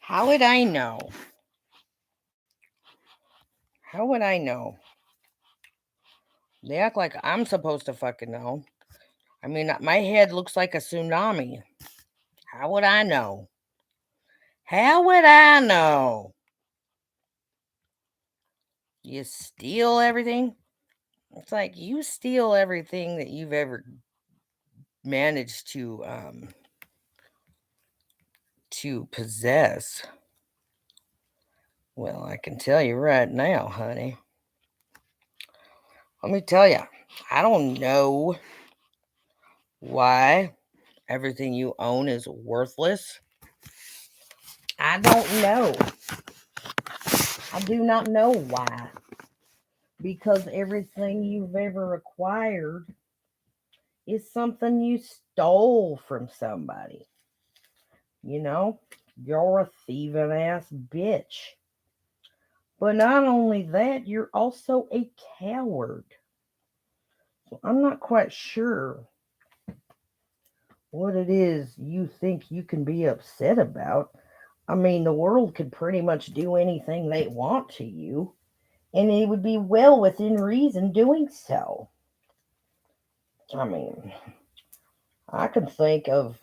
How would I know? How would I know? They act like I'm supposed to fucking know. I mean, my head looks like a tsunami. How would I know? How would I know? You steal everything? It's like you steal everything that you've ever managed to possess. Well, I can tell you right now, honey. Let me tell you, I don't know why everything you own is worthless. I don't know. I do not know why. Because everything you've ever acquired is something you stole from somebody. You know, you're a thieving ass bitch. But not only that, you're also a coward. So I'm not quite sure what it is you think you can be upset about. I mean, the world could pretty much do anything they want to you, and it would be well within reason doing so. I mean, I can think of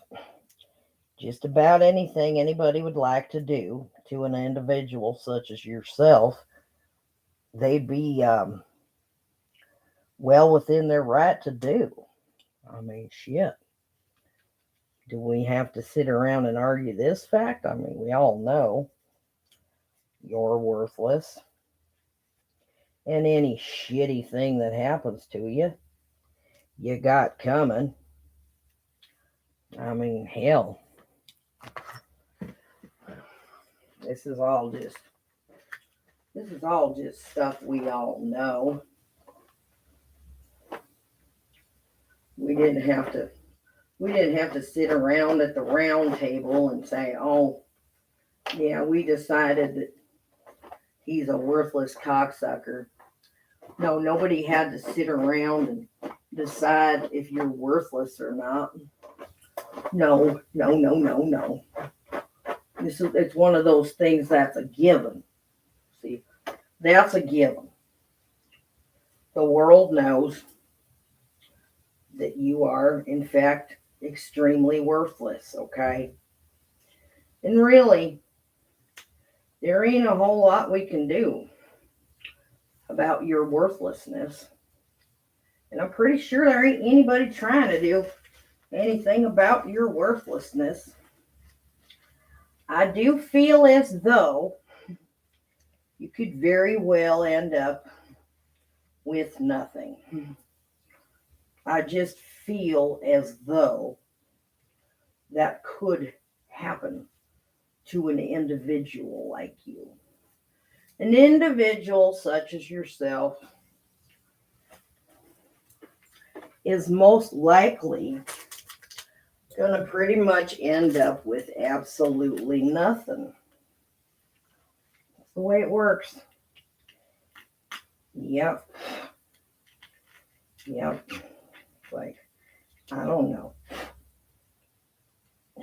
just about anything anybody would like to do to an individual such as yourself, they'd be well within their right to do. I mean, shit. Do we have to sit around and argue this fact? I mean, we all know you're worthless. And any shitty thing that happens to you, you got coming. I mean, hell, this is all just this is all just stuff we all know. We didn't have to we didn't have to sit around at the round table and say, "Oh, yeah, we decided that he's a worthless cocksucker." No, nobody had to sit around and decide if you're worthless or not. No, no, no, no, no. It's one of those things that's a given. See, that's a given. The world knows that you are, in fact, extremely worthless, okay? And really, there ain't a whole lot we can do about your worthlessness. And I'm pretty sure there ain't anybody trying to do anything about your worthlessness. I do feel as though you could very well end up with nothing. I just feel as though that could happen to an individual like you. An individual such as yourself is most likely going to pretty much end up with absolutely nothing. That's the way it works. Yep. Yep. Like, I don't know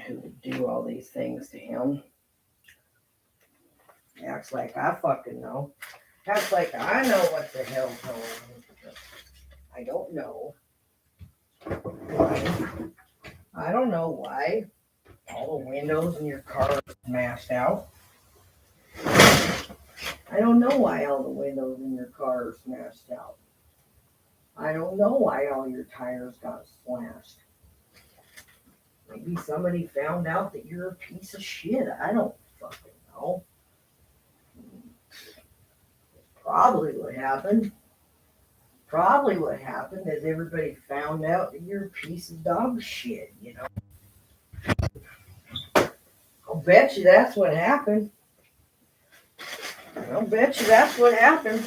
who would do all these things to him. Acts like I fucking know. Acts like I know what the hell's going on. I don't know why. I don't know why all the windows in your car are smashed out. I don't know why all the windows in your car are smashed out. I don't know why all your tires got slashed. Maybe somebody found out that you're a piece of shit. I don't fucking know. Probably what happened. Probably what happened is everybody found out that you're a piece of dog shit, you know. I'll bet you that's what happened. I'll bet you that's what happened.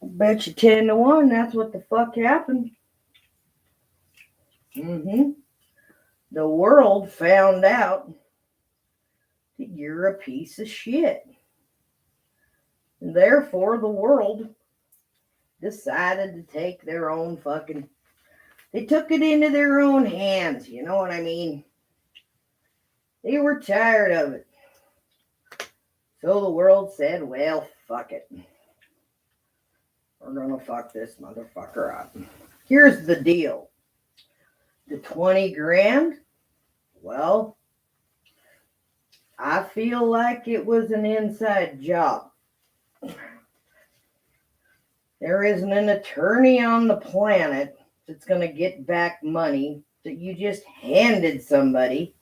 I'll bet you 10 to 1 that's what the fuck happened. Mm-hmm. The world found out that you're a piece of shit. And therefore, the world decided to take their own fucking. They took it into their own hands, you know what I mean? They were tired of it. So the world said, well, fuck it. We're gonna fuck this motherfucker up. Here's the deal. The 20 grand, well, I feel like it was an inside job. There isn't an attorney on the planet that's going to get back money that you just handed somebody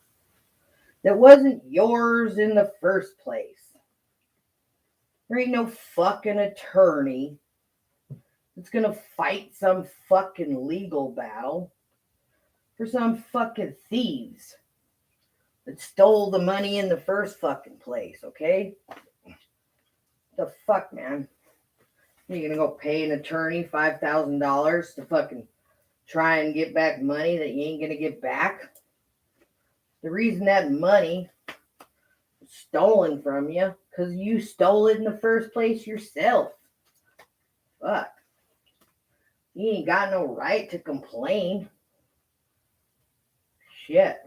that wasn't yours in the first place. There ain't no fucking attorney that's going to fight some fucking legal battle for some fucking thieves that stole the money in the first fucking place, okay? The fuck, man? You're gonna go pay an attorney $5,000 to fucking try and get back money that you ain't gonna get back? The reason that money was stolen from you, because you stole it in the first place yourself. Fuck. You ain't got no right to complain. Shit.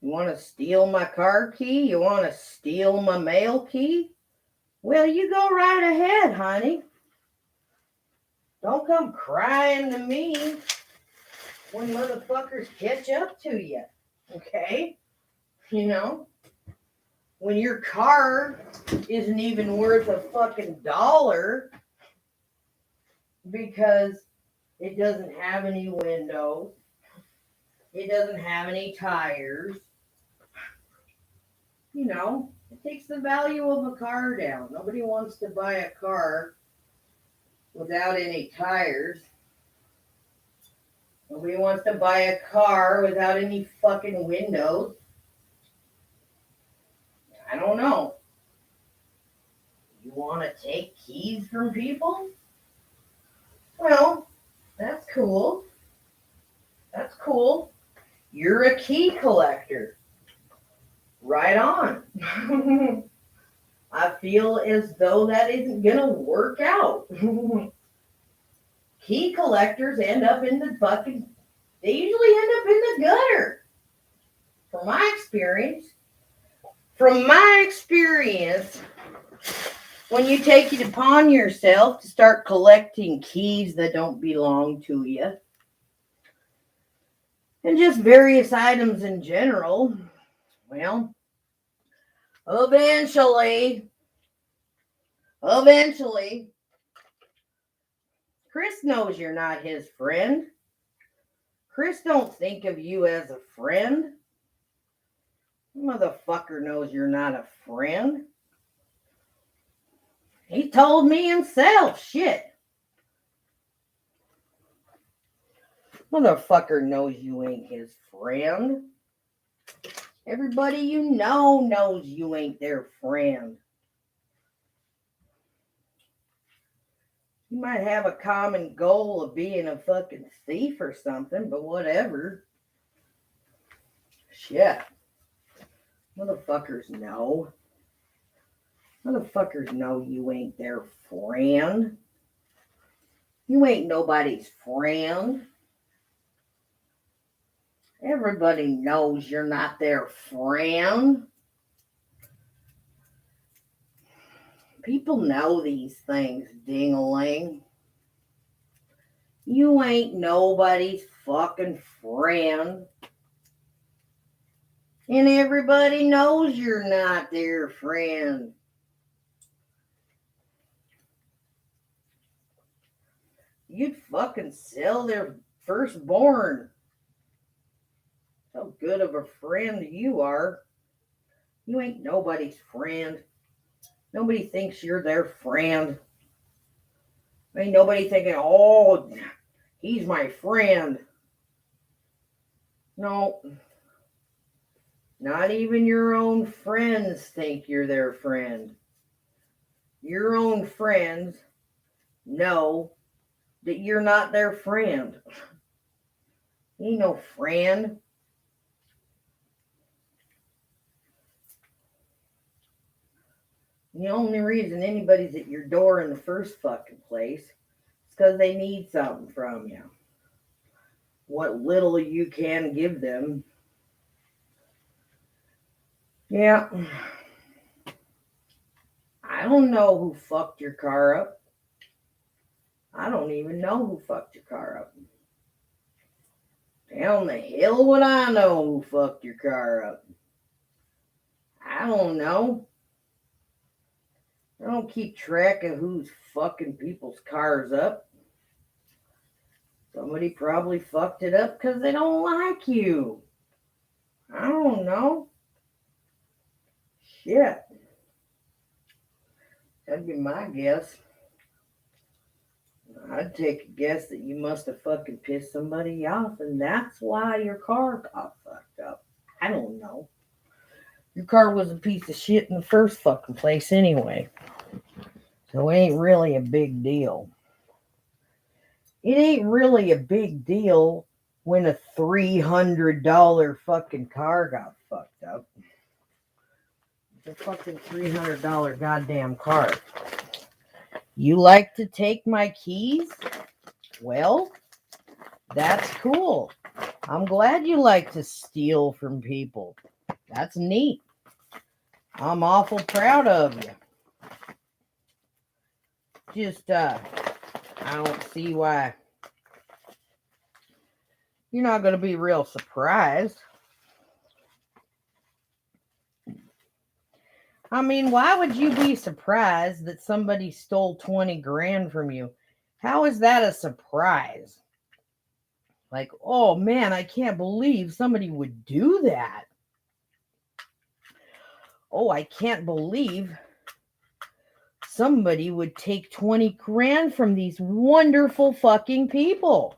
You want to steal my car key? You want to steal my mail key? Well, you go right ahead, honey. Don't come crying to me when motherfuckers catch up to you. Okay? You know? When your car isn't even worth a fucking dollar because it doesn't have any windows, it doesn't have any tires. You know, it takes the value of a car down. Nobody wants to buy a car without any tires. Nobody wants to buy a car without any fucking windows. I don't know. You want to take keys from people? Well, that's cool. That's cool. You're a key collector. Right on. I feel as though that isn't going to work out. Key collectors end up in the fucking, they usually end up in the gutter. From my experience, when you take it upon yourself to start collecting keys that don't belong to you, and just various items in general, well, eventually, Chris knows you're not his friend. Chris don't think of you as a friend. Motherfucker knows you're not a friend. He told me himself, shit. Motherfucker knows you ain't his friend. Everybody you know knows you ain't their friend. You might have a common goal of being a fucking thief or something, but whatever. Shit. Motherfuckers know. Motherfuckers know you ain't their friend. You ain't nobody's friend. Everybody knows you're not their friend. People know these things, ding-a-ling. You ain't nobody's fucking friend. And everybody knows you're not their friend. You'd fucking sell their firstborn. How good of a friend you are. You ain't nobody's friend. Nobody thinks you're their friend. Ain't nobody thinking, oh, he's my friend. No. Not even your own friends think you're their friend. Your own friends know that you're not their friend. You ain't no friend. The only reason anybody's at your door in the first fucking place is because they need something from you. What little you can give them, Yeah. I don't know who fucked your car up. I don't even know who fucked your car up. How in the hell would I know who fucked your car up? I don't know. I don't keep track of who's fucking people's cars up. Somebody probably fucked it up because they don't like you. I don't know. Shit. That'd be my guess. I'd take a guess that you must have fucking pissed somebody off and that's why your car got fucked up. I don't know. Your car was a piece of shit in the first fucking place anyway. So it ain't really a big deal. It ain't really a big deal when a $300 fucking car got fucked up. It's a fucking $300 goddamn car. You like to take my keys? Well, that's cool. I'm glad you like to steal from people. That's neat. I'm awful proud of you. Just, I don't see why you're not going to be real surprised. I mean, why would you be surprised that somebody stole 20 grand from you? How is that a surprise? Like, oh man, I can't believe somebody would do that. Oh, I can't believe somebody would take 20 grand from these wonderful fucking people.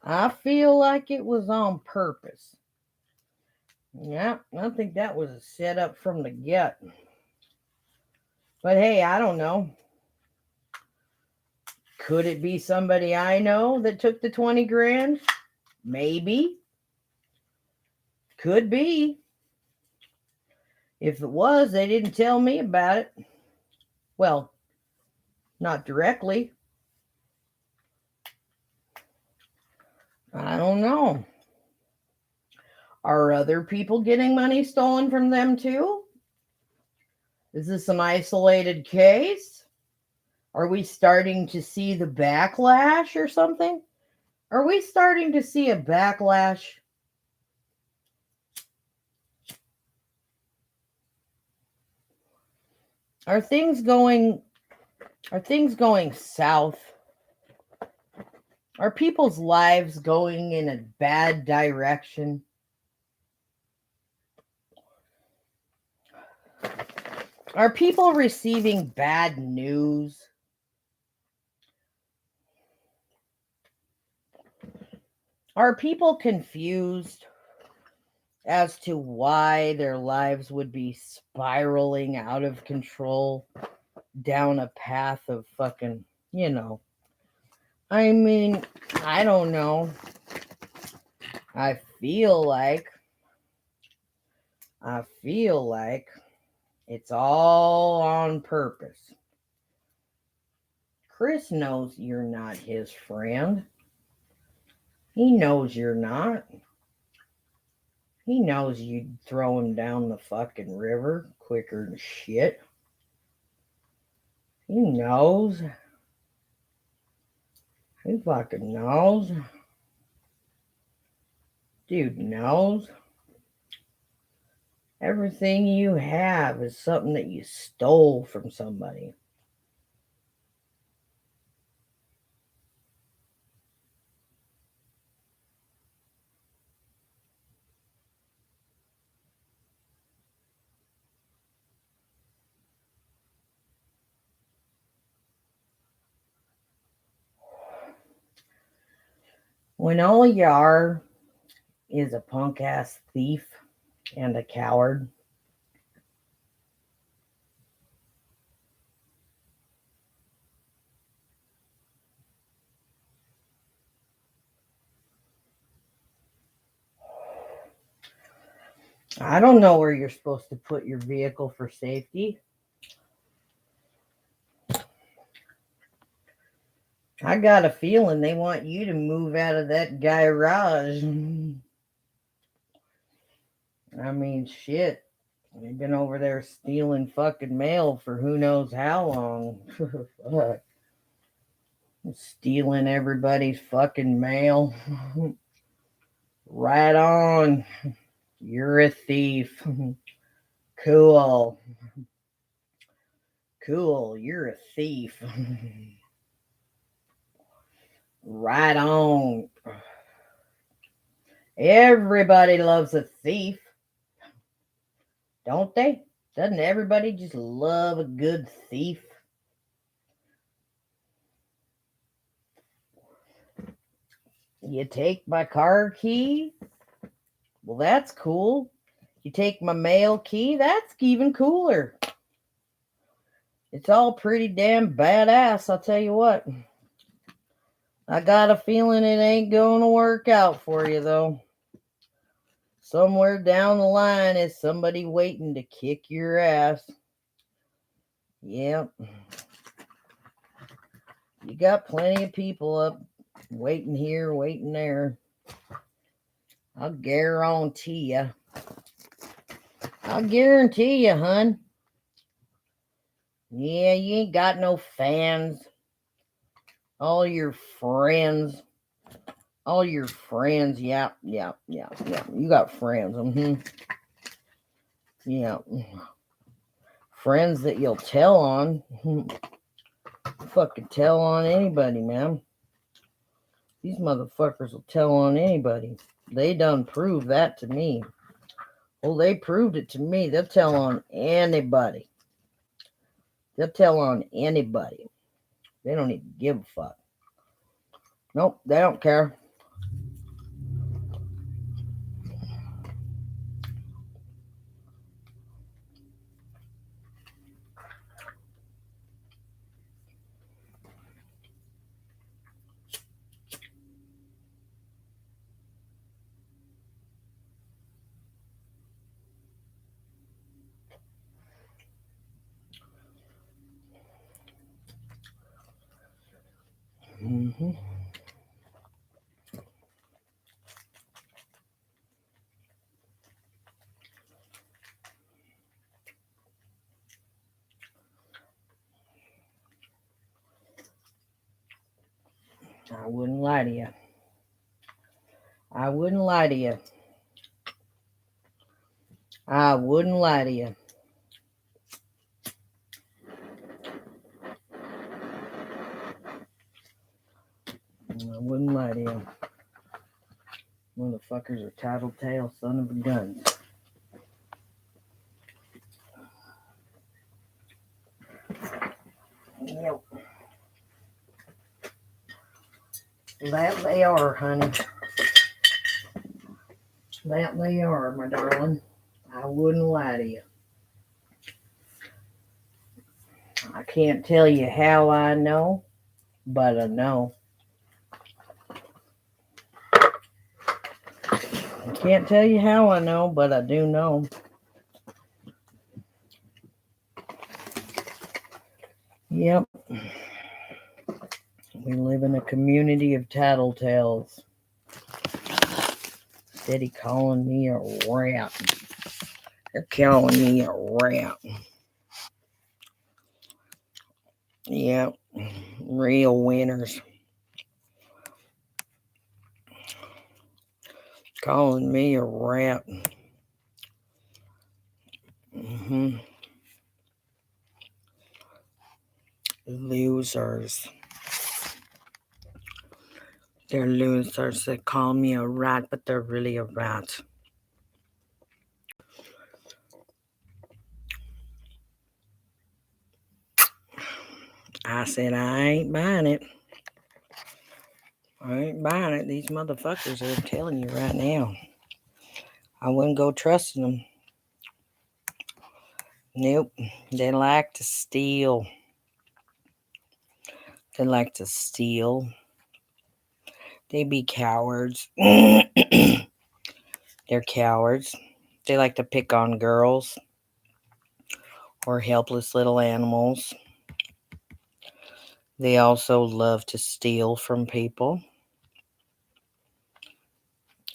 I feel like it was on purpose. Yeah, I think that was a setup from the get. But hey, I don't know. Could it be somebody I know that took the 20 grand? Maybe. Could be. If it was, they didn't tell me about it. Well, not directly. I don't know. Are other people getting money stolen from them too? Is this an isolated case? Are we starting to see the backlash or something? Are we starting to see a backlash? Are things going south? Are people's lives going in a bad direction? Are people receiving bad news? Are people confused as to why their lives would be spiraling out of control down a path of fucking, I mean, I don't know. I feel like it's all on purpose. Chris knows you're not his friend. He knows you're not. He knows you'd throw him down the fucking river quicker than shit. He knows. He fucking knows. Dude knows. Everything you have is something that you stole from somebody. When all you are is a punk ass thief and a coward, I don't know where you're supposed to put your vehicle for safety. I got a feeling they want you to move out of that garage. I mean, shit. They've been over there stealing fucking mail for who knows how long. Fuck. Stealing everybody's fucking mail. Right on. You're a thief. Cool. Cool. You're a thief. Right on. Everybody loves a thief, don't they? Doesn't everybody just love a good thief? You take my car key? Well, that's cool. You take my mail key? That's even cooler. It's all pretty damn badass, I'll tell you what. I got a feeling it ain't going to work out for you, though. Somewhere down the line is somebody waiting to kick your ass. Yep. You got plenty of people up waiting here, waiting there. I'll guarantee you. I'll guarantee you, hun. Yeah, you ain't got no fans. All your friends. Yeah. You got friends. Yeah. Friends that you'll tell on. Fucking tell on anybody, man. These motherfuckers will tell on anybody. They done proved that to me. Well, they proved it to me. They'll tell on anybody. They'll tell on anybody. They don't even give a fuck. Nope, they don't care. Mm-hmm. I wouldn't lie to you. I wouldn't lie to you. I wouldn't lie to you. I wouldn't lie to you. Motherfuckers are tattletale son of a gun. Yep. That they are, honey. That they are, my darling. I wouldn't lie to you. I can't tell you how I know, but I know. I can't tell you how I know, but I do know. Yep. We live in a community of tattletales. Steady calling me a rat. They're calling me a rat. Yep. Real winners. Calling me a rat. Mm-hmm. Losers. They're losers. They call me a rat, but they're really a rat. I said, I ain't buying it. I ain't buying it. These motherfuckers are telling you right now. I wouldn't go trusting them. Nope. They like to steal. They like to steal. They be cowards. They're cowards. They like to pick on girls or helpless little animals. They also love to steal from people.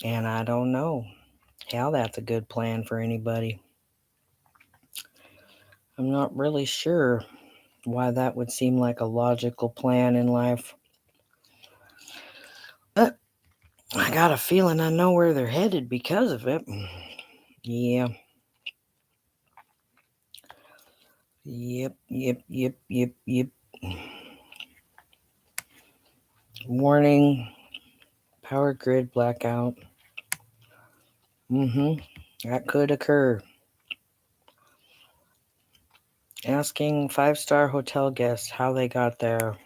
And I don't know. how that's a good plan for anybody. I'm not really sure why that would seem like a logical plan in life. But I got a feeling I know where they're headed because of it. Yeah. Yep. Warning, power grid blackout. That could occur. Asking 5-star hotel guests how they got there.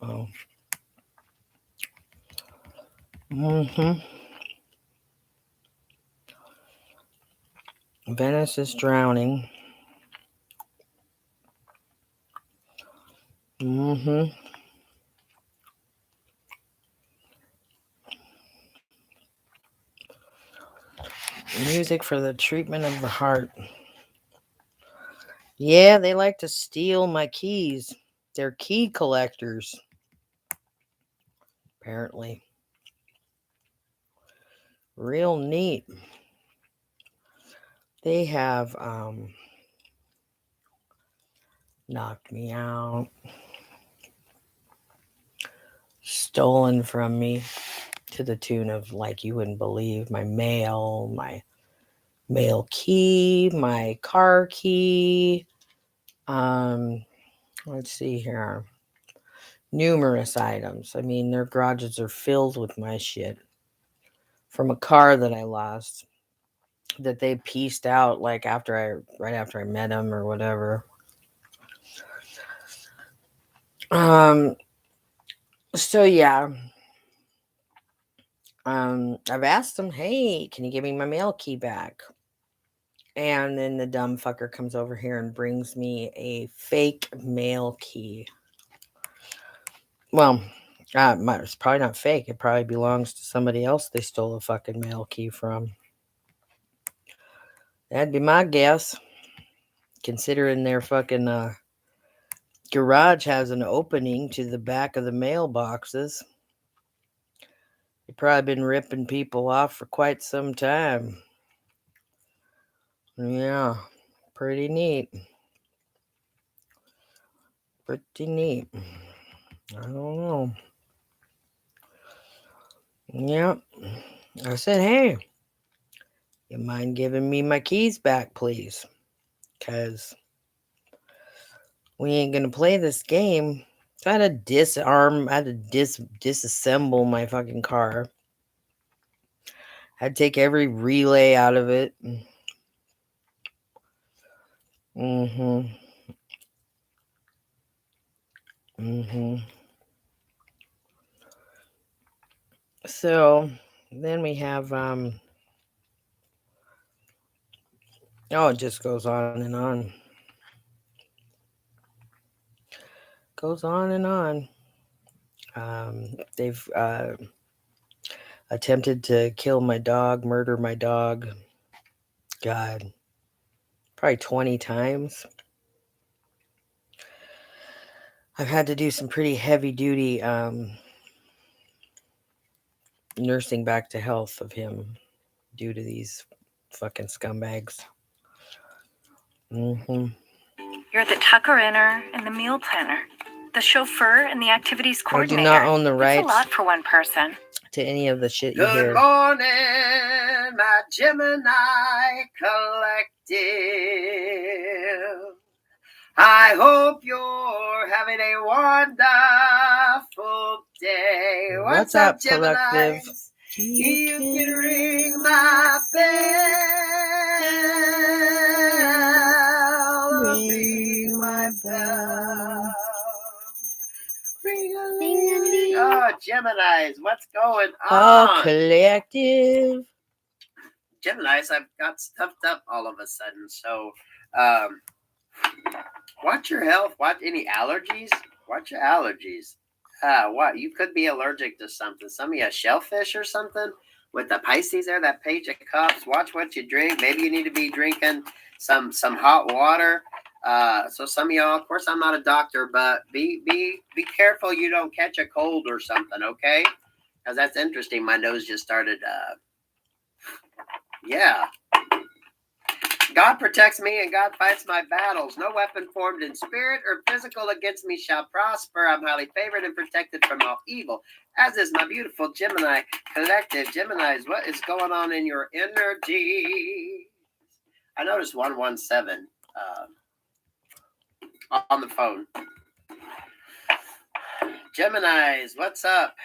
Oh. Venice is drowning. Music for the treatment of the heart. Yeah, they like to steal my keys. They're key collectors, apparently. Real neat. They have knocked me out, stolen from me to the tune of, like, you wouldn't believe, my mail key, my car key. Let's see here. Numerous items. I mean, their garages are filled with my shit from a car that I lost, that they pieced out like right after I met him or whatever. So yeah. I've asked them, hey, can you give me my mail key back? And then the dumb fucker comes over here and brings me a fake mail key. Well, it's probably not fake. It probably belongs to somebody else they stole a fucking mail key from. That'd be my guess. Considering their fucking garage has an opening to the back of the mailboxes. They've probably been ripping people off for quite some time. Yeah, pretty neat. Pretty neat. I don't know. Yep. I said, hey, you mind giving me my keys back, please? Because we ain't going to play this game. So I had to disassemble my fucking car. I had to take every relay out of it. So then we have it just goes on and on. Goes on and on. They've attempted to kill my dog, murder my dog. God, probably 20 times. I've had to do some pretty heavy duty nursing back to health of him due to these fucking scumbags. You're the tucker-inner and the meal planner, the chauffeur and the activities coordinator. I do not own the rights. That's a lot for one person. To any of the shit you hear. Good morning, my Gemini collective. I hope you're having a wonderful day. What's up, collective? You can ring my bell. Ring my bell. Ring-a-ling. Oh, Geminis, what's going on? Oh, collective. Geminis, I've got stuffed up all of a sudden. So, watch your health. Watch any allergies. Watch your allergies. What? You could be allergic to something. Some of you shellfish or something. With the Pisces there, that Page of Cups. Watch what you drink. Maybe you need to be drinking some hot water. So some of y'all, of course, I'm not a doctor, but be careful you don't catch a cold or something, okay? Because that's interesting. My nose just started Yeah. God protects me and God fights my battles. No weapon formed in spirit or physical against me shall prosper. I'm highly favored and protected from all evil, as is my beautiful Gemini collective. Geminis, what is going on in your energy? I noticed 117 on the phone. Geminis, what's up?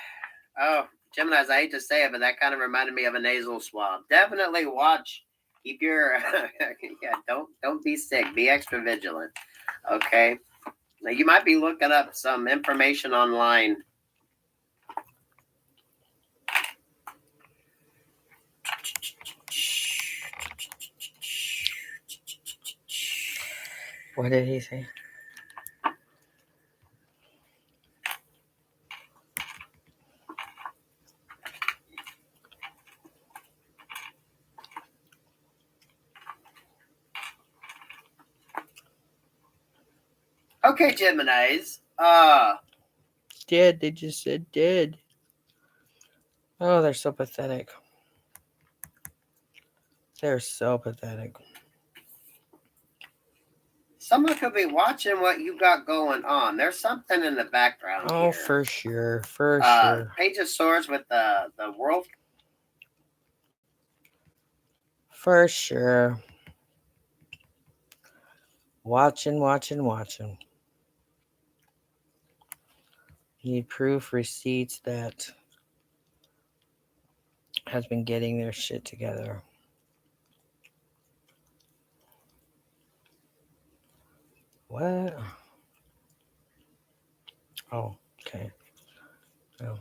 Oh, Geminis, I hate to say it, but that kind of reminded me of a nasal swab. Definitely watch. Keep your don't be sick. Be extra vigilant. Okay. Now you might be looking up some information online. What did he say? Okay, Geminis. Dead. They just said dead. Oh, they're so pathetic. They're so pathetic. Someone could be watching what you got going on. There's something in the background Oh, here. for sure. For sure. Page of Swords with the world. For sure. Watching. Need proof, receipts that has been getting their shit together. What? Oh, okay. Well,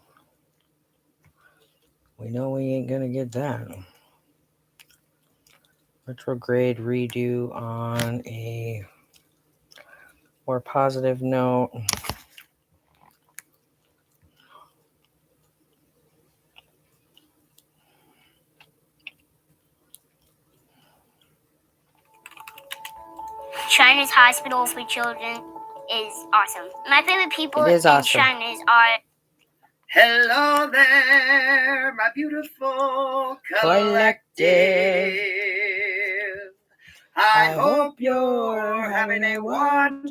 we know we ain't gonna get that. Retrograde redo on a more positive note. China's hospitals for children is awesome. My favorite people It is in awesome. China's are Hello there, my beautiful collective. I hope you're having a wonderful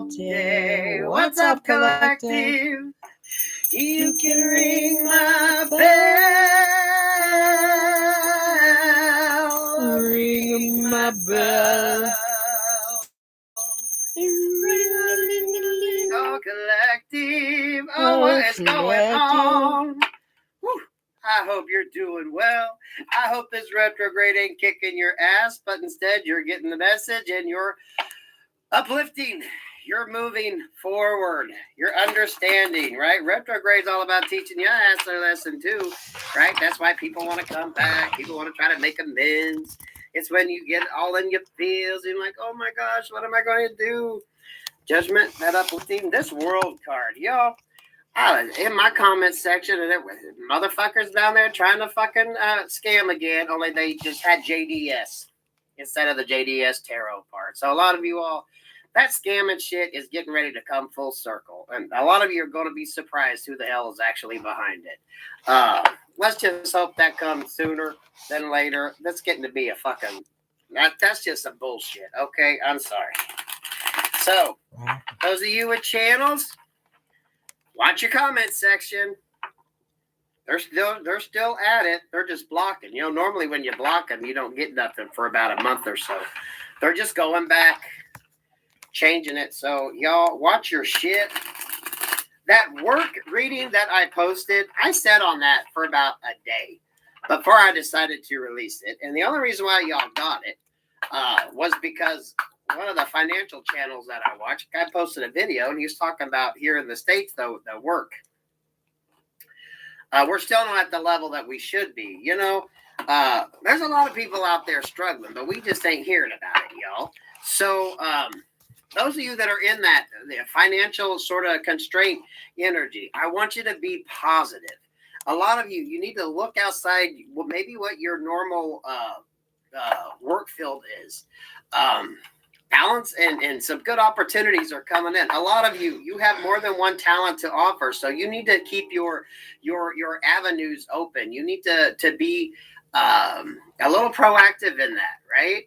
day. What's up, collective? You can ring my bell. Ring my bell. Oh, collective. Oh, what is going on? Whew. I hope you're doing well. I hope this retrograde ain't kicking your ass, but instead you're getting the message and you're uplifting. You're moving forward. You're understanding, right? Retrograde's all about teaching you an answer lesson too, right? That's why people want to come back. People want to try to make amends. It's when you get all in your feels and like, oh my gosh, what am I going to do? Judgment, that uplifting, this world card, y'all. I was in my comments section, and there was motherfuckers down there trying to fucking scam again. Only they just had JDS instead of the JDS tarot part. So a lot of you all, that scamming shit is getting ready to come full circle, and a lot of you are going to be surprised who the hell is actually behind it. Let's just hope that comes sooner than later. That's getting to be a fucking that's just some bullshit. Okay, I'm sorry. So those of you with channels, watch your comment section. They're still at it. They're just blocking. You know, normally when you block them, you don't get nothing for about a month or so. They're just going back, changing it. So y'all watch your shit. That work reading that I posted, I sat on that for about a day before I decided to release it. And the only reason why y'all got it was because one of the financial channels that I watch, guy posted a video and he was talking about here in the States, though, the work. We're still not at the level that we should be. You know, there's a lot of people out there struggling, but we just ain't hearing about it, y'all. So those of you that are in that the financial sort of constraint energy, I want you to be positive. A lot of you need to look outside maybe what your normal work field is. talents and some good opportunities are coming in. A lot of you have more than one talent to offer, so you need to keep your avenues open. You need to be a little proactive in that, right?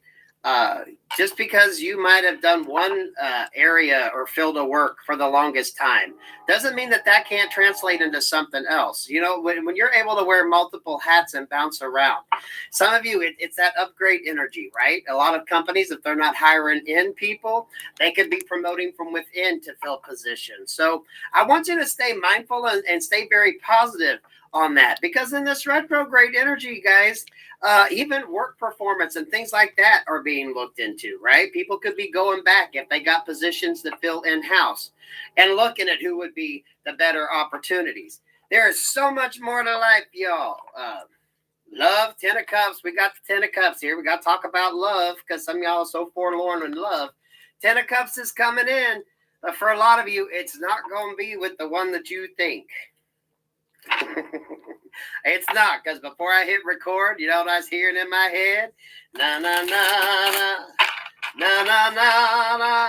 Just because you might have done one area or field of work for the longest time doesn't mean that can't translate into something else. You know, when you're able to wear multiple hats and bounce around, some of you, it's that upgrade energy, right? A lot of companies, if they're not hiring in people, they could be promoting from within to fill positions. So I want you to stay mindful and stay very positive on that, because in this retrograde energy, guys, even work performance and things like that are being looked into, right? People could be going back if they got positions to fill in-house and looking at who would be the better opportunities. There is so much more to life, y'all. Love, 10 of cups. We got the 10 of cups here. We got to talk about love because some of y'all are so forlorn in love. 10 of cups is coming in. But for a lot of you, it's not going to be with the one that you think. It's not, because before I hit record, you know what I was hearing in my head? Na na na na na na na na.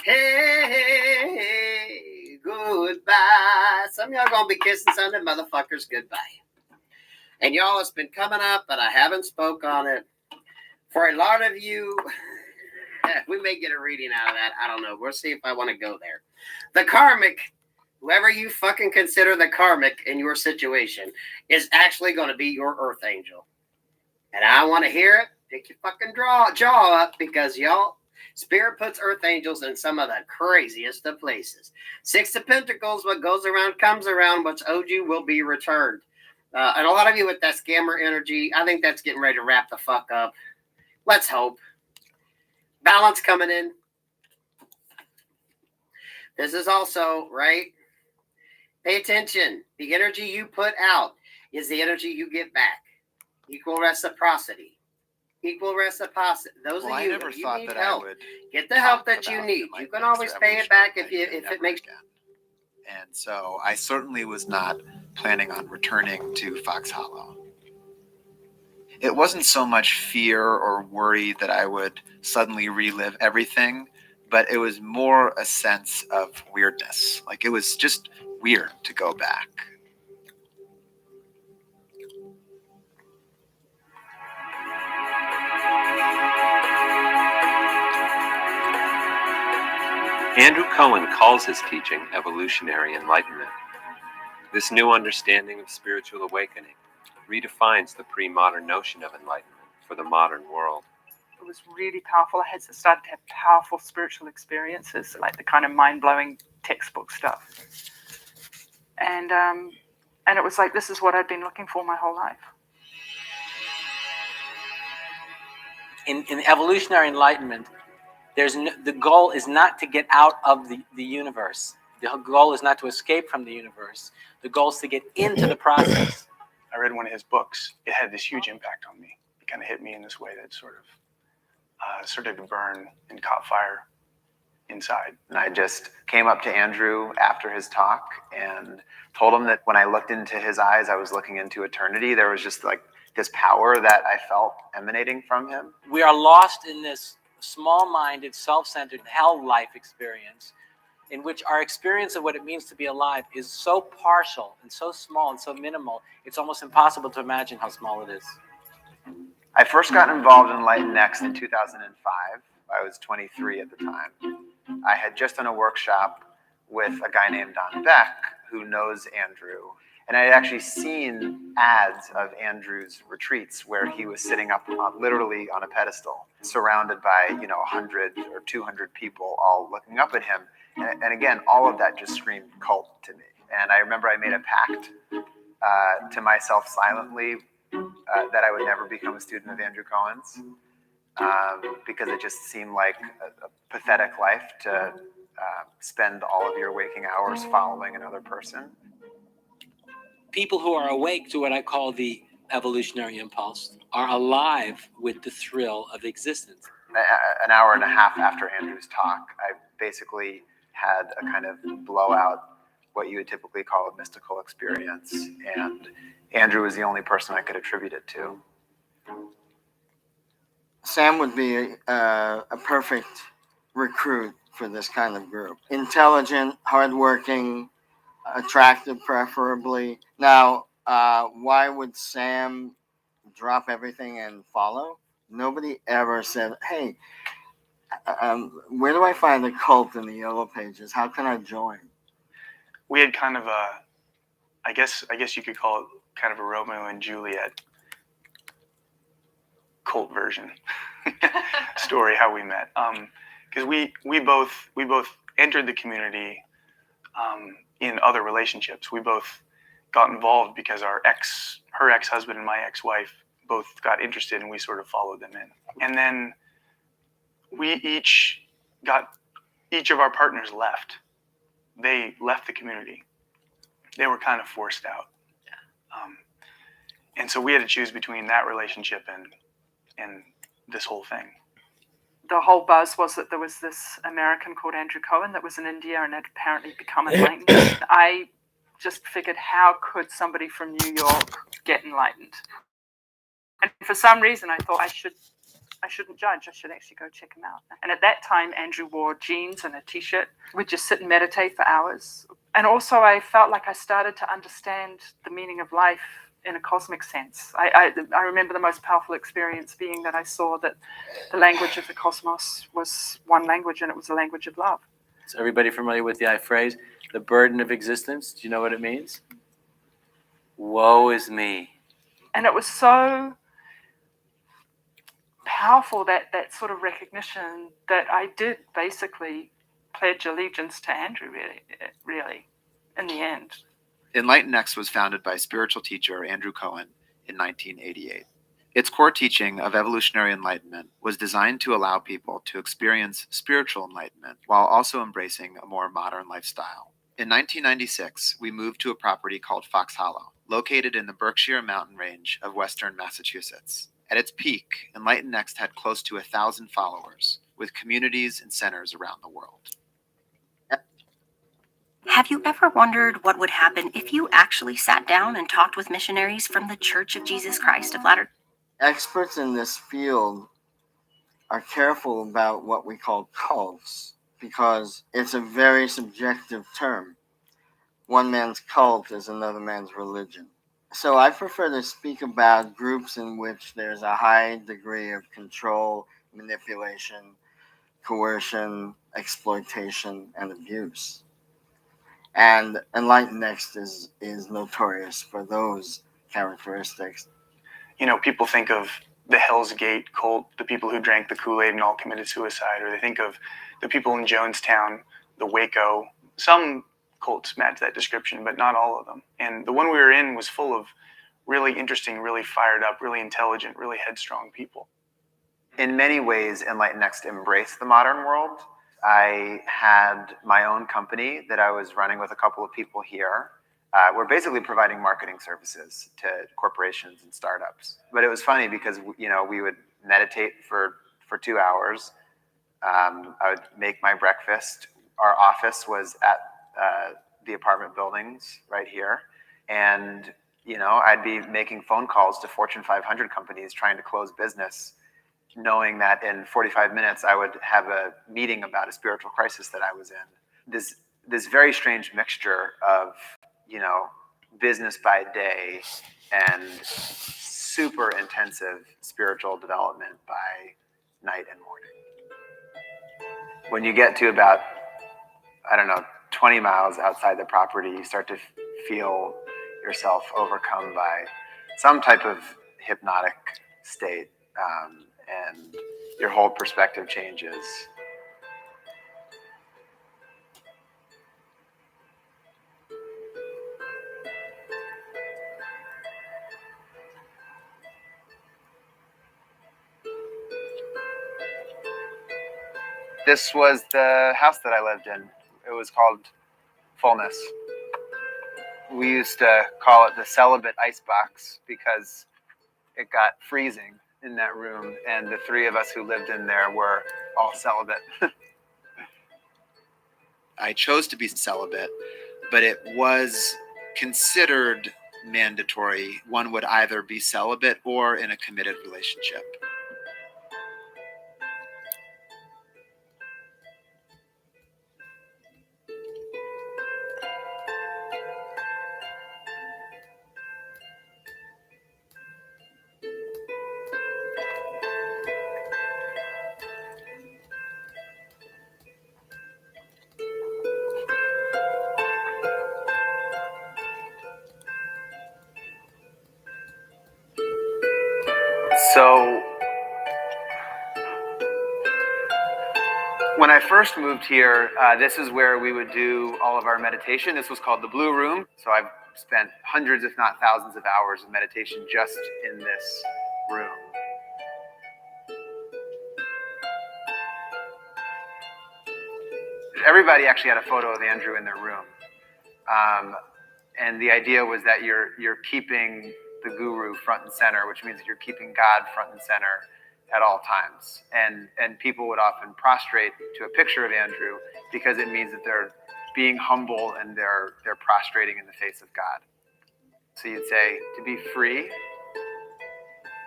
Hey, hey, hey, goodbye. Some of y'all gonna be kissing some of them motherfuckers goodbye. And y'all, it's been coming up, but I haven't spoke on it. For a lot of you, we may get a reading out of that. I don't know. We'll see if I want to go there. The karmic, whoever you fucking consider the karmic in your situation, is actually going to be your earth angel. And I want to hear it. Pick your fucking jaw up, because y'all, Spirit puts earth angels in some of the craziest of places. 6 of Pentacles, what goes around comes around. What's owed you will be returned. And a lot of you with that scammer energy, I think that's getting ready to wrap the fuck up. Let's hope. Balance coming in. This is also, right? Pay attention. The energy you put out is the energy you get back. Equal reciprocity. Equal reciprocity. Those of you, if you need help, get the help that you need. You can always pay it back if it makes sense. And so I certainly was not planning on returning to Fox Hollow. It wasn't so much fear or worry that I would suddenly relive everything, but it was more a sense of weirdness. Like, it was just weird to go back. Andrew Cohen calls his teaching evolutionary enlightenment. This new understanding of spiritual awakening redefines the pre-modern notion of enlightenment for the modern world. It was really powerful. I had started to have powerful spiritual experiences, like the kind of mind-blowing textbook stuff. And it was like, this is what I'd been looking for my whole life. In evolutionary enlightenment, the goal is not to get out of the universe. The goal is not to escape from the universe. The goal is to get into the process. I read one of his books. It had this huge impact on me. It kind of hit me in this way that sort of started to burn and caught fire inside. And I just came up to Andrew after his talk and told him that when I looked into his eyes, I was looking into eternity. There was just like this power that I felt emanating from him. We are lost in this small-minded, self-centered hell life experience in which our experience of what it means to be alive is so partial and so small and so minimal, it's almost impossible to imagine how small it is. I first got involved in Light Next in 2005. I was 23 at the time. I had just done a workshop with a guy named Don Beck, who knows Andrew. And I had actually seen ads of Andrew's retreats where he was sitting up literally on a pedestal, surrounded by, 100 or 200 people all looking up at him. And again, all of that just screamed cult to me. And I remember I made a pact to myself silently that I would never become a student of Andrew Cohen's, because it just seemed like a pathetic life to spend all of your waking hours following another person. People who are awake to what I call the evolutionary impulse are alive with the thrill of existence. An hour and a half after Andrew's talk, I basically had a kind of blowout, what you would typically call a mystical experience. And Andrew was the only person I could attribute it to. Sam would be a perfect recruit for this kind of group. Intelligent, hardworking, attractive, preferably. Now, why would Sam drop everything and follow? Nobody ever said, "Hey, where do I find a cult in the Yellow Pages? How can I join?" We had kind of a, I guess you could call it kind of a Romeo and Juliet cult version story, how we met. Because we both entered the community in other relationships. We both got involved because her ex-husband and my ex-wife both got interested, and we sort of followed them in. And then we each of our partners left. They left the community. They were kind of forced out. And so we had to choose between that relationship and this whole thing. The whole buzz was that there was this American called Andrew Cohen that was in India and had apparently become enlightened. I just figured, how could somebody from New York get enlightened? And for some reason, I thought I shouldn't judge. I should actually go check him out. And at that time, Andrew wore jeans and a t-shirt. We'd just sit and meditate for hours. And also, I felt like I started to understand the meaning of life in a cosmic sense. I remember the most powerful experience being that I saw that the language of the cosmos was one language, and it was the language of love. Is everybody familiar with the phrase, the burden of existence? Do you know what it means? Woe is me. And it was so powerful, that sort of recognition, that I did basically pledge allegiance to Andrew, really, in the end. Enlighten Next was founded by spiritual teacher Andrew Cohen in 1988. Its core teaching of evolutionary enlightenment was designed to allow people to experience spiritual enlightenment while also embracing a more modern lifestyle. In 1996, we moved to a property called Fox Hollow, located in the Berkshire mountain range of western Massachusetts. At its peak, Enlighten Next had close to 1,000 followers, with communities and centers around the world. Have you ever wondered what would happen if you actually sat down and talked with missionaries from the Church of Jesus Christ of Latter-day? Experts in this field are careful about what we call cults because it's a very subjective term. One man's cult is another man's religion. So I prefer to speak about groups in which there's a high degree of control, manipulation, coercion, exploitation, and abuse. And Enlighten Next is notorious for those characteristics. You know, people think of the Hell's Gate cult, the people who drank the Kool-Aid and all committed suicide, or they think of the people in Jonestown, the Waco. Some cults match that description, but not all of them. And the one we were in was full of really interesting, really fired up, really intelligent, really headstrong people. In many ways, Enlighten Next embraced the modern world. I had my own company that I was running with a couple of people here. We're basically providing marketing services to corporations and startups. But it was funny because we would meditate for 2 hours. I would make my breakfast. Our office was at the apartment buildings right here, and I'd be making phone calls to Fortune 500 companies trying to close business, knowing that in 45 minutes I would have a meeting about a spiritual crisis that I was in. This very strange mixture of business by day and super intensive spiritual development by night and morning. When you get to about 20 miles outside the property, you start to feel yourself overcome by some type of hypnotic state, and your whole perspective changes. This was the house that I lived in. It was called Fullness. We used to call it the celibate icebox because it got freezing in that room, and the three of us who lived in there were all celibate. I chose to be celibate, but it was considered mandatory. One would either be celibate or in a committed relationship. So when I first moved here, this is where we would do all of our meditation. This was called the Blue Room. So I've spent hundreds, if not thousands of hours of meditation just in this room. Everybody actually had a photo of Andrew in their room. And the idea was that you're keeping the guru front and center, which means that you're keeping God front and center at all times. And people would often prostrate to a picture of Andrew because it means that they're being humble and they're prostrating in the face of God. So you'd say, to be free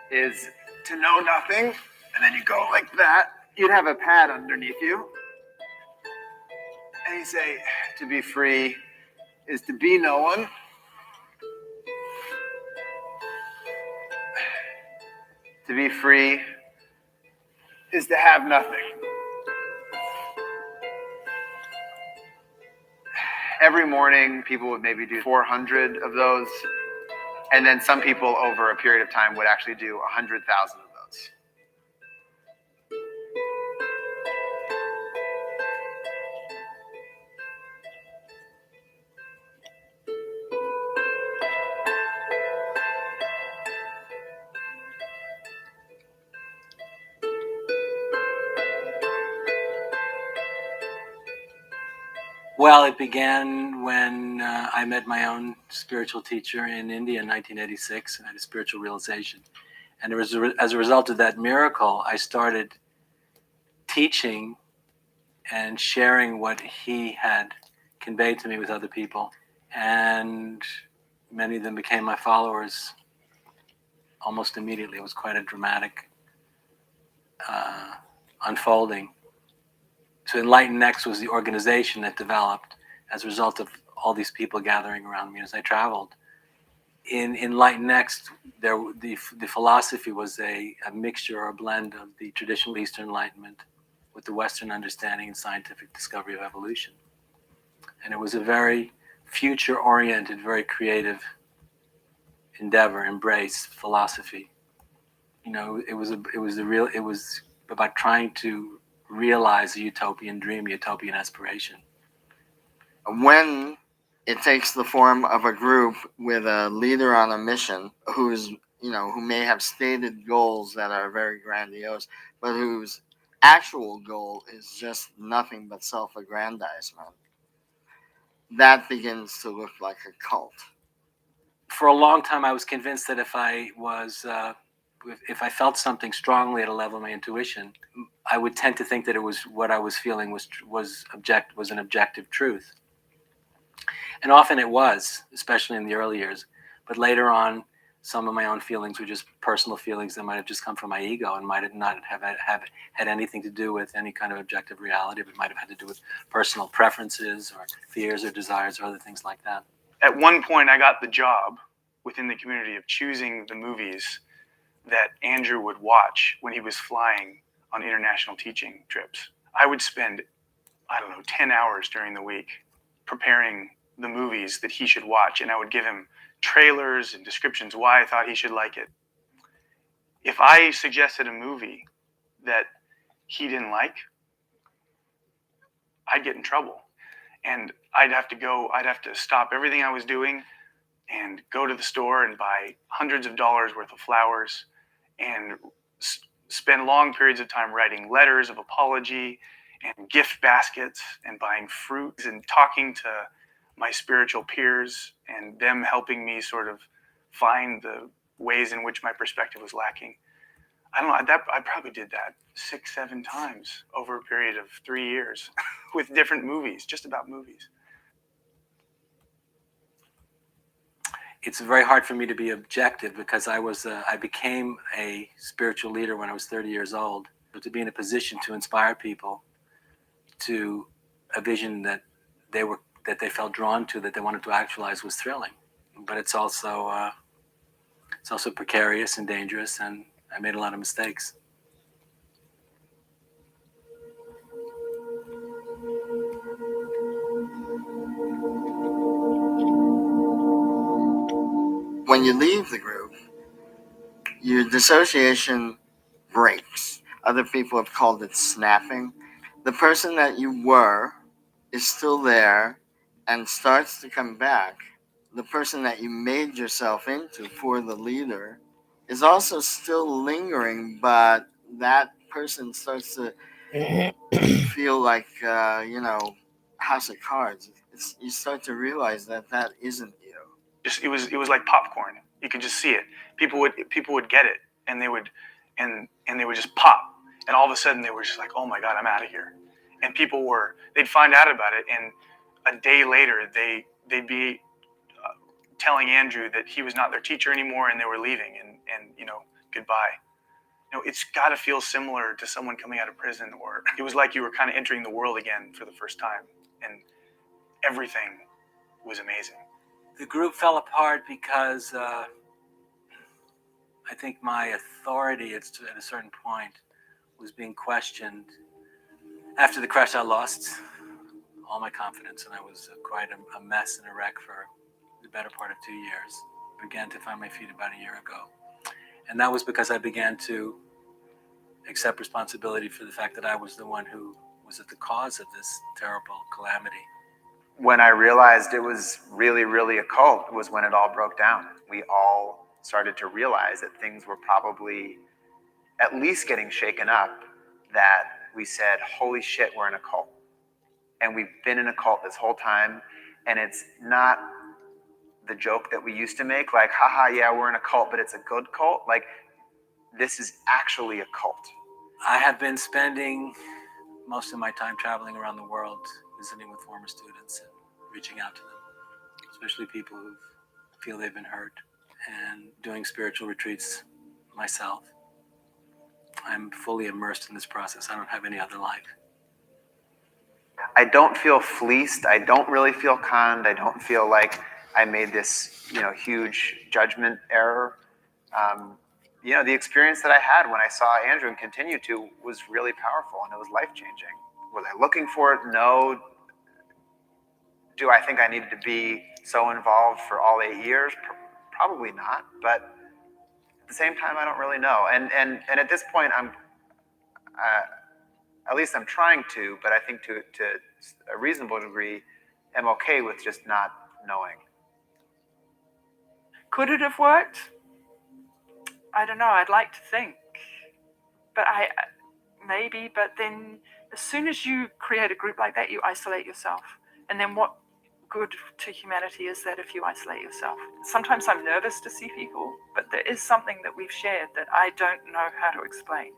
is to know nothing, and then you go like that. You'd have a pad underneath you. And you say, to be free is to be no one. To be free is to have nothing. Every morning, people would maybe do 400 of those. And then some people over a period of time would actually do 100,000 of those. Well, it began when I met my own spiritual teacher in India in 1986, and I had a spiritual realization. And as a result of that miracle, I started teaching and sharing what he had conveyed to me with other people. And many of them became my followers almost immediately. It was quite a dramatic unfolding. So Enlighten Next was the organization that developed as a result of all these people gathering around me as I traveled. In Enlighten Next, the philosophy was a mixture or a blend of the traditional Eastern Enlightenment with the Western understanding and scientific discovery of evolution. And it was a very future-oriented, very creative endeavor, embrace, philosophy. You know, it was about trying to realize a utopian dream, utopian aspiration. When it takes the form of a group with a leader on a mission who may have stated goals that are very grandiose, but whose actual goal is just nothing but self-aggrandizement, that begins to look like a cult. For a long time, I was convinced that if I felt something strongly at a level of my intuition, I would tend to think that it was what I was feeling was an objective truth. And often it was, especially in the early years. But later on, some of my own feelings were just personal feelings that might have just come from my ego and might have not have had anything to do with any kind of objective reality, but might have had to do with personal preferences or fears or desires or other things like that. At one point, I got the job within the community of choosing the movies that Andrew would watch when he was flying on international teaching trips. I would spend, 10 hours during the week preparing the movies that he should watch, and I would give him trailers and descriptions why I thought he should like it. If I suggested a movie that he didn't like, I'd get in trouble. And I'd have to stop everything I was doing and go to the store and buy hundreds of dollars worth of flowers and spend long periods of time writing letters of apology and gift baskets and buying fruits and talking to my spiritual peers and them helping me sort of find the ways in which my perspective was lacking. I probably did that 6-7 times over a period of 3 years with different movies, just about movies. It's very hard for me to be objective because I became a spiritual leader when I was 30 years old. But to be in a position to inspire people to a vision that they felt drawn to, that they wanted to actualize, was thrilling. But it's also precarious and dangerous, and I made a lot of mistakes. When you leave the group, your dissociation breaks. Other people have called it snapping. The person that you were is still there and starts to come back. The person that you made yourself into for the leader is also still lingering, but that person starts to feel like, House of Cards. You start to realize that that isn't you. Just it was like popcorn. You could just see it. People would get it, and they would just pop, and all of a sudden they were just like, oh my God, I'm out of here. And they'd find out about it, and a day later they'd be telling Andrew that he was not their teacher anymore, and they were leaving, and goodbye. It's got to feel similar to someone coming out of prison, or it was like you were kind of entering the world again for the first time, and everything was amazing. The group fell apart because I think my authority at a certain point was being questioned. After the crash, I lost all my confidence, and I was quite a mess and a wreck for the better part of 2 years. Began to find my feet about a year ago. And that was because I began to accept responsibility for the fact that I was the one who was at the cause of this terrible calamity. When I realized it was really, really a cult was when it all broke down. We all started to realize that things were probably at least getting shaken up, that we said, holy shit, we're in a cult. And we've been in a cult this whole time, and it's not the joke that we used to make, like, haha, yeah, we're in a cult, but it's a good cult. Like, this is actually a cult. I have been spending most of my time traveling around the world, visiting with former students and reaching out to them, especially people who feel they've been hurt, and doing spiritual retreats myself. I'm fully immersed in this process. I don't have any other life. I don't feel fleeced. I don't really feel conned. I don't feel like I made this, huge judgment error. The experience that I had when I saw Andrew and continue to was really powerful, and it was life-changing. Was I looking for it? No. Do I think I needed to be so involved for all 8 years? Probably not. But at the same time, I don't really know. And at this point, at least I'm trying to, but I think to a reasonable degree, am okay with just not knowing. Could it have worked? I don't know. I'd like to think, but maybe. But then, as soon as you create a group like that, you isolate yourself. And then, what good to humanity is that if you isolate yourself? Sometimes I'm nervous to see people, but there is something that we've shared that I don't know how to explain.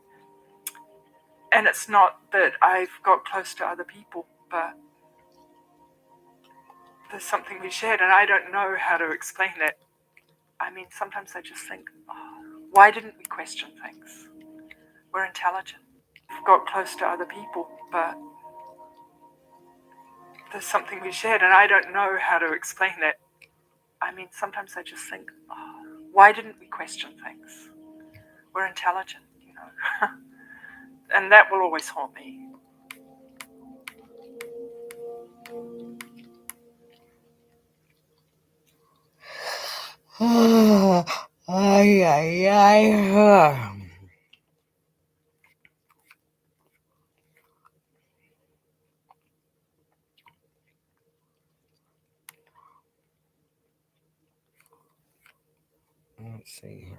And it's not that I've got close to other people, but there's something we shared, and I don't know how to explain it. I mean, sometimes I just think, why didn't we question things? We're intelligent. We've got close to other people, but there's something we shared, and I don't know how to explain it. I mean, sometimes I just think, why didn't we question things? We're intelligent, and that will always haunt me. Ay, ay, ay. Let's see here.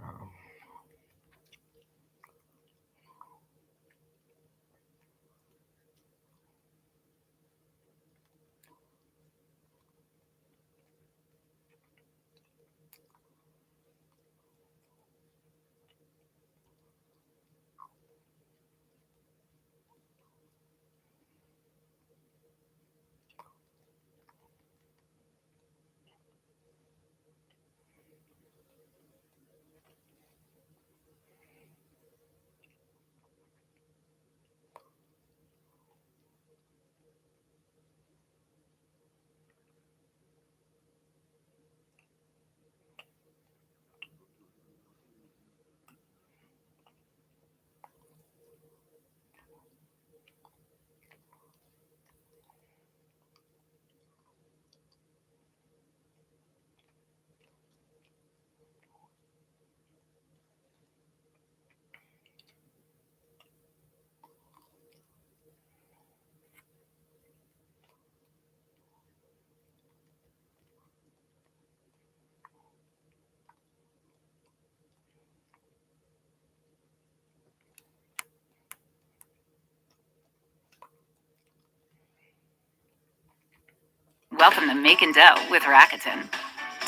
Welcome to Making Dough with Rakuten.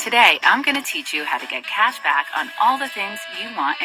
Today, I'm going to teach you how to get cash back on all the things you want.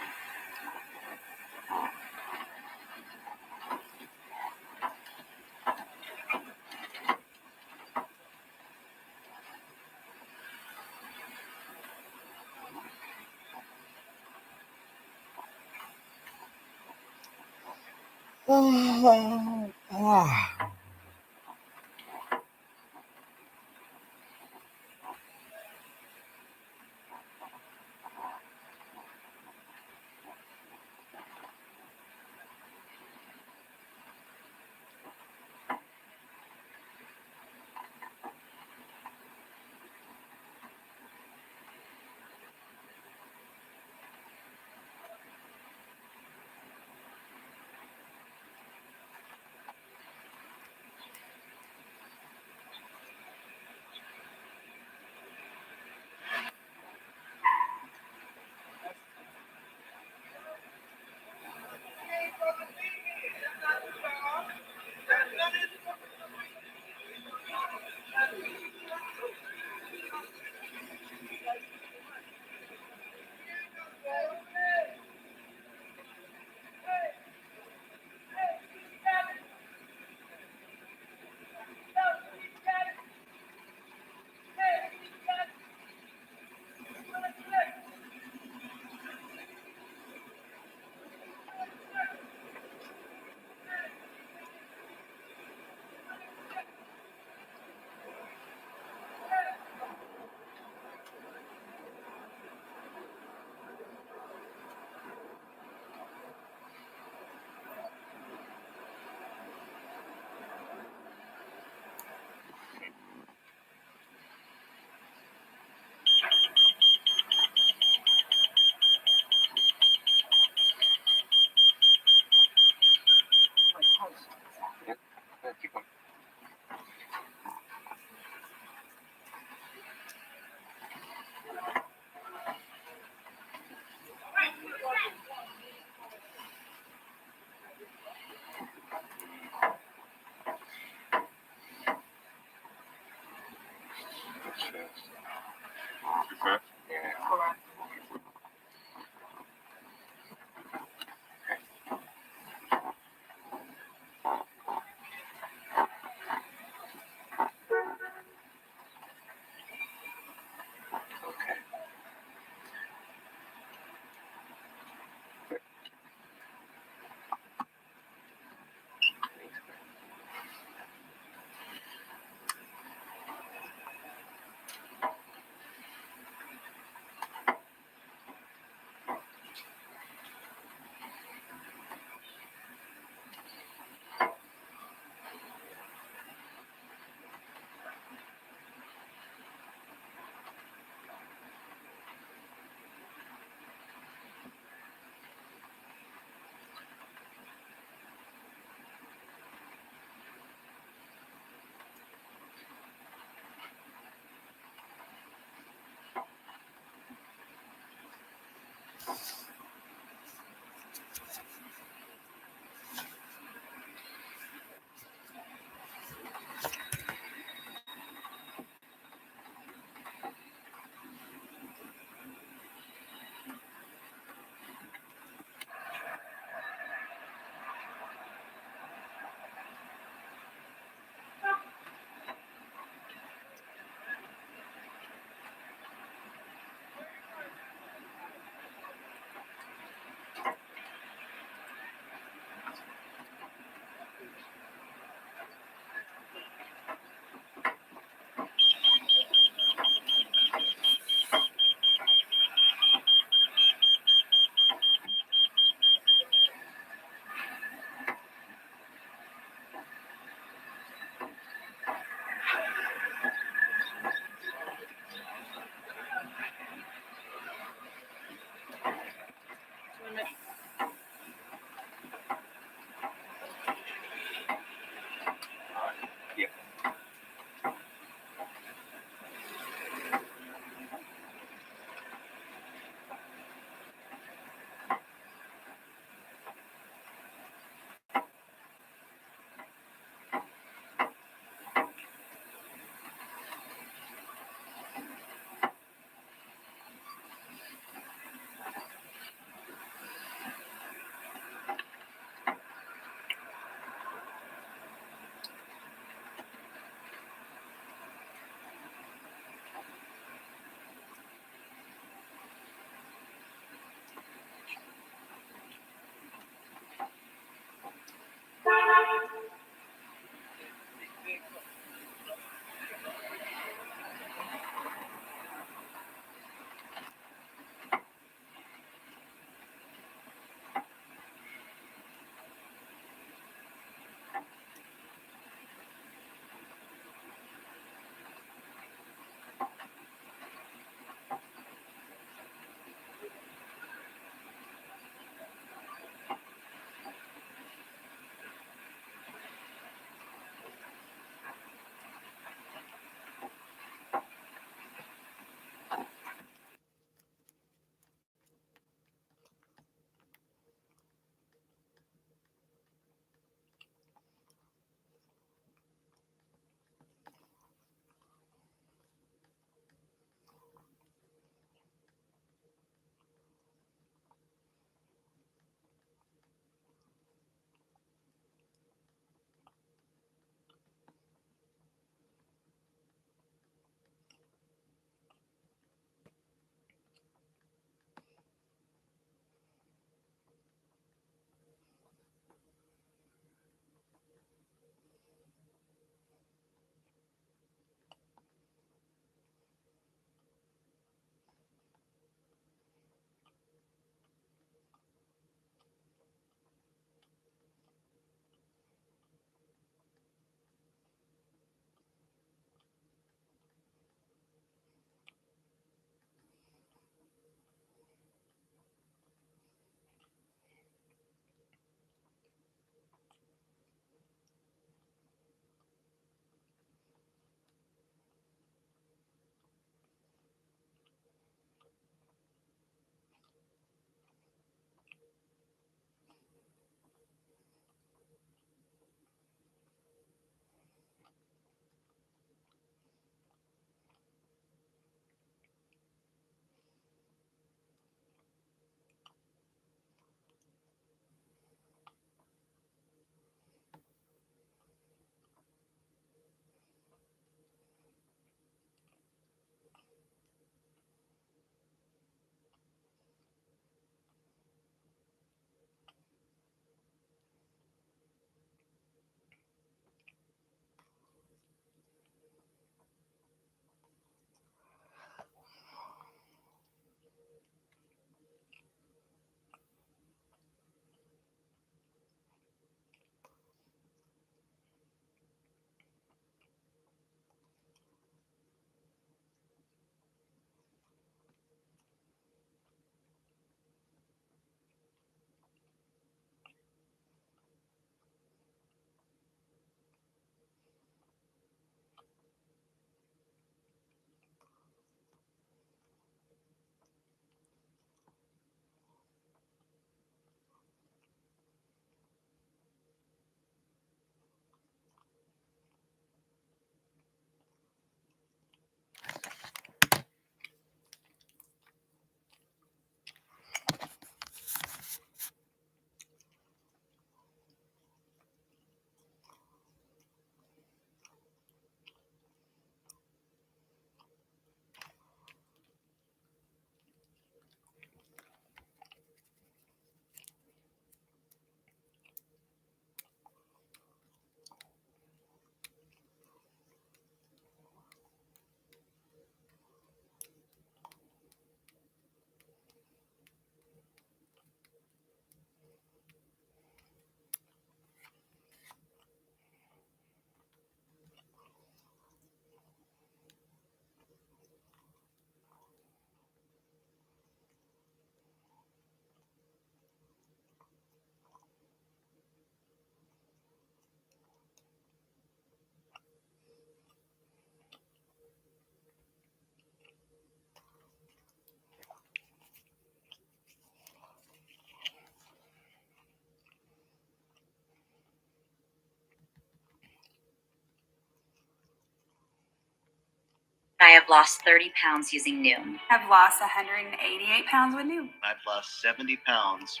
I have lost 30 pounds using New. I've lost 188 pounds with New. I've lost 70 pounds.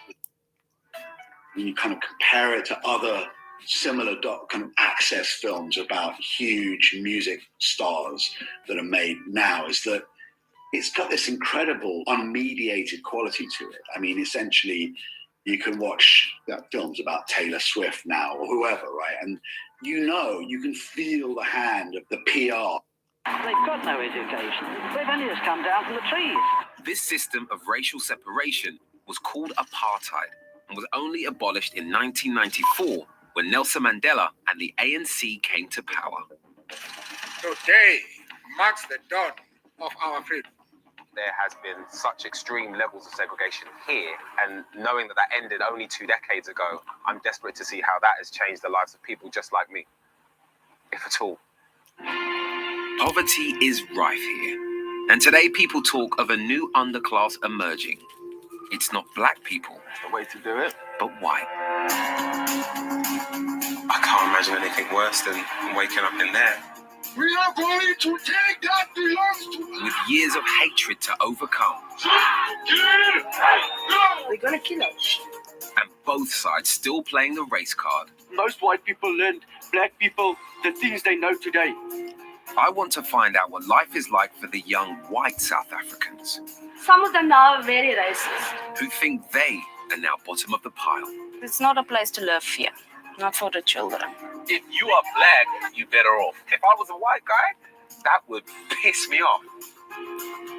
When you kind of compare it to other similar kind of access films about huge music stars that are made now, is that it's got this incredible unmediated quality to it. I mean, essentially, you can watch films about Taylor Swift now or whoever, right? And you can feel the hand of the PR. They've got no education. They've only just come down from the trees. This system of racial separation was called apartheid and was only abolished in 1994 when Nelson Mandela and the ANC came to power. Today marks the dawn of our freedom. There has been such extreme levels of segregation here, and knowing that ended only 2 decades ago, I'm desperate to see how that has changed the lives of people just like me, if at all. Poverty is rife here, and today people talk of a new underclass emerging. It's not black people. The way to do it. But white. I can't imagine anything worse than waking up in there. We are going to take that belongs to us. With years of hatred to overcome. They're going to kill us. And both sides still playing the race card. Most white people learned black people the things they know today. I want to find out what life is like for the young white South Africans. Some of them now are very racist. Who think they are now bottom of the pile. It's not a place to live here, not for the children. If you are black, you're better off. If I was a white guy, that would piss me off.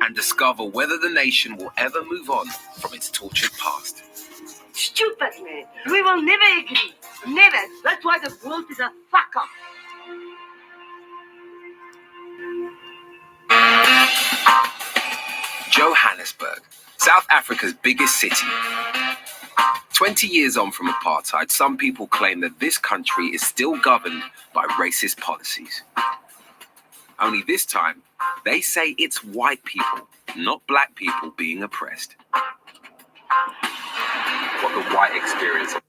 And discover whether the nation will ever move on from its tortured past. Stupid, man. We will never agree. Never. That's why the world is a fuck up. Johannesburg, South Africa's biggest city. 20 years on from apartheid, some people claim that this country is still governed by racist policies. Only this time, they say it's white people, not black people, being oppressed. What the white experience. So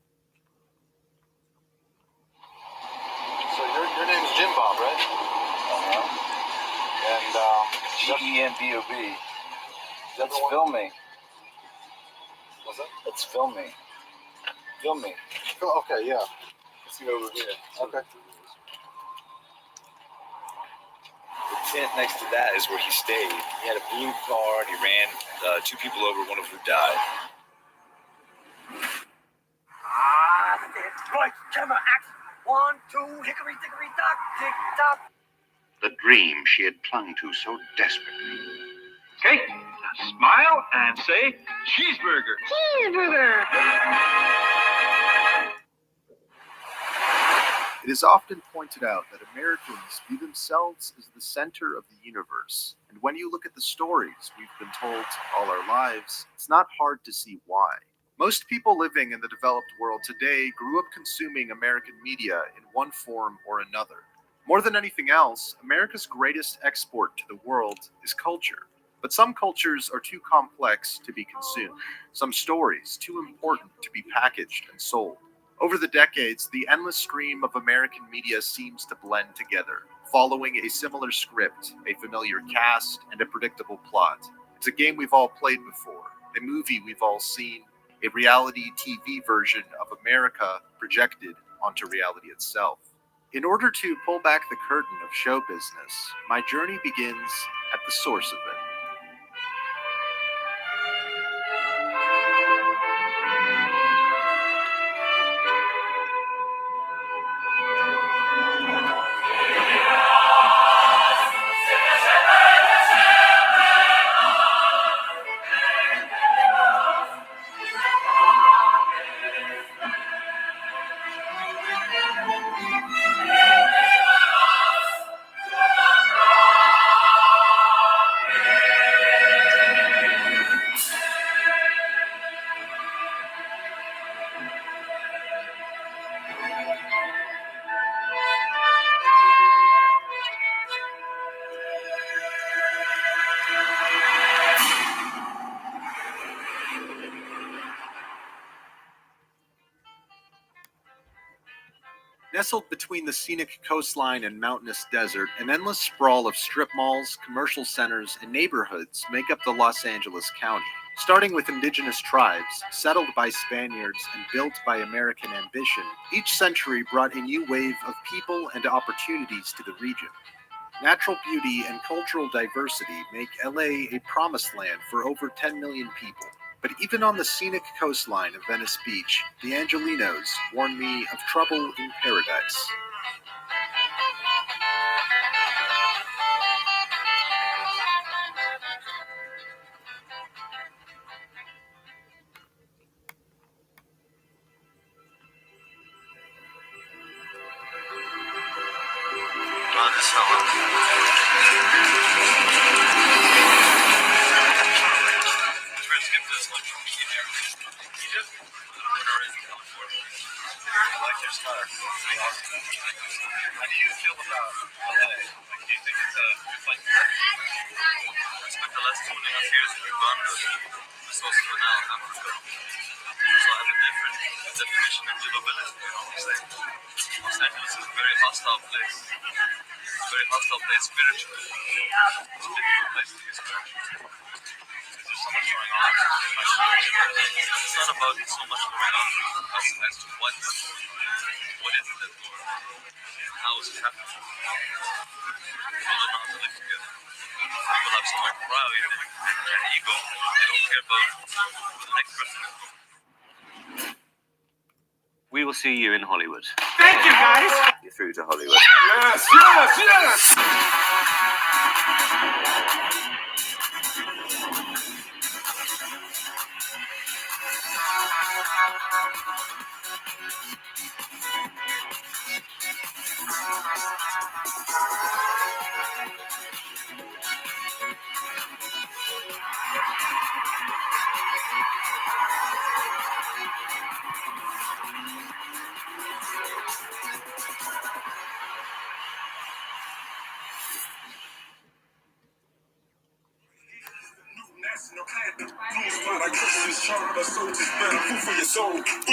your name's Jim Bob, right? And G-E-M-B-O-B. That's filming. What's that? It's filming. Filming. Okay, yeah. Let's see over here. Okay. The tent next to that is where he stayed. He had a blue car and he ran 2 people over, one of whom died. Right, camera, action. 1, 2, hickory, dickory, dock, tick, tock. The dream she had clung to so desperately. Okay, now smile and say cheeseburger. Cheeseburger. It is often pointed out that Americans view themselves as the center of the universe, and when you look at the stories we've been told all our lives, it's not hard to see why. Most people living in the developed world today grew up consuming American media in one form or another. More than anything else, America's greatest export to the world is culture. But some cultures are too complex to be consumed, some stories too important to be packaged and sold. Over the decades, the endless stream of American media seems to blend together, following a similar script, a familiar cast, and a predictable plot. It's a game we've all played before, a movie we've all seen, a reality TV version of America projected onto reality itself. In order to pull back the curtain of show business, my journey begins at the source of it. Nestled between the scenic coastline and mountainous desert, an endless sprawl of strip malls, commercial centers, and neighborhoods make up the Los Angeles County. Starting with indigenous tribes, settled by Spaniards and built by American ambition, each century brought a new wave of people and opportunities to the region. Natural beauty and cultural diversity make LA a promised land for over 10 million people. But even on the scenic coastline of Venice Beach, the Angelinos warn me of trouble in paradise. How do you feel about LA? Like, do you think it's like I spent the last 2.5 years in Uganda, but also for now in Africa. So I have a different definition of livability, you know what I'm saying? Los Angeles is a very hostile place. It's a very hostile place spiritually. It's a difficult place to be spiritual. There's so much going on. It's not about so much going on as to what is it that's going on? How is it happening? People don't know how to live together. People have so much pride and ego. They don't care about what the next person is doing. We will see you in Hollywood. Thank you, guys. You're through to Hollywood. Yes, yes, yes.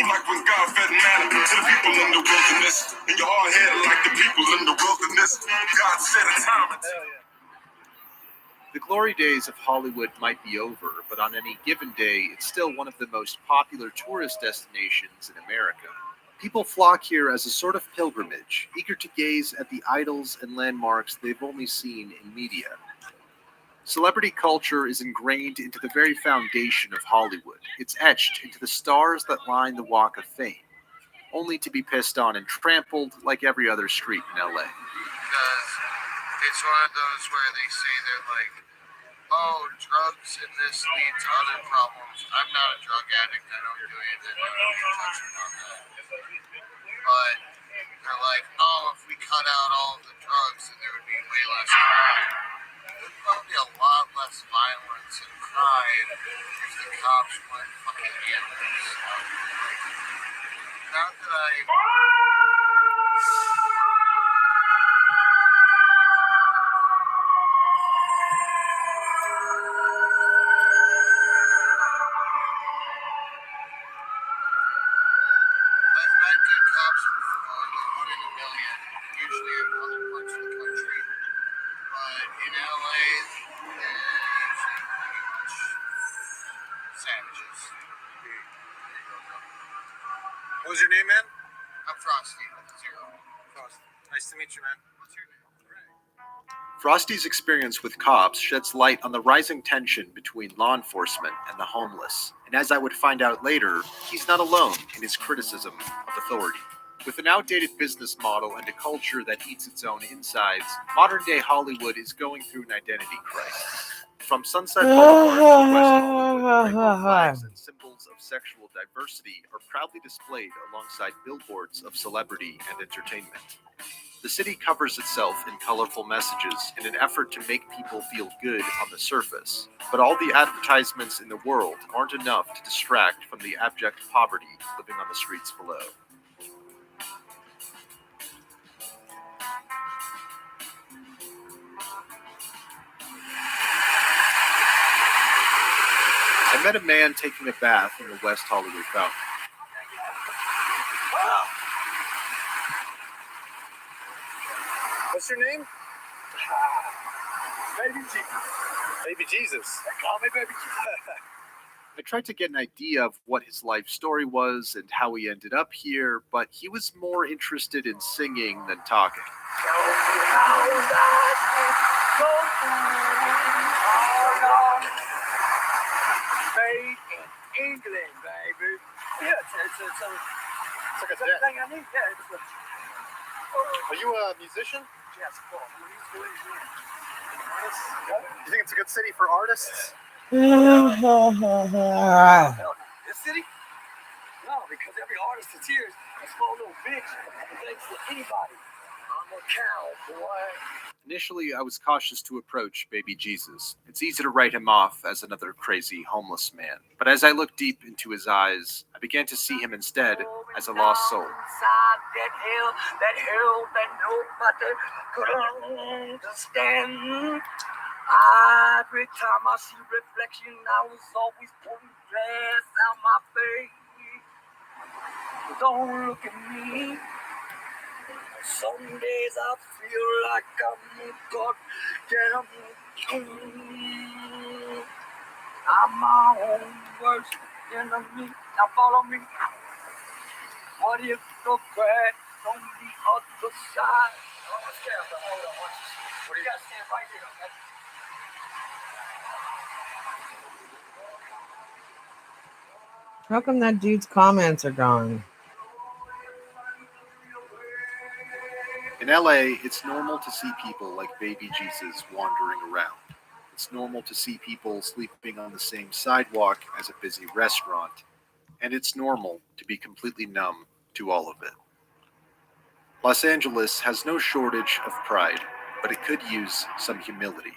Like when God fed manna to the people in the wilderness, and your hard headed like the people in the wilderness. God set a time. The glory days of Hollywood might be over, but on any given day, it's still one of the most popular tourist destinations in America. People flock here as a sort of pilgrimage, eager to gaze at the idols and landmarks they've only seen in media. Celebrity culture is ingrained into the very foundation of Hollywood. It's etched into the stars that line the Walk of Fame, only to be pissed on and trampled like every other street in LA. Because it's one of those where they say they're like, oh, drugs and this lead to other problems. I'm not a drug addict. I don't do anything. I don't get touching on that. But they're like, oh, if we cut out all of the drugs, then there would be way less crime. There'd probably be a lot less violence and crime if the cops weren't fucking animals. Not that I... I've met good cops before, they're 1 in a million, usually in other parts of the country. But in LA, they're usually pretty much savages. What was your name, man? I'm Frosty with a 0. Frosty. Nice to meet you, man. What's your name? Frosty's experience with cops sheds light on the rising tension between law enforcement and the homeless. And as I would find out later, he's not alone in his criticism of authority. With an outdated business model and a culture that eats its own insides, modern-day Hollywood is going through an identity crisis. From Sunset Boulevard to West Hollywood, rainbow flags and symbols of sexual diversity are proudly displayed alongside billboards of celebrity and entertainment. The city covers itself in colorful messages in an effort to make people feel good on the surface. But all the advertisements in the world aren't enough to distract from the abject poverty living on the streets below. I met a man taking a bath in the West Hollywood fountain. What's your name? Baby Jesus. Baby Jesus. Call me Baby Jesus. I tried to get an idea of what his life story was and how he ended up here, but he was more interested in singing than talking. Made in England, baby. Yeah, it's like a thing I need. Yeah, it's Are you a musician? yes, of course. You think it's a good city for artists? This city? No, because every artist that's here is a small little bitch and thanks to anybody. I'm a cowboy. Initially, I was cautious to approach Baby Jesus. It's easy to write him off as another crazy homeless man. But as I looked deep into his eyes, I began to see him instead as a lost soul. That hell that nobody could understand. Every time I see reflection, I was always pulling glass out my face. Don't look at me. Some days I feel like I'm a goddamn king. I'm my own worst enemy. Now follow me. What if the grass on the other side? Oh, let's get up. Hold on. Watch this. What do you gotta stand right here, okay? How come that dude's comments are gone? In LA, it's normal to see people like Baby Jesus wandering around. It's normal to see people sleeping on the same sidewalk as a busy restaurant. And it's normal to be completely numb to all of it. Los Angeles has no shortage of pride, but it could use some humility.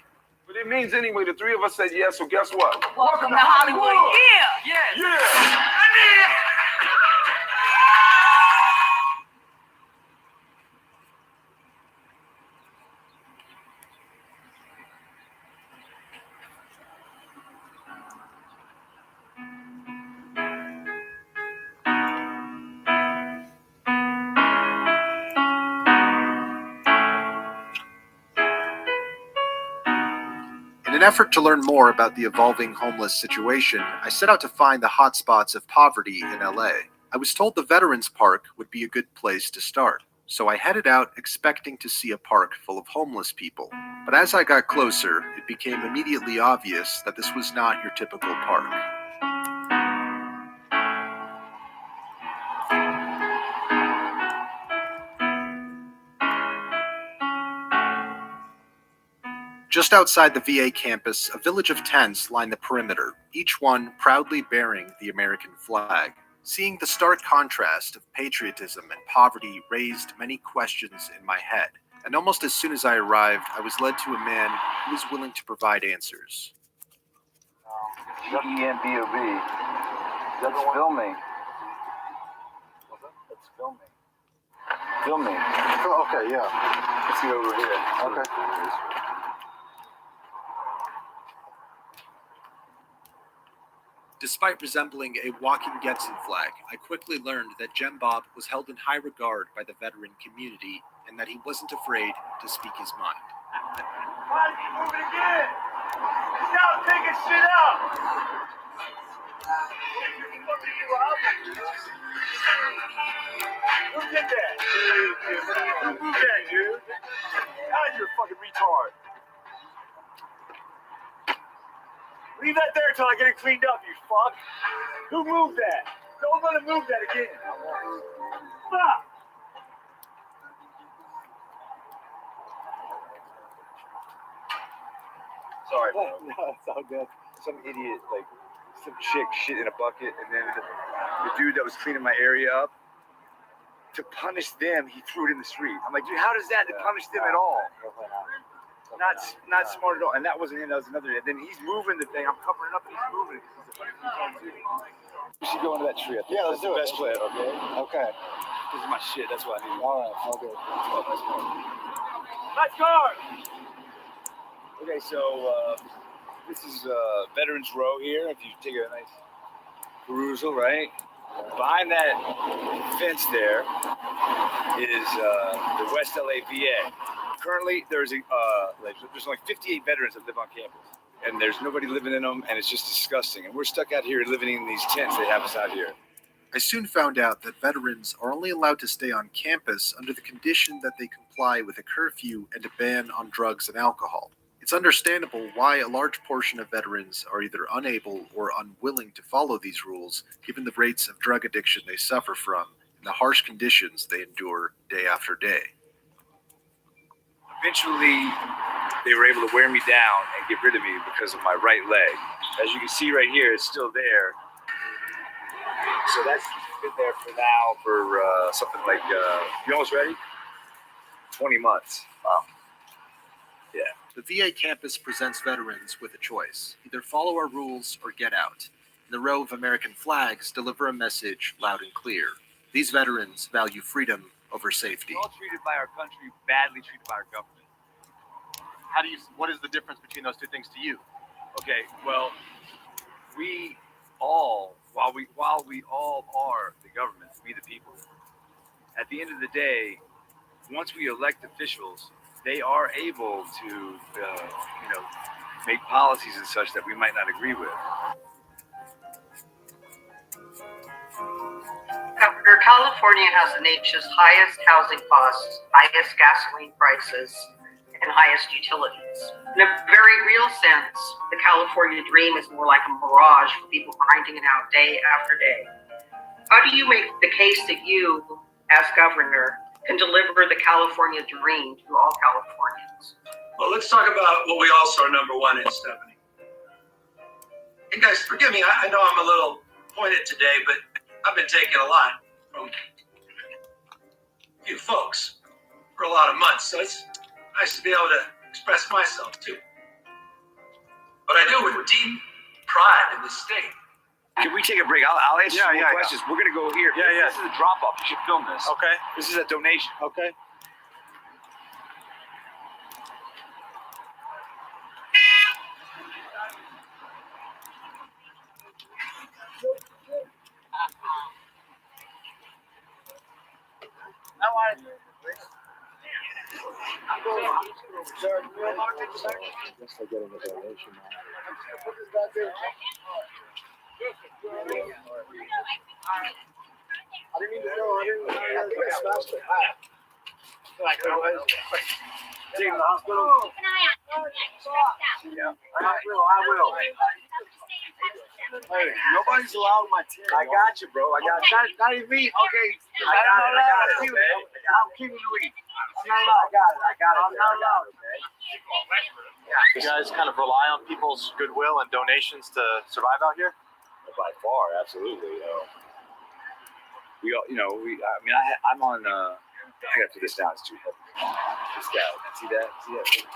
But it means anyway, the three of us said yes, so guess what? Welcome to Hollywood. Yeah. Yeah! In an effort to learn more about the evolving homeless situation, I set out to find the hotspots of poverty in LA. I was told the Veterans Park would be a good place to start, so I headed out expecting to see a park full of homeless people. But as I got closer, it became immediately obvious that this was not your typical park. Just outside the VA campus, a village of tents lined the perimeter, each one proudly bearing the American flag. Seeing the stark contrast of patriotism and poverty raised many questions in my head, and almost as soon as I arrived, I was led to a man who was willing to provide answers. WEMBOB. That's filming. That's filming. Filming. Okay, yeah. Let's see over here. Okay. Despite resembling a walking Getson flag, I quickly learned that Gem Bob was held in high regard by the veteran community and that he wasn't afraid to speak his mind. Why is he moving again? Stop picking shit up! Who did that? Who moved that, dude? God, you're a fucking retard. Leave that there until I get it cleaned up, you fuck. Who moved that? Don't let him move that again. Fuck! Sorry, bro. No, it's all good. Some idiot, like, some chick shit in a bucket, and then the dude that was cleaning my area up, to punish them, he threw it in the street. I'm like, dude, how does that punish them at all? Not smart at all. And that wasn't him, that was another. And then he's moving the thing. I'm covering it up, and he's moving it. We should go into that tree. Yeah, let's do it. Best plan, okay? Okay. This is my shit. That's what I need. All right. Okay. Let's go. Okay, so this is Veterans Row here. If you take a nice perusal, right? Behind that fence there is the West LA VA. Currently, there's like 58 veterans that live on campus, and there's nobody living in them, and it's just disgusting. And we're stuck out here living in these tents they have us out here. I soon found out that veterans are only allowed to stay on campus under the condition that they comply with a curfew and a ban on drugs and alcohol. It's understandable why a large portion of veterans are either unable or unwilling to follow these rules, given the rates of drug addiction they suffer from and the harsh conditions they endure day after day. Eventually, they were able to wear me down and get rid of me because of my right leg. As you can see right here, it's still there. So that's been there for something like, you almost ready? 20 months. Wow. Yeah. The VA campus presents veterans with a choice. Either follow our rules or get out. The row of American flags deliver a message loud and clear. These veterans value freedom over safety. We're all treated by our country, badly treated by our government. What is the difference between those two things to you? Okay, well, we all, while we all are the government, we the people, at the end of the day, once we elect officials, they are able to, make policies and such that we might not agree with. Governor, California has the nation's highest housing costs, highest gasoline prices, and highest utilities. In a very real sense, the California dream is more like a mirage for people grinding it out day after day. How do you make the case that you, as governor, can deliver the California dream to all Californians? Well, let's talk about what we also are number one in, Stephanie. And guys, forgive me, I know I'm a little pointed today, but I've been taking a lot from you folks for a lot of months, so it's nice to be able to express myself too. But I do it with deep pride in this state. Can we take a break? I'll answer some more questions. We're going to go here. Yeah. This is a drop-off. You should film this. Okay. This is a donation. Okay. Take him to the hospital? Yeah. I will. Hey, nobody's allowed in my tent. I got you, bro. I got you. Not even me. Okay. I'm keeping the weed. I'm not allowed. I got it. I'm not allowed. You guys kind of rely on people's goodwill and donations to survive out here? By far, absolutely. We all, I'm on. I got to put this down. It's too heavy. This guy, see that? See what he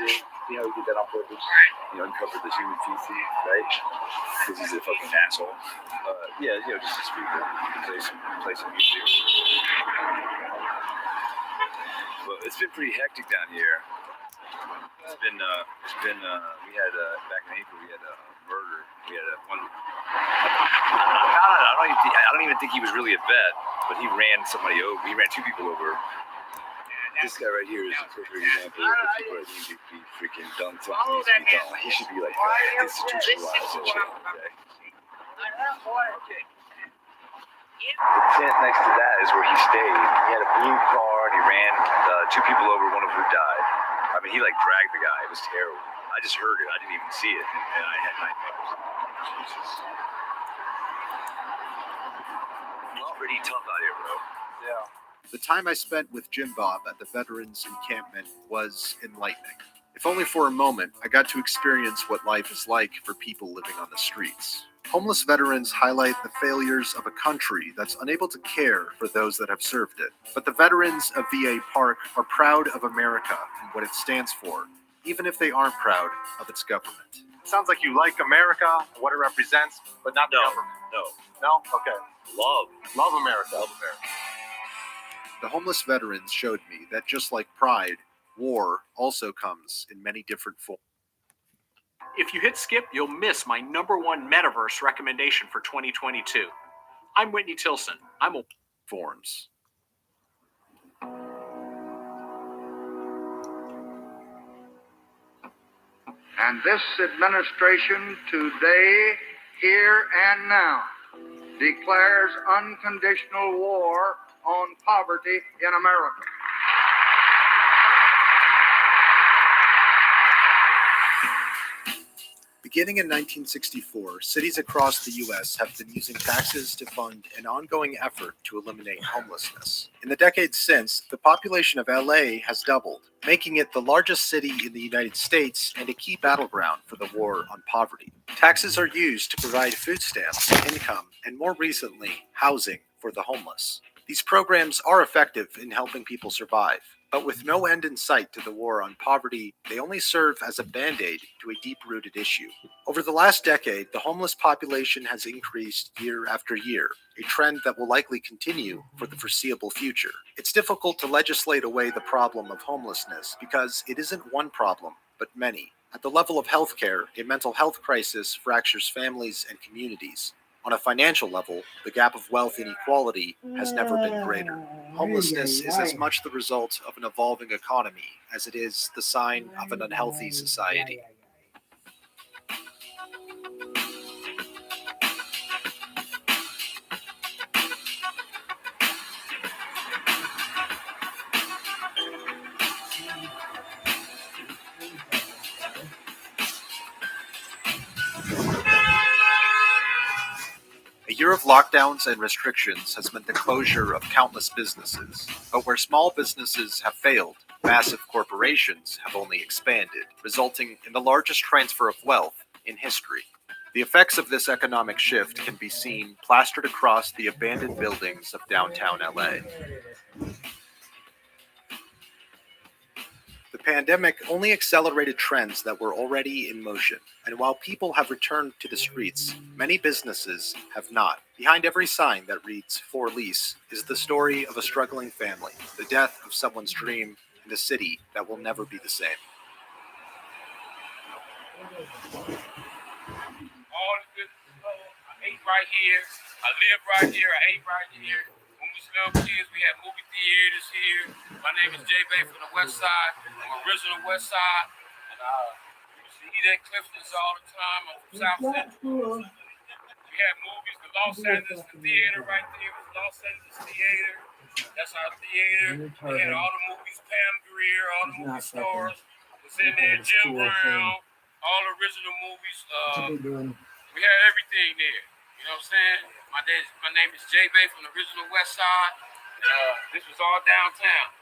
did? See how he did that on purpose? Uncovered the human feces, right? Because he's a fucking asshole. Just to speak play some music. Well, it's been pretty hectic down here. It's been. We had back in April. We had a murder. We had one. I don't even think he was really a vet, but he ran somebody over. He ran two people over. This guy right here is a perfect example of the people that need to be freaking done something. He should be like institutionalized and shit. Okay? The tent next to that is where he stayed. He had a blue car and he ran two people over, one of who died. I mean, he dragged the guy. It was terrible. I just heard it. I didn't even see it, and I had nightmares. Well, pretty tough out here, bro. Yeah. The time I spent with Jim Bob at the Veterans Encampment was enlightening. If only for a moment, I got to experience what life is like for people living on the streets. Homeless veterans highlight the failures of a country that's unable to care for those that have served it. But the veterans of VA Park are proud of America and what it stands for, even if they aren't proud of its government. Sounds like you like America, what it represents, but not the government. No? Okay. Love America. Love America. The homeless veterans showed me that just like pride, war also comes in many different forms. If you hit skip, you'll miss my #1 metaverse recommendation for 2022. I'm Whitney Tilson. I'm a forms. And this administration today, here and now, declares unconditional war on poverty in America. Beginning in 1964, cities across the U.S. have been using taxes to fund an ongoing effort to eliminate homelessness. In the decades since, the population of L.A. has doubled, making it the largest city in the United States and a key battleground for the war on poverty. Taxes are used to provide food stamps, income, and more recently, housing for the homeless. These programs are effective in helping people survive, but with no end in sight to the war on poverty, they only serve as a band-aid to a deep-rooted issue. Over the last decade, the homeless population has increased year after year, a trend that will likely continue for the foreseeable future. It's difficult to legislate away the problem of homelessness because it isn't one problem, but many. At the level of healthcare, a mental health crisis fractures families and communities. On a financial level, the gap of wealth inequality has never been greater. Homelessness is as much the result of an evolving economy as it is the sign of an unhealthy society. A year of lockdowns and restrictions has meant the closure of countless businesses. But where small businesses have failed, massive corporations have only expanded, resulting in the largest transfer of wealth in history. The effects of this economic shift can be seen plastered across the abandoned buildings of downtown LA. The pandemic only accelerated trends that were already in motion, and while people have returned to the streets, many businesses have not. Behind every sign that reads "For Lease" is the story of a struggling family, the death of someone's dream, and a city that will never be the same. All the good stuff. I ate right here. I live right here. I ate right here. When we was little kids, we had movie theaters here. My name is Jay Bay from the West Side. I'm original West Side. And we used to eat at Clifton's all the time. I'm from South Central. We had movies, the Los Angeles Theater right there was Los Angeles Theater. That's our theater. We had all the movies, Pam Grier, all the movie stars. Was in there, Jim Brown, all the original movies. We had everything there. You know what I'm saying? My name is Jay Bay from the original West Side. This was all downtown.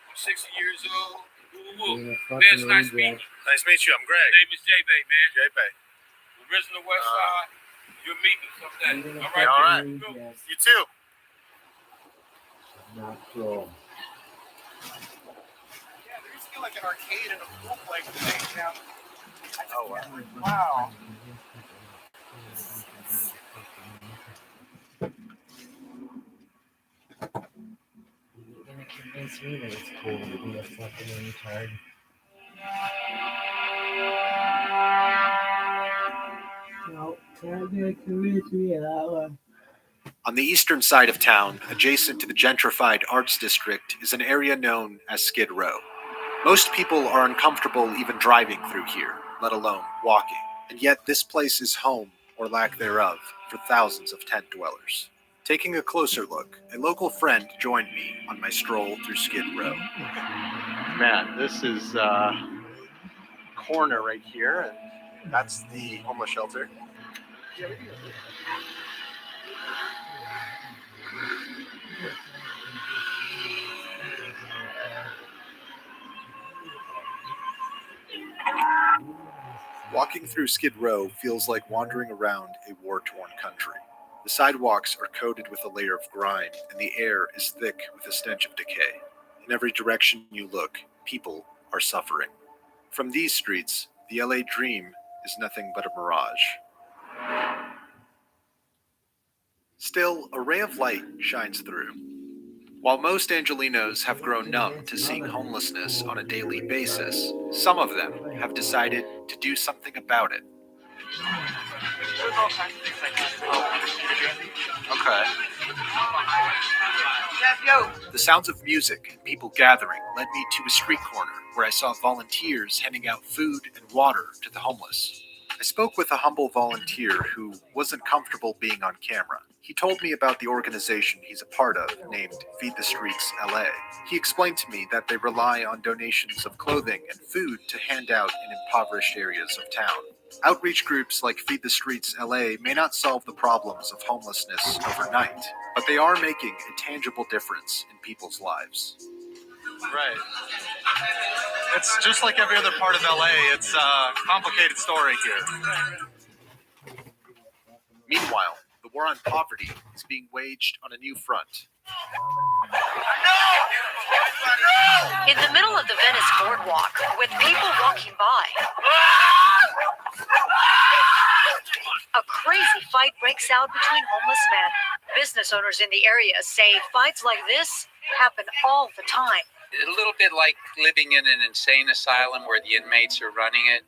I'm 60 years old. Woo-woo. Man, it's nice meeting you. Nice to meet you. I'm Greg. My name is Jay Bay, man. Jay Bay. Original West Side. You'll meet me someday. All right. All right. You too. Not cool. Yeah, there used to be like an arcade and a pool like thing down. Oh, wow. Wow. You're gonna convince me that it's cool to be a fucking retard. No, can't convince me of that one. On the eastern side of town, adjacent to the gentrified Arts District, is an area known as Skid Row. Most people are uncomfortable even driving through here, let alone walking. And yet this place is home, or lack thereof, for thousands of tent dwellers. Taking a closer look, a local friend joined me on my stroll through Skid Row. Man, this is corner right here, and that's the homeless shelter. Walking through Skid Row feels like wandering around a war-torn country. The sidewalks are coated with a layer of grime, and the air is thick with a stench of decay. In every direction you look, people are suffering. From these streets, the LA dream is nothing but a mirage. Still, a ray of light shines through. While most Angelinos have grown numb to seeing homelessness on a daily basis, some of them have decided to do something about it. There's all kinds of things like this. Okay. The sounds of music and people gathering led me to a street corner where I saw volunteers handing out food and water to the homeless. I spoke with a humble volunteer who wasn't comfortable being on camera. He told me about the organization he's a part of, named Feed the Streets LA. He explained to me that they rely on donations of clothing and food to hand out in impoverished areas of town. Outreach groups like Feed the Streets LA may not solve the problems of homelessness overnight, but they are making a tangible difference in people's lives. Right. It's just like every other part of LA. It's a complicated story here. Meanwhile, the war on poverty is being waged on a new front. In the middle of the Venice boardwalk, with people walking by, a crazy fight breaks out between homeless men. Business owners in the area say fights like this happen all the time. A little bit like living in an insane asylum where the inmates are running it.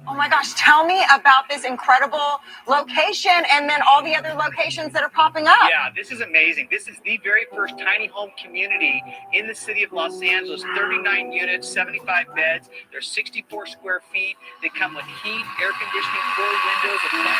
Oh my gosh, tell me about this incredible location and then all the other locations that are popping up. Yeah, this is amazing. This is the very first tiny home community in the city of Los Angeles. 39 units, 75 beds. They're 64 square feet. They come with heat, air conditioning, 4 windows, a front door.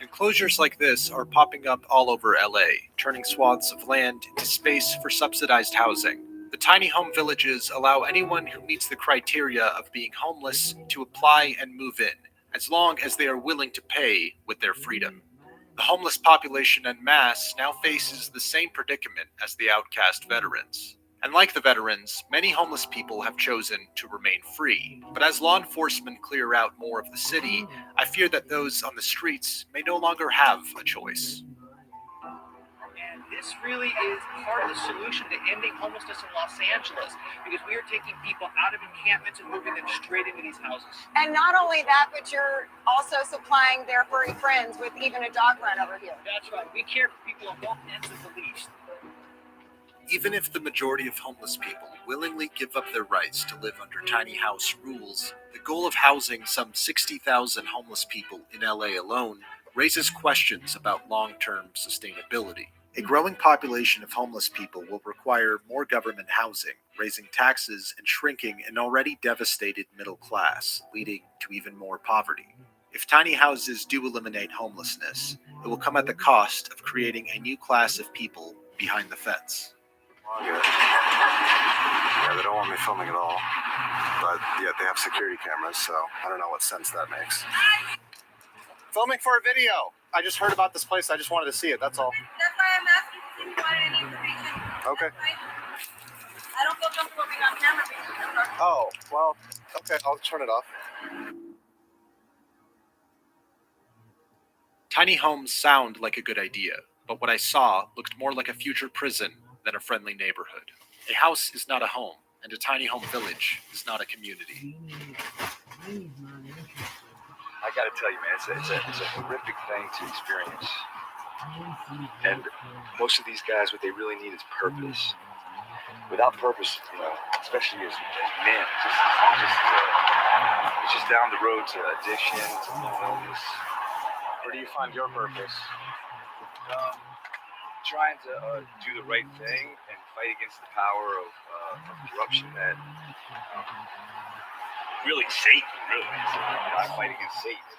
Enclosures like this are popping up all over LA, turning swaths of land into space for subsidized housing. The tiny home villages allow anyone who meets the criteria of being homeless to apply and move in, as long as they are willing to pay with their freedom. The homeless population en masse now faces the same predicament as the outcast veterans. And like the veterans, many homeless people have chosen to remain free. But as law enforcement clear out more of the city, I fear that those on the streets may no longer have a choice. And this really is part of the solution to ending homelessness in Los Angeles, because we are taking people out of encampments and moving them straight into these houses. And not only that, but you're also supplying their furry friends with even a dog run over here. That's right. We care for people on both ends of the leash. Even if the majority of homeless people willingly give up their rights to live under tiny house rules, the goal of housing some 60,000 homeless people in LA alone raises questions about long-term sustainability. A growing population of homeless people will require more government housing, raising taxes and shrinking an already devastated middle class, leading to even more poverty. If tiny houses do eliminate homelessness, it will come at the cost of creating a new class of people behind the fence. Yeah, they don't want me filming at all, but yet they have security cameras, so I don't know what sense that makes. Filming for a video. I just heard about this place. I just wanted to see it. That's all. That's why I'm asking if you wanted any information. Okay. I don't feel comfortable being on camera because Oh, well, okay. I'll turn it off. Tiny homes sound like a good idea, but what I saw looked more like a future prison than a friendly neighborhood. A house is not a home, and a tiny home village is not a community. I gotta tell you, man, it's a horrific thing to experience. And most of these guys, what they really need is purpose. Without purpose, especially as men, it's just down the road to addiction, to mental illness. Where do you find your purpose? Trying to do the right thing and fight against the power of corruption that really Satan, really. I fight against Satan.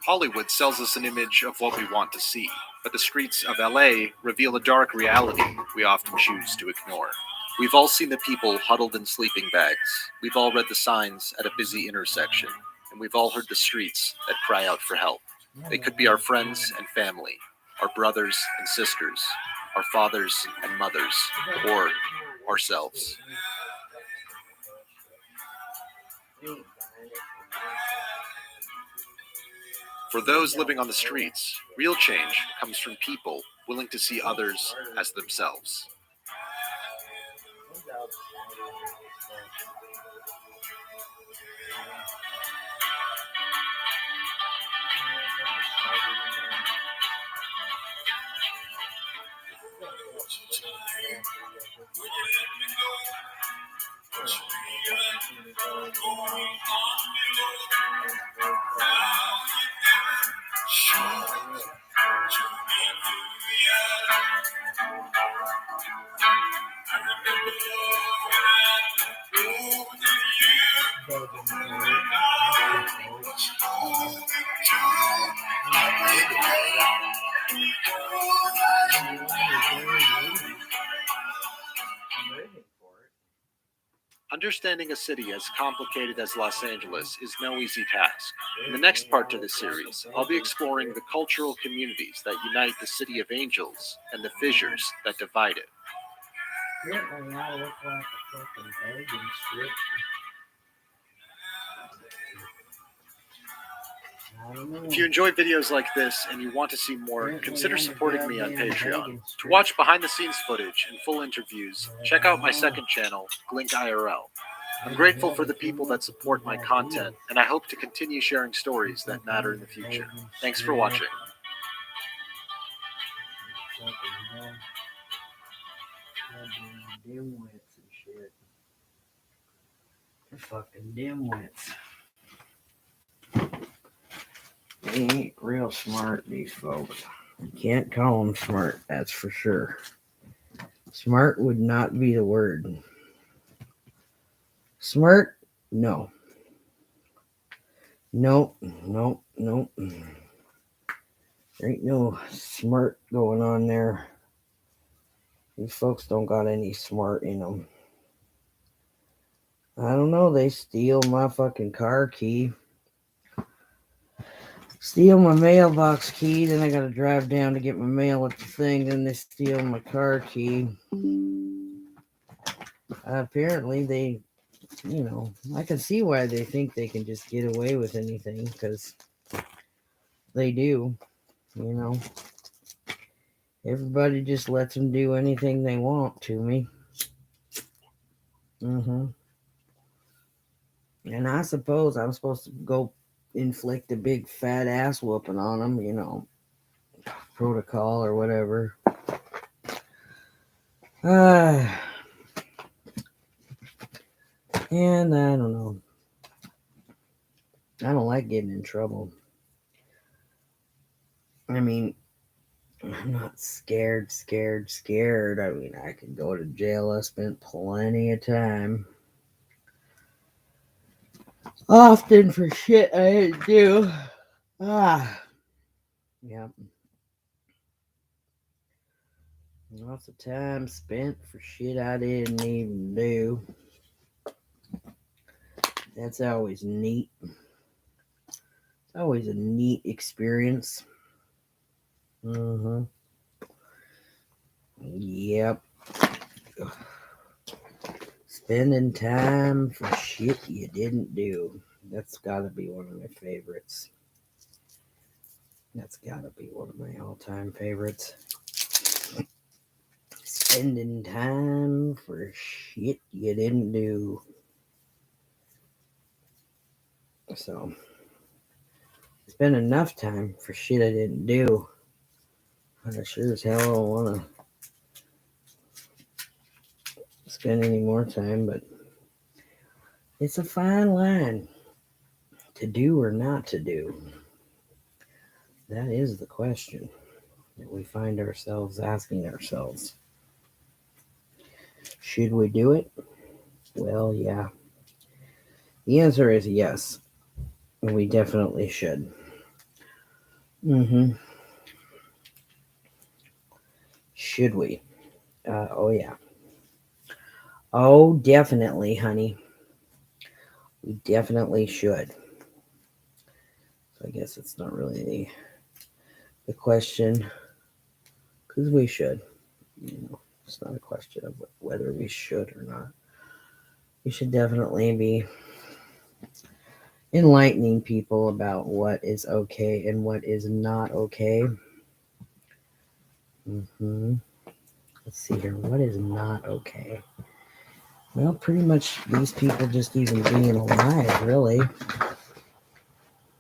Hollywood sells us an image of what we want to see, but the streets of LA reveal a dark reality we often choose to ignore. We've all seen the people huddled in sleeping bags. We've all read the signs at a busy intersection, and we've all heard the streets that cry out for help. They could be our friends and family, our brothers and sisters, our fathers and mothers, or ourselves. For those living on the streets, real change comes from people willing to see others as themselves. Understanding a city as complicated as Los Angeles is no easy task. In the next part to this series, I'll be exploring the cultural communities that unite the City of Angels and the fissures that divide it. I look like a fucking begging strip. If you enjoy videos like this and you want to see more, consider supporting me on Patreon. To watch behind-the-scenes footage and full interviews, check out my second channel, Glink IRL. I'm grateful for the people that support my content, and I hope to continue sharing stories that matter in the future. Thanks for watching. Dimwits and shit. They're fucking dimwits. They ain't real smart, these folks. You can't call them smart, that's for sure. Smart would not be the word. Smart? No. Nope. There ain't no smart going on there. These folks don't got any smart in them. I don't know, they steal my fucking car key. Steal my mailbox key, then I gotta drive down to get my mail at the thing, then they steal my car key. Apparently they, I can see why they think they can just get away with anything, because they do, Everybody just lets them do anything they want to me. And I suppose I'm supposed to go inflict a big fat ass whooping on them, protocol or whatever. And I don't know. I don't like getting in trouble. I mean, I'm not scared. I mean, I could go to jail. I spent plenty of time. Often for shit I didn't do. Yep. Lots of time spent for shit I didn't even do. That's always neat. It's always a neat experience. Yep. Spending time for shit you didn't do. That's gotta be one of my favorites. That's gotta be one of my all-time favorites. Spending time for shit you didn't do. So, spend enough time for shit I didn't do. I sure as hell don't want to spend any more time, but it's a fine line to do or not to do. That is the question that we find ourselves asking ourselves. Should we do it? Well, yeah. The answer is yes. We definitely should. Should we? Oh, yeah. Oh, definitely, honey. We definitely should. So I guess it's not really the question, because we should. It's not a question of whether we should or not. We should definitely be enlightening people about what is okay and what is not okay. Let's see here. What is not okay? Well, pretty much these people just even being alive, really.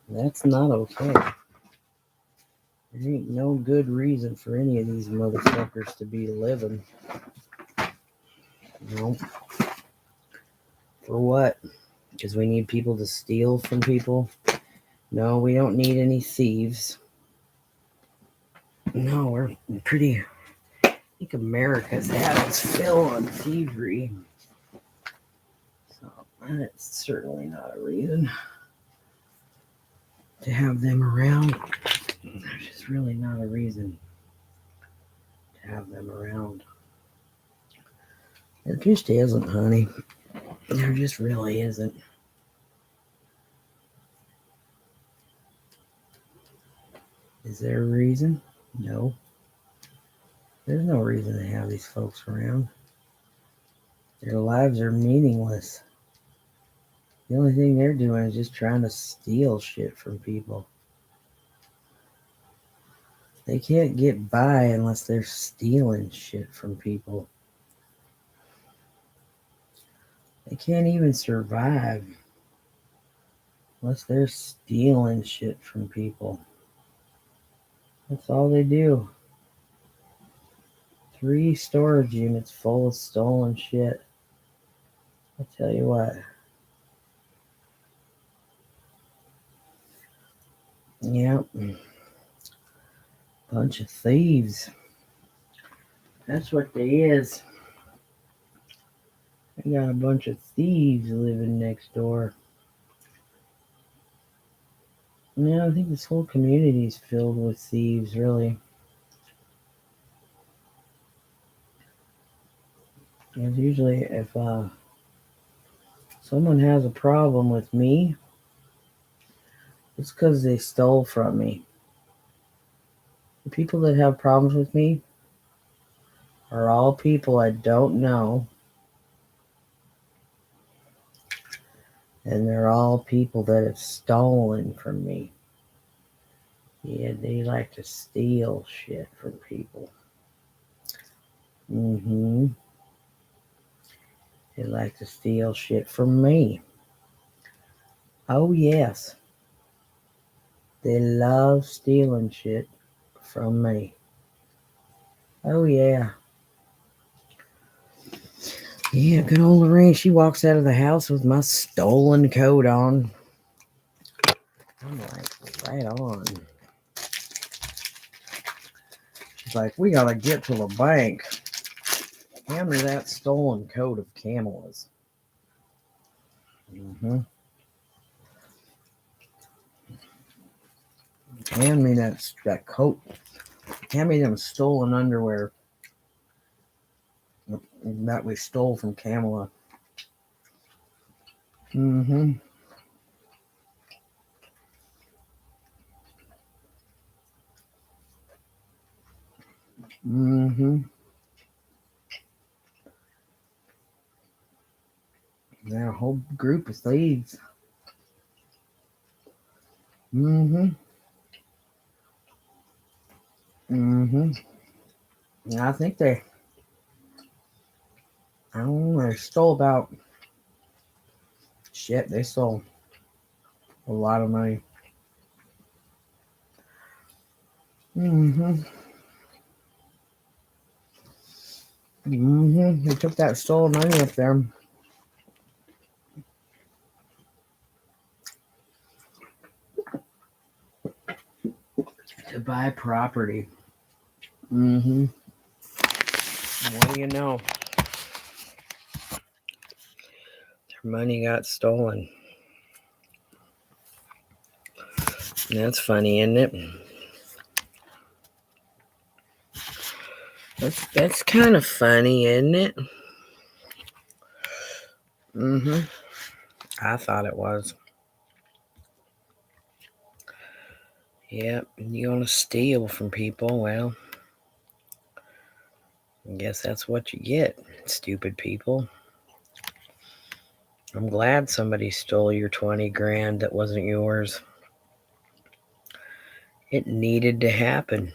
That's not okay. There ain't no good reason for any of these motherfuckers to be living. No. For what? Because we need people to steal from people? No, we don't need any thieves. No, we're pretty... I think America's had its fill on thievery. So that's certainly not a reason to have them around. There's just really not a reason to have them around. There just isn't, honey. There just really isn't. Is there a reason? No. There's no reason to have these folks around. Their lives are meaningless. The only thing they're doing is just trying to steal shit from people. They can't get by unless they're stealing shit from people. They can't even survive unless they're stealing shit from people. That's all they do. 3 storage units full of stolen shit. I'll tell you what. Yep. Bunch of thieves. That's what they is. I got a bunch of thieves living next door. Yeah, I think this whole community is filled with thieves, really. Because usually if someone has a problem with me, it's because they stole from me. The people that have problems with me are all people I don't know. And they're all people that have stolen from me. Yeah, they like to steal shit from people. They like to steal shit from me. Oh, yes. They love stealing shit from me. Oh, yeah. Yeah, good old Lorraine. She walks out of the house with my stolen coat on. I'm like, right on. She's like, we gotta get to the bank. Hand me that stolen coat of Kamala's. Hand me that coat. Hand me them stolen underwear that we stole from Kamala. They're a whole group of thieves. I think they stole about shit. They stole a lot of money. They took that stolen money up there to buy property. What do you know? Their money got stolen. That's funny, isn't it? That's kind of funny, isn't it? I thought it was. Yep, you want to steal from people, well, I guess that's what you get, stupid people. I'm glad somebody stole your 20 grand that wasn't yours. It needed to happen.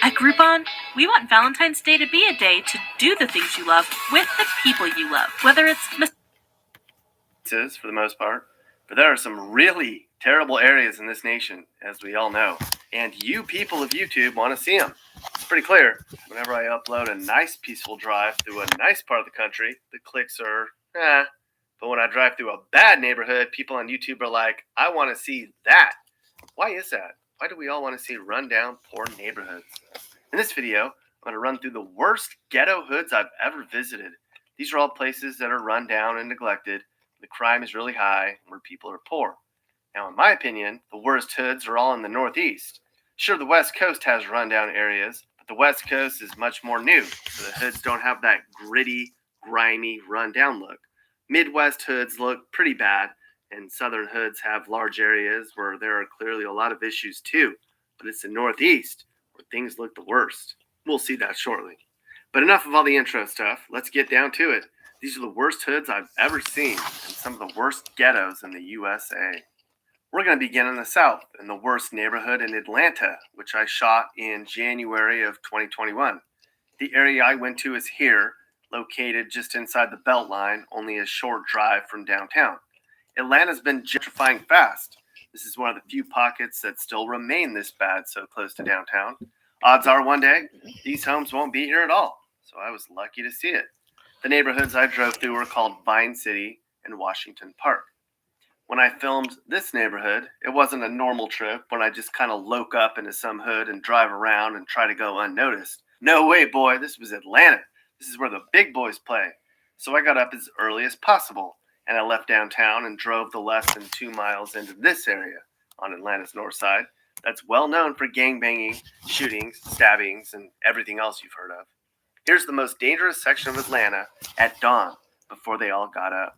At Groupon, we want Valentine's Day to be a day to do the things you love with the people you love. Whether it's for the most part, but there are some really terrible areas in this nation, as we all know, and you people of YouTube want to see them. It's pretty clear. Whenever I upload a nice peaceful drive through a nice part of the country, the clicks are but when I drive through a bad neighborhood, people on YouTube are like, I want to see that. Why is that? Why do we all want to see rundown, poor neighborhoods? In this video, I'm going to run through the worst ghetto hoods I've ever visited. These are all places that are run down and neglected. The crime is really high, where people are poor. Now, in my opinion, the worst hoods are all in the Northeast. Sure, the West Coast has rundown areas, but the West Coast is much more new, so the hoods don't have that gritty, grimy, rundown look. Midwest hoods look pretty bad, and Southern hoods have large areas where there are clearly a lot of issues too, but it's the Northeast where things look the worst. We'll see that shortly. But enough of all the intro stuff, let's get down to it. These are the worst hoods I've ever seen, and some of the worst ghettos in the USA. We're going to begin in the South, in the worst neighborhood in Atlanta, which I shot in January of 2021. The area I went to is here, located just inside the Beltline, only a short drive from downtown. Atlanta's been gentrifying fast. This is one of the few pockets that still remain this bad so close to downtown. Odds are one day, these homes won't be here at all, so I was lucky to see it. The neighborhoods I drove through were called Vine City and Washington Park. When I filmed this neighborhood, it wasn't a normal trip when I just kind of loke up into some hood and drive around and try to go unnoticed. No way, boy, this was Atlanta. This is where the big boys play. So I got up as early as possible, and I left downtown and drove the less than 2 miles into this area on Atlanta's north side. That's well known for gangbanging, shootings, stabbings, and everything else you've heard of. Here's the most dangerous section of Atlanta at dawn, before they all got up.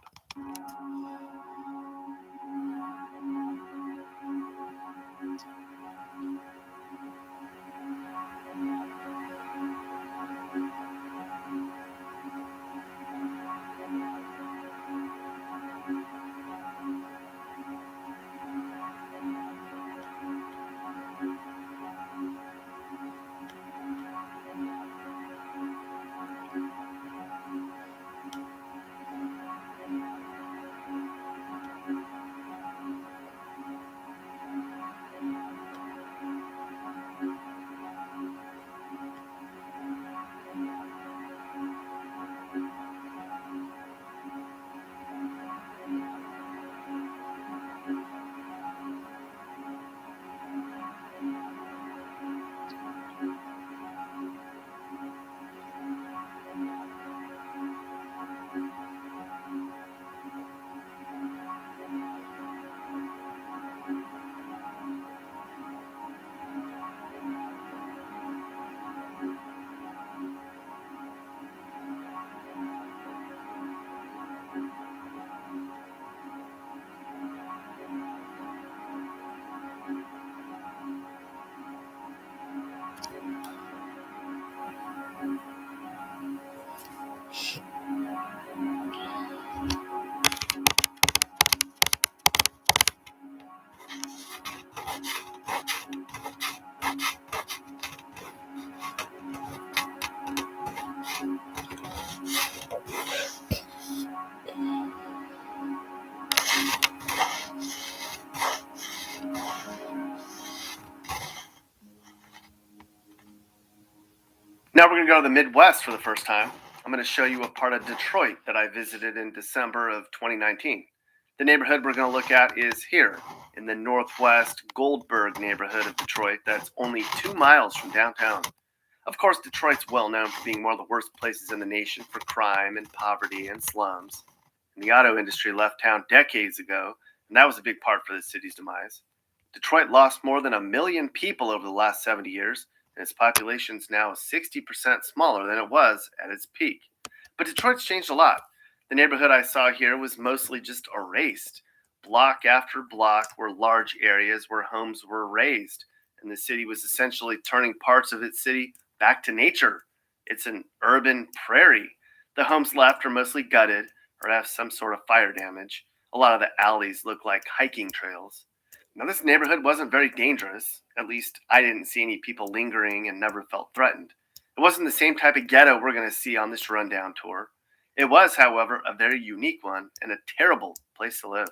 Now we're going to go to the Midwest for the first time. I'm going to show you a part of Detroit that I visited in December of 2019. The neighborhood we're going to look at is here, in the northwest Goldberg neighborhood of Detroit that's only 2 miles from downtown. Of course, Detroit's well known for being one of the worst places in the nation for crime and poverty and slums. And the auto industry left town decades ago, and that was a big part for the city's demise. Detroit lost more than 1 million people over the last 70 years, and its population is now 60% smaller than it was at its peak. But Detroit's changed a lot. The neighborhood I saw here was mostly just erased. block after block were large areas where homes were raised, and the city was essentially turning parts of its city back to nature. It's an urban prairie. The homes left are mostly gutted or have some sort of fire damage. A lot of the alleys look like hiking trails. Now, this neighborhood wasn't very dangerous. At least, I didn't see any people lingering and never felt threatened. It wasn't the same type of ghetto we're going to see on this rundown tour. It was, however, a very unique one and a terrible place to live.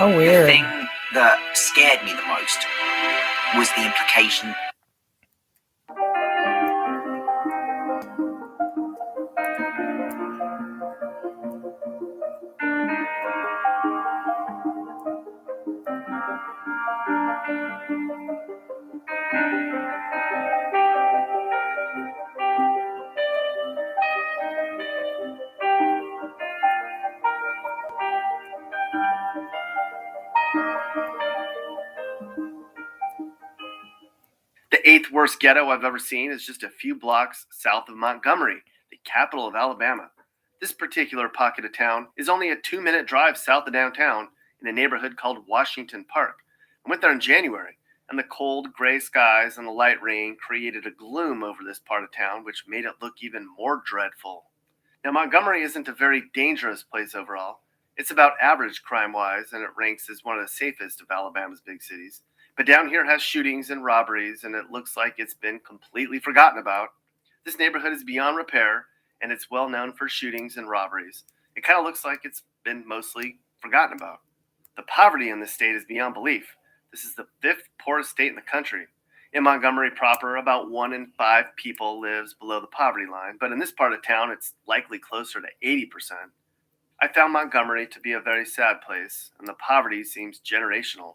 Oh, The weird. thing that scared me the most was the implication. The eighth worst ghetto I've ever seen is just a few blocks south of Montgomery, the capital of Alabama. This particular pocket of town is only a 2-minute drive south of downtown in a neighborhood called Washington Park. I went there in January, and the cold, gray skies and the light rain created a gloom over this part of town, which made it look even more dreadful. Now, Montgomery isn't a very dangerous place overall. It's about average crime-wise, and it ranks as one of the safest of Alabama's big cities. But down here has shootings and robberies, and it looks like it's been completely forgotten about. This neighborhood is beyond repair, and it's well known for shootings and robberies. It kind of looks like it's been mostly forgotten about. The poverty in this state is beyond belief. This is the 5th poorest state in the country. In Montgomery proper, about 1 in 5 people lives below the poverty line, but in this part of town, it's likely closer to 80%. I found Montgomery to be a very sad place, and the poverty seems generational.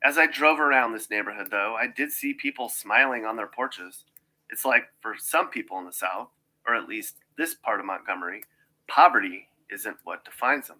As I drove around this neighborhood, though, I did see people smiling on their porches. It's like for some people in the South, or at least this part of Montgomery, poverty isn't what defines them.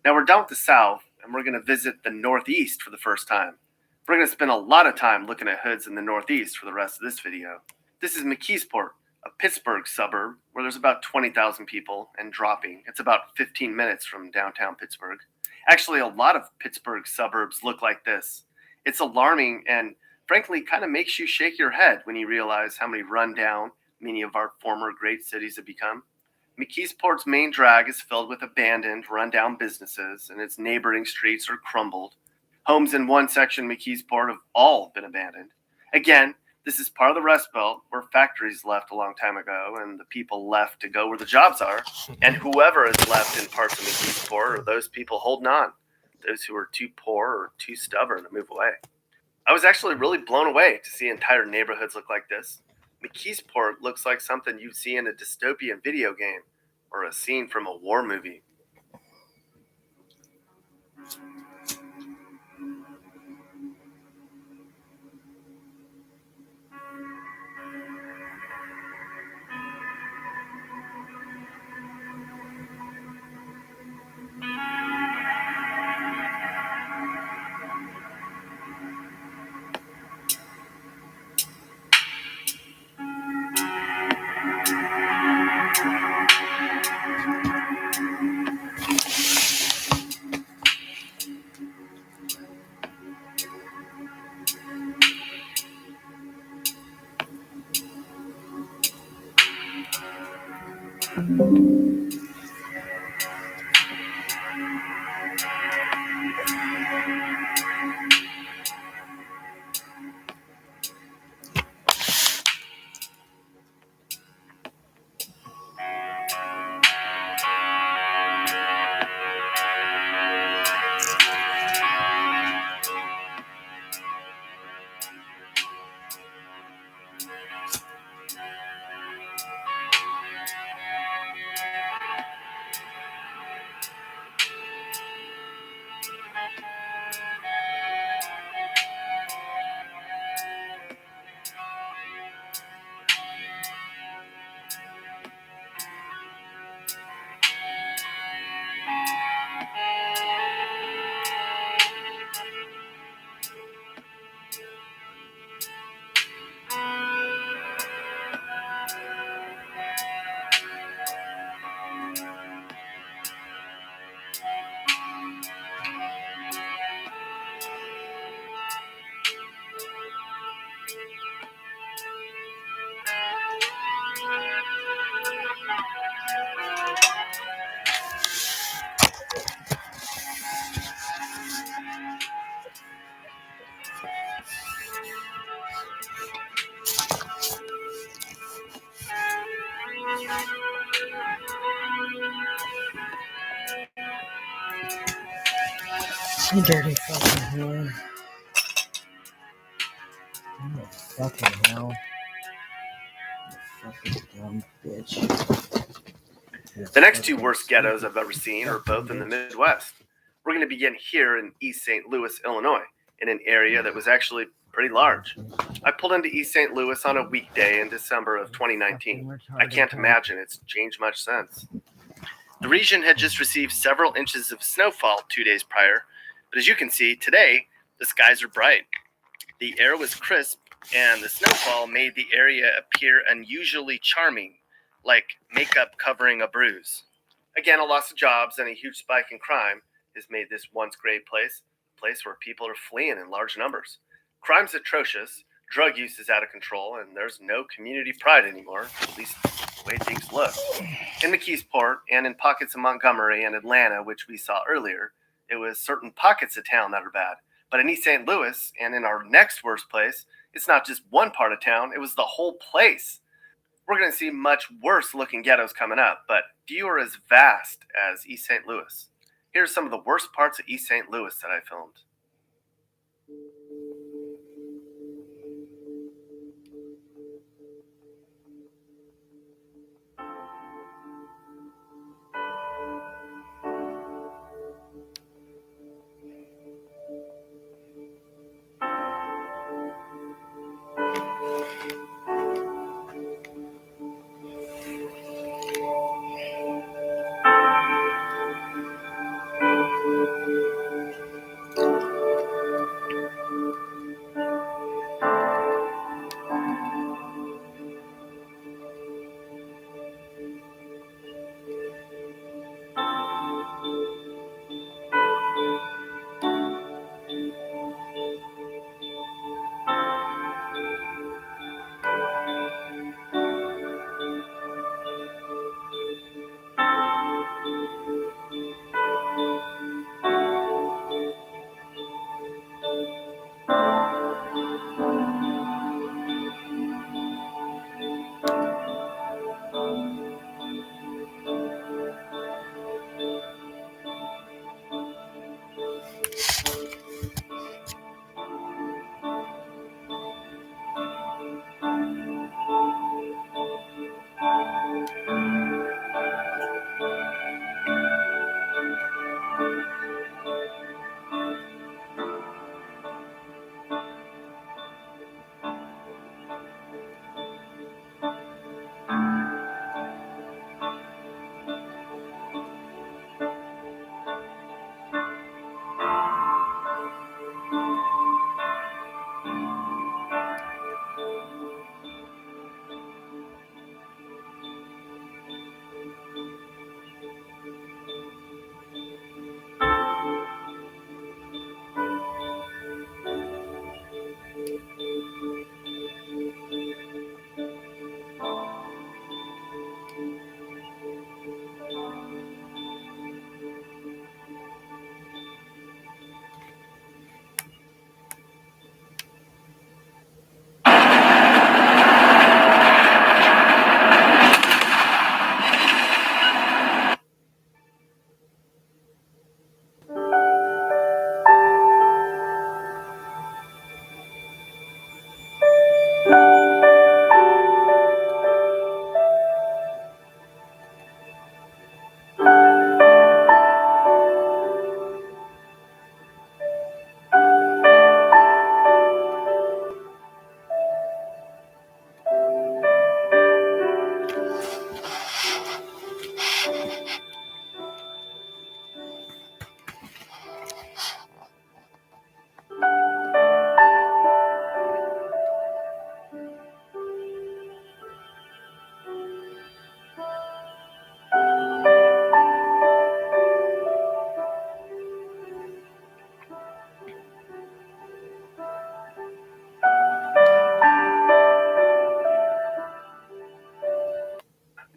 Now we're done with the South, and we're going to visit the Northeast for the first time. We're going to spend a lot of time looking at hoods in the Northeast for the rest of this video. This is McKeesport, a Pittsburgh suburb where there's about 20,000 people and dropping. It's about 15 minutes from downtown Pittsburgh. Actually, a lot of Pittsburgh suburbs look like this. It's alarming and frankly kind of makes you shake your head when you realize how many rundown many of our former great cities have become. McKeesport's main drag is filled with abandoned, rundown businesses, and its neighboring streets are crumbled. Homes in one section of McKeesport have all been abandoned. Again, this is part of the Rust Belt where factories left a long time ago and the people left to go where the jobs are. And whoever is left in parts of McKeesport are those people holding on, those who are too poor or too stubborn to move away. I was actually really blown away to see entire neighborhoods look like this. McKeesport looks like something you'd see in a dystopian video game or a scene from a war movie. You dirty fucking hand. Oh, fucking hell. You fucking dumb bitch. The next two worst ghettos I've ever seen are both in the Midwest. We're going to begin here in East St. Louis, Illinois, in an area that was actually pretty large. I pulled into East St. Louis on a weekday in December of 2019. I can't imagine it's changed much since. The region had just received several inches of snowfall 2 days prior, but as you can see, today, the skies are bright. The air was crisp, and the snowfall made the area appear unusually charming, like makeup covering a bruise. Again, a loss of jobs and a huge spike in crime has made this once great place a place where people are fleeing in large numbers. Crime's atrocious, drug use is out of control, and there's no community pride anymore, at least the way things look. In McKeesport and in pockets of Montgomery and Atlanta, which we saw earlier, it was certain pockets of town that are bad. But in East St. Louis and in our next worst place, it's not just one part of town, it was the whole place. We're going to see much worse looking ghettos coming up, but few are as vast as East St. Louis. Here's some of the worst parts of East St. Louis that I filmed.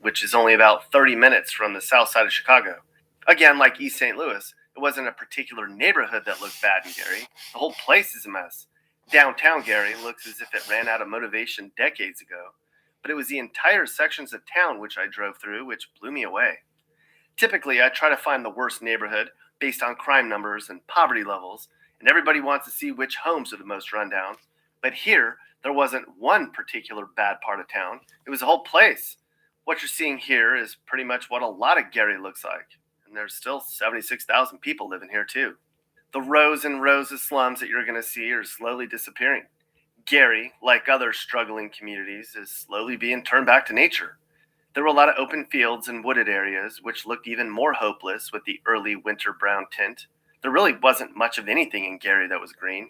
which is only about 30 minutes from the south side of Chicago. Again, like East St. Louis, it wasn't a particular neighborhood that looked bad in Gary. The whole place is a mess. Downtown Gary looks as if it ran out of motivation decades ago, but it was the entire sections of town which I drove through which blew me away. Typically, I try to find the worst neighborhood based on crime numbers and poverty levels, and everybody wants to see which homes are the most rundown. But here, there wasn't one particular bad part of town. It was the whole place. What you're seeing here is pretty much what a lot of Gary looks like, and there's still 76,000 people living here too. The rows and rows of slums that you're going to see are slowly disappearing. Gary, like other struggling communities, is slowly being turned back to nature. There were a lot of open fields and wooded areas, which looked even more hopeless with the early winter brown tint. There really wasn't much of anything in Gary that was green.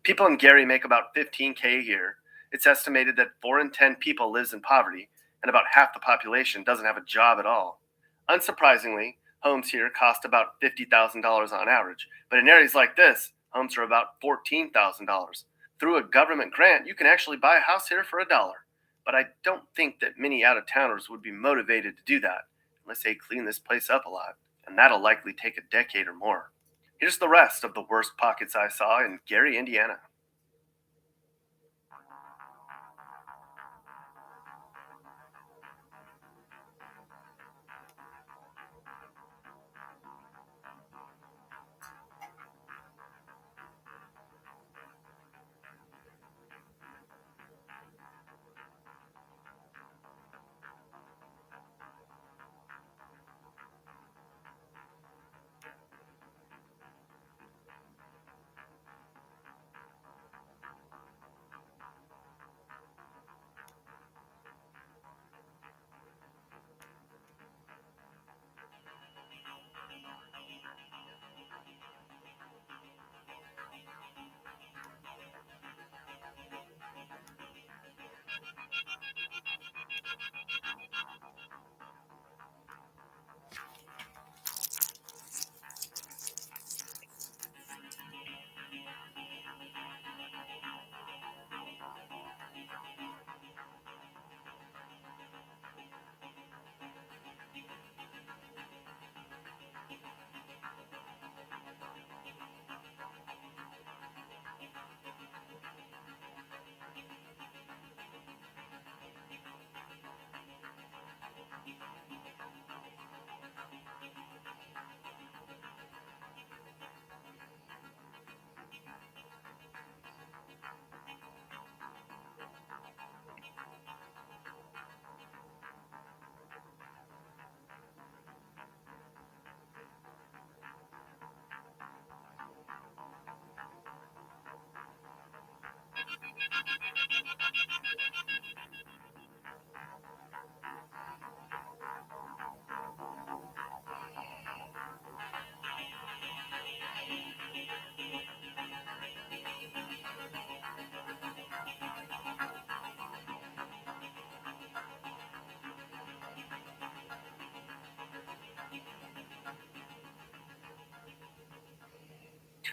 People in Gary make about $15,000 a year. It's estimated that 4 in 10 people lives in poverty, and about half the population doesn't have a job at all. Unsurprisingly, homes here cost about $50,000 on average, but in areas like this, homes are about $14,000. Through a government grant, you can actually buy a house here for $1. But I don't think that many out-of-towners would be motivated to do that unless they clean this place up a lot, and that'll likely take a decade or more. Here's the rest of the worst pockets I saw in Gary, Indiana.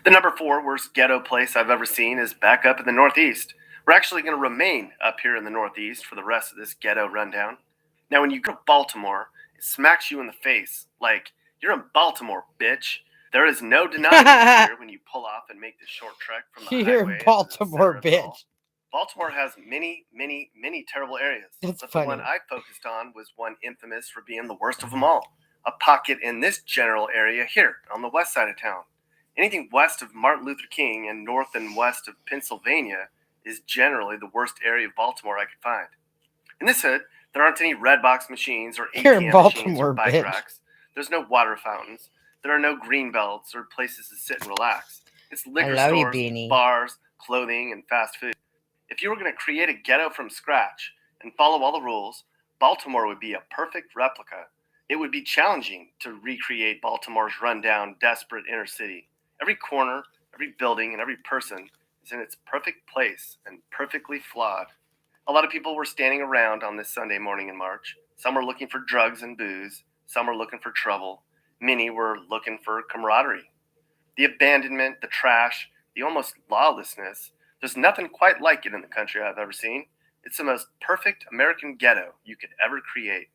The number 4 worst ghetto place I've ever seen is back up in the Northeast. We're actually going to remain up here in the Northeast for the rest of this ghetto rundown. Now, when you go to Baltimore, it smacks you in the face like, you're in Baltimore, bitch. There is no denying it here when you pull off and make the short trek from the You're highway in into the Baltimore, center of it all. bitch. Baltimore has many, many, many terrible areas, That's but funny. the one I focused on was one infamous for being the worst of them all. A pocket in this general area here on the west side of town. Anything west of Martin Luther King and north and west of Pennsylvania is generally the worst area of Baltimore I could find. In this hood, there aren't any red box machines or You're in ATM machines Baltimore, or bike bitch. racks. There's no water fountains. There are no green belts or places to sit and relax. It's liquor love you, stores, Beanie. bars, clothing, and fast food. If you were going to create a ghetto from scratch and follow all the rules, Baltimore would be a perfect replica. It would be challenging to recreate Baltimore's rundown, desperate inner city. Every corner, every building, and every person is in its perfect place and perfectly flawed. A lot of people were standing around on this Sunday morning in March. Some were looking for drugs and booze. Some were looking for trouble. Many were looking for camaraderie. The abandonment, the trash, the almost lawlessness, there's nothing quite like it in the country I've ever seen. It's the most perfect American ghetto you could ever create.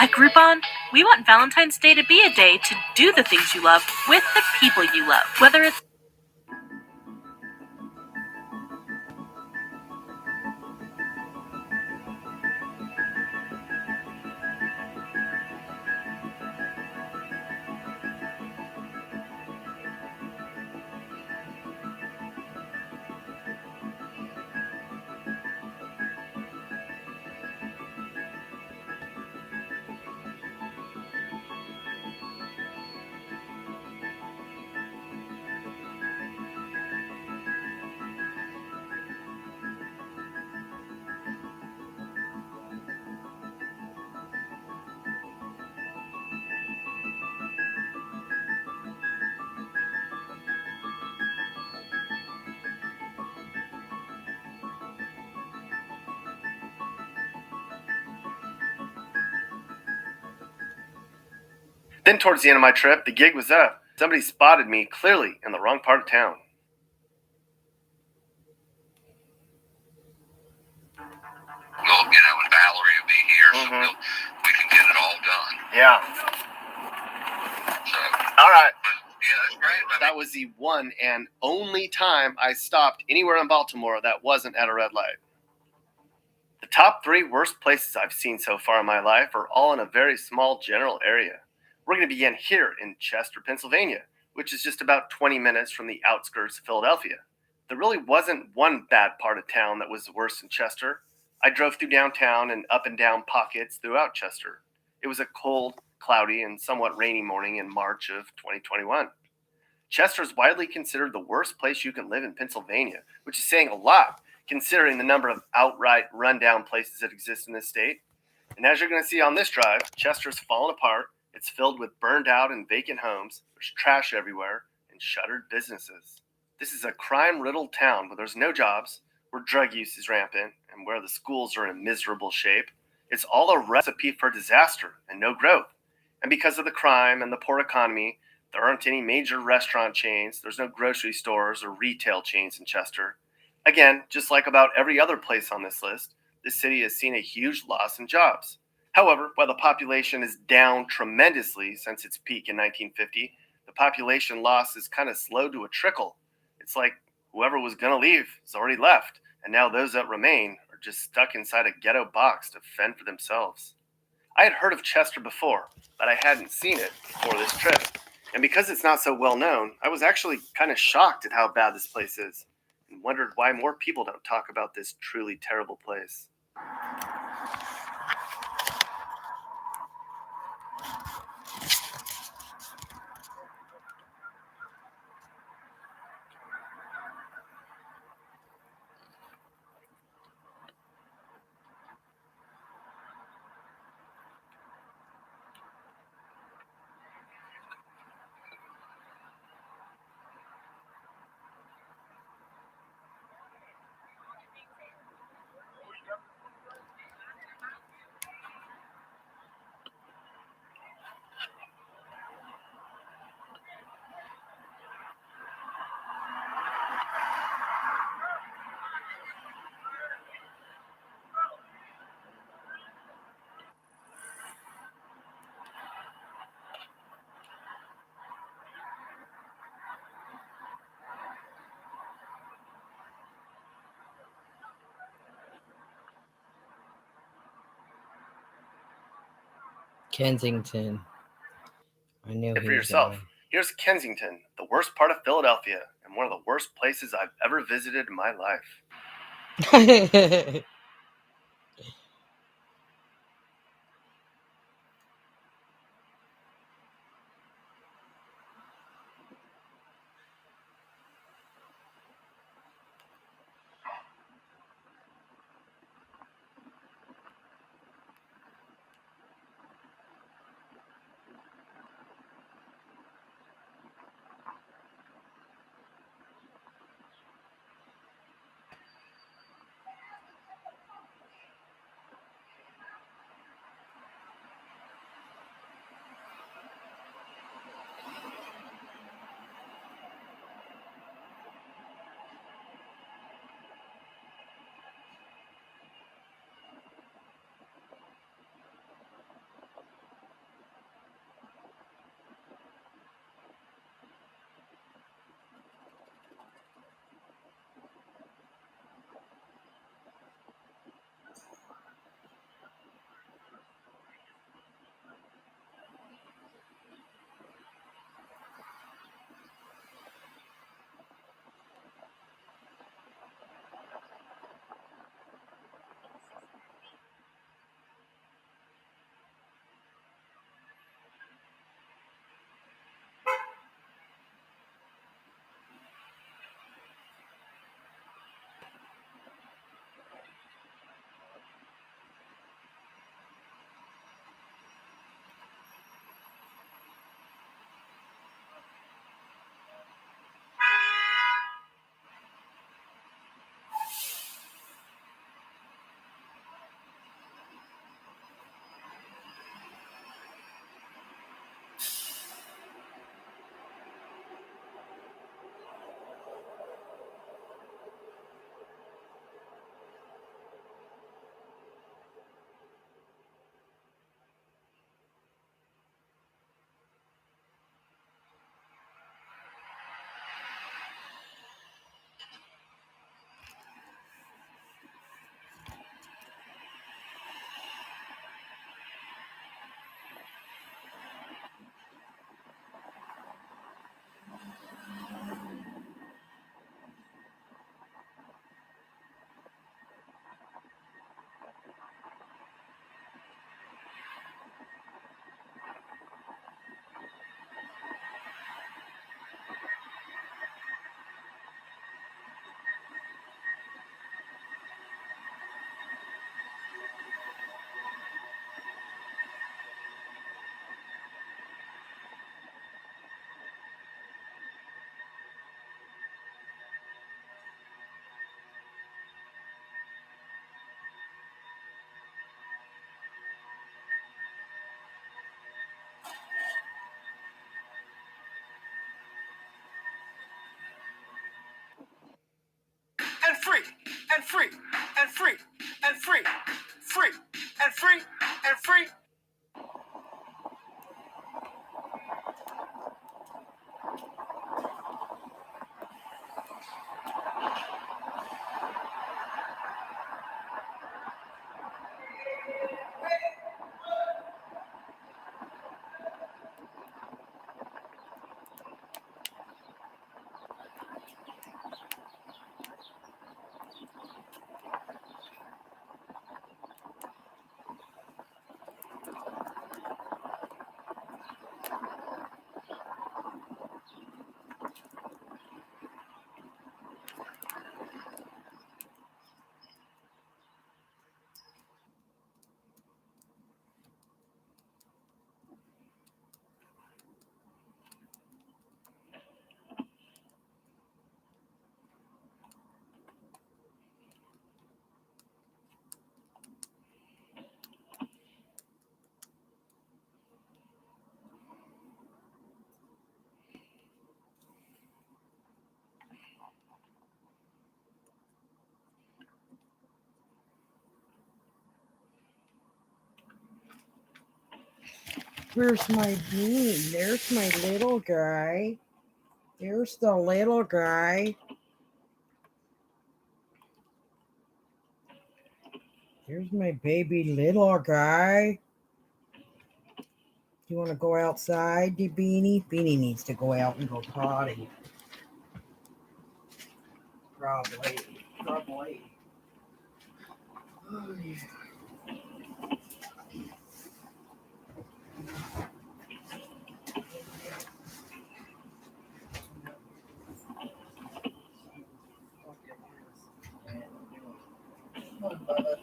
At Groupon, we want Valentine's Day to be a day to do the things you love with the people you love. Whether it's Then towards the end of my trip, the gig was up. Somebody spotted me clearly in the wrong part of town. Well, and Valerie will be here, so we can get it all done. Yeah. So, all right. Yeah, that's great. That was the one and only time I stopped anywhere in Baltimore that wasn't at a red light. The top 3 worst places I've seen so far in my life are all in a very small general area. We're going to begin here in Chester, Pennsylvania, which is just about 20 minutes from the outskirts of Philadelphia. There really wasn't one bad part of town that was the worst in Chester. I drove through downtown and up and down pockets throughout Chester. It was a cold, cloudy, and somewhat rainy morning in March of 2021. Chester is widely considered the worst place you can live in Pennsylvania, which is saying a lot considering the number of outright rundown places that exist in this state. And as you're going to see on this drive, Chester's fallen apart. It's filled with burned out and vacant homes. There's trash everywhere and shuttered businesses. This is a crime-riddled town where there's no jobs, where drug use is rampant, and where the schools are in miserable shape. It's all a recipe for disaster and no growth. And because of the crime and the poor economy, there aren't any major restaurant chains, there's no grocery stores or retail chains in Chester. Again, just like about every other place on this list, this city has seen a huge loss in jobs. However, while the population is down tremendously since its peak in 1950, the population loss is kind of slowed to a trickle. It's like whoever was going to leave has already left, and now those that remain are just stuck inside a ghetto box to fend for themselves. I had heard of Chester before, but I hadn't seen it before this trip. And because it's not so well known, I was actually kind of shocked at how bad this place is and wondered why more people don't talk about this truly terrible place. Kensington. I knew And he for was yourself, going. here's Kensington, the worst part of Philadelphia, and one of the worst places I've ever visited in my life. free and free and free, free and free and free. Where's my bean? There's my little guy. There's the little guy. Here's my baby little guy. You want to go outside, Beanie? Beanie needs to go out and go potty. Probably. Oh, yeah. Come on, Bubba.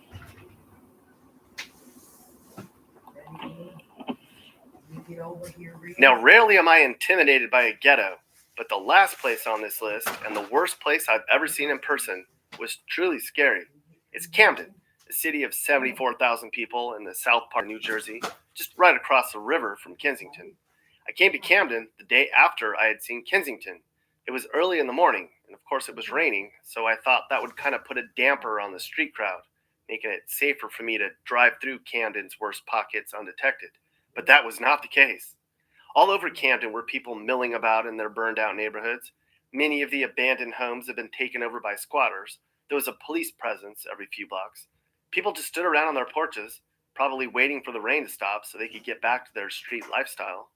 Get over here, Now, rarely am I intimidated by a ghetto, but the last place on this list, and the worst place I've ever seen in person, was truly scary. It's Camden, a city of 74,000 people in the south part of New Jersey, just right across the river from Kensington. I came to Camden the day after I had seen Kensington. It was early in the morning, and of course it was raining, so I thought that would kind of put a damper on the street crowd, making it safer for me to drive through Camden's worst pockets undetected. But that was not the case. All over Camden were people milling about in their burned-out neighborhoods. Many of the abandoned homes have been taken over by squatters. There was a police presence every few blocks. People just stood around on their porches, probably waiting for the rain to stop so they could get back to their street lifestyle.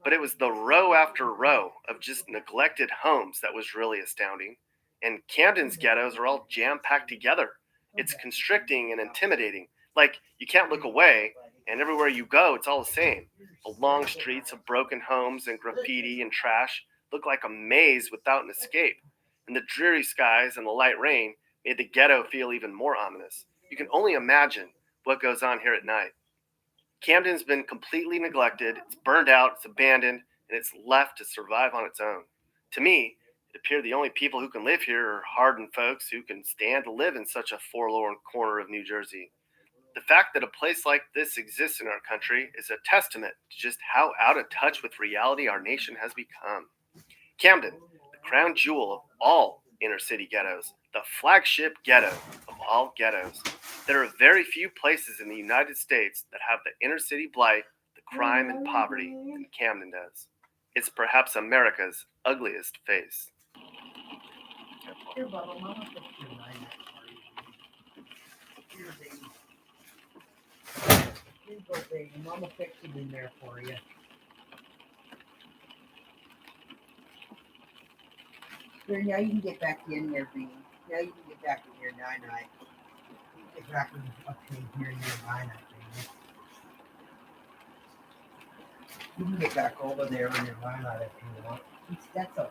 But it was the row after row of just neglected homes that was really astounding. And Camden's ghettos are all jam-packed together. It's constricting and intimidating. Like, you can't look away, and everywhere you go, it's all the same. The long streets of broken homes and graffiti and trash look like a maze without an escape. And the dreary skies and the light rain made the ghetto feel even more ominous. You can only imagine what goes on here at night. Camden's been completely neglected, it's burned out, it's abandoned, and it's left to survive on its own. To me, it appears the only people who can live here are hardened folks who can stand to live in such a forlorn corner of New Jersey. The fact that a place like this exists in our country is a testament to just how out of touch with reality our nation has become. Camden, the crown jewel of all inner city ghettos, the flagship ghetto of all ghettos. There are very few places in the United States that have the inner city blight, the crime and poverty that Camden does. It's perhaps America's ugliest face. Here, Bubba, Mama put your knife for you. Here, baby. Here you go, baby. Mama fixed it in there for you. Here, now you can get back in there, baby. Now you can get back in here, night. Get back up in here, night, baby. You can get back over there in your night if you want. That's okay.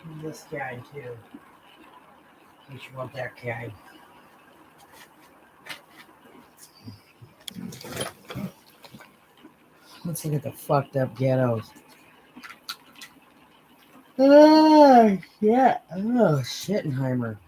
And this guy too. In case you want that guy. Let's look at the fucked up ghettos. Oh, shit. Oh, Schittenheimer.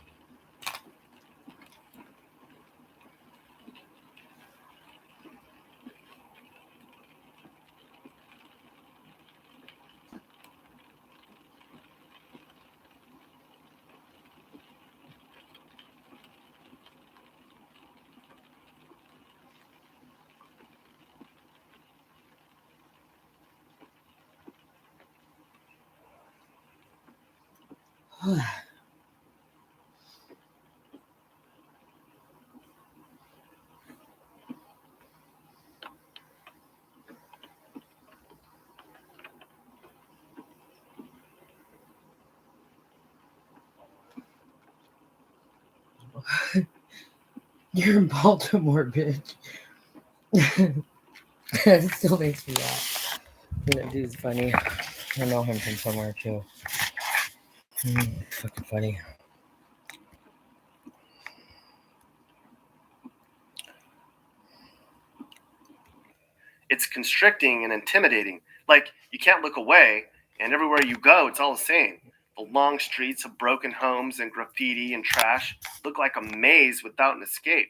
You're in Baltimore, bitch. That still makes me laugh. That dude's funny. I know him from somewhere too. Fucking funny. It's constricting and intimidating. Like, you can't look away, and everywhere you go, it's all the same. The long streets of broken homes and graffiti and trash look like a maze without an escape.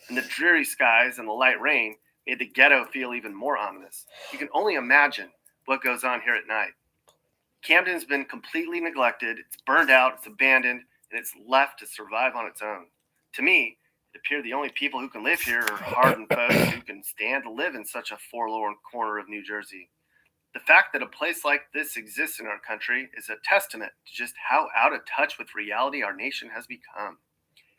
And the dreary skies and the light rain made the ghetto feel even more ominous. You can only imagine what goes on here at night. Camden's been completely neglected, it's burned out, it's abandoned, and it's left to survive on its own. To me, it appeared the only people who can live here are hardened folks who can stand to live in such a forlorn corner of New Jersey. The fact that a place like this exists in our country is a testament to just how out of touch with reality our nation has become.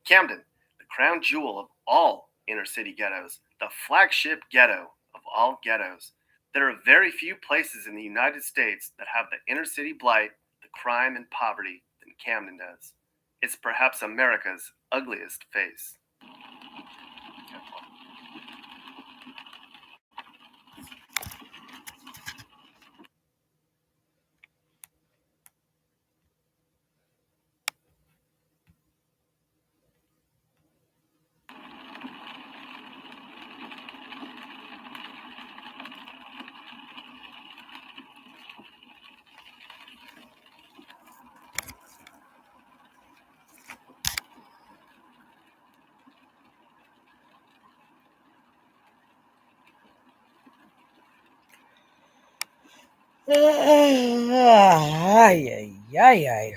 Camden, the crown jewel of all inner city ghettos, the flagship ghetto of all ghettos. There are very few places in the United States that have the inner city blight, the crime and poverty than Camden does. It's perhaps America's ugliest face. Ay, ay, ay, ay.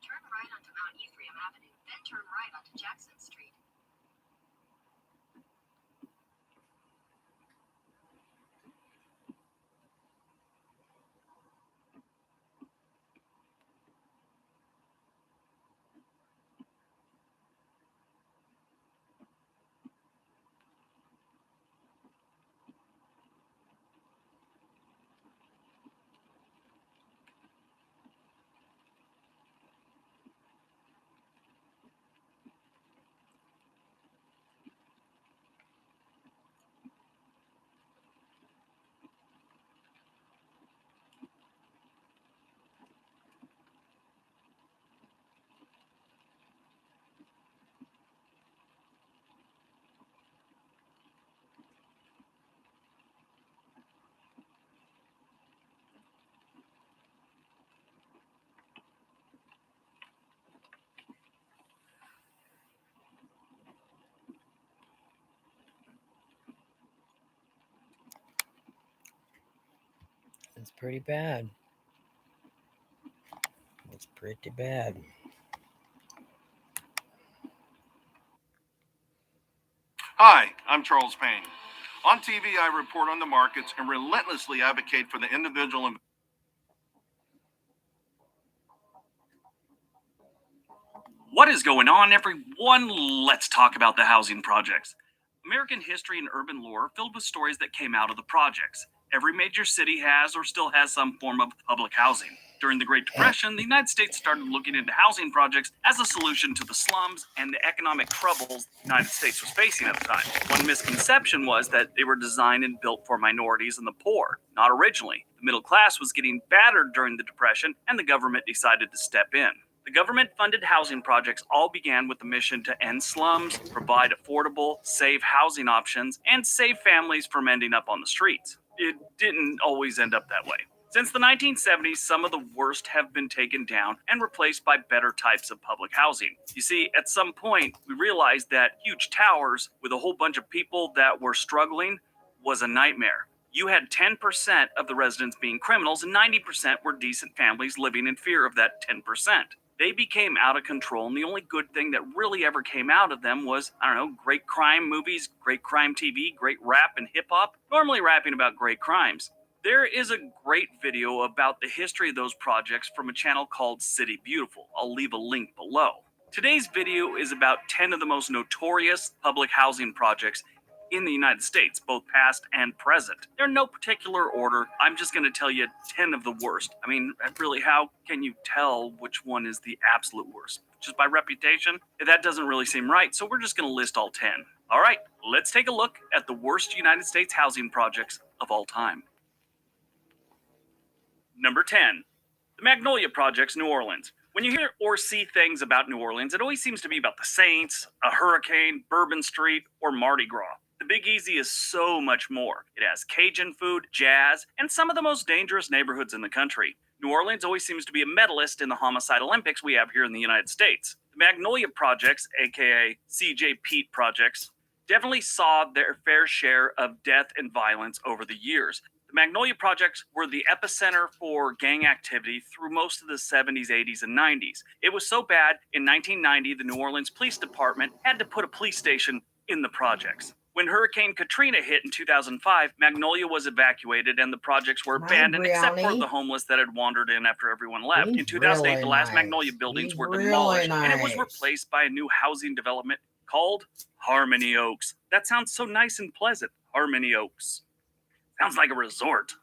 Turn right onto Mount Ephraim Avenue, then turn right onto Jackson Street. It's pretty bad. It's pretty bad. Hi, I'm Charles Payne. On TV, I report on the markets and relentlessly advocate for the individual. What is going on, everyone? Let's talk about the housing projects. American history and urban lore filled with stories that came out of the projects. Every major city has or still has some form of public housing. During the Great Depression, the United States started looking into housing projects as a solution to the slums and the economic troubles the United States was facing at the time. One misconception was that they were designed and built for minorities and the poor. Not originally. The middle class was getting battered during the Depression, and the government decided to step in. The government-funded housing projects all began with the mission to end slums, provide affordable, safe housing options, and save families from ending up on the streets. It didn't always end up that way. Since the 1970s, some of the worst have been taken down and replaced by better types of public housing. You see, at some point, we realized that huge towers with a whole bunch of people that were struggling was a nightmare. You had 10% of the residents being criminals and 90% were decent families living in fear of that 10%. They became out of control, and the only good thing that really ever came out of them was, great crime movies, great crime TV, great rap and hip-hop, normally rapping about great crimes. There is a great video about the history of those projects from a channel called City Beautiful. I'll leave a link below. Today's video is about 10 of the most notorious public housing projects in the United States, both past and present. They're in no particular order. I'm just going to tell you 10 of the worst. I mean, really, how can you tell which one is the absolute worst? Just by reputation? That doesn't really seem right, so we're just going to list all 10. All right, let's take a look at the worst United States housing projects of all time. Number 10, the Magnolia Projects, New Orleans. When you hear or see things about New Orleans, it always seems to be about the Saints, a hurricane, Bourbon Street, or Mardi Gras. The Big Easy is so much more. It has Cajun food, jazz, and some of the most dangerous neighborhoods in the country. New Orleans always seems to be a medalist in the homicide Olympics we have here in the United States. The Magnolia Projects, aka CJ Pete Projects, definitely saw their fair share of death and violence over the years. The Magnolia Projects were the epicenter for gang activity through most of the 70s, 80s, and 90s. It was so bad, in 1990, the New Orleans Police Department had to put a police station in the projects. When Hurricane Katrina hit in 2005, Magnolia was evacuated and the projects were abandoned except for the homeless that had wandered in after everyone left. In 2008, the last Magnolia buildings were demolished and it was replaced by a new housing development called Harmony Oaks. That sounds so nice and pleasant, Harmony Oaks. Sounds like a resort.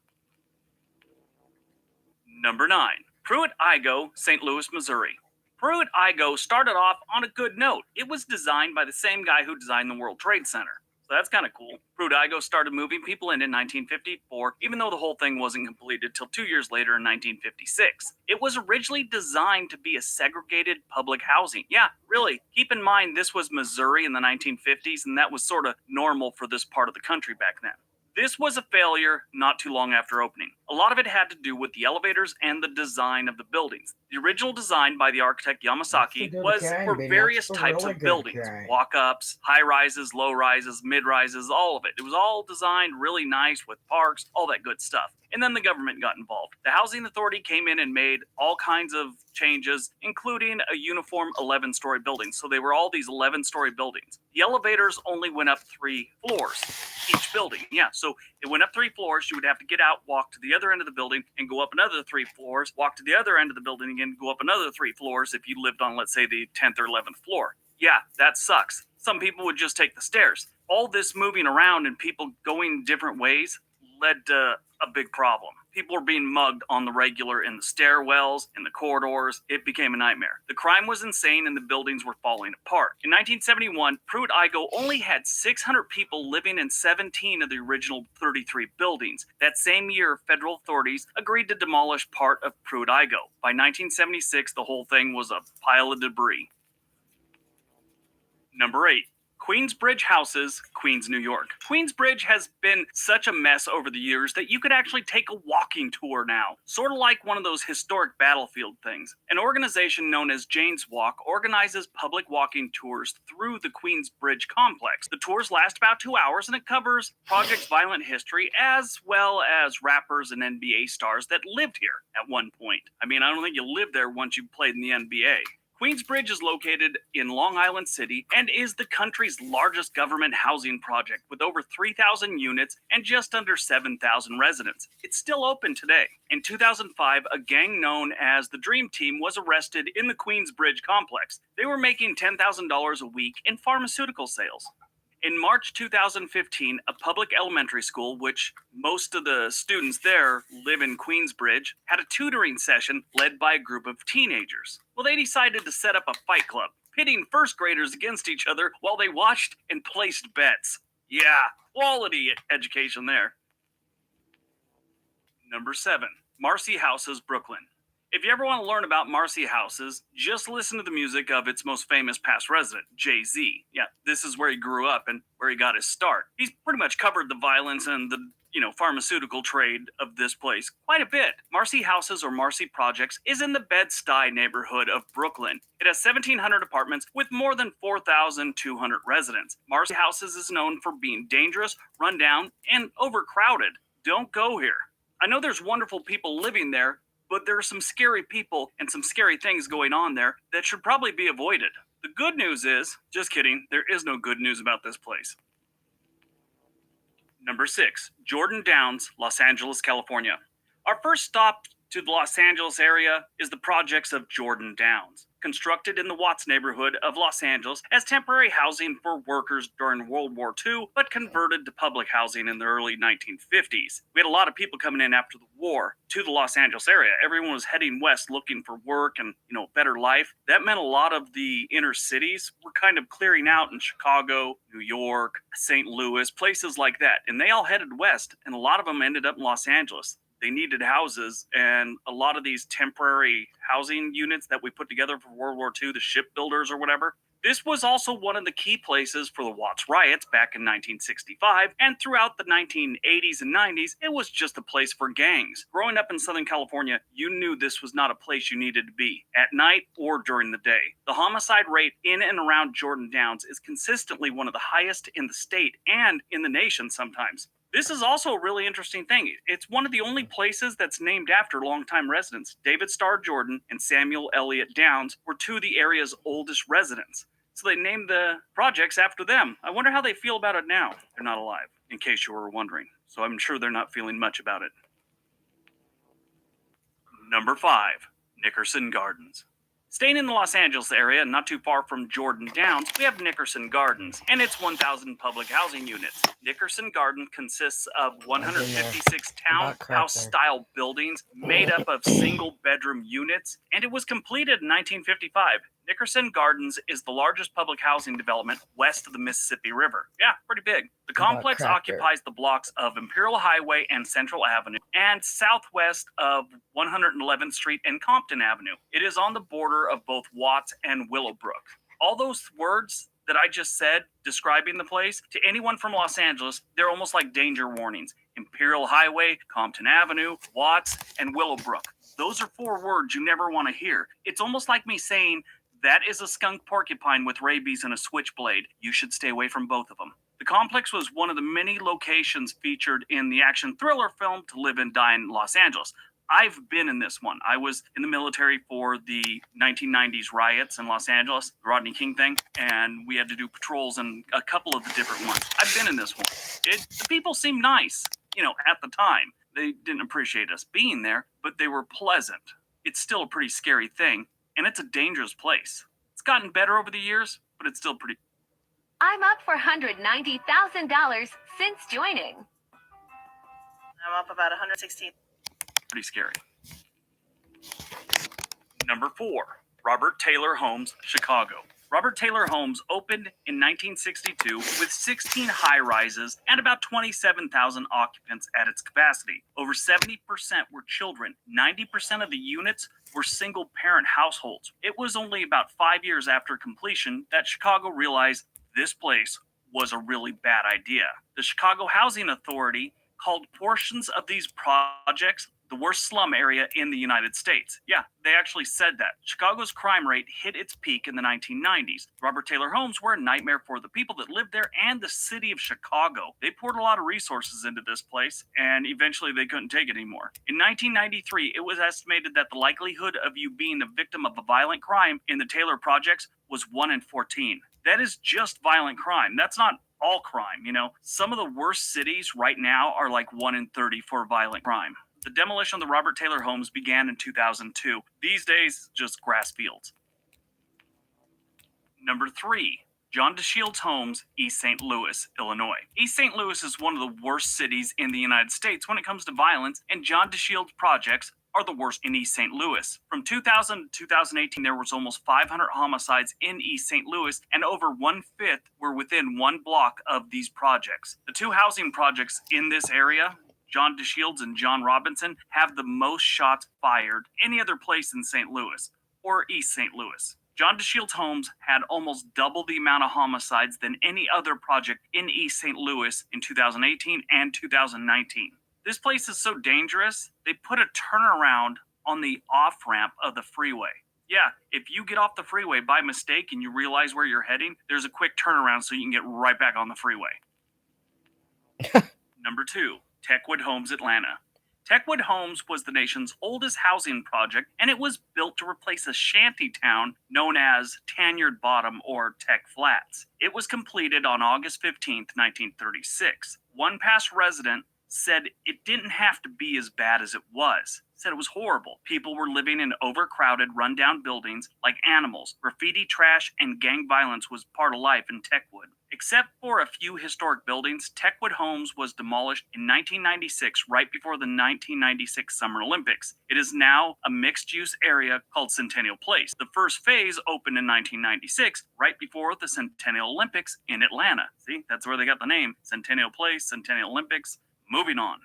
Number 9, Pruitt-Igoe, St. Louis, Missouri. Pruitt-Igoe started off on a good note. It was designed by the same guy who designed the World Trade Center. So that's kind of cool. Pruitt-Igoe started moving people in 1954, even though the whole thing wasn't completed till 2 years later in 1956. It was originally designed to be a segregated public housing. Yeah, really. Keep in mind this was Missouri in the 1950s, and that was sort of normal for this part of the country back then. This was a failure not too long after opening. A lot of it had to do with the elevators and the design of the buildings. The original design by the architect Yamasaki was for various types of buildings. Walk-ups, high-rises, low-rises, mid-rises, all of it. It was all designed really nice with parks, all that good stuff. And then the government got involved. The Housing Authority came in and made all kinds of changes, including a uniform 11-story building. So they were all these 11-story buildings. The elevators only went up 3 floors, each building. Yeah, so it went up 3 floors. You would have to get out, walk to the other end of the building, and go up another 3 floors, walk to the other end of the building again, go up another 3 floors if you lived on, let's say, the 10th or 11th floor. Yeah, that sucks. Some people would just take the stairs. All this moving around and people going different ways led to a big problem. People were being mugged on the regular in the stairwells, in the corridors. It became a nightmare. The crime was insane and the buildings were falling apart. In 1971, Pruitt-Igoe only had 600 people living in 17 of the original 33 buildings. That same year, federal authorities agreed to demolish part of Pruitt-Igoe. By 1976, the whole thing was a pile of debris. Number 8, Queensbridge Houses, Queens, New York. Queensbridge has been such a mess over the years that you could actually take a walking tour now, sort of like one of those historic battlefield things. An organization known as Jane's Walk organizes public walking tours through the Queensbridge complex. The tours last about 2 hours, and it covers project's violent history as well as rappers and NBA stars that lived here at one point. I mean, I don't think you lived there once you played in the NBA. Queensbridge is located in Long Island City and is the country's largest government housing project with over 3,000 units and just under 7,000 residents. It's still open today. In 2005, a gang known as the Dream Team was arrested in the Queensbridge complex. They were making $10,000 a week in pharmaceutical sales. In March 2015, a public elementary school, which most of the students there live in Queensbridge, had a tutoring session led by a group of teenagers. Well, they decided to set up a fight club, pitting first graders against each other while they watched and placed bets. Yeah, quality education there. Number 7, Marcy Houses, Brooklyn. If you ever want to learn about Marcy Houses, just listen to the music of its most famous past resident, Jay-Z. Yeah, this is where he grew up and where he got his start. He's pretty much covered the violence and the, pharmaceutical trade of this place quite a bit. Marcy Houses, or Marcy Projects, is in the Bed-Stuy neighborhood of Brooklyn. It has 1,700 apartments with more than 4,200 residents. Marcy Houses is known for being dangerous, run down, and overcrowded. Don't go here. I know there's wonderful people living there, but there are some scary people and some scary things going on there that should probably be avoided. The good news is, just kidding, there is no good news about this place. Number 6, Jordan Downs, Los Angeles, California. Our first stop to the Los Angeles area is the projects of Jordan Downs, constructed in the Watts neighborhood of Los Angeles as temporary housing for workers during World War II, but converted to public housing in the early 1950s. We had a lot of people coming in after the war to the Los Angeles area. Everyone was heading west looking for work and, better life. That meant a lot of the inner cities were kind of clearing out in Chicago, New York, St. Louis, places like that. And they all headed west, and a lot of them ended up in Los Angeles. They needed houses, and a lot of these temporary housing units that we put together for World War II, the shipbuilders or whatever, this was also one of the key places for the Watts riots back in 1965, and throughout the 1980s and 90s, it was just a place for gangs. Growing up in Southern California, you knew this was not a place you needed to be, at night or during the day. The homicide rate in and around Jordan Downs is consistently one of the highest in the state and in the nation sometimes. This is also a really interesting thing. It's one of the only places that's named after longtime residents. David Starr Jordan and Samuel Eliot Downs were two of the area's oldest residents. So they named the projects after them. I wonder how they feel about it now. They're not alive, in case you were wondering. So I'm sure they're not feeling much about it. Number 5, Nickerson Gardens. Staying in the Los Angeles area, not too far from Jordan Downs, we have Nickerson Gardens and its 1,000 public housing units. Nickerson Garden consists of 156 townhouse-style buildings made up of single-bedroom units, and it was completed in 1955. Nickerson Gardens is the largest public housing development west of the Mississippi River. Yeah, pretty big. The complex occupies the blocks of Imperial Highway and Central Avenue and southwest of 111th Street and Compton Avenue. It is on the border of both Watts and Willowbrook. All those words that I just said describing the place, to anyone from Los Angeles, they're almost like danger warnings. Imperial Highway, Compton Avenue, Watts, and Willowbrook. Those are 4 words you never want to hear. It's almost like me saying, that is a skunk porcupine with rabies and a switchblade. You should stay away from both of them. The complex was one of the many locations featured in the action thriller film To Live and Die in Los Angeles. I've been in this one. I was in the military for the 1990s riots in Los Angeles, the Rodney King thing, and we had to do patrols in a couple of the different ones. I've been in this one. The people seemed nice, at the time. They didn't appreciate us being there, but they were pleasant. It's still a pretty scary thing. And it's a dangerous place. It's gotten better over the years, but it's still pretty... I'm up for $190,000 since joining. I'm up about 116. Pretty scary. Number 4, Robert Taylor Homes, Chicago. Robert Taylor Homes opened in 1962 with 16 high-rises and about 27,000 occupants at its capacity. Over 70% were children. 90% of the units were single-parent households. It was only about 5 years after completion that Chicago realized this place was a really bad idea. The Chicago Housing Authority called portions of these projects the worst slum area in the United States. Yeah, they actually said that. Chicago's crime rate hit its peak in the 1990s. Robert Taylor homes were a nightmare for the people that lived there and the city of Chicago. They poured a lot of resources into this place, and eventually they couldn't take it anymore. In 1993, it was estimated that the likelihood of you being a victim of a violent crime in the Taylor projects was 1 in 14. That is just violent crime. That's not all crime, you know. Some of the worst cities right now are like 1 in 30 for violent crime. The demolition of the Robert Taylor homes began in 2002. These days, just grass fields. Number 3, John DeShields Homes, East St. Louis, Illinois. East St. Louis is one of the worst cities in the United States when it comes to violence, and John DeShields projects are the worst in East St. Louis. From 2000 to 2018, there was almost 500 homicides in East St. Louis, and over 1/5 were within 1 block of these projects. The 2 housing projects in this area, John DeShields and John Robinson, have the most shots fired any other place in St. Louis or East St. Louis. John DeShields Homes had almost double the amount of homicides than any other project in East St. Louis in 2018 and 2019. This place is so dangerous, they put a turnaround on the off-ramp of the freeway. Yeah, if you get off the freeway by mistake and you realize where you're heading, there's a quick turnaround so you can get right back on the freeway. Number 2, Techwood Homes, Atlanta. Techwood Homes was the nation's oldest housing project, and it was built to replace a shanty town known as Tanyard Bottom or Tech Flats. It was completed on August 15th, 1936. One past resident said it didn't have to be as bad as it was. Said it was horrible. People were living in overcrowded, rundown buildings like animals. Graffiti, trash, and gang violence was part of life in Techwood. Except for a few historic buildings, Techwood Homes was demolished in 1996, right before the 1996 Summer Olympics. It is now a mixed-use area called Centennial Place. The first phase opened in 1996, right before the Centennial Olympics in Atlanta. See, that's where they got the name, Centennial Place, Centennial Olympics. Moving on.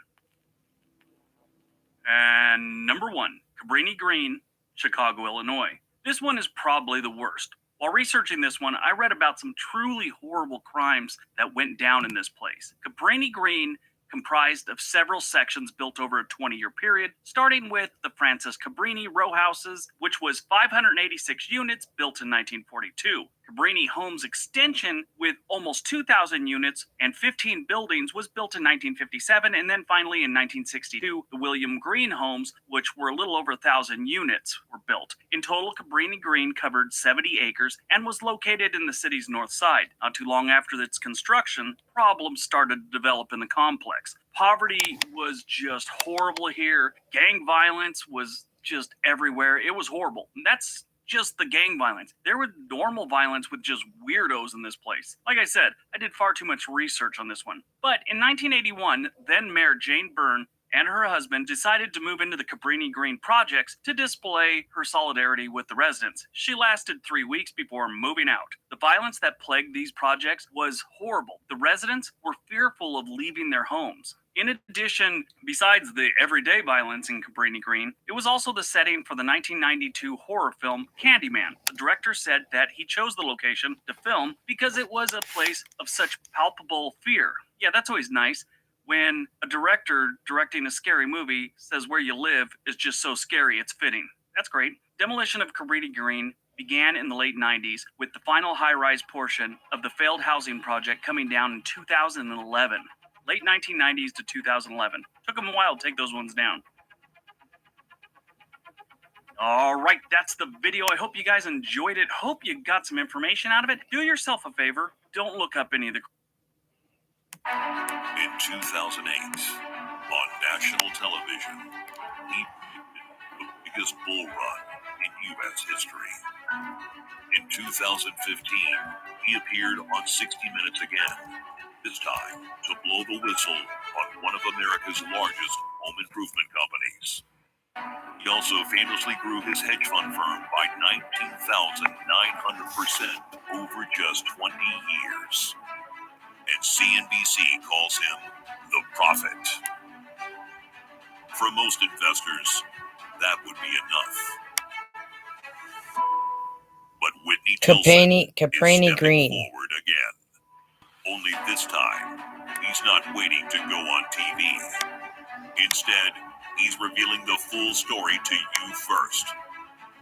And number 1, Cabrini Green, Chicago, Illinois. This one is probably the worst. While researching this one, I read about some truly horrible crimes that went down in this place. Cabrini Green comprised of several sections built over a 20-year period, starting with the Francis Cabrini row houses, which was 586 units built in 1942. Cabrini Homes Extension, with almost 2,000 units and 15 buildings, was built in 1957, and then finally in 1962, the William Green Homes, which were a little over 1,000 units, were built. In total, Cabrini Green covered 70 acres and was located in the city's north side. Not too long after its construction, problems started to develop in the complex. Poverty was just horrible here. Gang violence was just everywhere. It was horrible. And that's just the gang violence. There was normal violence with just weirdos in this place. Like I said, I did far too much research on this one. But in 1981, then Mayor Jane Byrne and her husband decided to move into the Cabrini Green projects to display her solidarity with the residents. She lasted 3 weeks before moving out. The violence that plagued these projects was horrible. The residents were fearful of leaving their homes. In addition, besides the everyday violence in Cabrini Green, it was also the setting for the 1992 horror film Candyman. The director said that he chose the location to film because it was a place of such palpable fear. Yeah, that's always nice when a director directing a scary movie says where you live is just so scary it's fitting. That's great. Demolition of Cabrini Green began in the late 90s, with the final high-rise portion of the failed housing project coming down in 2011. Late 1990s to 2011. Took them a while to take those ones down. All right, that's the video. I hope you guys enjoyed it. Hope you got some information out of it. Do yourself a favor. Don't look up any of the... In 2008, on national television, he did the biggest bull run in U.S. history. In 2015, he appeared on 60 Minutes again, this time to blow the whistle on one of America's largest home improvement companies. He also famously grew his hedge fund firm by 19,900% over just 20 years. And CNBC calls him the Prophet. For most investors, that would be enough. But Whitney Tilson is stepping forward again. Only this time, he's not waiting to go on TV. Instead, he's revealing the full story to you first.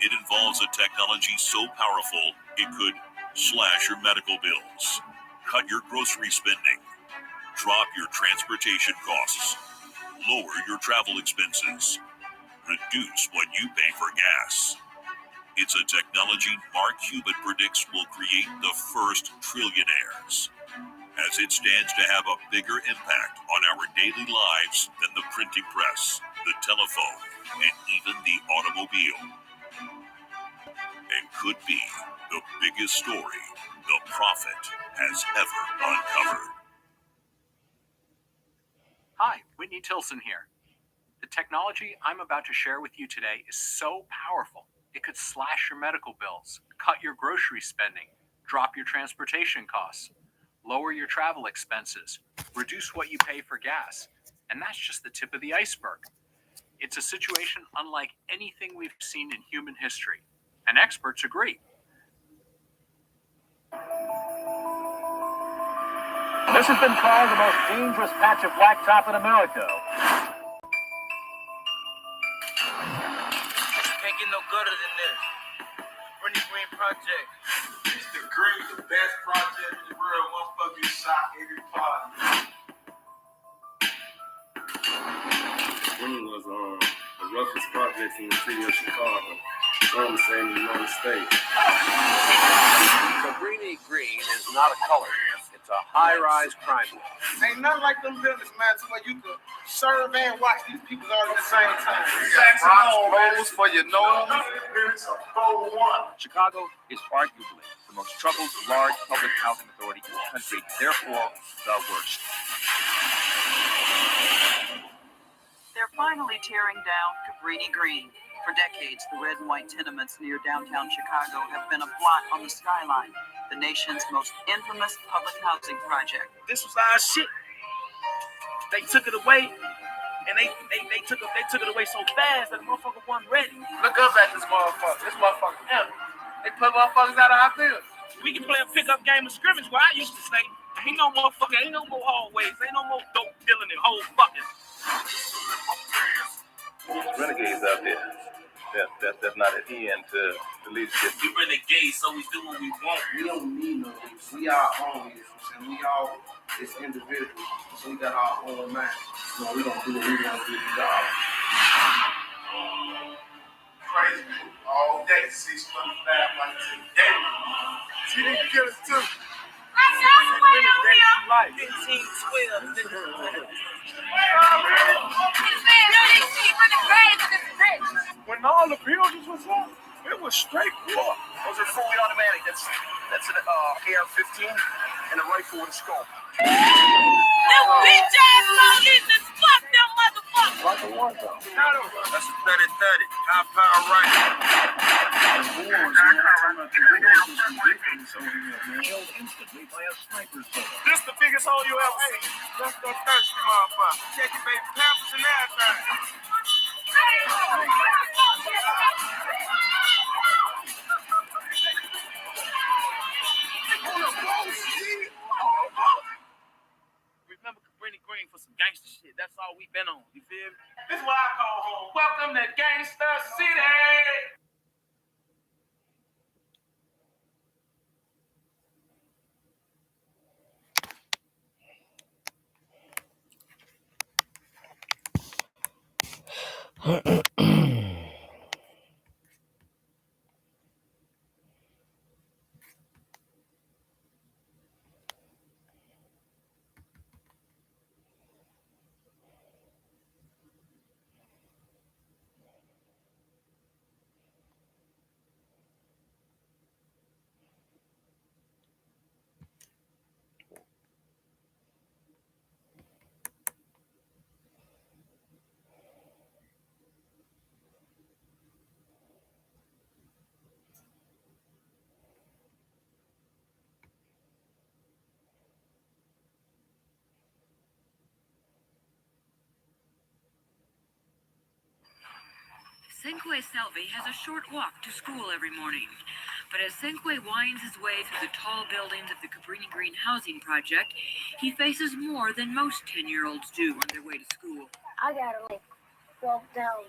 It involves a technology so powerful it could slash your medical bills, cut your grocery spending, drop your transportation costs, lower your travel expenses, reduce what you pay for gas. It's a technology Mark Cuban predicts will create the first trillionaires, as it stands to have a bigger impact on our daily lives than the printing press, the telephone, and even the automobile. And could be the biggest story the Prophet has ever uncovered. Hi, Whitney Tilson here. The technology I'm about to share with you today is so powerful, it could slash your medical bills, cut your grocery spending, drop your transportation costs, lower your travel expenses, reduce what you pay for gas. And that's just the tip of the iceberg. It's a situation unlike anything we've seen in human history, and experts agree. This has been called the most dangerous patch of blacktop in America. Can't get no gutter than this. Brittany Green Project. Mr. Green, the best project in the world. Motherfucking shot every party. Green was the roughest projects in the city of Chicago. Some say in the United States. Cabrini Green is not a color. It's a high-rise crime wave. Ain't nothing like them buildings, man, where you can serve and watch these people all at the same time. Rolls for your nose. Chicago is arguably the most troubled large public housing authority in the country, therefore the worst. They're finally tearing down Cabrini Green. For decades, the red and white tenements near downtown Chicago have been a blot on the skyline, the nation's most infamous public housing project. This was our shit. They took it away, and they took it away so fast that the motherfucker wasn't ready. Look up at this motherfucker. This motherfucker empty. They put motherfuckers out of our building. We can play a pickup game of scrimmage where I used to say, ain't no more hallways, ain't no more dope dealing and whole fucking. Renegades out there. That's not adhering to the leadership. We renegades, so we do what we want. We don't need no leaders. We our own leaders. And we all is individuals. So we got our own mind. So we don't do what we want to do. Crazy people all day, 6 months back, like today. See these killers too. Like 15, 12. When all the buildings was up, it was straight war. Those are fully automatic. That's an AR-15 and a rifle with a scope. Them bitch ass police is fuck them motherfuckers. Like a war zone. That's a 30-30. High power rifle. This the biggest hole you ever seen. Let's go thirsty, motherfucker. Check your baby pampers and everything. Remember Cabrini Green for some gangster shit. That's all we been on. You feel me? This is what I call home. Welcome to Gangster City. Cinque Salvi has a short walk to school every morning. But as Senkway winds his way through the tall buildings of the Cabrini Green housing project, he faces more than most 10-year-olds do on their way to school. I gotta walk down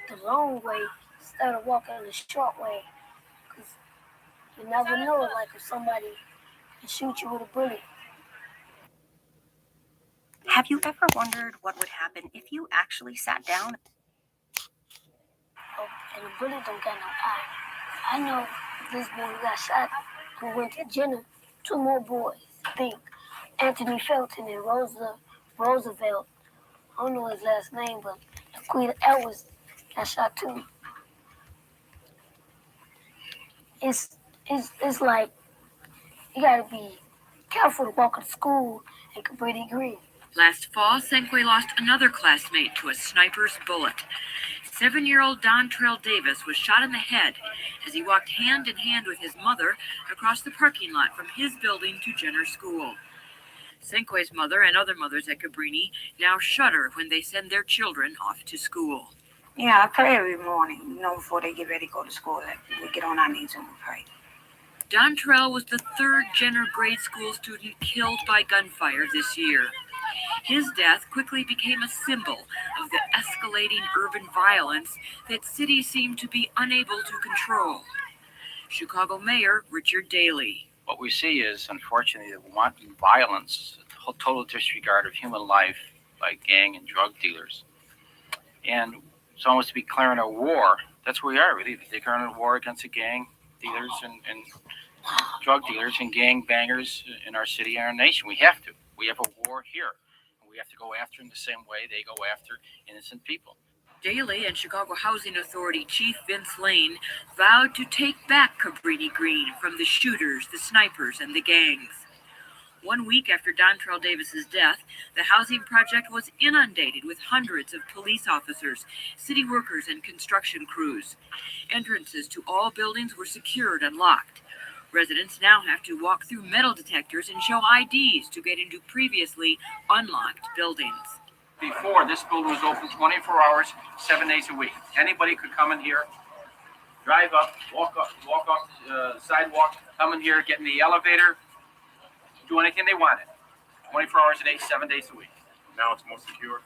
the long way instead of walking the short way, because you never know, if somebody can shoot you with a bullet. Have you ever wondered what would happen if you actually sat down? Oh, and the bullet don't got no eye. I know this boy who got shot who went to Jenna, 2 more boys. I think Anthony Felton and Roosevelt. I don't know his last name, but Queen Elvis got shot too. It's like you gotta be careful to walk to school in Cabrini Green. Last fall, Senkway lost another classmate to a sniper's bullet. 7-year-old Dontrell Davis was shot in the head as he walked hand in hand with his mother across the parking lot from his building to Jenner School. Senkway's mother and other mothers at Cabrini now shudder when they send their children off to school. Yeah, I pray every morning, before they get ready to go to school, that we get on our knees and we pray. Dontrell was the 3rd Jenner grade school student killed by gunfire this year. His death quickly became a symbol of the escalating urban violence that cities seem to be unable to control. Chicago Mayor Richard Daley. What we see is, unfortunately, the wanton violence, total disregard of human life by gang and drug dealers. And it's almost to be declaring a war. That's where we are, really, declaring a war against the gang dealers and drug dealers and gang bangers in our city and our nation. We have to. We have a war here. We have to go after them the same way they go after innocent people. Daley and Chicago Housing Authority Chief Vince Lane vowed to take back Cabrini Green from the shooters, the snipers, and the gangs. 1 week after Dontrell Davis's death, the housing project was inundated with hundreds of police officers, city workers, and construction crews. Entrances to all buildings were secured and locked. Residents now have to walk through metal detectors and show IDs to get into previously unlocked buildings. Before, this building was open 24 hours, 7 days a week. Anybody could come in here, drive up, walk up the sidewalk, come in here, get in the elevator, do anything they wanted. 24 hours a day, 7 days a week. Now it's more secure.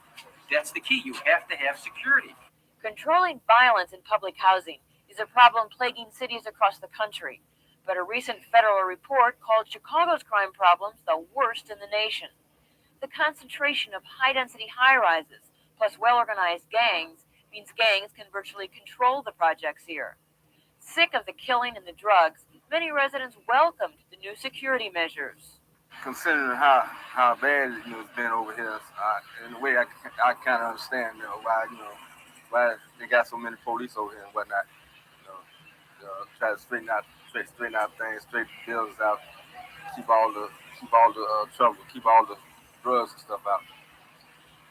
That's the key. You have to have security. Controlling violence in public housing is a problem plaguing cities across the country, but a recent federal report called Chicago's crime problems the worst in the nation. The concentration of high-density high-rises plus well-organized gangs means gangs can virtually control the projects here. Sick of the killing and the drugs, many residents welcomed the new security measures. Considering how bad it's been over here, in a way I kind of understand why they got so many police over here and whatnot. Try to straighten out things, straighten the bills out, keep all the trouble, keep all the drugs and stuff out.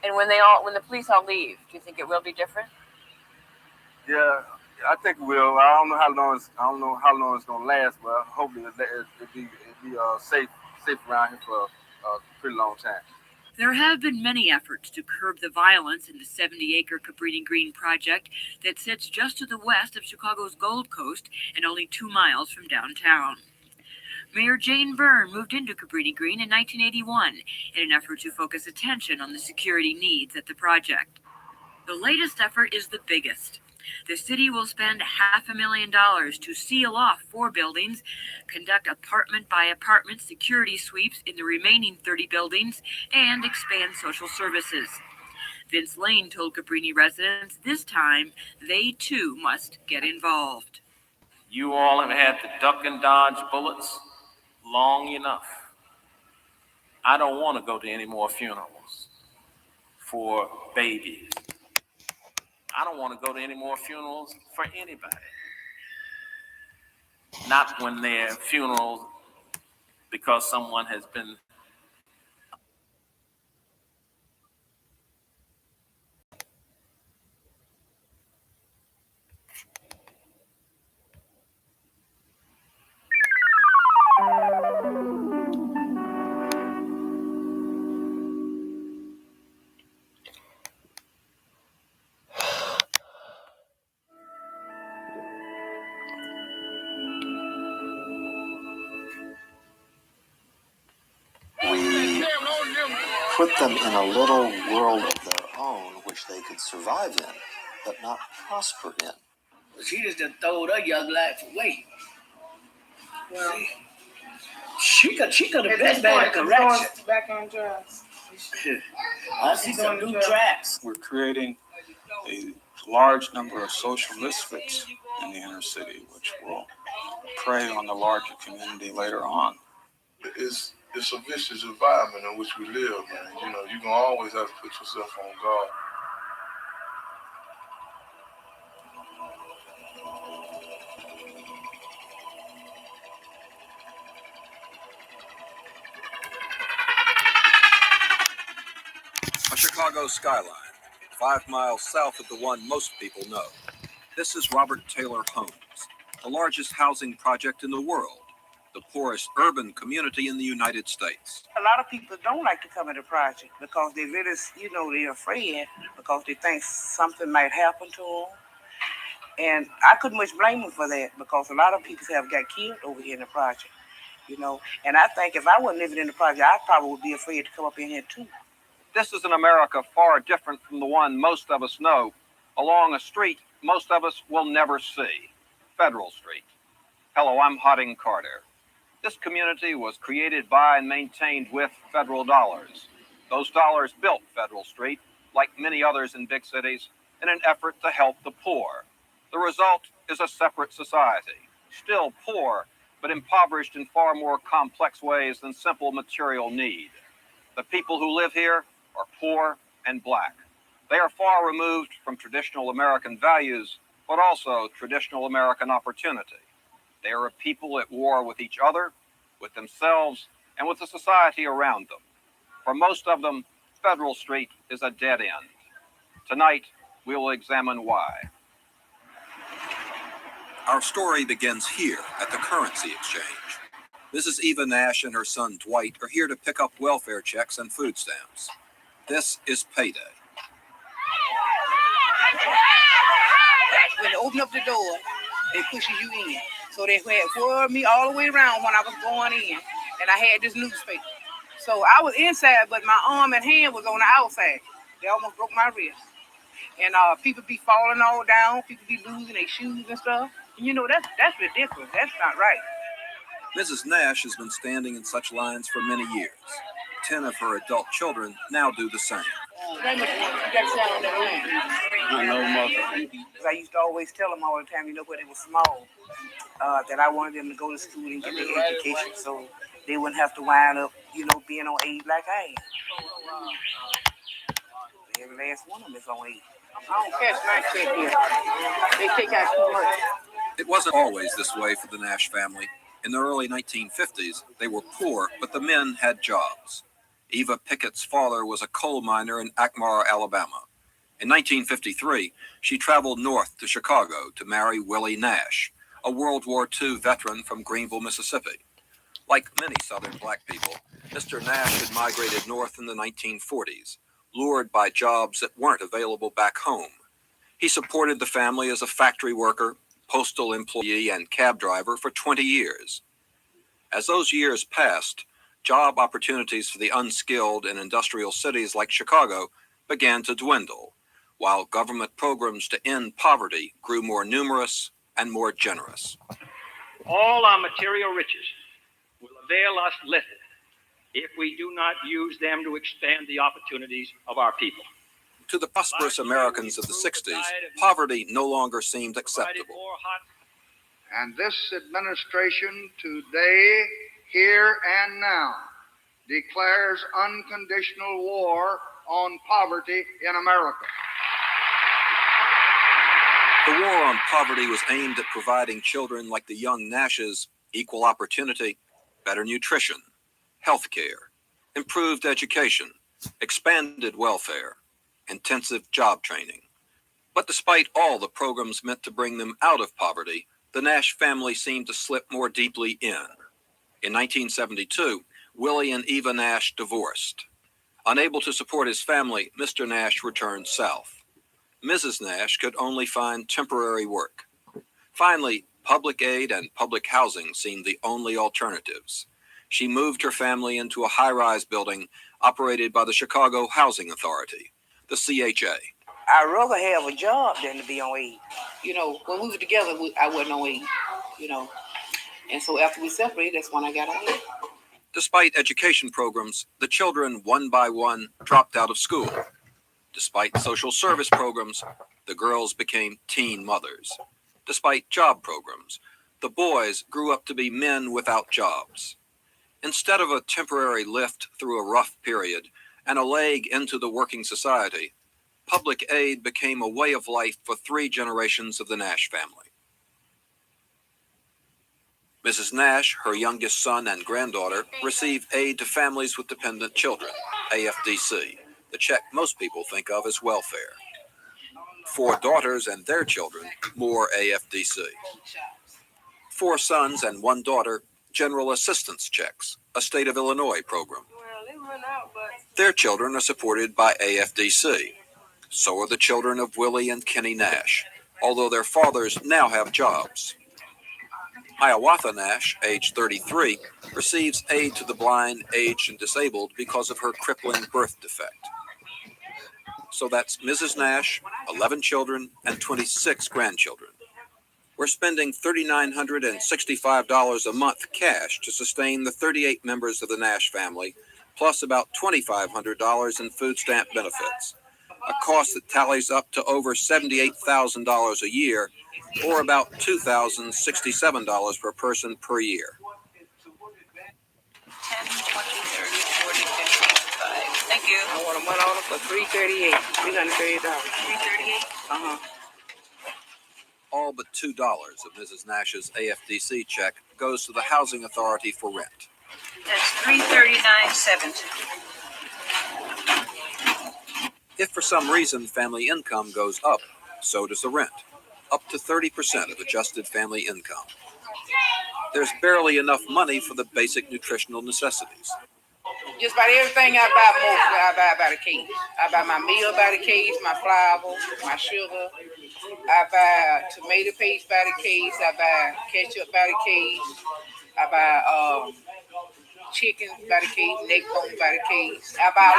And when the police all leave, do you think it will be different? Yeah, I think it will. I don't know how long it's gonna last, but hopefully it'll be safe around here for a pretty long time. There have been many efforts to curb the violence in the 70-acre Cabrini Green project that sits just to the west of Chicago's Gold Coast and only 2 miles from downtown. Mayor Jane Byrne moved into Cabrini Green in 1981 in an effort to focus attention on the security needs at the project. The latest effort is the biggest. The city will spend $500,000 to seal off 4 buildings, conduct apartment-by-apartment security sweeps in the remaining 30 buildings, and expand social services. Vince Lane told Cabrini residents this time they too must get involved. You all have had to duck and dodge bullets long enough. I don't want to go to any more funerals for babies. I don't want to go to any more funerals for anybody. Not when they're funerals because someone has been put them in a little world of their own which they could survive in, but not prosper in. She just done throwed her young life away. Well, she could have been better correction. Back on drugs. I see some new tracks. We're creating a large number of social misfits in the inner city, which will prey on the larger community later on. It's a vicious environment in which we live, man. You know, you're gonna always have to put yourself on guard. A Chicago skyline, 5 miles south of the one most people know. This is Robert Taylor Homes, the largest housing project in the world, the poorest urban community in the United States. A lot of people don't like to come in the project because they really, they're afraid because they think something might happen to them. And I couldn't much blame them for that because a lot of people have got killed over here in the project, And I think if I wasn't living in the project, I probably would be afraid to come up in here too. This is an America far different from the one most of us know, along a street most of us will never see, Federal Street. Hello, I'm Harding Carter. This community was created by and maintained with federal dollars. Those dollars built Federal Street, like many others in big cities, in an effort to help the poor. The result is a separate society, still poor, but impoverished in far more complex ways than simple material need. The people who live here are poor and black. They are far removed from traditional American values, but also traditional American opportunity. They are a people at war with each other, with themselves, and with the society around them. For most of them, Federal Street is a dead end. Tonight, we will examine why. Our story begins here at the currency exchange. Mrs. Eva Nash and her son Dwight are here to pick up welfare checks and food stamps. This is payday. When they open up the door, they pushing you in. So they had whirled me all the way around when I was going in. And I had this newspaper. So I was inside, but my arm and hand was on the outside. They almost broke my wrist. And people be falling all down. People be losing their shoes and stuff. And that's ridiculous. That's not right. Mrs. Nash has been standing in such lines for many years. 10 of her adult children now do the same. I used to always tell them all the time, when they were small, that I wanted them to go to school and get their education so they wouldn't have to wind up, being on aid like I am. Every last one of them is on aid. I don't catch my check here. They take out too much. It wasn't always this way for the Nash family. In the early 1950s, they were poor, but the men had jobs. Eva Pickett's father was a coal miner in Akmar, Alabama. In 1953, she traveled north to Chicago to marry Willie Nash, a World War II veteran from Greenville, Mississippi. Like many Southern black people, Mr. Nash had migrated north in the 1940s, lured by jobs that weren't available back home. He supported the family as a factory worker, postal employee, and cab driver for 20 years. As those years passed, job opportunities for the unskilled in industrial cities like Chicago began to dwindle, while government programs to end poverty grew more numerous and more generous. All our material riches will avail us little if we do not use them to expand the opportunities of our people. To the prosperous Americans of the 60s, poverty no longer seemed acceptable. And this administration today, here and now, declares unconditional war on poverty in America. The war on poverty was aimed at providing children like the young Nashes equal opportunity, better nutrition, health care, improved education, expanded welfare, intensive job training. But despite all the programs meant to bring them out of poverty, the Nash family seemed to slip more deeply in. In 1972, Willie and Eva Nash divorced. Unable to support his family, Mr. Nash returned south. Mrs. Nash could only find temporary work. Finally, public aid and public housing seemed the only alternatives. She moved her family into a high-rise building operated by the Chicago Housing Authority, the CHA. I'd rather have a job than to be on aid. When we were together, I wasn't on aid, And so after we separated, that's when I got on aid. Despite education programs, the children, one by one, dropped out of school. Despite social service programs, the girls became teen mothers. Despite job programs, the boys grew up to be men without jobs. Instead of a temporary lift through a rough period and a leg into the working society, public aid became a way of life for 3 generations of the Nash family. Mrs. Nash, her youngest son and granddaughter, receive aid to families with dependent children, AFDC, the check most people think of as welfare. 4 daughters and their children, more AFDC. 4 sons and 1 daughter, General Assistance Checks, a state of Illinois program. Their children are supported by AFDC. So are the children of Willie and Kenny Nash, although their fathers now have jobs. Hiawatha Nash, age 33, receives aid to the blind, aged, and disabled because of her crippling birth defect. So that's Mrs. Nash, 11 children, and 26 grandchildren. We're spending $3,965 a month cash to sustain the 38 members of the Nash family, plus about $2,500 in food stamp benefits, a cost that tallies up to over $78,000 a year, or about $2,067 per person per year. 10, 20, 30, 40, 50, 55. Thank you. I want a money order for $338. $338. $338? All but $2 of Mrs. Nash's AFDC check goes to the Housing Authority for rent. That's $339.70. If for some reason family income goes up, so does the rent, up to 30% of adjusted family income. There's barely enough money for the basic nutritional necessities. Just about everything I buy mostly, I buy by the case. I buy my meal by the case, my flour, my sugar. I buy tomato paste by the case. I buy ketchup by the case. I buy chicken by the case, neck bone by the case. I buy a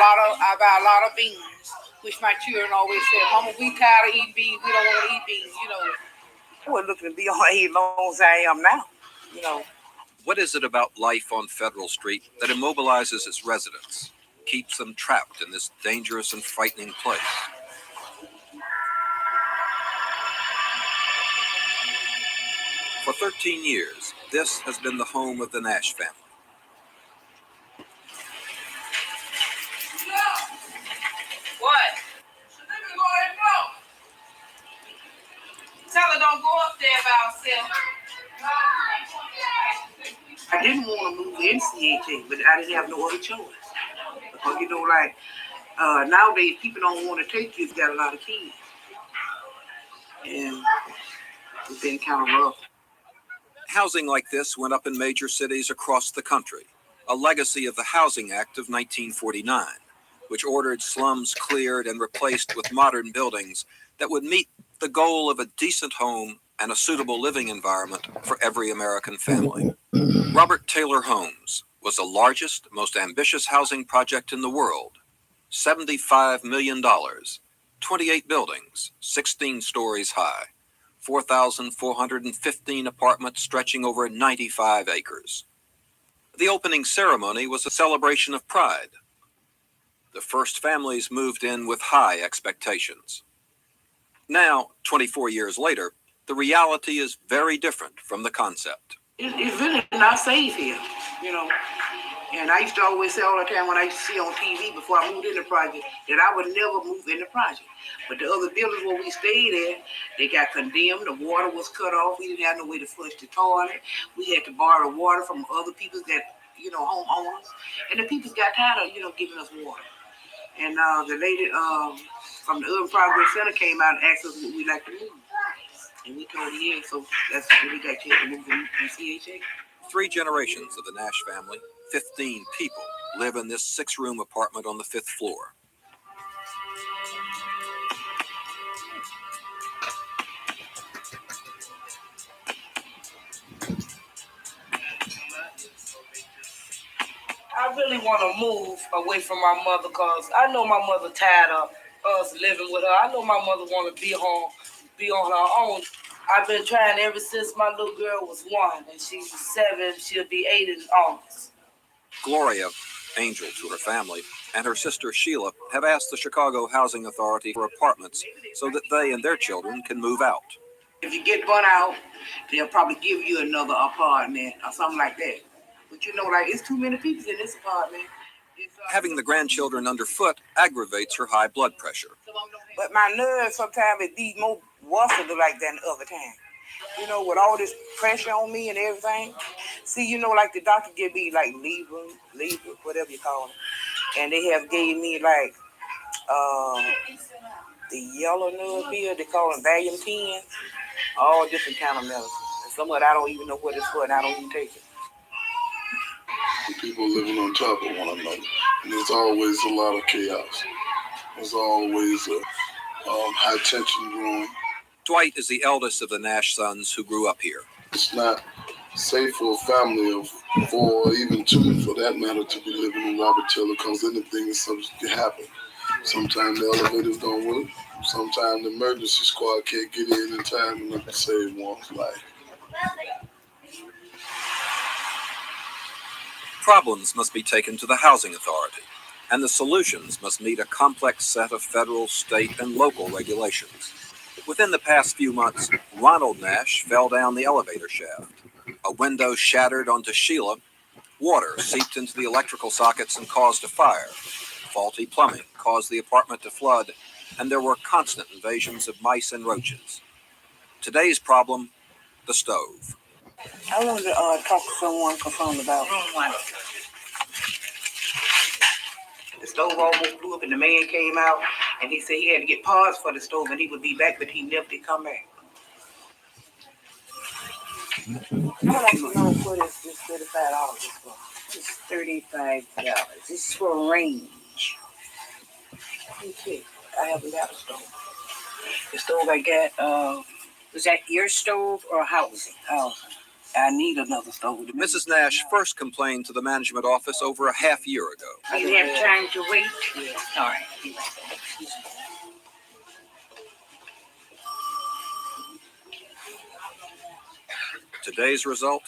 lot of beans, which my children always say, "Mama, we tired of eating beans. We don't want to eat beans." I wasn't looking to be on aid long as I am now. What is it about life on Federal Street that immobilizes its residents, keeps them trapped in this dangerous and frightening place? For 13 years, this has been the home of the Nash family. What? Tell her don't go up there by herself. I didn't want to move in CHA, but I didn't have no other choice. Because, nowadays people don't want to take you if you got a lot of kids. And it's been kind of rough. Housing like this went up in major cities across the country, a legacy of the Housing Act of 1949, which ordered slums cleared and replaced with modern buildings that would meet the goal of a decent home and a suitable living environment for every American family. Robert Taylor Homes was the largest, most ambitious housing project in the world. $75 million, 28 buildings, 16 stories high, 4,415 apartments stretching over 95 acres. The opening ceremony was a celebration of pride. The first families moved in with high expectations. Now, 24 years later, the reality is very different from the concept. It's really not safe here, And I used to always say all the time when I used to see on TV before I moved in the project that I would never move in the project. But the other buildings where we stayed at, they got condemned. The water was cut off. We didn't have no way to flush the toilet. We had to borrow water from other people that, homeowners. And the people got tired of, giving us water. And the lady from the Urban Progress Center came out and asked us would we like to move. And we told her yes, so that's when we got a chance to move in CHA. 3 generations of the Nash family, 15 people, live in this 6-room apartment on the 5th floor. I really want to move away from my mother because I know my mother tired of us living with her. I know my mother want to be home, be on her own. I've been trying ever since my little girl was 1 and she's 7. She'll be 8 in August. Gloria, angel to her family, and her sister Sheila have asked the Chicago Housing Authority for apartments so that they and their children can move out. If you get burnt out, they'll probably give you another apartment or something like that. But you know, like, it's too many people in this apartment. Having the grandchildren underfoot aggravates her high blood pressure. But my nerves sometimes it be more worse like than the other time. You know, with all this pressure on me and everything. See, you know, like the doctor give me like Libra, whatever you call it. And they have gave me like the yellow nub pill, they call them Valium 10. All different kind of medicine. And some of it I don't even know what it's for and I don't even take it. People living on top of one another. And there's always a lot of chaos. There's always a high tension growing. Dwight is the eldest of the Nash sons who grew up here. It's not safe for a family of 4 or even 2, for that matter, to be living in Robert Taylor because anything is subject to happen. Sometimes the elevators don't work. Sometimes the emergency squad can't get in time enough to save one's life. Problems must be taken to the Housing Authority, and the solutions must meet a complex set of federal, state, and local regulations. Within the past few months, Ronald Nash fell down the elevator shaft. A window shattered onto Sheila. Water seeped into the electrical sockets and caused a fire. Faulty plumbing caused the apartment to flood, and there were constant invasions of mice and roaches. Today's problem, the stove. I wanted to talk to someone concerned about room 1. The stove almost blew up and the man came out and he said he had to get parts for the stove and he would be back, but he never did come back. I'd like to know what is this $35 for? It's $35. This is for a range. Okay, I haven't got a stove. The stove I got, was that your stove or housing? Housing. I need another stove. Mrs. Nash first complained to the management office over a half year ago. Do you have time to wait? Yeah. All right. Today's result?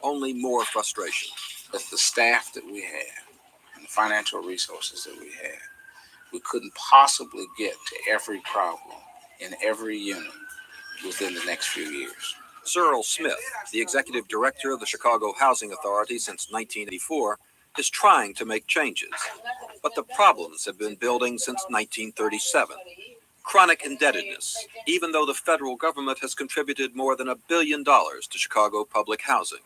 Only more frustration. With the staff that we have and the financial resources that we have, we couldn't possibly get to every problem in every unit within the next few years. Cyril Smith, the executive director of the Chicago Housing Authority since 1984, is trying to make changes. But the problems have been building since 1937. Chronic indebtedness, even though the federal government has contributed more than $1 billion to Chicago public housing.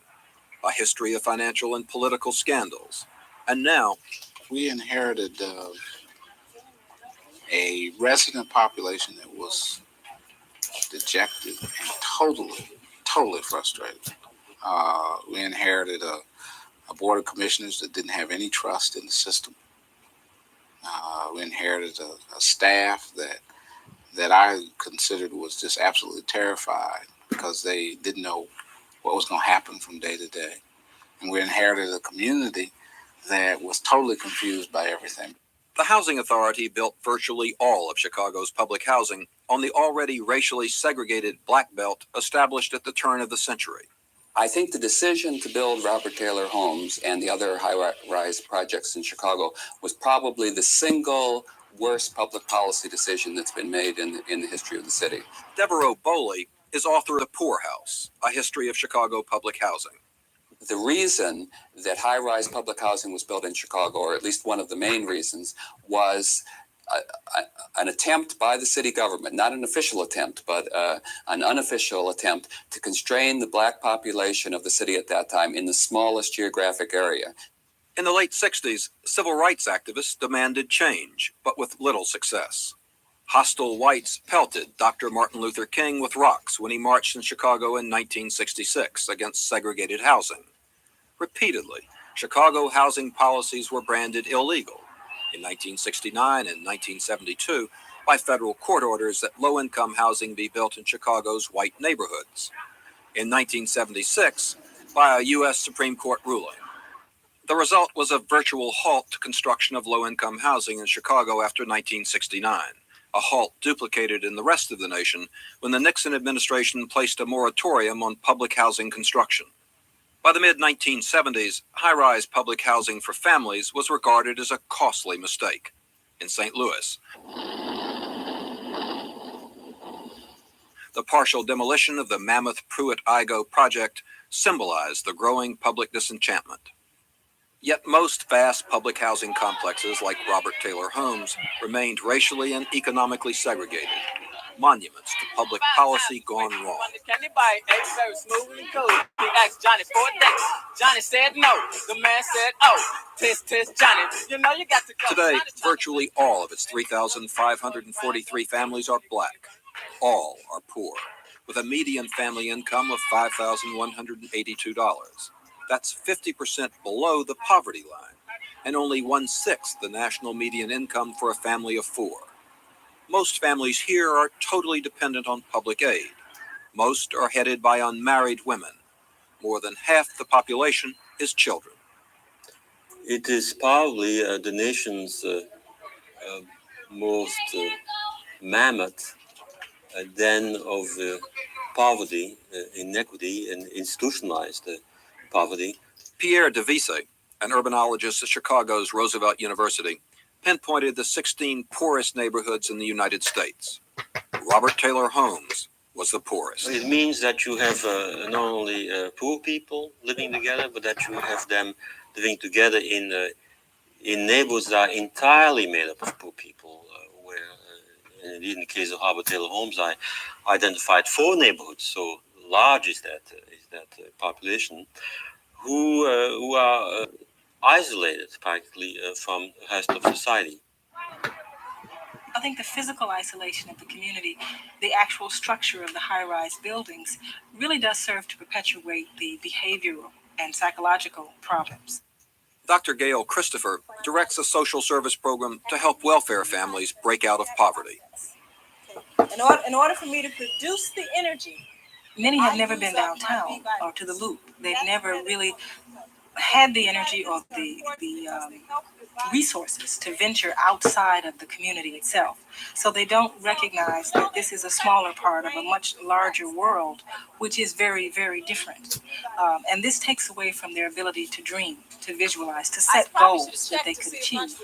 A history of financial and political scandals. And now, we inherited a resident population that was dejected and totally frustrated. We inherited a board of commissioners that didn't have any trust in the system. We inherited a staff that I considered was just absolutely terrified because they didn't know what was going to happen from day to day. And we inherited a community that was totally confused by everything. The Housing Authority built virtually all of Chicago's public housing on the already racially segregated Black Belt established at the turn of the century. I think the decision to build Robert Taylor homes and the other high-rise projects in Chicago was probably the single worst public policy decision that's been made in the history of the city. Devereaux Boley is author of The Poor House, A History of Chicago Public Housing. The reason that high-rise public housing was built in Chicago, or at least one of the main reasons, was an attempt by the city government, not an official attempt, but an unofficial attempt to constrain the Black population of the city at that time in the smallest geographic area. In the late 60s, civil rights activists demanded change, but with little success. Hostile whites pelted Dr. Martin Luther King with rocks when he marched in Chicago in 1966 against segregated housing. Repeatedly, Chicago housing policies were branded illegal. In 1969 and 1972, by federal court orders that low-income housing be built in Chicago's white neighborhoods. In 1976, by a U.S. Supreme Court ruling. The result was a virtual halt to construction of low-income housing in Chicago after 1969, a halt duplicated in the rest of the nation when the Nixon administration placed a moratorium on public housing construction. By the mid-1970s, high-rise public housing for families was regarded as a costly mistake. In St. Louis, the partial demolition of the mammoth Pruitt-Igoe project symbolized the growing public disenchantment. Yet most vast public housing complexes like Robert Taylor Homes remained racially and economically segregated, monuments to public policy gone wrong. Smooth and cool. He asked Johnny for a date. Johnny said no. The man said, oh, tisk, tisk, Johnny. You know you got to go. Today, virtually all of its 3,543 families are black. All are poor, with a median family income of $5,182. That's 50% below the poverty line, and only 1/6 the national median income for a family of four. Most families here are totally dependent on public aid. Most are headed by unmarried women. More than half the population is children. It is probably the nation's most mammoth den of poverty, inequity, and institutionalized poverty. Pierre Devise, an urbanologist at Chicago's Roosevelt University, pinpointed the 16 poorest neighborhoods in the United States. Robert Taylor Homes was the poorest. It means that you have not only poor people living together, but that you have them living together in neighborhoods that are entirely made up of poor people. And indeed, in the case of Robert Taylor Homes, I identified 4 neighborhoods. So large is that population who are isolated practically from the rest of society. I think the physical isolation of the community, the actual structure of the high-rise buildings, really does serve to perpetuate the behavioral and psychological problems. Dr. Gail Christopher directs a social service program to help welfare families break out of poverty. In order for me to produce the energy, many have never been downtown or to the Loop. They've never really had the energy or the resources to venture outside of the community itself. So they don't recognize that this is a smaller part of a much larger world, which is very, very different. And this takes away from their ability to dream, to visualize, to set goals that they could achieve.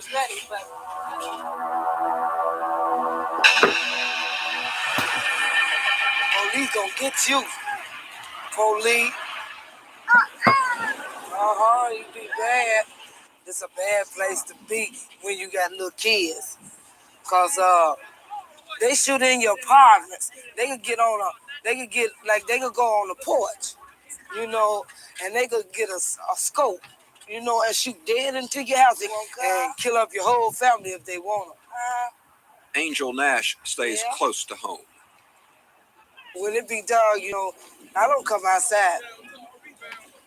Police gonna get you. Police. You be bad. It's a bad place to be when you got little kids. Cause they shoot in your apartments. They could get on they could go on the porch, you know, and they could get a scope, you know, and shoot dead into your house and kill up your whole family if they want to. Angel Nash stays close to home. When it be dark, you know, I don't come outside.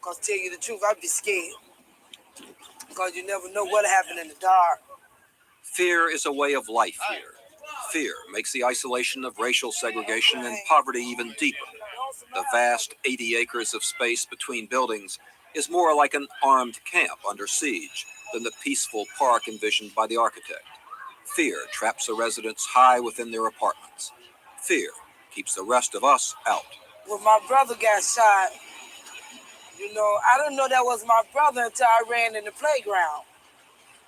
Cause tell you the truth, I'd be scared. Because you never know what happened in the dark. Fear is a way of life here. Fear makes the isolation of racial segregation and poverty even deeper. The vast 80 acres of space between buildings is more like an armed camp under siege than the peaceful park envisioned by the architect. Fear traps the residents high within their apartments. Fear keeps the rest of us out. When my brother got shot, you know, I didn't know that was my brother until I ran in the playground.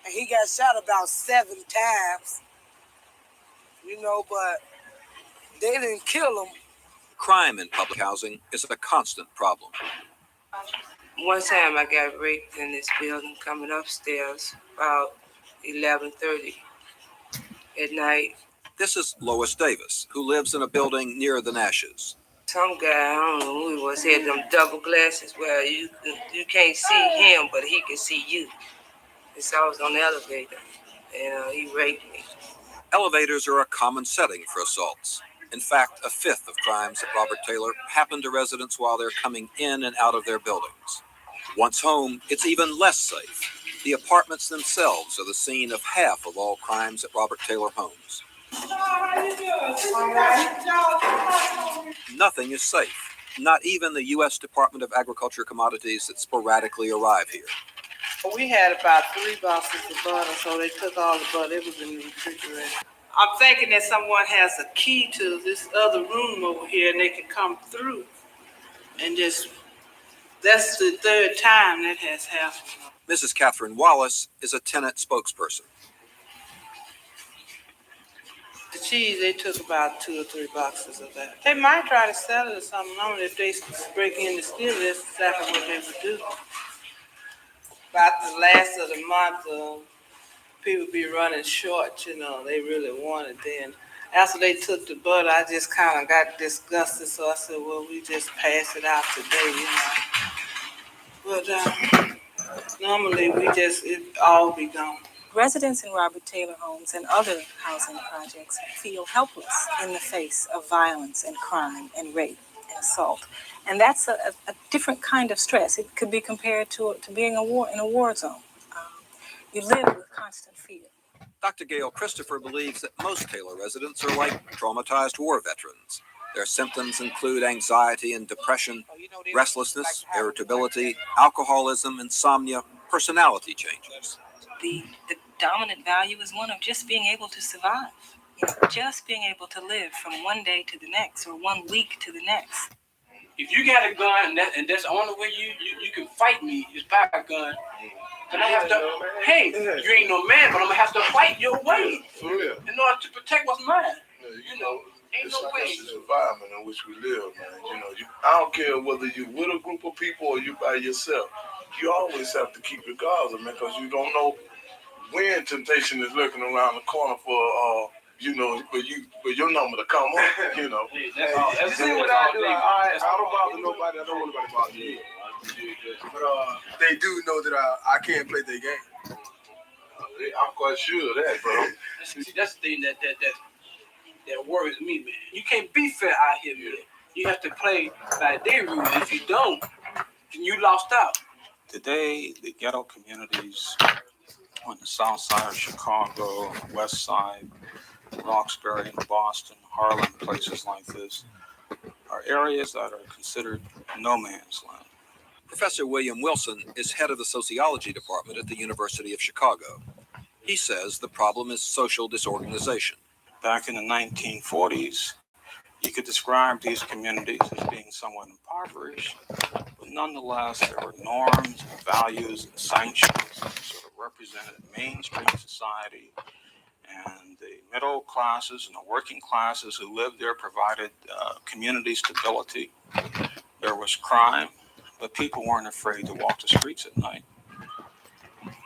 And he got shot about 7 times, you know, but they didn't kill him. Crime in public housing is a constant problem. One time I got raped in this building coming upstairs about 11:30 at night. This is Lois Davis, who lives in a building near the Nashes. Some guy, I don't know who he was, had them double glasses where you can't see him, but he can see you. And so I was on the elevator, and he raped me. Elevators are a common setting for assaults. In fact, 1/5 of crimes at Robert Taylor happen to residents while they're coming in and out of their buildings. Once home, it's even less safe. The apartments themselves are the scene of half of all crimes at Robert Taylor Homes. Nothing is safe, not even the U.S. Department of Agriculture commodities that sporadically arrive here. We had about 3 boxes of butter, so they took all the butter. It was in the refrigerator. I'm thinking that someone has a key to this other room over here and they can come through and just, that's the third time that has happened. Mrs. Catherine Wallace is a tenant spokesperson. The cheese, they took about 2 or 3 boxes of that. They might try to sell it or something on it if they break in to steal it. That's exactly what they would do. About the last of the month, people be running short, you know, they really want it then. After they took the butter, I just kind of got disgusted, so I said, well, we just pass it out today, you know. But normally it all be gone. Residents in Robert Taylor homes and other housing projects feel helpless in the face of violence and crime and rape and assault. And that's a different kind of stress. It could be compared to being in a war zone. You live with constant fear. Dr. Gail Christopher believes that most Taylor residents are like traumatized war veterans. Their symptoms include anxiety and depression, restlessness, irritability, alcoholism, insomnia, personality changes. The dominant value is one of just being able to survive. You know, just being able to live from one day to the next or 1 week to the next. If you got a gun and that's the only way you can fight me is by a gun, then I have to, hey, you ain't no man, but I'm gonna have to fight your way in order to protect what's mine. You know, ain't no way. This is the environment in which we live, man. You know, I don't care whether you're with a group of people or you by yourself. You always have to keep your guards up, man, because you don't know when temptation is lurking around the corner for you know, for your number to come up, you know. You see what I do? I don't bother nobody. I don't want nobody to bother you. But they do know that I can't play their game. I'm quite sure of that, bro. See, that's the thing that worries me, man. You can't be fair out here, man. You have to play by their rules. If you don't, then you lost out. Today, the ghetto communities on the south side of Chicago, west side, Roxbury, Boston, Harlem, places like this, are areas that are considered no man's land. Professor William Wilson is head of the sociology department at the University of Chicago. He says the problem is social disorganization. Back in the 1940s, you could describe these communities as being somewhat impoverished, but nonetheless, there were norms and values and sanctions that sort of represented mainstream society, and the middle classes and the working classes who lived there provided community stability. There was crime, but people weren't afraid to walk the streets at night.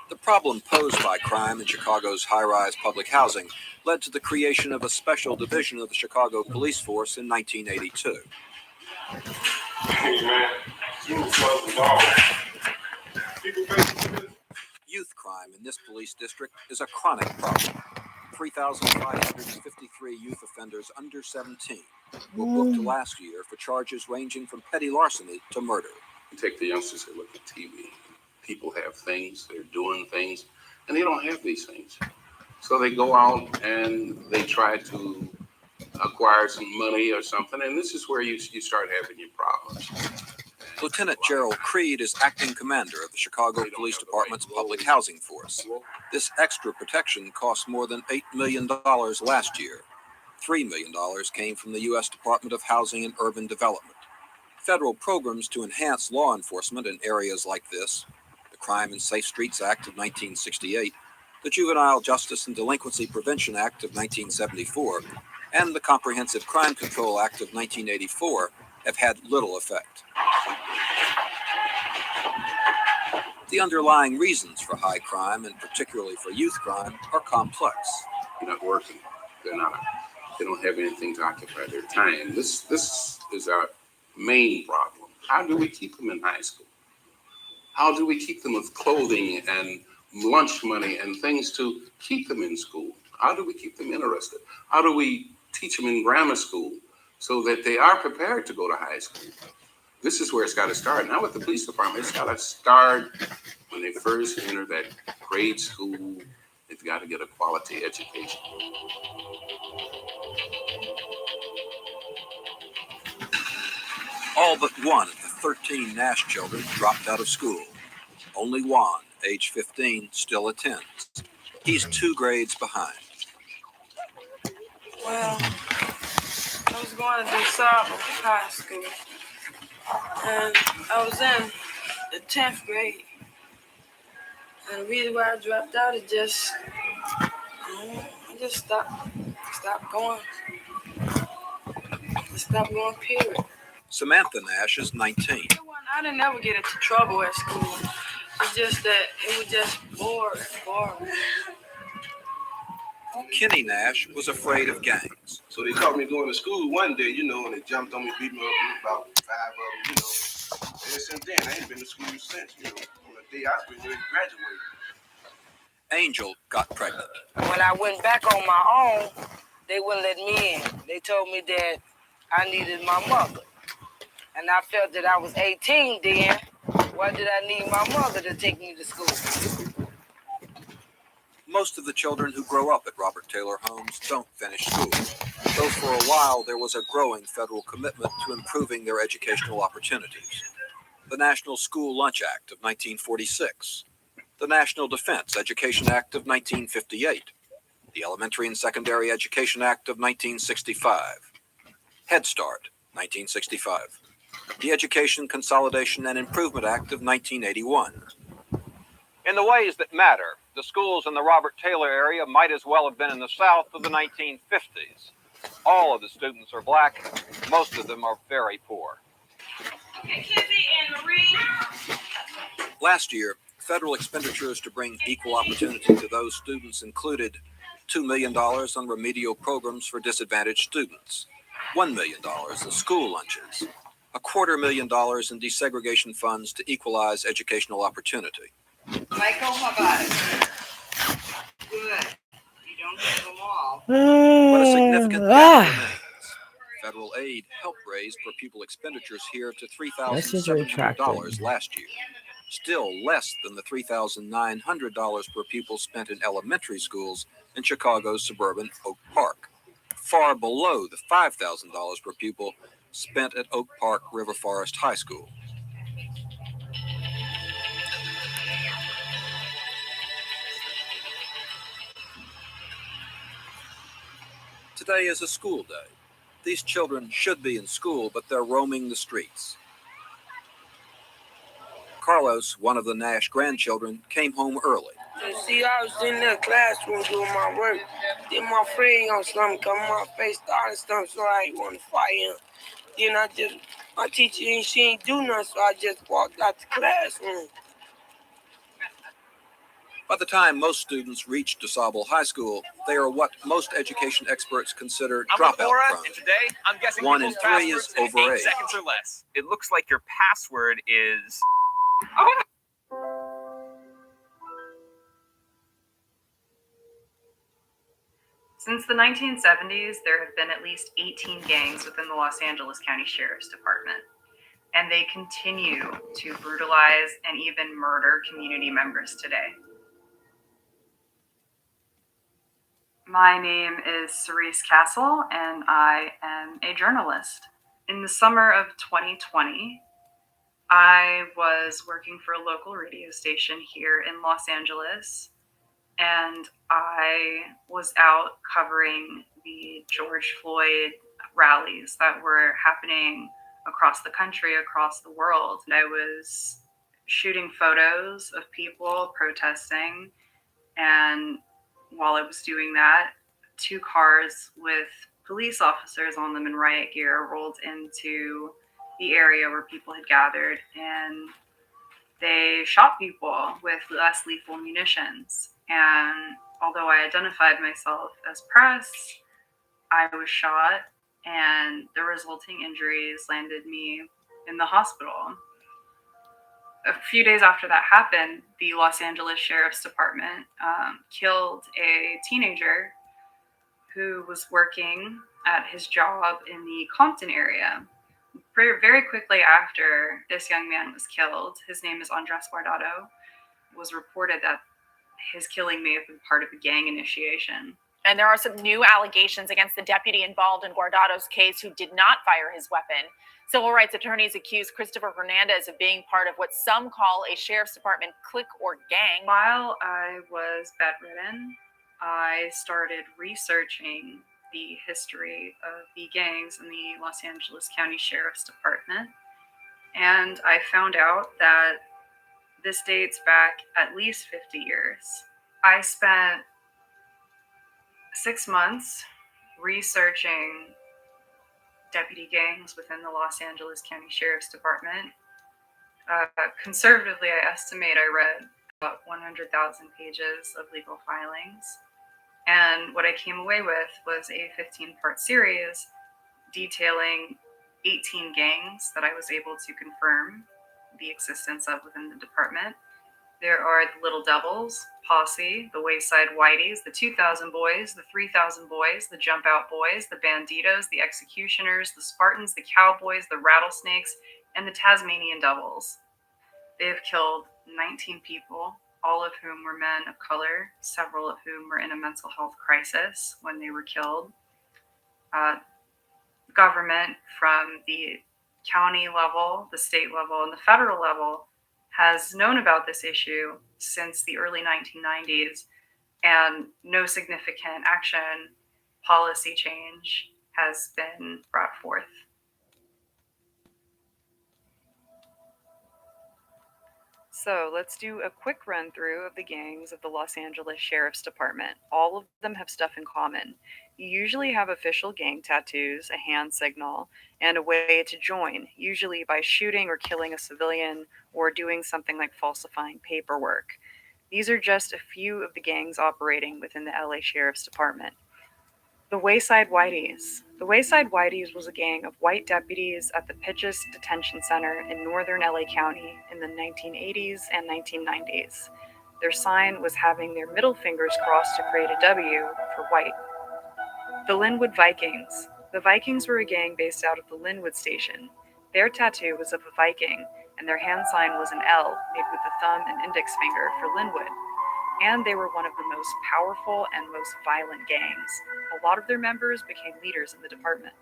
The problem posed by crime in Chicago's high-rise public housing led to the creation of a special division of the Chicago police force in 1982. Youth crime in this police district is a chronic problem. 3,553 youth offenders under 17 were booked last year for charges ranging from petty larceny to murder. You take the youngsters that look at TV. People have things, they're doing things, and they don't have these things. So they go out and they try to acquire some money or something, and this is where you start having your problems. Lieutenant Gerald Creed is acting commander of the Chicago Police Department's public housing force. This extra protection cost more than $8 million last year. $3 million came from the U.S. Department of Housing and Urban Development. Federal programs to enhance law enforcement in areas like this, the Crime and Safe Streets Act of 1968, the Juvenile Justice and Delinquency Prevention Act of 1974, and the Comprehensive Crime Control Act of 1984, have had little effect. The underlying reasons for high crime, and particularly for youth crime, are complex. They're not working. They don't have anything to occupy their time. This is our main problem. How do we keep them in high school? How do we keep them with clothing and lunch money and things to keep them in school? How do we keep them interested? How do we teach them in grammar school so that they are prepared to go to high school? This is where it's got to start. Now with the police department, it's got to start when they first enter that grade school. They've got to get a quality education. All but one of the 13 Nash children dropped out of school. Only Juan age 15, still attends. He's 2 grades behind. Well, I was going to do Saba High School, and I was in the 10th grade. And the reason why I dropped out is just, I just stopped going. Stopped going, period. Samantha Nash is 19. I didn't ever get into trouble at school. It's just that it was just boring. Kenny Nash was afraid of gangs. So they caught me going to school one day, and they jumped on me, beat me up, about 5 of them, And since then, I ain't been to school since, on the day I was ready to graduate. Angel got pregnant. When I went back on my own, they wouldn't let me in. They told me that I needed my mother. And I felt that I was 18 then. Why did I need my mother to take me to school? Most of the children who grow up at Robert Taylor homes don't finish school, though for a while there was a growing federal commitment to improving their educational opportunities. The National School Lunch Act of 1946, the National Defense Education Act of 1958, the Elementary and Secondary Education Act of 1965, Head Start, 1965, the Education Consolidation and Improvement Act of 1981. In the ways that matter, the schools in the Robert Taylor area might as well have been in the South of the 1950s. All of the students are black. Most of them are very poor. Okay, Kizzy and Marie. Last year, federal expenditures to bring equal opportunity to those students included $2 million on remedial programs for disadvantaged students, $1 million in school lunches, $250,000 in desegregation funds to equalize educational opportunity. Michael, how about it? Good. You don't have them all. But a significant gap remains. Federal aid helped raise per pupil expenditures here to $3,700 last year, still less than the $3,900 per pupil spent in elementary schools in Chicago's suburban Oak Park, far below the $5,000 per pupil spent at Oak Park River Forest High School. Today is a school day. These children should be in school, but they're roaming the streets. Carlos, one of the Nash grandchildren, came home early. See, I was in the classroom doing my work. Then my friend on something come in my face, started something, so I ain't want to fight him. Then my teacher, she ain't do nothing, so I just walked out the classroom. By the time most students reach DeSable High School, they are what most education experts consider dropout prone. And today, I'm guessing 1 in 3 is over 8 age. seconds or less. It looks like your password is... Since the 1970s, there have been at least 18 gangs within the Los Angeles County Sheriff's Department, and they continue to brutalize and even murder community members today. My name is Cerise Castle, and I am a journalist. In the summer of 2020, I was working for a local radio station here in Los Angeles, and I was out covering the George Floyd rallies that were happening across the country, across the world. And I was shooting photos of people protesting, and while I was doing that, 2 cars with police officers on them in riot gear rolled into the area where people had gathered, and they shot people with less lethal munitions. And although I identified myself as press, I was shot, and the resulting injuries landed me in the hospital. A few days after that happened, the Los Angeles Sheriff's Department killed a teenager who was working at his job in the Compton area. Very quickly after this young man was killed, his name is Andres Guardado, it was reported that his killing may have been part of a gang initiation. And there are some new allegations against the deputy involved in Guardado's case who did not fire his weapon. Civil rights attorneys accuse Christopher Hernandez of being part of what some call a sheriff's department clique or gang. While I was bedridden, I started researching the history of the gangs in the Los Angeles County Sheriff's Department. And I found out that this dates back at least 50 years. I spent 6 months researching deputy gangs within the Los Angeles County Sheriff's Department. Conservatively, I estimate I read about 100,000 pages of legal filings. And what I came away with was a 15-part series detailing 18 gangs that I was able to confirm the existence of within the department. There are the Little Devils, Posse, the Wayside Whiteys, the 2000 Boys, the 3000 Boys, the Jump Out Boys, the Banditos, the Executioners, the Spartans, the Cowboys, the Rattlesnakes, and the Tasmanian Devils. They have killed 19 people, all of whom were men of color, several of whom were in a mental health crisis when they were killed. Government from the county level, the state level, and the federal level has known about this issue since the early 1990s, and no significant action, policy change has been brought forth. So let's do a quick run through of the gangs of the Los Angeles Sheriff's Department. All of them have stuff in common. You usually have official gang tattoos, a hand signal, and a way to join, usually by shooting or killing a civilian or doing something like falsifying paperwork. These are just a few of the gangs operating within the LA Sheriff's Department. The Wayside Whiteys. The Wayside Whiteys was a gang of white deputies at the Pitchess Detention Center in northern LA County in the 1980s and 1990s. Their sign was having their middle fingers crossed to create a W for white. The Linwood Vikings. The Vikings were a gang based out of the Linwood Station. Their tattoo was of a Viking, and their hand sign was an L made with the thumb and index finger for Linwood. And they were one of the most powerful and most violent gangs. A lot of their members became leaders in the department.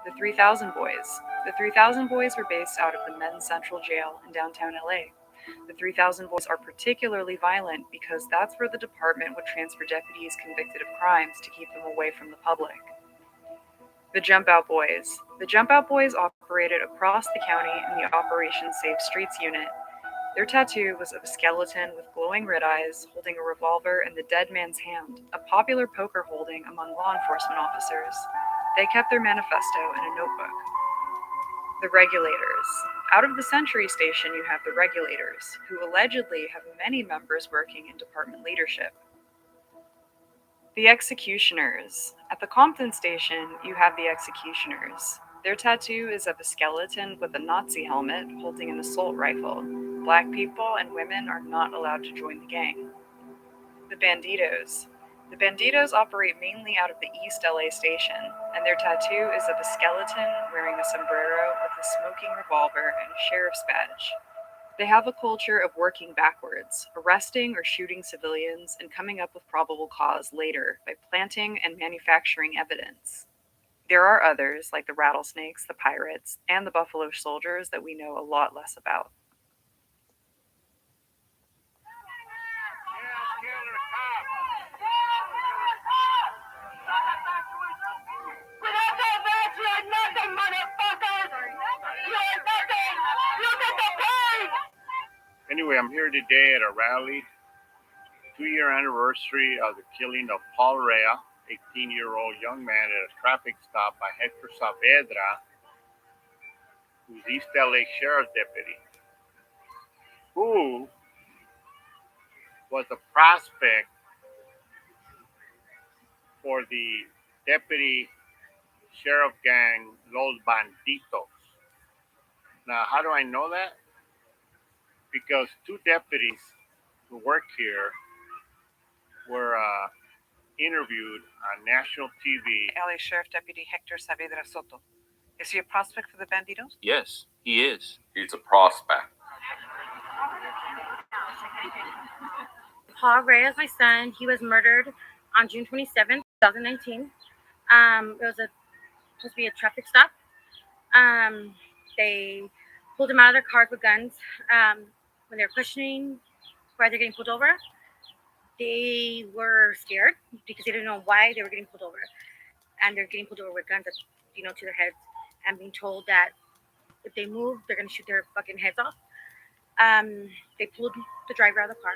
The 3000 Boys. The 3000 Boys were based out of the Men's Central Jail in downtown LA. The 3000 Boys are particularly violent because that's where the department would transfer deputies convicted of crimes to keep them away from the public. The Jump Out Boys. The Jump Out Boys operated across the county in the Operation Safe Streets unit. Their tattoo was of a skeleton with glowing red eyes holding a revolver in the dead man's hand, a popular poker holding among law enforcement officers. They kept their manifesto in a notebook. The Regulators. Out of the Century Station, you have the Regulators, who allegedly have many members working in department leadership. The Executioners. At the Compton Station, you have the Executioners. Their tattoo is of a skeleton with a Nazi helmet holding an assault rifle. Black people and women are not allowed to join the gang. The Banditos. The Banditos operate mainly out of the East LA Station, and their tattoo is of a skeleton wearing a sombrero with a smoking revolver and a sheriff's badge. They have a culture of working backwards, arresting or shooting civilians and coming up with probable cause later by planting and manufacturing evidence. There are others, like the Rattlesnakes, the Pirates, and the Buffalo Soldiers that we know a lot less about. Anyway, I'm here today at a rally, 2-year anniversary of the killing of Paul Rea, 18-year-old young man at a traffic stop by Hector Saavedra, who's East LA Sheriff's deputy, who was a prospect for the deputy sheriff gang, Los Banditos. Now, how do I know that? Because 2 deputies who work here were interviewed on national TV. LA Sheriff Deputy Hector Saavedra Soto. Is he a prospect for the Banditos? Yes, he is. He's a prospect. Paul Rea is my son. He was murdered on June 27th, 2019. It was supposed to be a traffic stop. They pulled them out of their cars with guns. When they were questioning why they're getting pulled over, they were scared because they didn't know why they were getting pulled over. And they're getting pulled over with guns, to their heads, and being told that if they move, they're gonna shoot their fucking heads off. They pulled the driver out of the car,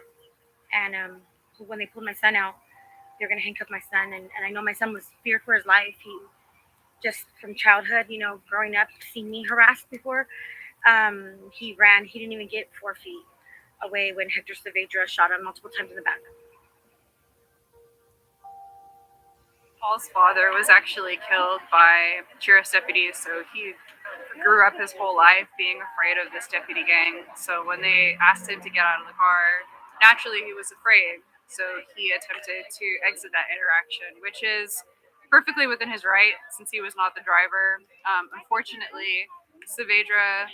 and when they pulled my son out, they're gonna handcuff my son. And I know my son was feared for his life. He just from childhood, growing up, seeing me harassed before, he ran. He didn't even get 4 feet away when Hector Saavedra shot him multiple times in the back. Paul's father was actually killed by sheriff's deputies, so he grew up his whole life being afraid of this deputy gang. So when they asked him to get out of the car, naturally he was afraid. So he attempted to exit that interaction, which is perfectly within his right since he was not the driver. Unfortunately, Saavedra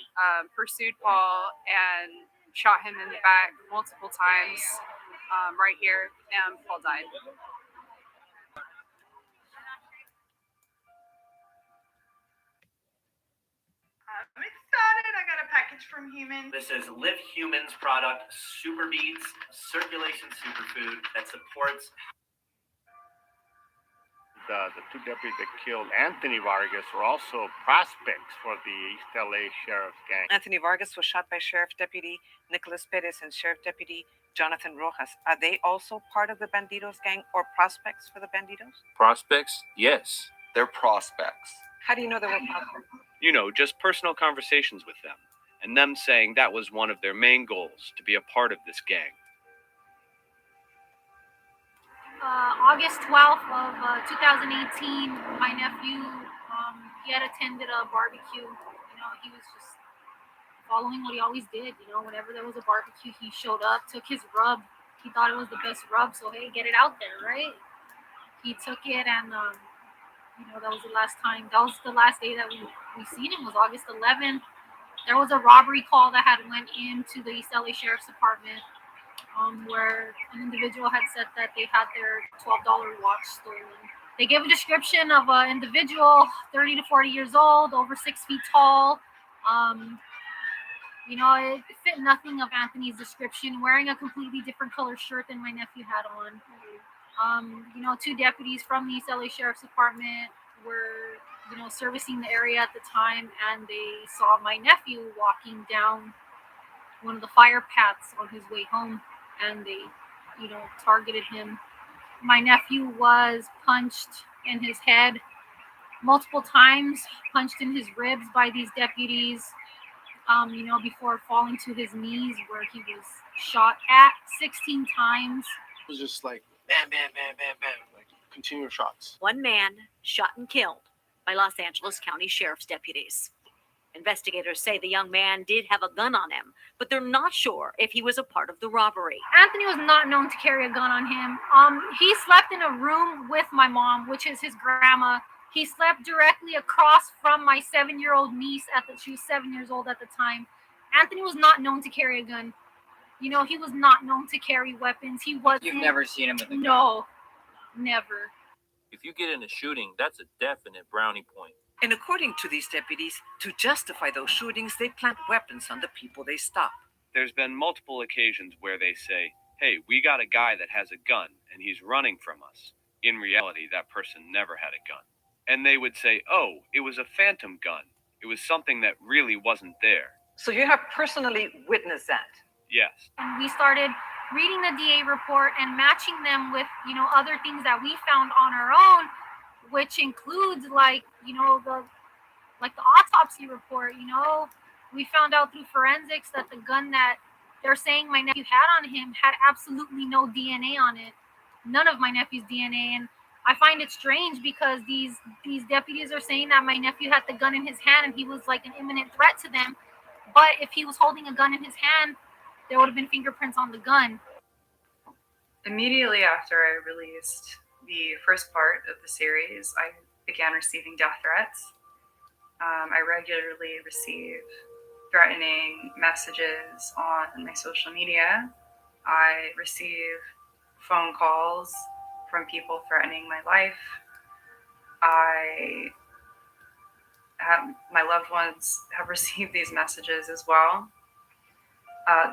pursued Paul and shot him in the back multiple times right here, and Paul died. I'm excited. I got a package from Humans. This is Live Humans product, Super Beats, circulation superfood that supports. The two deputies that killed Anthony Vargas were also prospects for the East LA Sheriff's Gang. Anthony Vargas was shot by Sheriff Deputy Nicholas Perez and Sheriff Deputy Jonathan Rojas. Are they also part of the Bandidos gang or prospects for the Bandidos? Prospects? Yes, they're prospects. How do you know they were prospects? Just personal conversations with them, and them saying that was one of their main goals, to be a part of this gang. August 12th of 2018, my nephew, he had attended a barbecue. He was just following what he always did. Whenever there was a barbecue, he showed up, took his rub. He thought it was the best rub, so hey, get it out there, right? He took it, and that was the last time. That was the last day that we seen him, was August 11th. There was a robbery call that had went into the East LA Sheriff's Department, where an individual had said that they had their $12 watch stolen. They gave a description of an individual, 30 to 40 years old, over 6 feet tall. It fit nothing of Anthony's description, wearing a completely different color shirt than my nephew had on. Two deputies from the East LA Sheriff's Department were, servicing the area at the time, and they saw my nephew walking down one of the fire paths on his way home, and they, targeted him. My nephew was punched in his head multiple times, punched in his ribs by these deputies, before falling to his knees, where he was shot at 16 times. It was just like bam, bam, bam, bam, bam, like continuous shots. One man shot and killed by Los Angeles County Sheriff's deputies. Investigators say the young man did have a gun on him, but they're not sure if he was a part of the robbery. Anthony was not known to carry a gun on him. He slept in a room with my mom, which is his grandma. He slept directly across from my 7-year-old niece. She was 7 years old at the time. Anthony was not known to carry a gun. He was not known to carry weapons. He wasn't. You've never seen him with a gun? No, never. If you get in a shooting, that's a definite brownie point. And according to these deputies, to justify those shootings, they plant weapons on the people they stop. There's been multiple occasions where they say, hey, we got a guy that has a gun and he's running from us. In reality, that person never had a gun. And they would say, oh, it was a phantom gun. It was something that really wasn't there. So you have personally witnessed that? Yes. And we started reading the DA report and matching them with, other things that we found on our own, which includes the autopsy report. We found out through forensics that the gun that they're saying my nephew had on him had absolutely no DNA on it. None of my nephew's DNA. And I find it strange because these deputies are saying that my nephew had the gun in his hand and he was like an imminent threat to them. But if he was holding a gun in his hand, there would have been fingerprints on the gun. Immediately after I released the first part of the series, I began receiving death threats. I regularly receive threatening messages on my social media. I receive phone calls from people threatening my life. My loved ones have received these messages as well.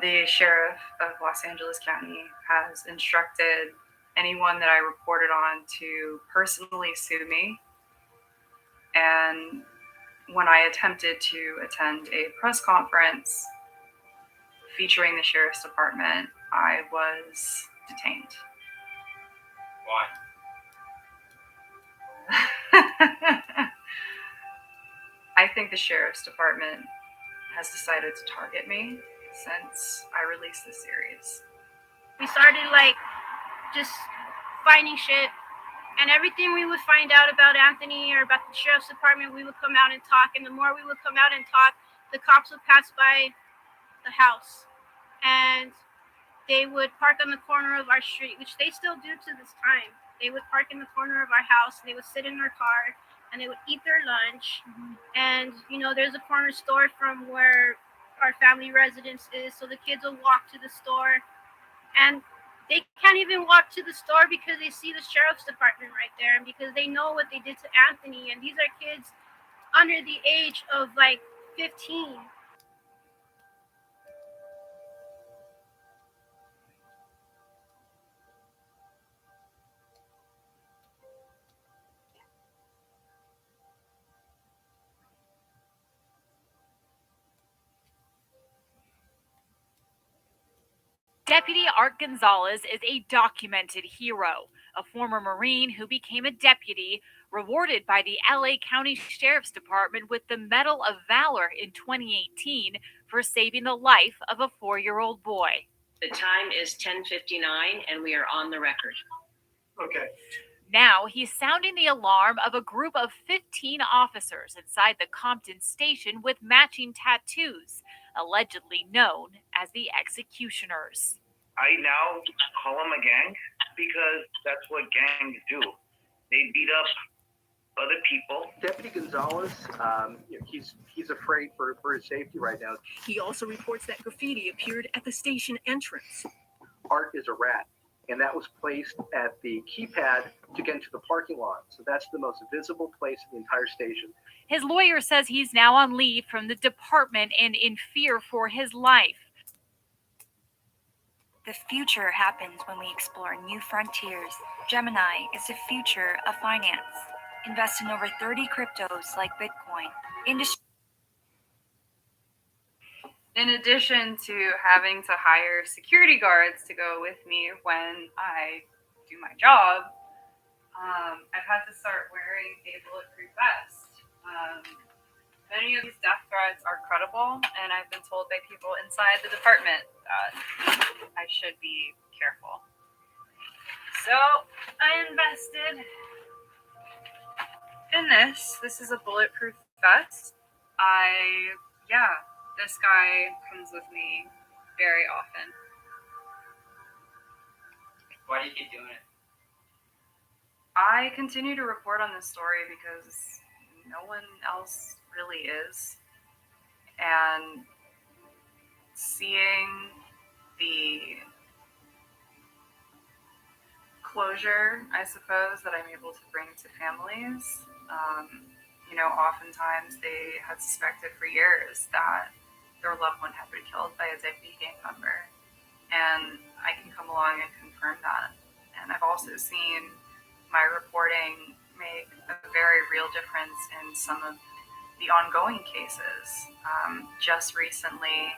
The sheriff of Los Angeles County has instructed anyone that I reported on to personally sue me. And when I attempted to attend a press conference featuring the sheriff's department, I was detained. Why? I think the sheriff's department has decided to target me since I released this series. We started like just finding shit, and everything we would find out about Anthony or about the sheriff's department, we would come out and talk. And the more we would come out and talk, the cops would pass by the house, and they would park on the corner of our street, which they still do to this time. They would park in the corner of our house, and they would sit in their car, and they would eat their lunch. And, you know, there's a corner store from where our family residence is, so the kids will walk to the store, and they can't even walk to the store because they see the sheriff's department right there, and because they know what they did to Anthony. And these are kids under the age of like 15. Deputy Art Gonzalez is a documented hero, a former Marine who became a deputy, rewarded by the LA County Sheriff's Department with the Medal of Valor in 2018 for saving the life of a 4-year-old boy. The time is 10:59 and we are on the record. Okay. Now he's sounding the alarm of a group of 15 officers inside the Compton station with matching tattoos, allegedly known as the Executioners. I now call them a gang because that's what gangs do. They beat up other people. Deputy Gonzalez, he's afraid for his safety right now. He also reports that graffiti appeared at the station entrance. Art is a rat, and that was placed at the keypad to get into the parking lot. So that's the most visible place in the entire station. His lawyer says he's now on leave from the department and in fear for his life. The future happens when we explore new frontiers. Gemini is the future of finance. Invest in over 30 cryptos like Bitcoin. In addition to having to hire security guards to go with me when I do my job, I've had to start wearing a bulletproof vest. Many of these death threats are credible, and I've been told by people inside the department that I should be careful. So I invested in this. This is a bulletproof vest. This guy comes with me very often. Why do you keep doing it? I continue to report on this story because no one else really is. And seeing the closure, I suppose, that I'm able to bring to families, oftentimes they had suspected for years that their loved one had been killed by a deputy gang member. And I can come along and confirm that. And I've also seen my reporting make a very real difference in some of the ongoing cases. Just recently,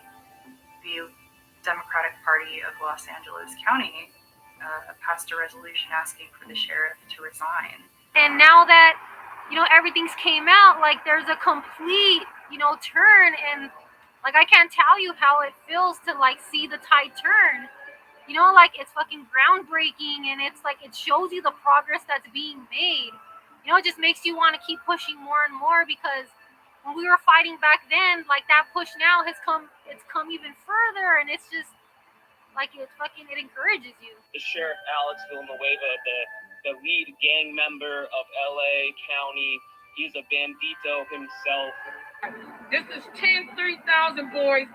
the Democratic Party of Los Angeles County passed a resolution asking for the sheriff to resign. And now that, everything's came out, like there's a complete, turn, and like I can't tell you how it feels to like see the tide turn. Like it's fucking groundbreaking, and it's like it shows you the progress that's being made. It just makes you want to keep pushing more and more, because when we were fighting back then, like that push now it's come even further, and it's just like it encourages you. The Sheriff Alex Villanueva, the lead gang member of LA County, he's a bandito himself. This is 10-3,000 boys.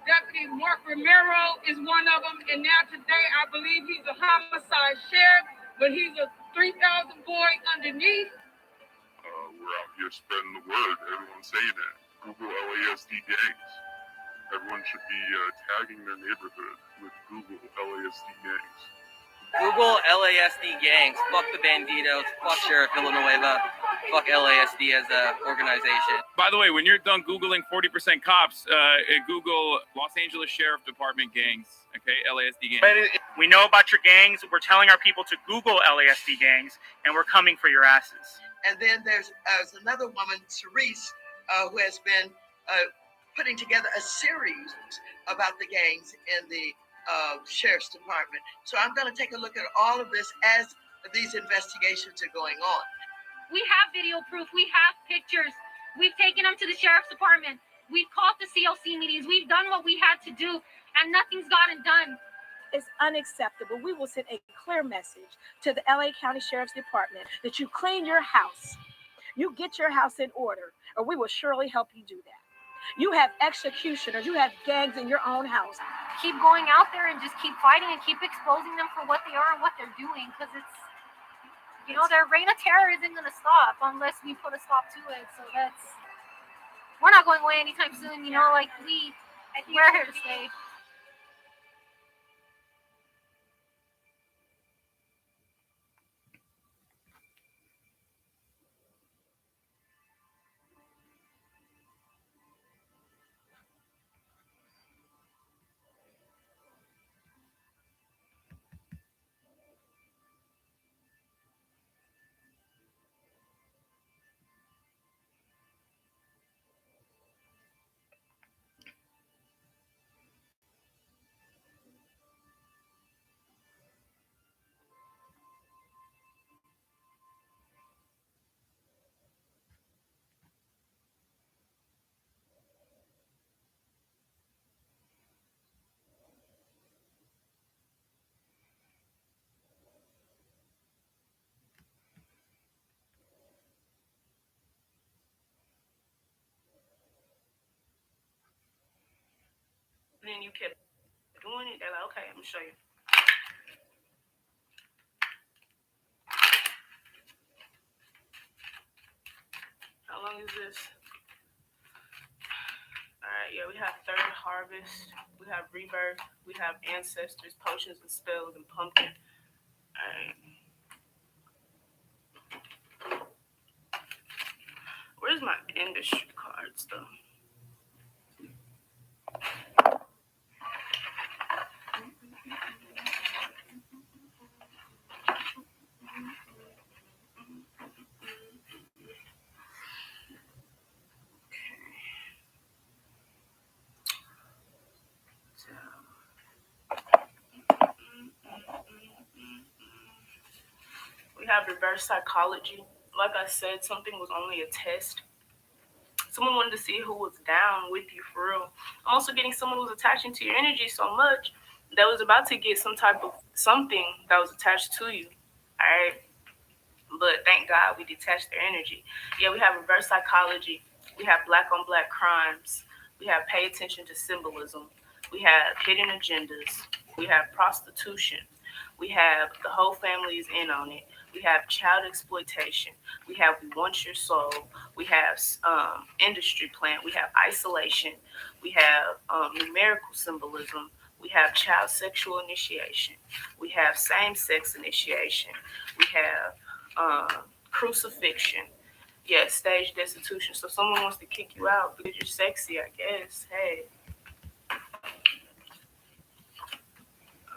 Deputy Mark Romero is one of them, and now today I believe he's a homicide sheriff. but he's a 3,000 boy underneath. We're out here spreading the word. Everyone's saying it. Google LASD gangs. Everyone should be tagging their neighborhood with Google LASD gangs. Google LASD gangs. Fuck the Banditos. Fuck Sheriff Villanueva. Fuck LASD as a organization. By the way, when you're done Googling 40% cops, Google Los Angeles Sheriff Department gangs. Okay, LASD gangs. We know about your gangs. We're telling our people to Google LASD gangs, and we're coming for your asses. And then there's another woman, Cerise, who has been putting together a series about the gangs in the Sheriff's Department. So I'm going to take a look at all of this as these investigations are going on. We have video proof. We have pictures. We've taken them to the Sheriff's Department. We've called the CLC meetings. We've done what we had to do, and nothing's gotten done. It's unacceptable. We will send a clear message to the LA County Sheriff's Department that you clean your house. You get your house in order, or we will surely help you do that. You have executioners. You have gangs in your own house. Keep going out there and just keep fighting and keep exposing them for what they are and what they're doing, because it's, you know, their reign of terror isn't going to stop unless we put a stop to it. So we're not going away anytime soon, you know, like we're here to stay. Then you kept doing it. They're like, okay, I'm gonna show you. How long is this? All right, yeah, we have Third Harvest, we have Rebirth, we have Ancestors, Potions and Spells, and Pumpkin. All right. Where's my industry cards though? We have reverse psychology. Like I said, something was only a test. Someone wanted to see who was down with you for real. I'm also getting someone who was attaching to your energy so much that was about to get some type of something that was attached to you. All right. But thank God we detached their energy. Yeah, we have reverse psychology. We have black on black crimes. We have pay attention to symbolism. We have hidden agendas. We have prostitution. We have the whole family is in on it. We have child exploitation. We have we want your soul. We have industry plant. We have isolation. We have numerical symbolism. We have child sexual initiation. We have same-sex initiation. We have crucifixion. Yeah, stage destitution. So someone wants to kick you out because you're sexy, I guess. Hey.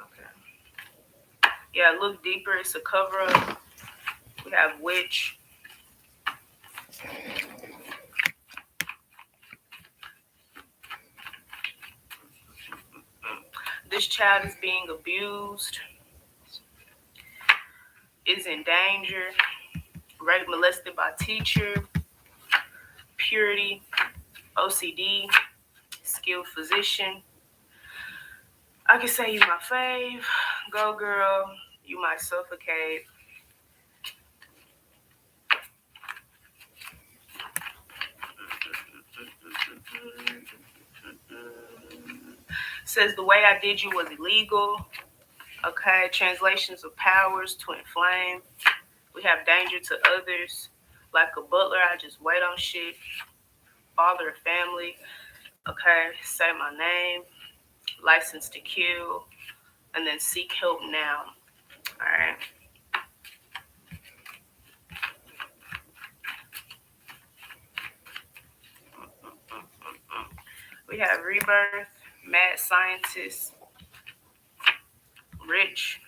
Okay. Yeah, look deeper. It's a cover-up. We have witch. This child is being abused, is in danger, rape, molested by teacher, purity, OCD, skilled physician. I can say you my fave, go girl, you might suffocate. Says the way I did you was illegal. Okay, translations of powers, twin flame. We have danger to others. Like a butler, I just wait on shit. Father of family. Okay, say my name. License to kill. And then seek help now. Alright. We have rebirth, mad scientist, rich,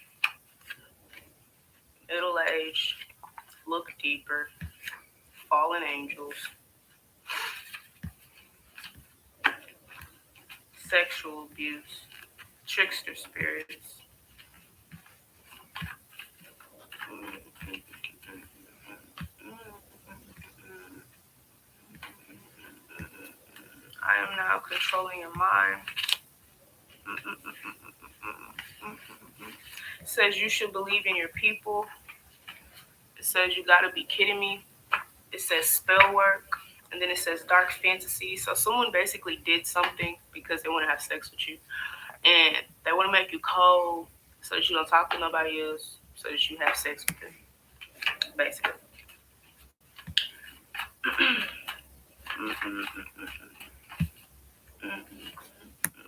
middle aged, look deeper, fallen angels, sexual abuse, trickster spirits. I am now controlling your mind. It says you should believe in your people. It says you gotta be kidding me. It says spell work. And then it says dark fantasy. So someone basically did something because they want to have sex with you. And they want to make you cold so that you don't talk to nobody else, so that you have sex with them. Basically.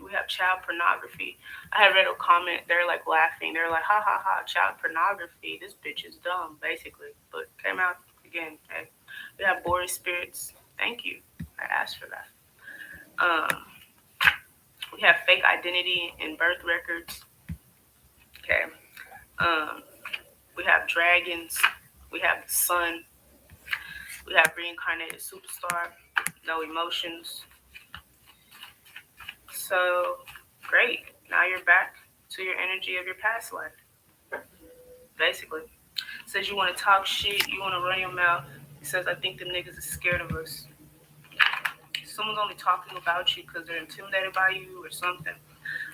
We have child pornography. I had read a comment. They're like laughing. They're like, ha ha ha, child pornography. This bitch is dumb, basically. But came out again. Hey. We have Boris spirits. Thank you. I asked for that. We have fake identity and birth records. Okay. We have dragons. We have the sun. We have reincarnated superstar. No emotions. So, great. Now you're back to your energy of your past life. Basically. It says you want to talk shit. You want to run your mouth. It says, I think them niggas is scared of us. Someone's only talking about you because they're intimidated by you or something.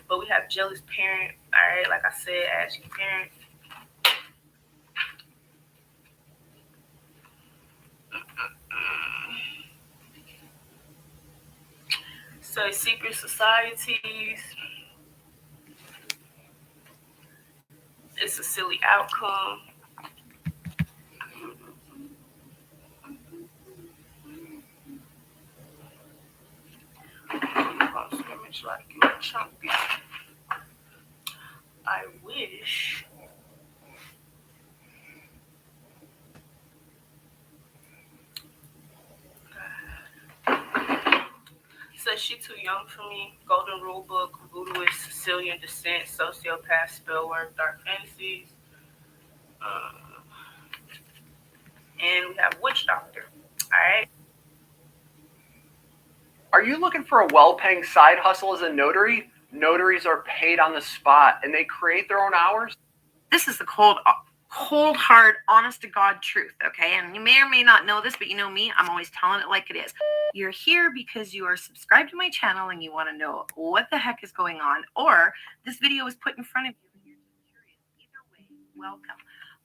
But we have jealous parent. All right, like I said, ask your parent. So secret societies. It's a silly outcome. Scrimmage like you a champion. I wish. Says she too young for me. Golden Rule Book, Voodooist, Sicilian Descent, Sociopath, Spell Work, Dark Fantasies. And we have Witch Doctor. Alright. Are you looking for a well-paying side hustle as a notary? Notaries are paid on the spot, and they create their own hours. This is the cold, hard, honest to God truth, okay? And you may or may not know this, but you know me, I'm always telling it like it is. You're here because you are subscribed to my channel and you want to know what the heck is going on, or this video is put in front of you and you're just curious. Either way, welcome.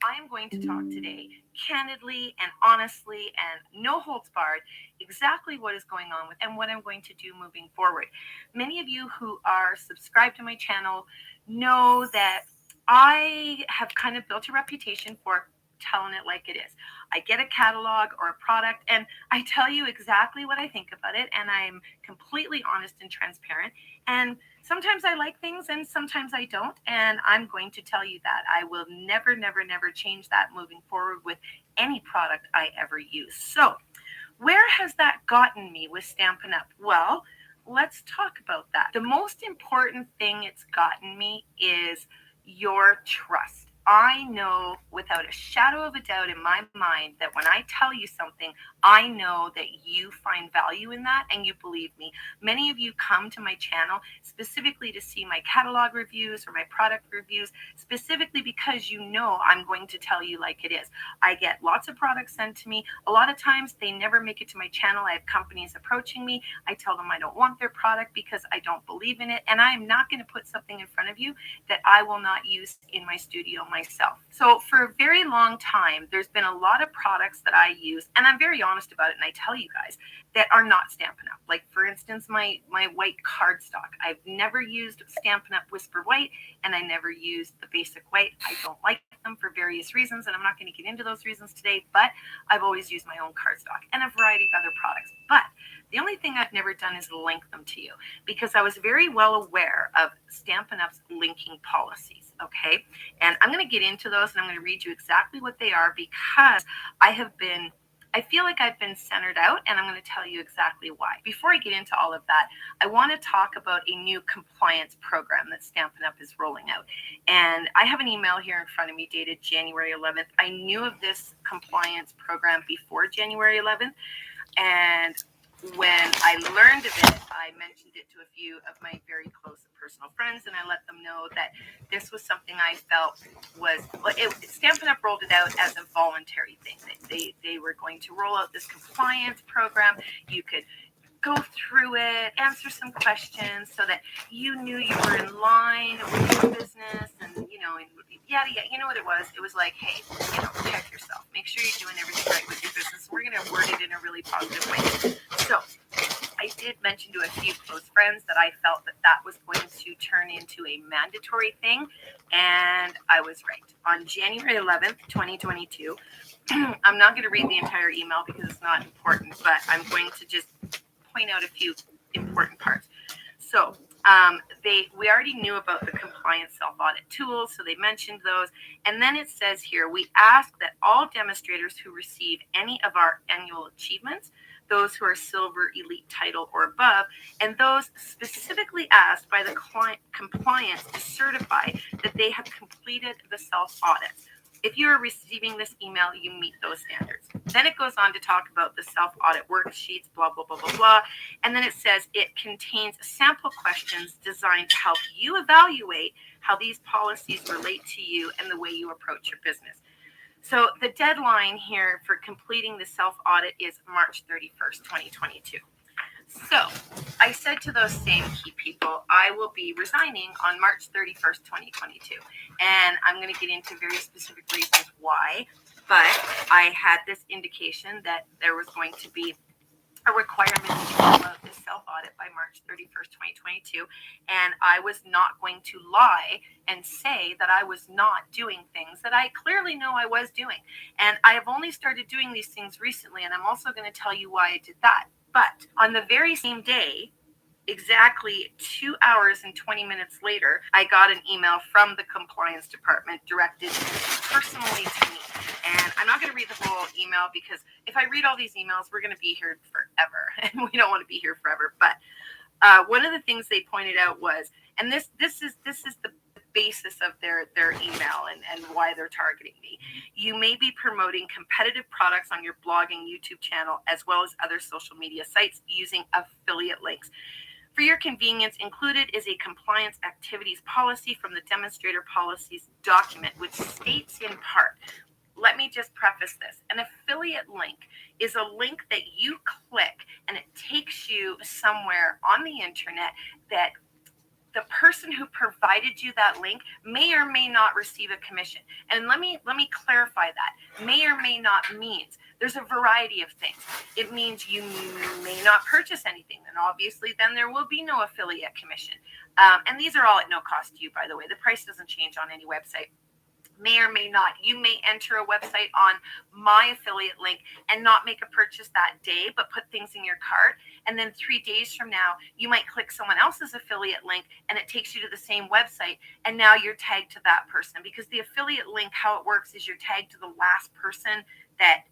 I am going to talk today candidly and honestly and no holds barred exactly what is going on with and what I'm going to do moving forward. Many of you who are subscribed to my channel know that I have kind of built a reputation for telling it like it is. I get a catalog or a product and I tell you exactly what I think about it, and I'm completely honest and transparent. And sometimes I like things and sometimes I don't, and I'm going to tell you that. I will never, never, never change that moving forward with any product I ever use. So, where has that gotten me with Stampin' Up? Well, let's talk about that. The most important thing it's gotten me is your trust. I know without a shadow of a doubt in my mind that when I tell you something, I know that you find value in that and you believe me. Many of you come to my channel specifically to see my catalog reviews or my product reviews, specifically because you know I'm going to tell you like it is. I get lots of products sent to me. A lot of times they never make it to my channel. I have companies approaching me. I tell them I don't want their product because I don't believe in it. And I am not going to put something in front of you that I will not use in my studio myself. So for a very long time, there's been a lot of products that I use, and I'm very honest about it, and I tell you guys, that are not Stampin' Up. Like, for instance, my white cardstock. I've never used Stampin' Up Whisper White, and I never used the basic white. I don't like them for various reasons, and I'm not going to get into those reasons today, but I've always used my own cardstock and a variety of other products. But the only thing I've never done is link them to you, because I was very well aware of Stampin' Up's linking policies, okay? And I'm going to get into those, and I'm going to read you exactly what they are, because I feel like I've been centered out, and I'm going to tell you exactly why. Before I get into all of that, I want to talk about a new compliance program that Stampin' Up is rolling out. And I have an email here in front of me dated January 11th. I knew of this compliance program before January 11th, and when I learned of it, I mentioned it to a few of my very close and personal friends, and I let them know that this was something I felt was, Stampin' Up rolled it out as a voluntary thing. They were going to roll out this compliance program. You could go through it, answer some questions so that you knew you were in line with your business, and, yada, yada. You know what it was? It was like, hey, check yourself. Make sure you're doing everything right with your business. We're going to word it in a really positive way. So I did mention to a few close friends that I felt that was going to turn into a mandatory thing, and I was right. On January 11th, 2022, I'm not going to read the entire email because it's not important, but I'm going to just point out a few important parts. So we already knew about the compliance self-audit tools, so they mentioned those. And then it says here, we ask that all demonstrators who receive any of our annual achievements, those who are silver, elite, title, or above, and those specifically asked by the client compliance to certify that they have completed the self-audits. If you are receiving this email, you meet those standards. Then it goes on to talk about the self-audit worksheets, blah, blah, blah, blah, blah. And then it says it contains sample questions designed to help you evaluate how these policies relate to you and the way you approach your business. So the deadline here for completing the self-audit is March 31st, 2022. So I said to those same key people, I will be resigning on March 31st, 2022. And I'm going to get into very specific reasons why, but I had this indication that there was going to be a requirement to roll out this self-audit by March 31st, 2022. And I was not going to lie and say that I was not doing things that I clearly know I was doing. And I have only started doing these things recently, and I'm also going to tell you why I did that. But on the very same day, exactly 2 hours and 20 minutes later, I got an email from the compliance department directed personally to me. And I'm not going to read the whole email, because if I read all these emails, we're going to be here forever, and we don't want to be here forever. But one of the things they pointed out was, and this is the basis of their email and why they're targeting me. You may be promoting competitive products on your blog and YouTube channel, as well as other social media sites, using affiliate links. For your convenience, included is a compliance activities policy from the demonstrator policies document, which states in part, let me just preface this. An affiliate link is a link that you click and it takes you somewhere on the internet that the person who provided you that link may or may not receive a commission. And let me clarify that. May or may not means there's a variety of things. It means you may not purchase anything, and obviously then there will be no affiliate commission. And these are all at no cost to you, by the way. The price doesn't change on any website. May or may not. You may enter a website on my affiliate link and not make a purchase that day, but put things in your cart. And then 3 days from now, you might click someone else's affiliate link and it takes you to the same website. And now you're tagged to that person, because the affiliate link, how it works is you're tagged to the last person that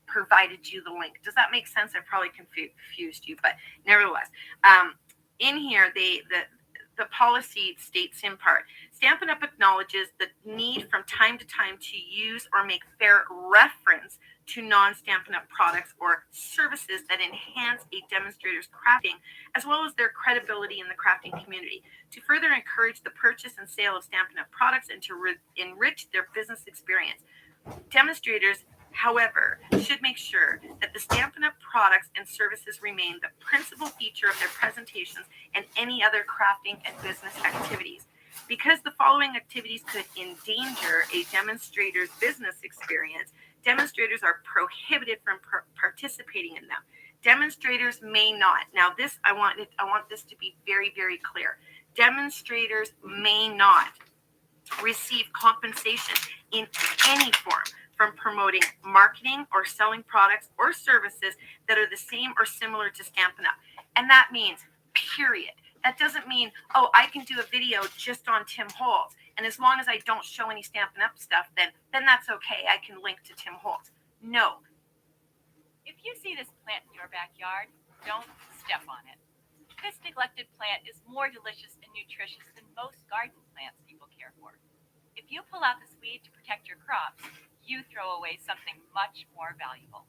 provided you the link. Does that make sense? I probably confused you, but nevertheless, in here, the policy states in part, Stampin' Up acknowledges the need from time to time to use or make fair reference to non-Stampin' Up products or services that enhance a demonstrator's crafting, as well as their credibility in the crafting community, to further encourage the purchase and sale of Stampin' Up products and to enrich their business experience. Demonstrators, however, should make sure that the Stampin' Up products and services remain the principal feature of their presentations and any other crafting and business activities. Because the following activities could endanger a demonstrator's business experience, demonstrators are prohibited from participating in them. Demonstrators may not. Now, this I want this to be very, very clear. Demonstrators may not receive compensation in any form from promoting, marketing, or selling products or services that are the same or similar to Stampin' Up. And that means, period. That doesn't mean, oh, I can do a video just on Tim Holtz, and as long as I don't show any Stampin' Up stuff, then that's okay. I can link to Tim Holtz. No. If you see this plant in your backyard, don't step on it. This neglected plant is more delicious and nutritious than most garden plants people care for. If you pull out this weed to protect your crops, you throw away something much more valuable.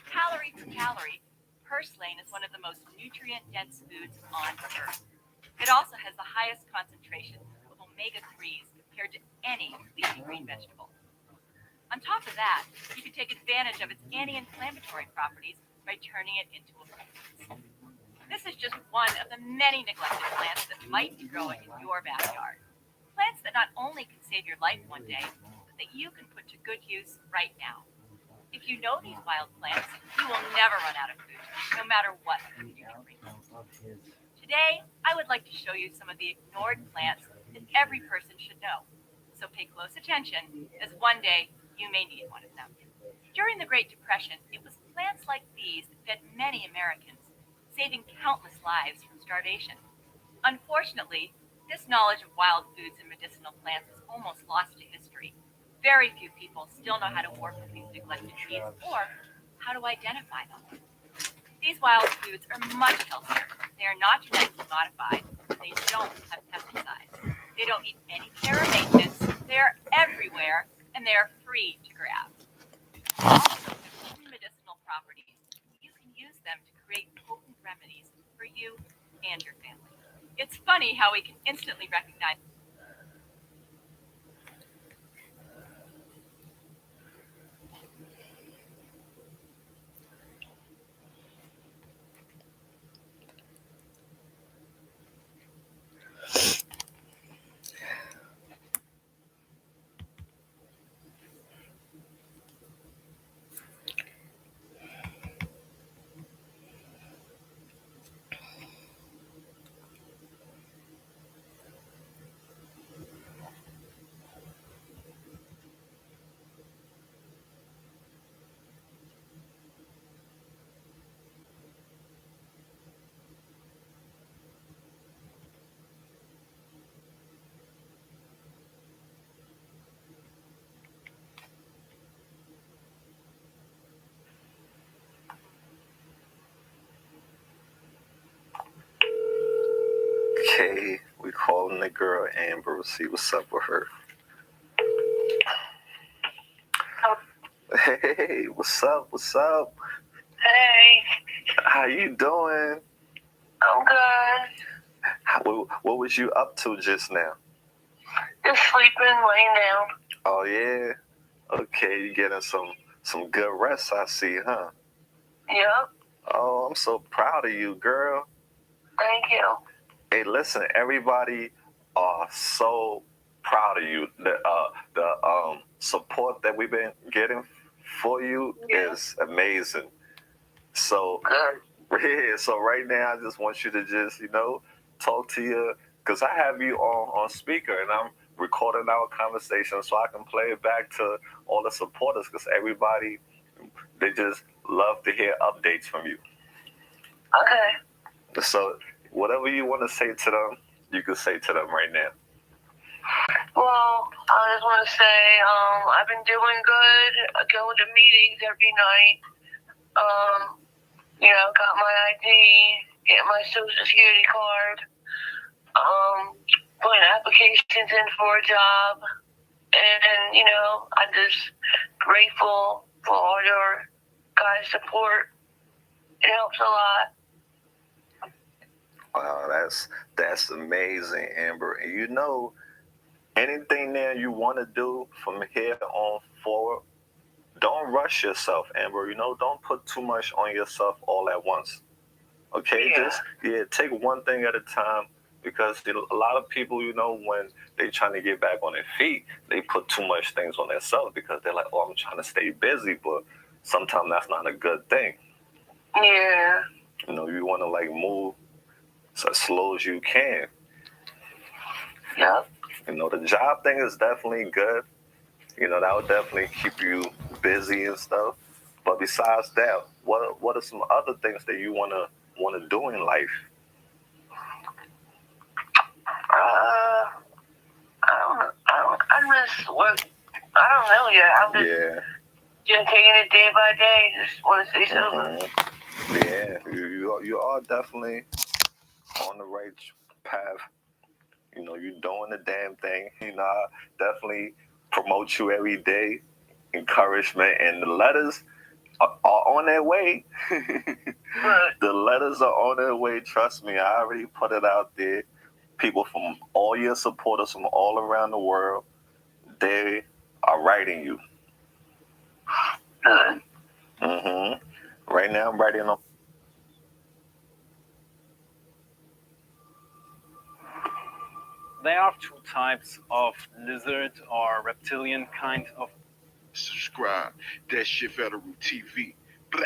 Calorie to calorie, purslane is one of the most nutrient-dense foods on Earth. It also has the highest concentration of omega-3s compared to any leafy green vegetable. On top of that, you can take advantage of its anti-inflammatory properties by turning it into a poultice. This is just one of the many neglected plants that might be growing in your backyard. Plants that not only can save your life one day, but that you can put to good use right now. If you know these wild plants, you will never run out of food, no matter what food you can bring. Today, I would like to show you some of the ignored plants that every person should know. So pay close attention, as one day you may need one of them. During the Great Depression, it was plants like these that fed many Americans, saving countless lives from starvation. Unfortunately, this knowledge of wild foods and medicinal plants is almost lost to history. Very few people still know how to work with these neglected seeds or how to identify them. These wild foods are much healthier. They are not genetically modified. They don't have pesticides. They don't need any care or maintenance. They are everywhere, and they are free to grab. Also, with medicinal properties, you can use them to create potent remedies for you and your family. It's funny how we can instantly recognize. Okay, we calling the girl Amber. See what's up with her. Hey, what's up? What's up? Hey. How you doing? I'm good. What was you up to just now? Just sleeping, laying down. Oh yeah. Okay, you getting some good rest, I see, huh? Yep. Oh, I'm so proud of you, girl. Thank you. Hey, listen, everybody are so proud of you. The support that we've been getting for you is amazing. So, yeah, so right now I just want you to just, talk to you, because I have you on speaker and I'm recording our conversation so I can play it back to all the supporters, because everybody, they just love to hear updates from you. Okay. So whatever you want to say to them, you can say to them right now. Well, I just want to say I've been doing good. I go to meetings every night. Got my ID, get my Social Security card, putting applications in for a job. And, I'm just grateful for all your guys' support. It helps a lot. Wow, that's amazing, Amber. And anything there you want to do from here on forward, don't rush yourself, Amber. Don't put too much on yourself all at once. Okay, take one thing at a time. because a lot of people, when they trying to get back on their feet, they put too much things on themselves because they're like, oh, I'm trying to stay busy, but sometimes that's not a good thing. Yeah. You want to like move as slow as you can. Yep. The job thing is definitely good. That would definitely keep you busy and stuff. But besides that, what are some other things that you wanna do in life? I just work. I don't know yet. I'm just taking it day by day. Just want to say something. Yeah, you are definitely on the right path. You're doing the damn thing. I definitely promote you every day. Encouragement, and the letters are on their way. The letters are on their way. Trust me, I already put it out there. People from all your supporters from all around the world, they are writing you. Good. Right now, I'm writing on. There are two types of lizard or reptilian kind of. Subscribe. That shit Federal TV. Blah.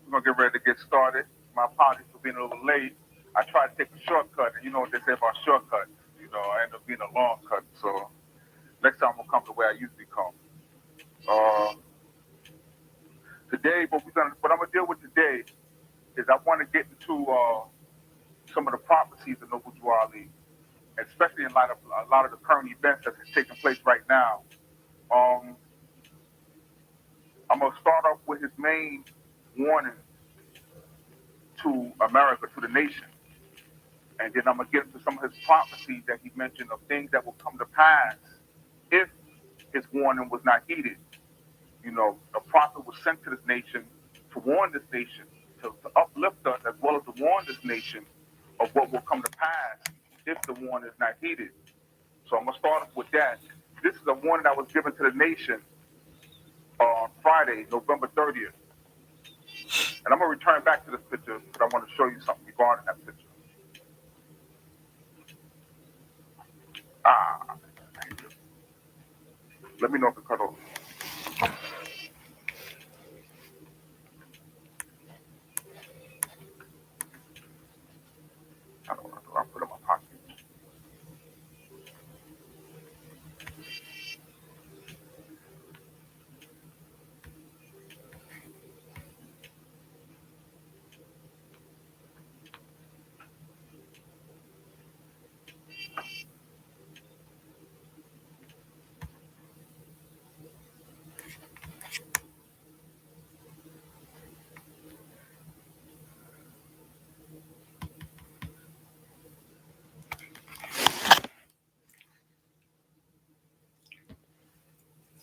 We're gonna get ready to get started. My apologies for being a little late. I tried to take a shortcut, and you know what they say about shortcuts. I end up being a long cut. So next time I'm gonna come the way I usually come. Today, what I'm gonna deal with today is I want to get into some of the prophecies of Noble Drew Ali, especially in light of a lot of the current events that's taking place right now. I'm gonna start off with his main warning to America, to the nation. And then I'm going to get into some of his prophecies that he mentioned of things that will come to pass if his warning was not heeded. A prophet was sent to this nation to warn this nation, to uplift us, as well as to warn this nation of what will come to pass if the warning is not heeded. So I'm going to start off with that. This is a warning that was given to the nation on Friday, November 30th. And I'm going to return back to this picture because I want to show you something regarding that picture. Let me know if it cut off. I don't know. I'll put it in my pocket.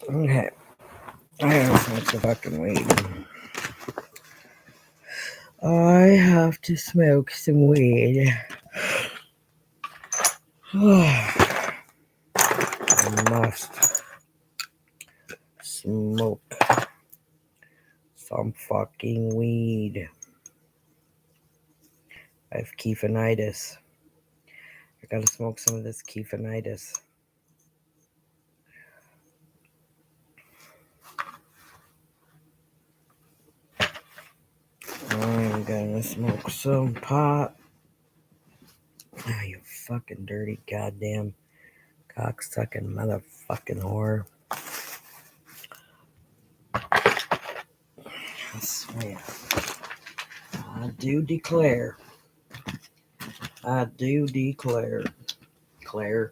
Okay. I have to smoke some fucking weed. I have to smoke some weed. I must smoke some fucking weed. I have keefinitis. I gotta smoke some of this keefinitis. I'm gonna smoke some pot. Oh, you fucking dirty goddamn cocksucking motherfucking whore. I swear. I do declare. Claire.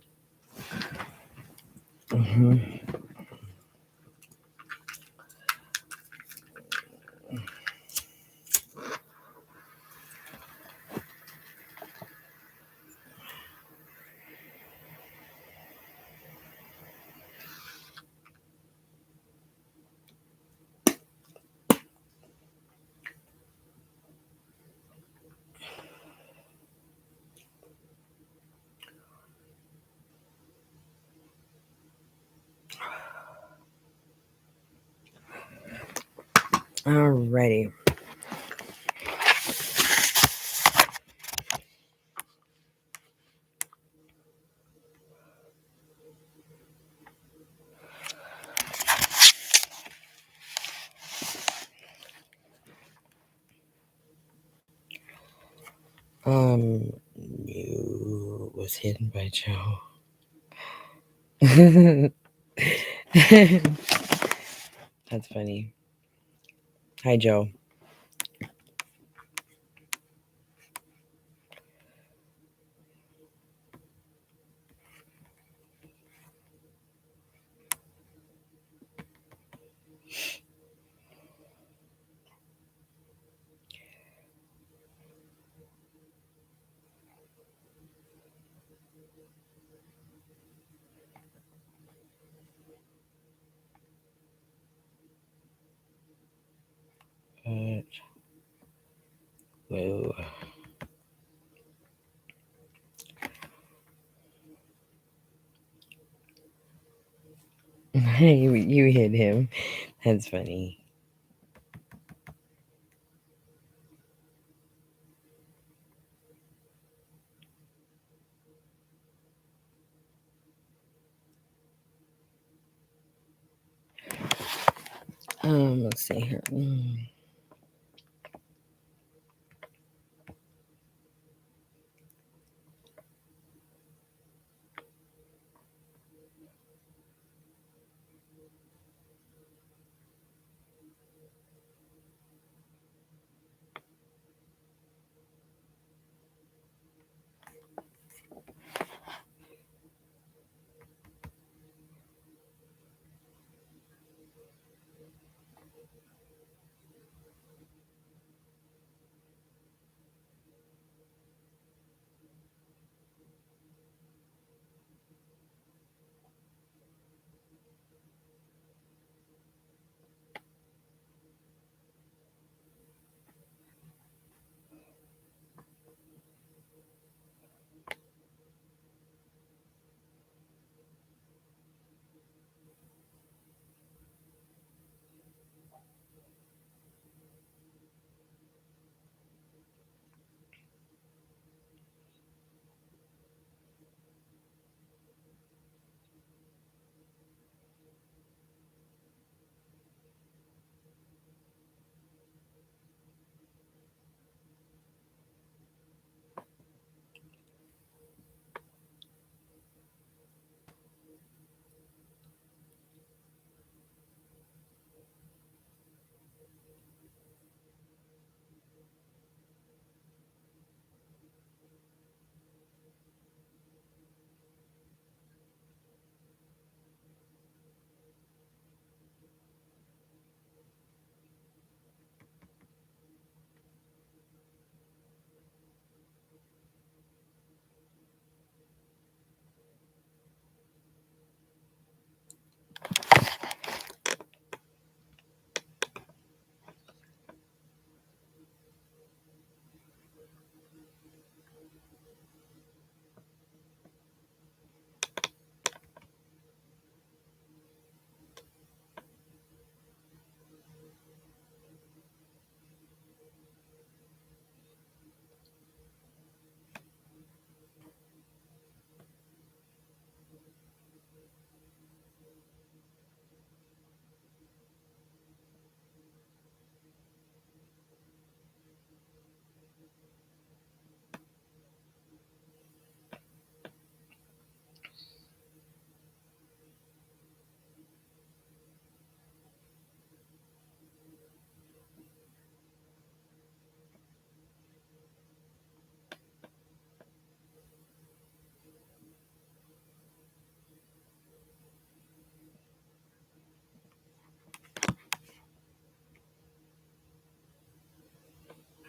Alrighty. You was hidden by Joe. That's funny. Hi, Joe. Whoa. You hit him. That's funny. Let's see here.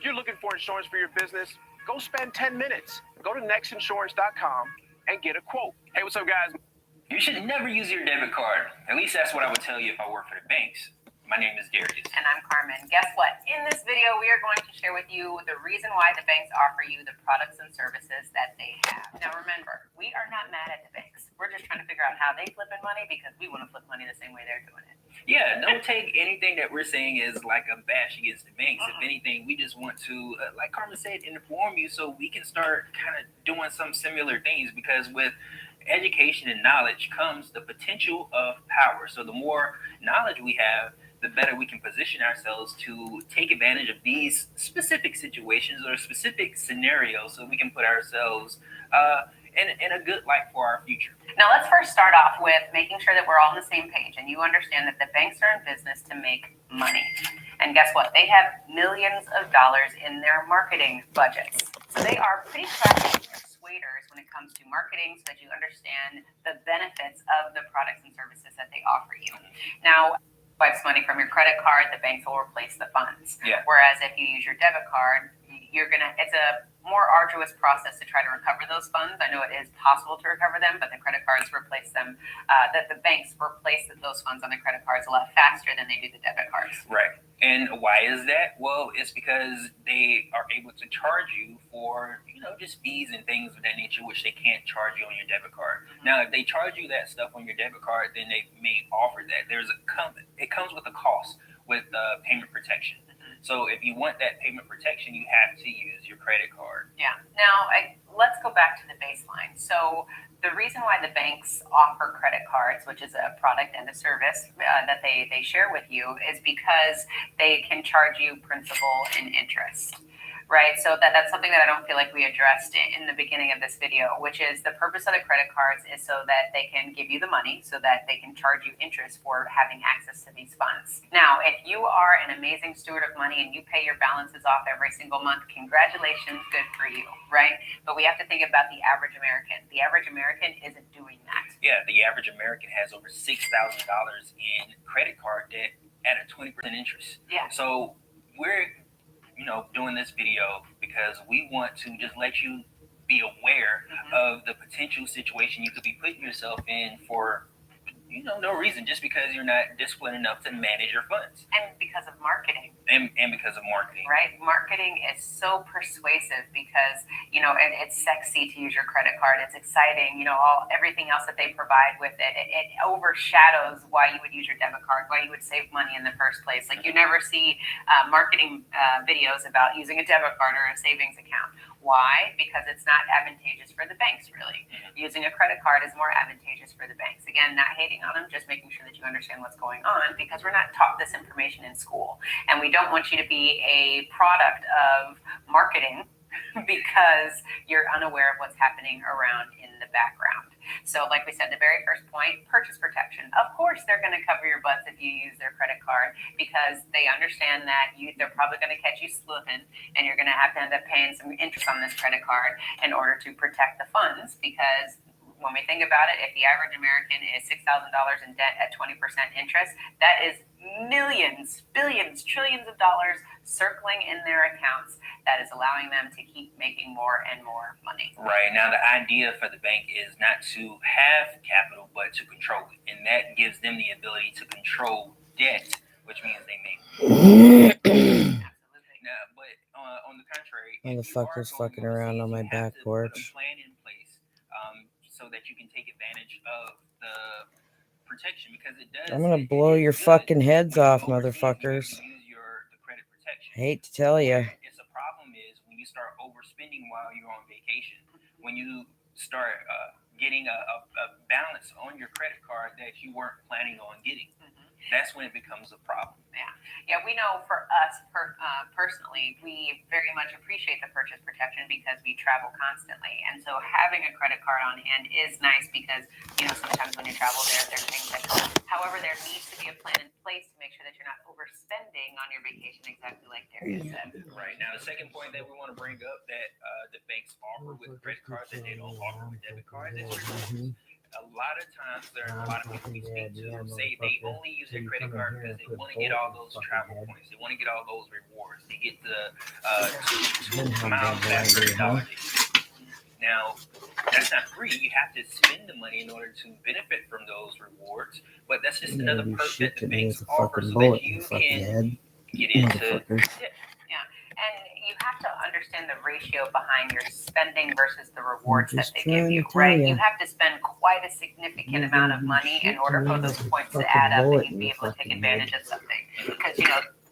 If you're looking for insurance for your business, go spend 10 minutes. Go to nextinsurance.com and get a quote. Hey, what's up, guys? You should never use your debit card. At least that's what I would tell you if I worked for the banks. My name is Darius. And I'm Carmen. Guess what? In this video, we are going to share with you the reason why the banks offer you the products and services that they have. Now, remember, we are not mad at the banks. We're just trying to figure out how they flipping money because we want to flip money the same way they're doing it. Yeah, don't take anything that we're saying as like a bash against the banks. If anything, we just want to, like Carmen said, inform you so we can start kind of doing some similar things, because with education and knowledge comes the potential of power. So the more knowledge we have, the better we can position ourselves to take advantage of these specific situations or specific scenarios, so we can put ourselves in a good light for our future. Now, let's first start off with making sure that we're all on the same page and you understand that the banks are in business to make money. And guess what? They have millions of dollars in their marketing budgets. So they are pretty clever persuaders when it comes to marketing, so that you understand the benefits of the products and services that they offer you. Now, wipes money from your credit card, the banks will replace the funds. Yeah. Whereas if you use your debit card, it's a more arduous process to try to recover those funds. I know it is possible to recover them, but the credit cards replace them, that the banks replace those funds on the credit cards a lot faster than they do the debit cards. Right. And why is that? Well, it's because they are able to charge you for, just fees and things of that nature, which they can't charge you on your debit card. Now, if they charge you that stuff on your debit card, then they may offer that. It comes with a cost with payment protection. So if you want that payment protection, you have to use your credit card. Yeah. Now, let's go back to the baseline. So the reason why the banks offer credit cards, which is a product and a service that they share with you, is because they can charge you principal and interest. Right. So that's something that I don't feel like we addressed in the beginning of this video, which is the purpose of the credit cards is so that they can give you the money, so that they can charge you interest for having access to these funds. Now, if you are an amazing steward of money and you pay your balances off every single month, congratulations, good for you. Right. But we have to think about the average American. The average American isn't doing that. Yeah. The average American has over $6,000 in credit card debt at a 20% interest. Yeah. So we're doing this video because we want to just let you be aware of the potential situation you could be putting yourself in for, no reason, just because you're not disciplined enough to manage your funds. And because of marketing. And because of marketing. Right? Marketing is so persuasive because, it's sexy to use your credit card. It's exciting, everything else that they provide with it. It overshadows why you would use your debit card, why you would save money in the first place. Like, you never see marketing videos about using a debit card or a savings account. Why? Because it's not advantageous for the banks, really. Using a credit card is more advantageous for the banks. Again, not hating on them, just making sure that you understand what's going on, because we're not taught this information in school. And we don't want you to be a product of marketing because you're unaware of what's happening around in the background. So like we said, the very first point, purchase protection. Of course, they're going to cover your butts if you use their credit card, because they understand that they're probably going to catch you slipping, and you're going to have to end up paying some interest on this credit card in order to protect the funds. Because when we think about it, if the average American is $6,000 in debt at 20% interest, that is millions, billions, trillions of dollars circling in their accounts that is allowing them to keep making more and more money. Right. Now, the idea for the bank is not to have capital, but to control it. And that gives them the ability to control debt, which means they make Now, but on the contrary, Motherfuckers fucking around on my back porch. put a plan in place so that you can take advantage of the protection, because it does. I'm gonna blow your fucking heads off, motherfuckers. I hate to tell you. It's a problem is when you start overspending while you're on vacation. When you start getting a balance on your credit card that you weren't planning on getting. That's when it becomes a problem. Yeah, we know for us personally, we very much appreciate the purchase protection because we travel constantly. And so having a credit card on hand is nice because, sometimes when you travel there's things that come. However, there needs to be a plan in place to make sure that you're not overspending on your vacation, exactly like Darius said. Right. Now, the second point that we want to bring up that the banks offer with credit cards that they don't offer with debit cards is rewards. A lot of times, there are a lot of people we speak to say they only use their credit card because they want to get all those travel points. They want to get all those rewards. They get the 2 miles back for $1. Now, that's not free. You have to spend the money in order to benefit from those rewards. But that's just another perk that the banks offer so that you can get into. Yeah, and you have to understand the ratio behind your spending versus the rewards that they give you, right? You have to spend quite a significant amount of money in order for those points to add up and you'd be able to take advantage of something. Because,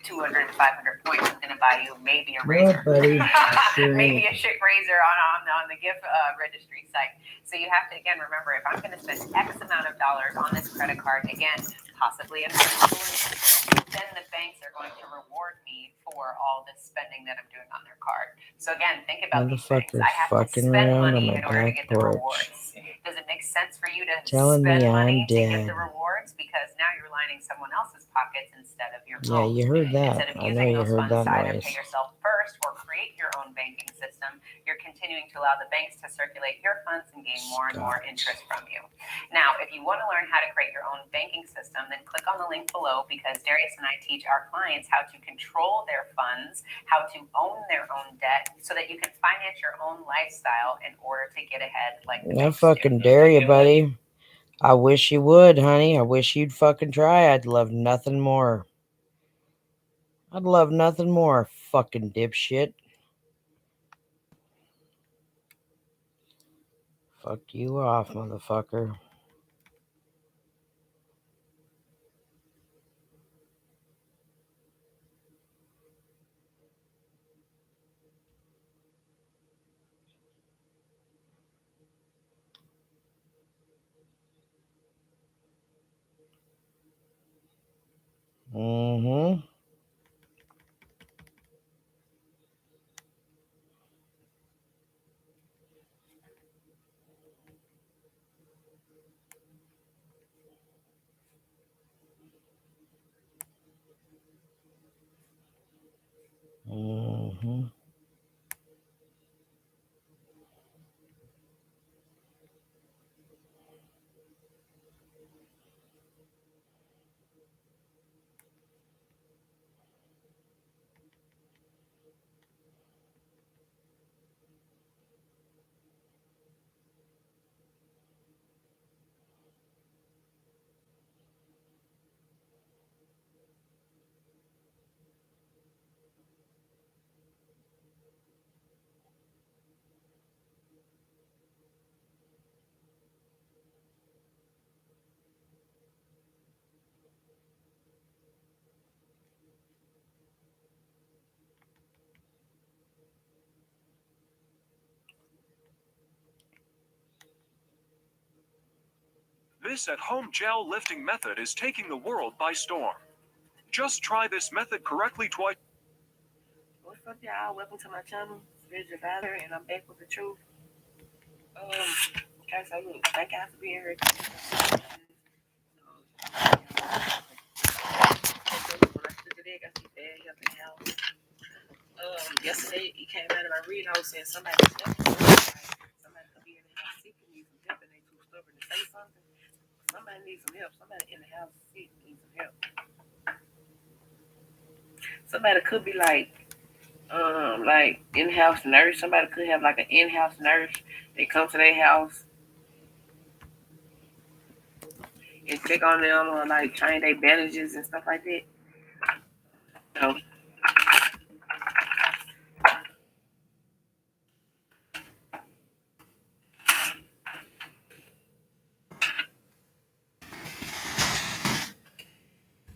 200 to 500 points is going to buy you maybe a razor. Maybe a shit razor on the gift registry site. So you have to, again, remember, if I'm going to spend X amount of dollars on this credit card, again, possibly a then the banks are going to reward me for all this spending that I'm doing on their card. So again, think about these things. Motherfuckers I have to fucking spend around on money my in order to back get the porch. rewards. Does it make sense for you to Telling me spend money I'm to get dead. the rewards? Because now you're lining someone else's pockets instead of your Yeah, own. you heard that. Instead of I know using you those heard funds that to either noise. pay yourself first or create your own banking system, you're continuing to allow the banks to circulate your funds and gain more and more interest from you. Now, if you want to learn how to create your own banking system, then click on the link below, because Darius and I teach our clients how to control their funds, how to own their own debt, so that you can finance your own lifestyle in order to get ahead like the I banks do. fucking dare you, buddy. I wish you would, honey. I wish you'd fucking try. I'd love nothing more. I'd love nothing more, fucking dipshit. Fuck you off, motherfucker. Mm-hmm. Mm-hmm. This at-home gel lifting method is taking the world by storm. Just try this method correctly twice. What's up, y'all? Welcome to my channel. It's Visual Valor, and I'm back with the truth. Okay, so look, thank y'all for being here. Yesterday, he came out of my reading. I was saying somebody could be in the house sick and need some help, and they too stubborn to say something. Somebody needs some help. Somebody in the house sick needs some help. Somebody could be like in-house nurse. Somebody could have like an in-house nurse. They come to their house and check on them, or like change their bandages and stuff like that. So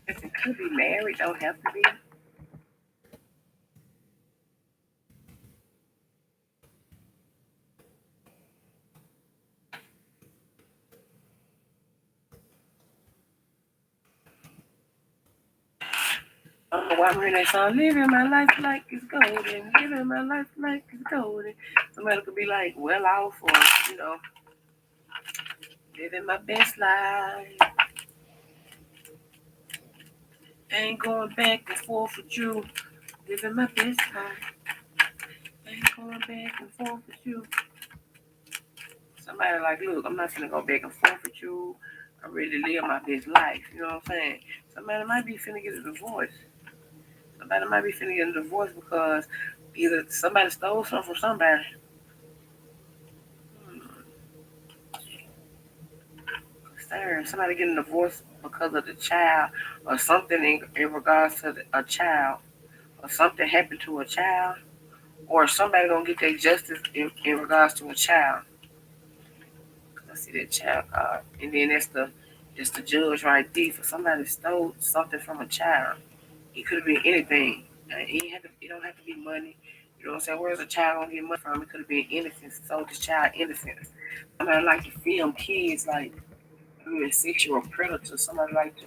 it could be married, don't have to be. Why I'm hearing that song, living my life like it's golden, living my life like it's golden. Somebody could be like well off, or living my best life. Ain't going back and forth with you. Living my best life. Ain't going back and forth with you. Somebody like, look, I'm not gonna go back and forth with you. I really live my best life. You know what I'm saying? Somebody might be finna get a divorce. Somebody might be finna get a divorce because either somebody stole something from somebody. Somebody getting a divorce because of the child, or something in regards to a child, or something happened to a child, or somebody gonna get their justice in regards to a child. I see that child card, and then that's the judge right there. For somebody stole something from a child. It could have been anything. It don't have to be money. You know what I'm saying? Where's a child gonna get money from? It could have been innocence. So this child innocent. Somebody like to film kids like a sexual predator. Somebody like to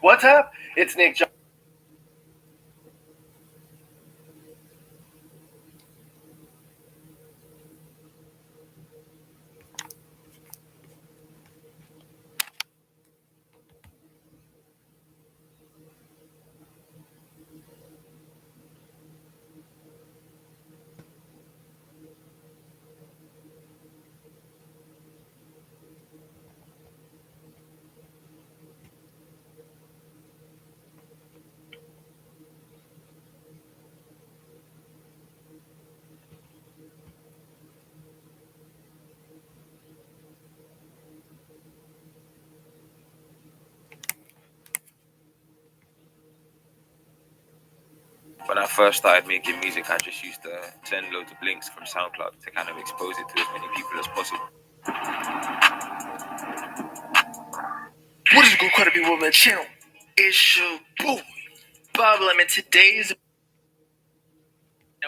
What's up? It's Nick John. When I first started making music, I just used to send loads of links from SoundCloud to kind of expose it to as many people as possible. What is good, Credible Woman channel? It's your boy, Bob Lemon. Today's.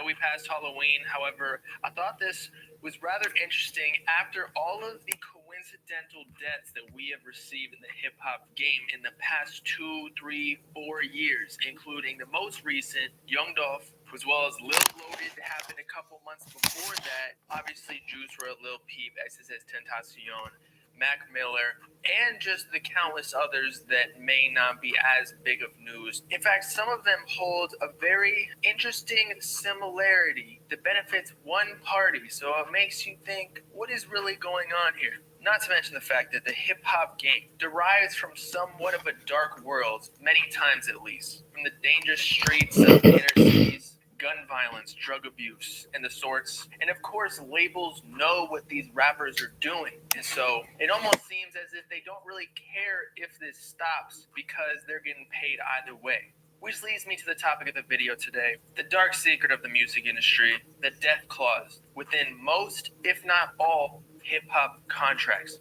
We passed Halloween. However, I thought this was rather interesting after all of the coincidental deaths that we have received in the hip hop game in the past 2, 3, 4 years, including the most recent, Young Dolph, as well as Lil Loaded happened a couple months before that. Obviously, Juice WRLD, Lil Peep, XXX Tentacion, Mac Miller, and just the countless others that may not be as big of news. In fact, some of them hold a very interesting similarity that benefits one party, so it makes you think, what is really going on here? Not to mention the fact that the hip-hop game derives from somewhat of a dark world, many times at least, from the dangerous streets of inner cities, gun violence, drug abuse, and the sorts. And of course, labels know what these rappers are doing. And so it almost seems as if they don't really care if this stops because they're getting paid either way. Which leads me to the topic of the video today, the dark secret of the music industry, the death clause within most, if not all, hip-hop contracts.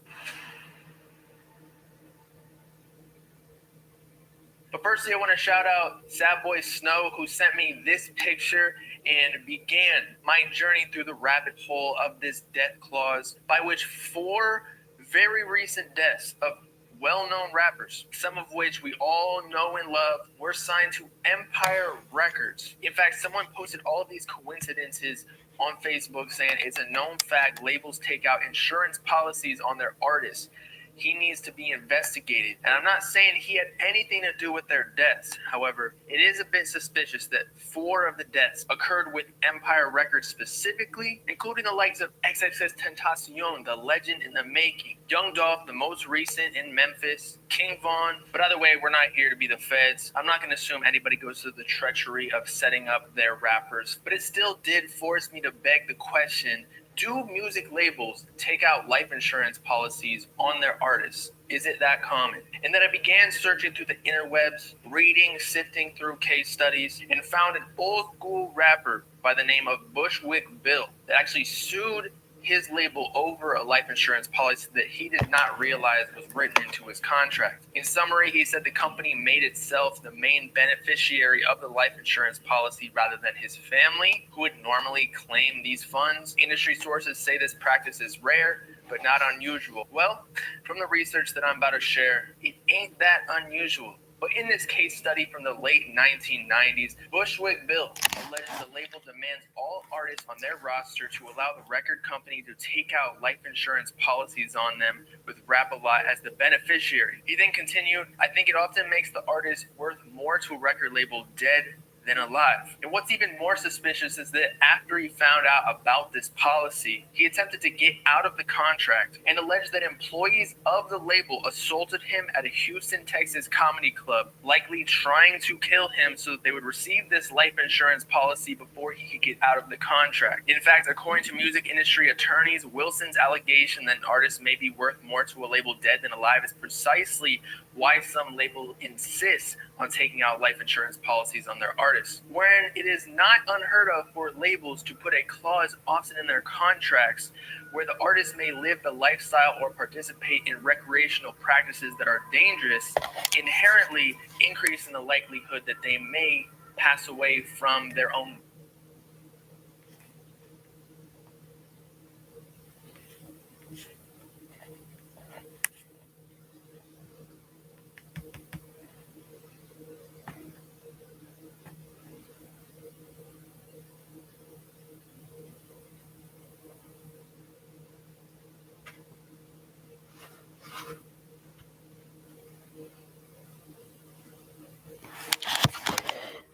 But firstly, I want to shout out Sad Boy Snow, who sent me this picture and began my journey through the rabbit hole of this death clause, by which 4 very recent deaths of well-known rappers, some of which we all know and love, were signed to Empire Records. In fact, someone posted all of these coincidences on Facebook saying it's a known fact labels take out insurance policies on their artists. He needs to be investigated. And I'm not saying he had anything to do with their deaths. However, it is a bit suspicious that 4 of the deaths occurred with Empire Records specifically, including the likes of XXXTentacion, the legend in the making, Young Dolph, the most recent in Memphis, King Von. But either way, we're not here to be the feds. I'm not going to assume anybody goes through the treachery of setting up their rappers. But it still did force me to beg the question, do music labels take out life insurance policies on their artists? Is it that common? And then I began searching through the interwebs, reading, sifting through case studies, and found an old school rapper by the name of Bushwick Bill that actually sued his label over a life insurance policy that he did not realize was written into his contract. In summary, he said the company made itself the main beneficiary of the life insurance policy rather than his family, who would normally claim these funds. Industry sources say this practice is rare, but not unusual. Well, from the research that I'm about to share, it ain't that unusual. But in this case study from the late 1990s, Bushwick Bill alleges the label demands all artists on their roster to allow the record company to take out life insurance policies on them, with Rap-A-Lot as the beneficiary. He then continued, I think it often makes the artist worth more to a record label dead than alive. And what's even more suspicious is that after he found out about this policy, he attempted to get out of the contract and alleged that employees of the label assaulted him at a Houston, Texas comedy club, likely trying to kill him so that they would receive this life insurance policy before he could get out of the contract. In fact, according to music industry attorneys, Wilson's allegation that an artist may be worth more to a label dead than alive is precisely why some labels insist on taking out life insurance policies on their artists, when it is not unheard of for labels to put a clause often in their contracts where the artist may live the lifestyle or participate in recreational practices that are dangerous, inherently increasing the likelihood that they may pass away from their own.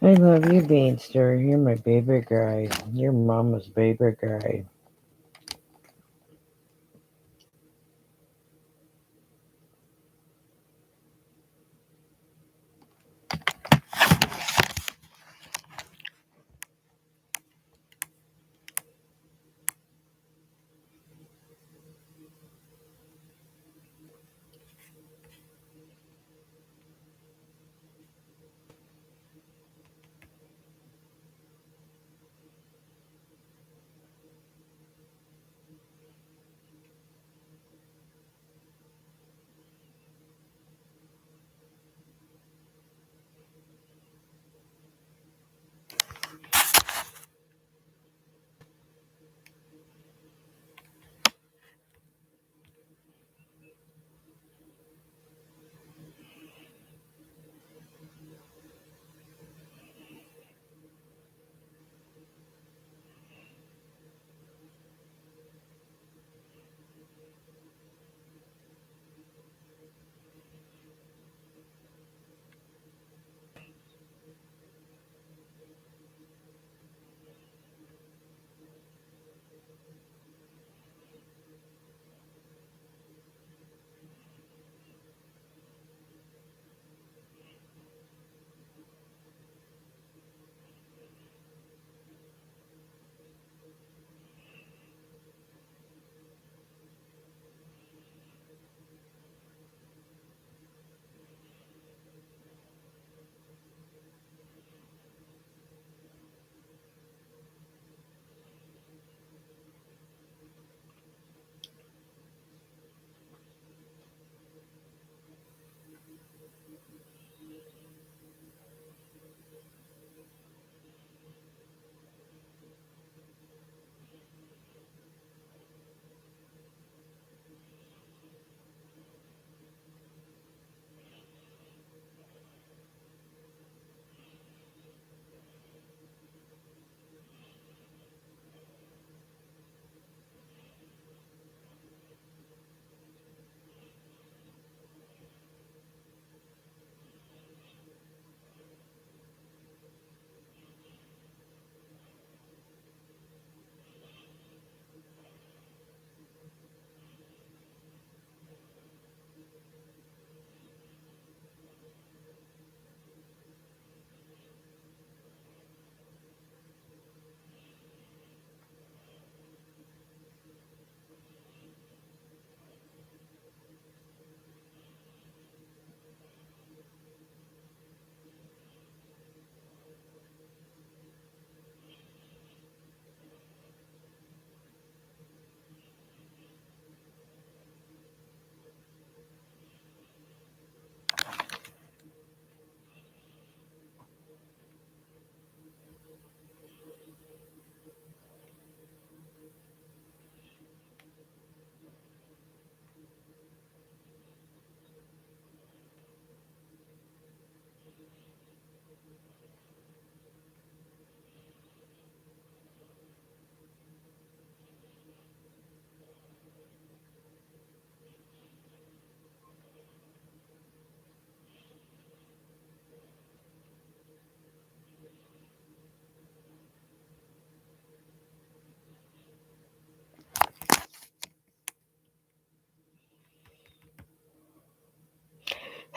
I love you, Beanster. You're my baby guy. You're mama's baby guy.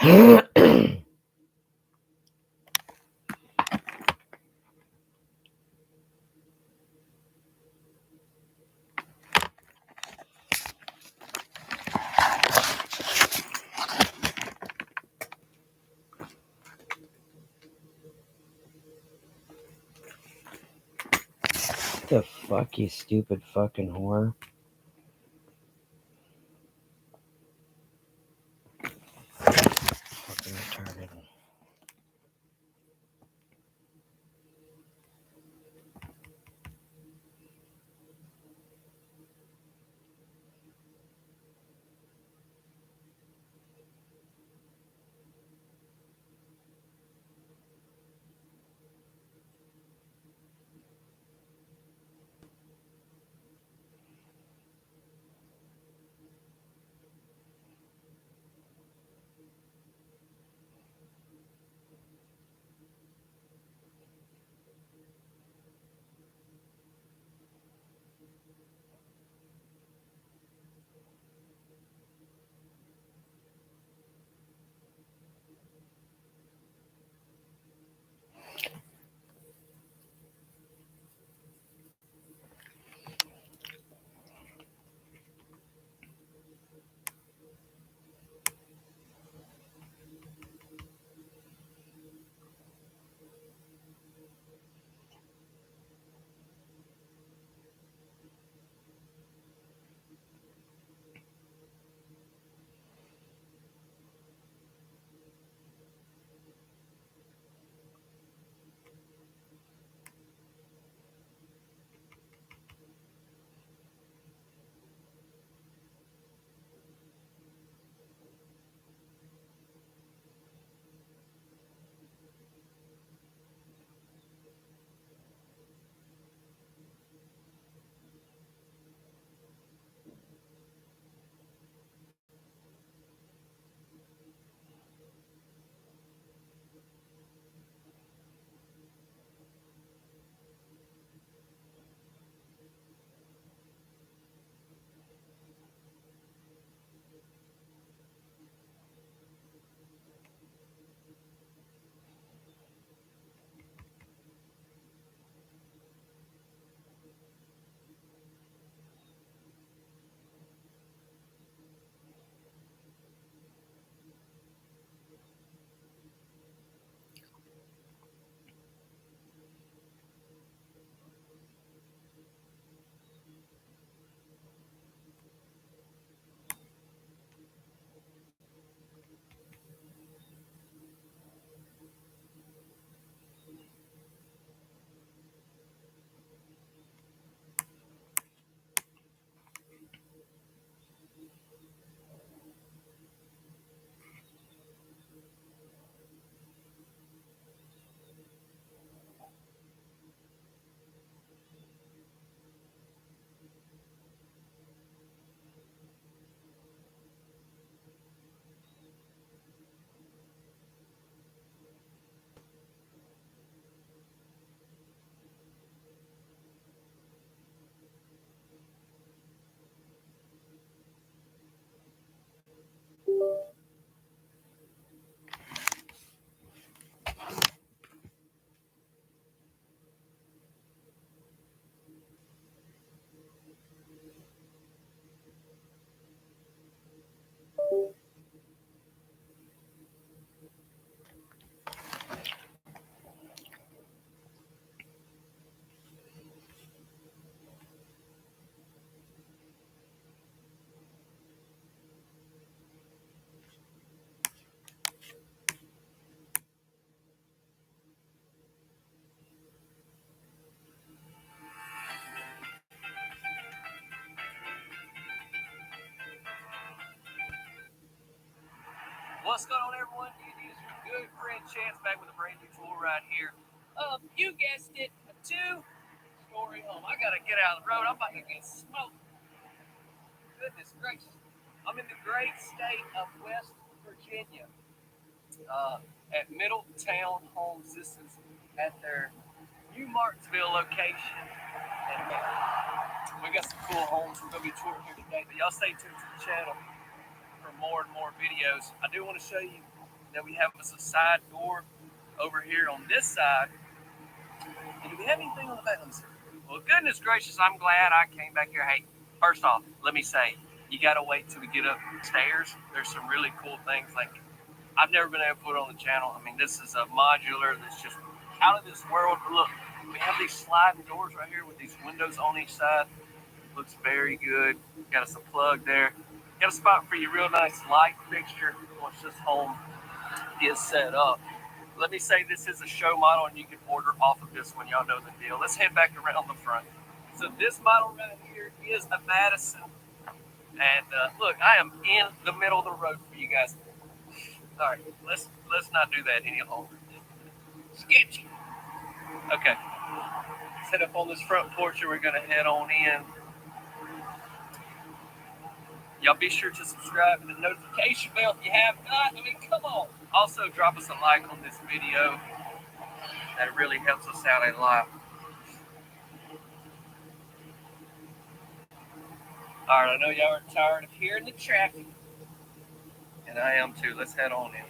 The fuck, you stupid fucking whore. Fucking retarded. What's going on, everyone? It is your good friend Chance back with a brand new tour right here. You guessed it, a two-story home. I gotta get out of the road. I'm about to get smoked. Goodness gracious. I'm in the great state of West Virginia at Middletown Homes. This is at their New Martinsville location. And we got some cool homes we're going to be touring here today. But y'all stay tuned to the channel for more and more videos. I do want to show you Then we have us a side door over here on this side. And do we have anything on the back? Let me see. Well, goodness gracious, I'm glad I came back here. Hey, first off, let me say, you got to wait till we get upstairs. There's some really cool things like I've never been able to put on the channel. I mean, this is a modular that's just out of this world. But look, we have these sliding doors right here with these windows on each side. Looks very good. Got us a plug there. Got a spot for your real nice light fixture once this home is set up. Let me say this is a show model and you can order off of this one. Y'all know the deal. Let's head back around the front. So this model right here is a Madison. And look, I am in the middle of the road for you guys. All right, let's not do that any longer. Sketchy. Okay. Set up on this front porch and we're going to head on in. Y'all be sure to subscribe to the notification bell if you have not. I mean, come on. Also, drop us a like on this video. That really helps us out a lot. All right, I know y'all are tired of hearing the traffic. And I am too. Let's head on in.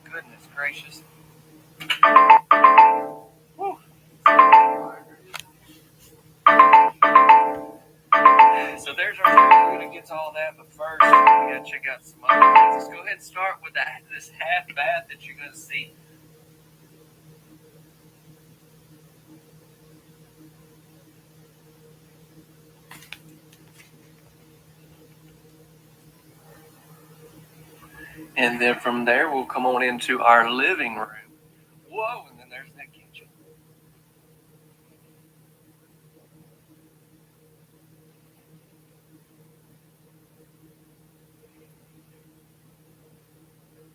Goodness gracious. Whew. So there's our food against all that, but first we gotta check out some other things. Let's go ahead and start with this half bath that you're gonna see. And then from there we'll come on into our living room. Whoa, and then there's that kitchen.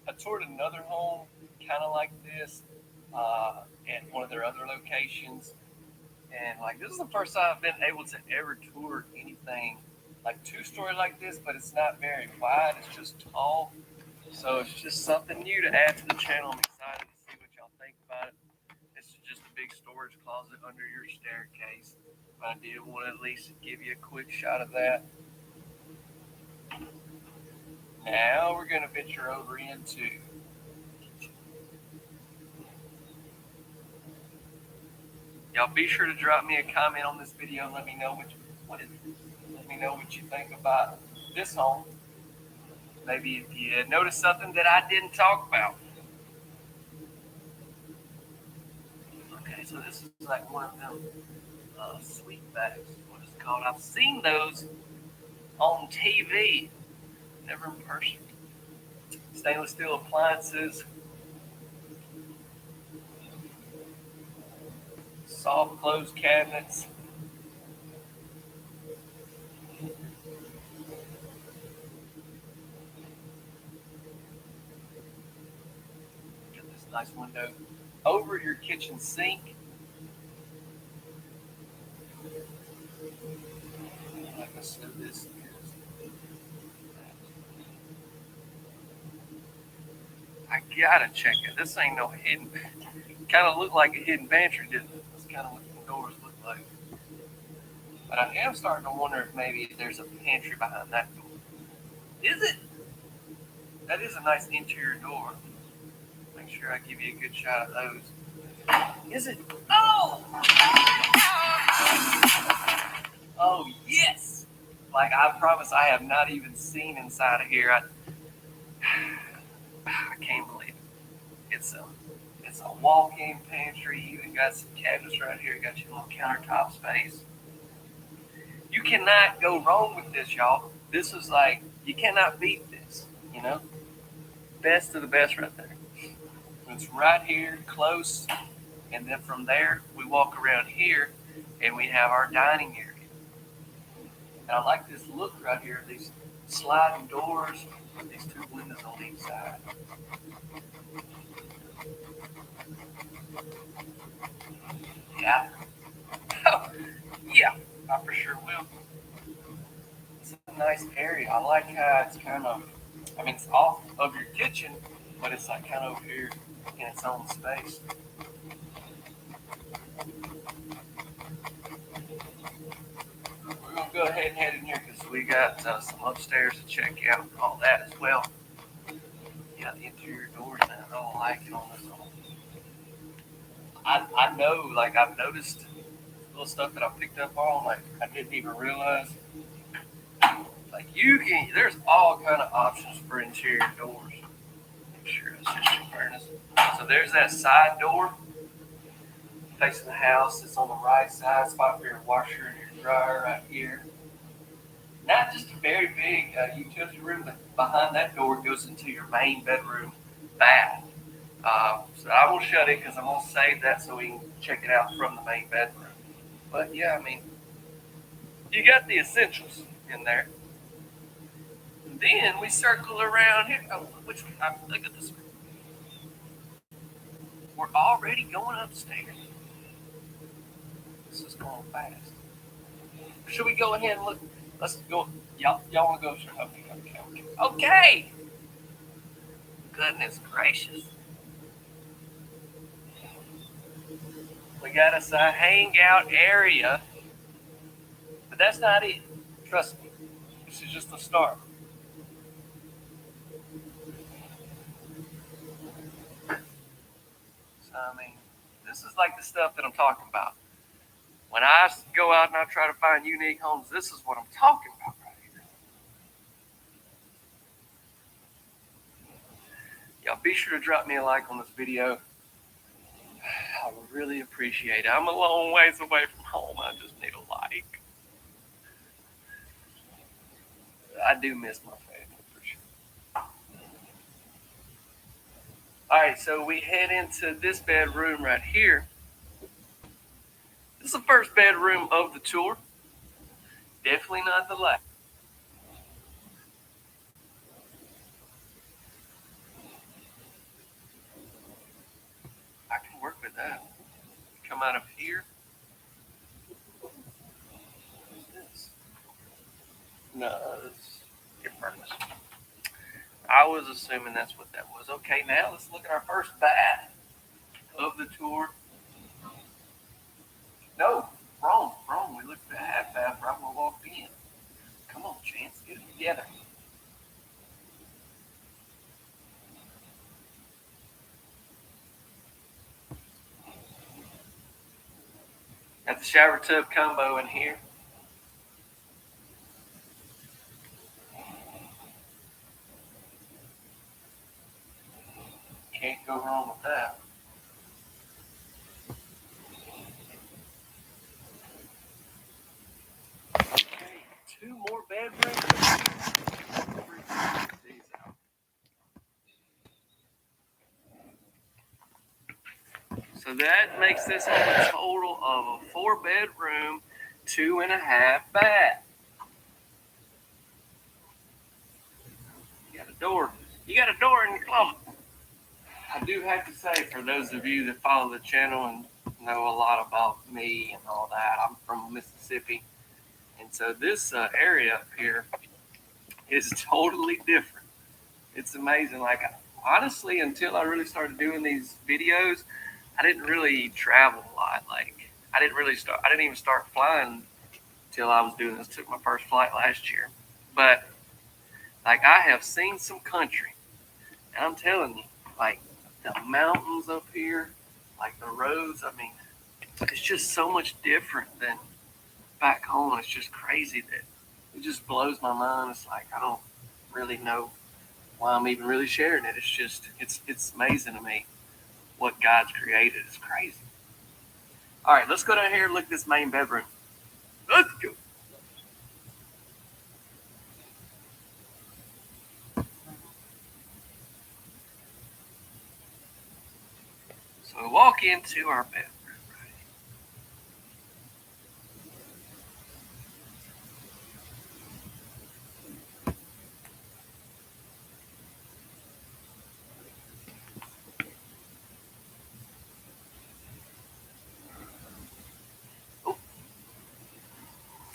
I toured another home kind of like this at one of their other locations. And like this is the first time I've been able to ever tour anything like two-story like this, but it's not very wide, it's just tall. So it's just something new to add to the channel. I'm excited to see what y'all think about it. This is just a big storage closet under your staircase. But I did want to at least give you a quick shot of that. Now we're going to venture over into y'all be sure to drop me a comment on this video and let me know what you think about this home. Maybe if you noticed something that I didn't talk about. Okay, so this is like one of them sweet bags, what it's called. I've seen those on TV, never in person. Stainless steel appliances, soft close cabinets. Got this nice window over your kitchen sink. Like I said, this is I gotta check it. This ain't no hidden. Kind of looked like a hidden pantry, didn't it? That's kind of what the doors look like. But I am starting to wonder if maybe there's a pantry behind that door. Is it? That is a nice interior door. Make sure I give you a good shot of those. Is it? Oh! Oh, yes! Like, I promise I have not even seen inside of here. I can't believe it. It's a walk-in pantry. You even got some cabinets right here. You got your little countertop space. You cannot go wrong with this, y'all. This is like, you cannot beat this, you know? Best of the best right there. It's right here, close. And then from there, we walk around here, and we have our dining area. And I like this look right here, these sliding doors, these two windows on each side. Yeah. Oh, yeah, I for sure will. It's a nice area. I like how it's kind of I mean, it's off of your kitchen, but it's like kind of over here in its own space. We're gonna go ahead and head in here because we got some upstairs to check out and all that as well. Yeah, the interior doors, man, I don't like it on this one. I know, like I've noticed little stuff that I picked up on, like I didn't even realize. Like there's all kind of options for interior doors. Make sure it's just your furnace. So there's that side door facing the house. It's on the right side, spot for your washer and your dryer right here. Not just a very big utility room, but behind that door goes into your main bedroom bath. So I will shut it because I'm going to save that so we can check it out from the main bedroom. But yeah, I mean, you got the essentials in there. And then we circle around here. Oh, look at this. We're already going upstairs. This is going fast. Should we go ahead and look? Let's go. Y'all want to go? Okay. Goodness gracious. We got us a hangout area. But that's not it. Trust me. This is just the start. So, I mean, this is like the stuff that I'm talking about. When I go out and I try to find unique homes, this is what I'm talking about right here. Y'all be sure to drop me a like on this video. I would really appreciate it. I'm a long ways away from home. I just need a like. I do miss my family for sure. Alright, so we head into this bedroom right here. This is the first bedroom of the tour. Definitely not the last. I can work with that. Come out of here. What is this? No, it's your furnace. I was assuming that's what that was. Okay, now let's look at our first bath of the tour. No, wrong. We looked at the half bath right when we walked in. Come on, Chance, get it together. Got the shower tub combo in here. Can't go wrong with that. Okay, 2 more bedrooms. So that makes this home a total of a 4-bedroom, 2.5 bath. You got a door. You got a door in your closet. I do have to say, for those of you that follow the channel and know a lot about me and all that, I'm from Mississippi. And so this area up here is totally different. It's amazing. Like, honestly, until I really started doing these videos, I didn't really travel a lot. Like, I didn't even start flying until I was doing this. Took my first flight last year. But, like, I have seen some country. And I'm telling you, like, the mountains up here, like the roads, I mean, it's just so much different than back home. It's just crazy that it just blows my mind. It's like, I don't really know why I'm even really sharing it. It's just, it's amazing to me what God's created. It's crazy. All right, let's go down here and look at this main bedroom. Let's go. So we walk into our bedroom. Oh.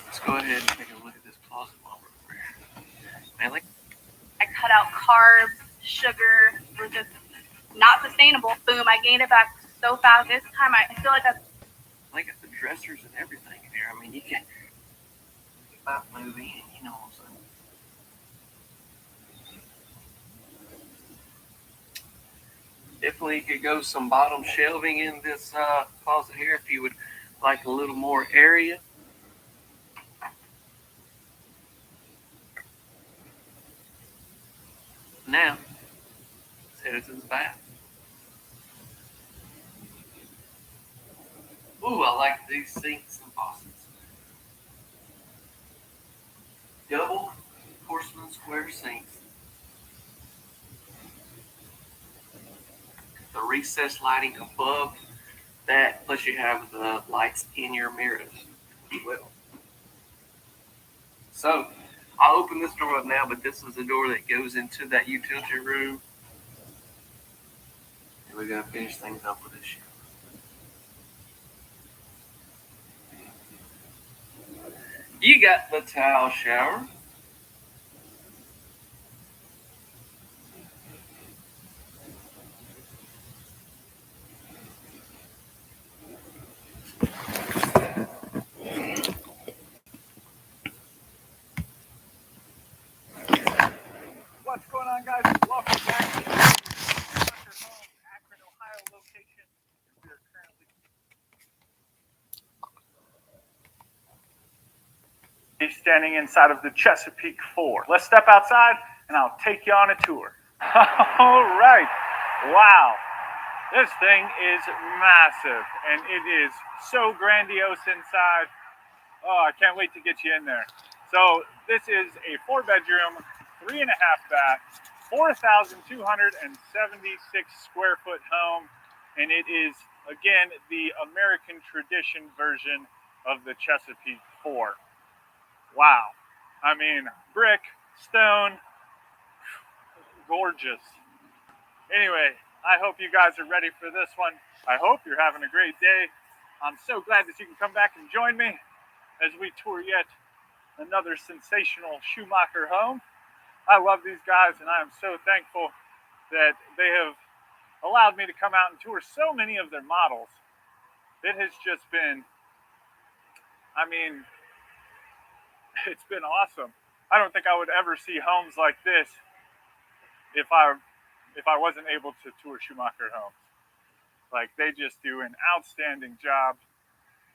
Let's go ahead and take a look at this closet while we're over here. Man, like cut out carbs, sugar. It was just not sustainable. Boom, I gained it back so fast. This time I feel like They got the dressers and everything in here. I mean, you can keep that movie, you know what I'm saying. Definitely could go some bottom shelving in this closet here if you would like a little more area. Now, let's head into the bath. Ooh, I like these sinks and faucets. Double porcelain square sinks. The recessed lighting above that, plus you have the lights in your mirrors as well. So, I'll open this door up now, but this is the door that goes into that utility room. And we're going to finish things up with this shower. You got the towel shower. What's going on, guys? Welcome back to our home, Akron, Ohio location. We are currently standing inside of the Chesapeake 4. Let's step outside and I'll take you on a tour. All right. Wow. This thing is massive and it is so grandiose inside. Oh, I can't wait to get you in there. So this is a 4-bedroom, 3.5 bath, 4,276 square foot home. And it is, again, the American tradition version of the Chesapeake 4. Wow. I mean, brick, stone, gorgeous. Anyway, I hope you guys are ready for this one. I hope you're having a great day. I'm so glad that you can come back and join me as we tour yet another sensational Schumacher home. I love these guys, and I am so thankful that they have allowed me to come out and tour so many of their models. It has just been, I mean, it's been awesome. I don't think I would ever see homes like this if I wasn't able to tour Schumacher homes. Like, they just do an outstanding job,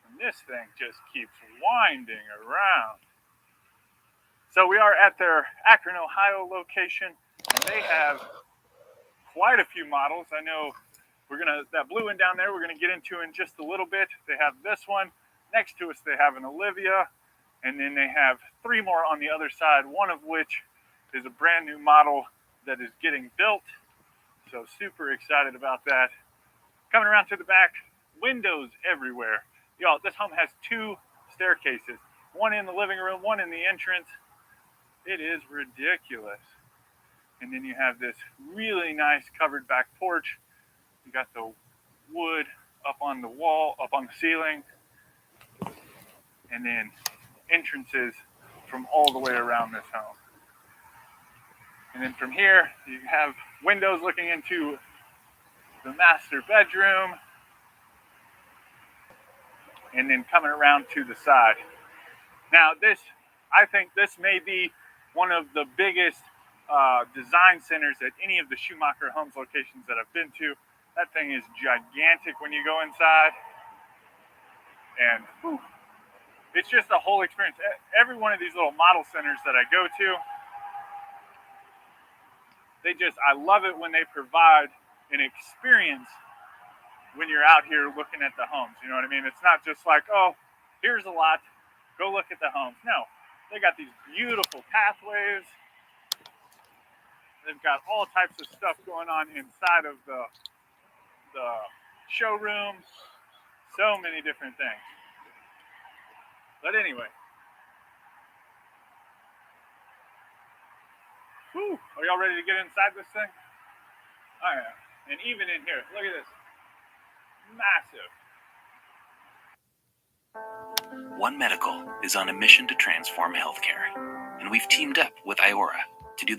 and this thing just keeps winding around. So we are at their Akron, Ohio location, and they have quite a few models. I know that blue one down there we're gonna get into in just a little bit. They have this one. Next to us they have an Olivia, and then they have 3 more on the other side, one of which is a brand new model that is getting built. So super excited about that. Coming around to the back, windows everywhere. Y'all, this home has 2 staircases, one in the living room, one in the entrance. It is ridiculous. And then you have this really nice covered back porch. You got the wood up on the wall, up on the ceiling, and then entrances from all the way around this home. And then from here, you have windows looking into the master bedroom, and then coming around to the side. Now I think this may be one of the biggest design centers at any of the Schumacher Homes locations that I've been to. That thing is gigantic when you go inside, and it's just a whole experience. Every one of these little model centers that I go to, I love it when they provide an experience when you're out here looking at the homes. You know what I mean? It's not just like, oh, here's a lot, go look at the homes. No, they got these beautiful pathways. They've got all types of stuff going on inside of the showroom. So many different things. But anyway. Whew, are y'all ready to get inside this thing? I am. And even in here, look at this. Massive. One Medical is on a mission to transform healthcare, and we've teamed up with Iora to do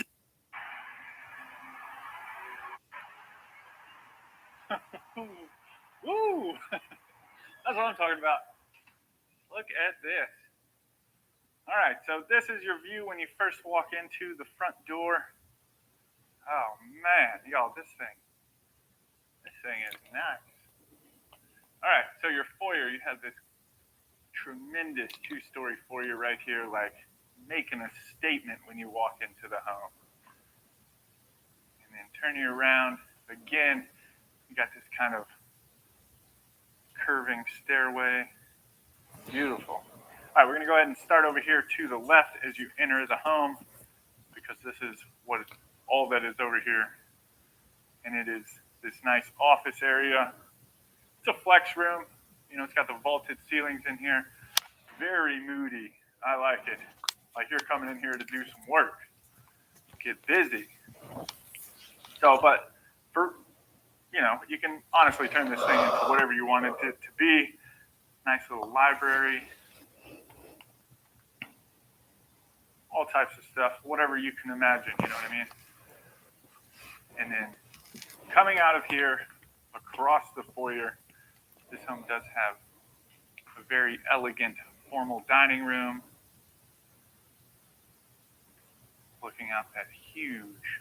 Woo! That's what I'm talking about. Look at this. All right, so this is your view when you first walk into the front door. Oh man, y'all, this thing is nice. All right, so your foyer, you have this tremendous 2-story foyer right here, like making a statement when you walk into the home. And then turn you around again. You got this kind of curving stairway. Beautiful. All right, we're going to go ahead and start over here to the left as you enter the home, because this is what all that is over here. And it is this nice office area. It's a flex room. You know, it's got the vaulted ceilings in here. Very moody. I like it. Like you're coming in here to do some work. Get busy. So, but for, you know, you can honestly turn this thing into whatever you wanted it to be. Nice little library. All types of stuff, whatever you can imagine, you know what I mean? And then coming out of here, across the foyer, this home does have a very elegant, formal dining room. Looking out that huge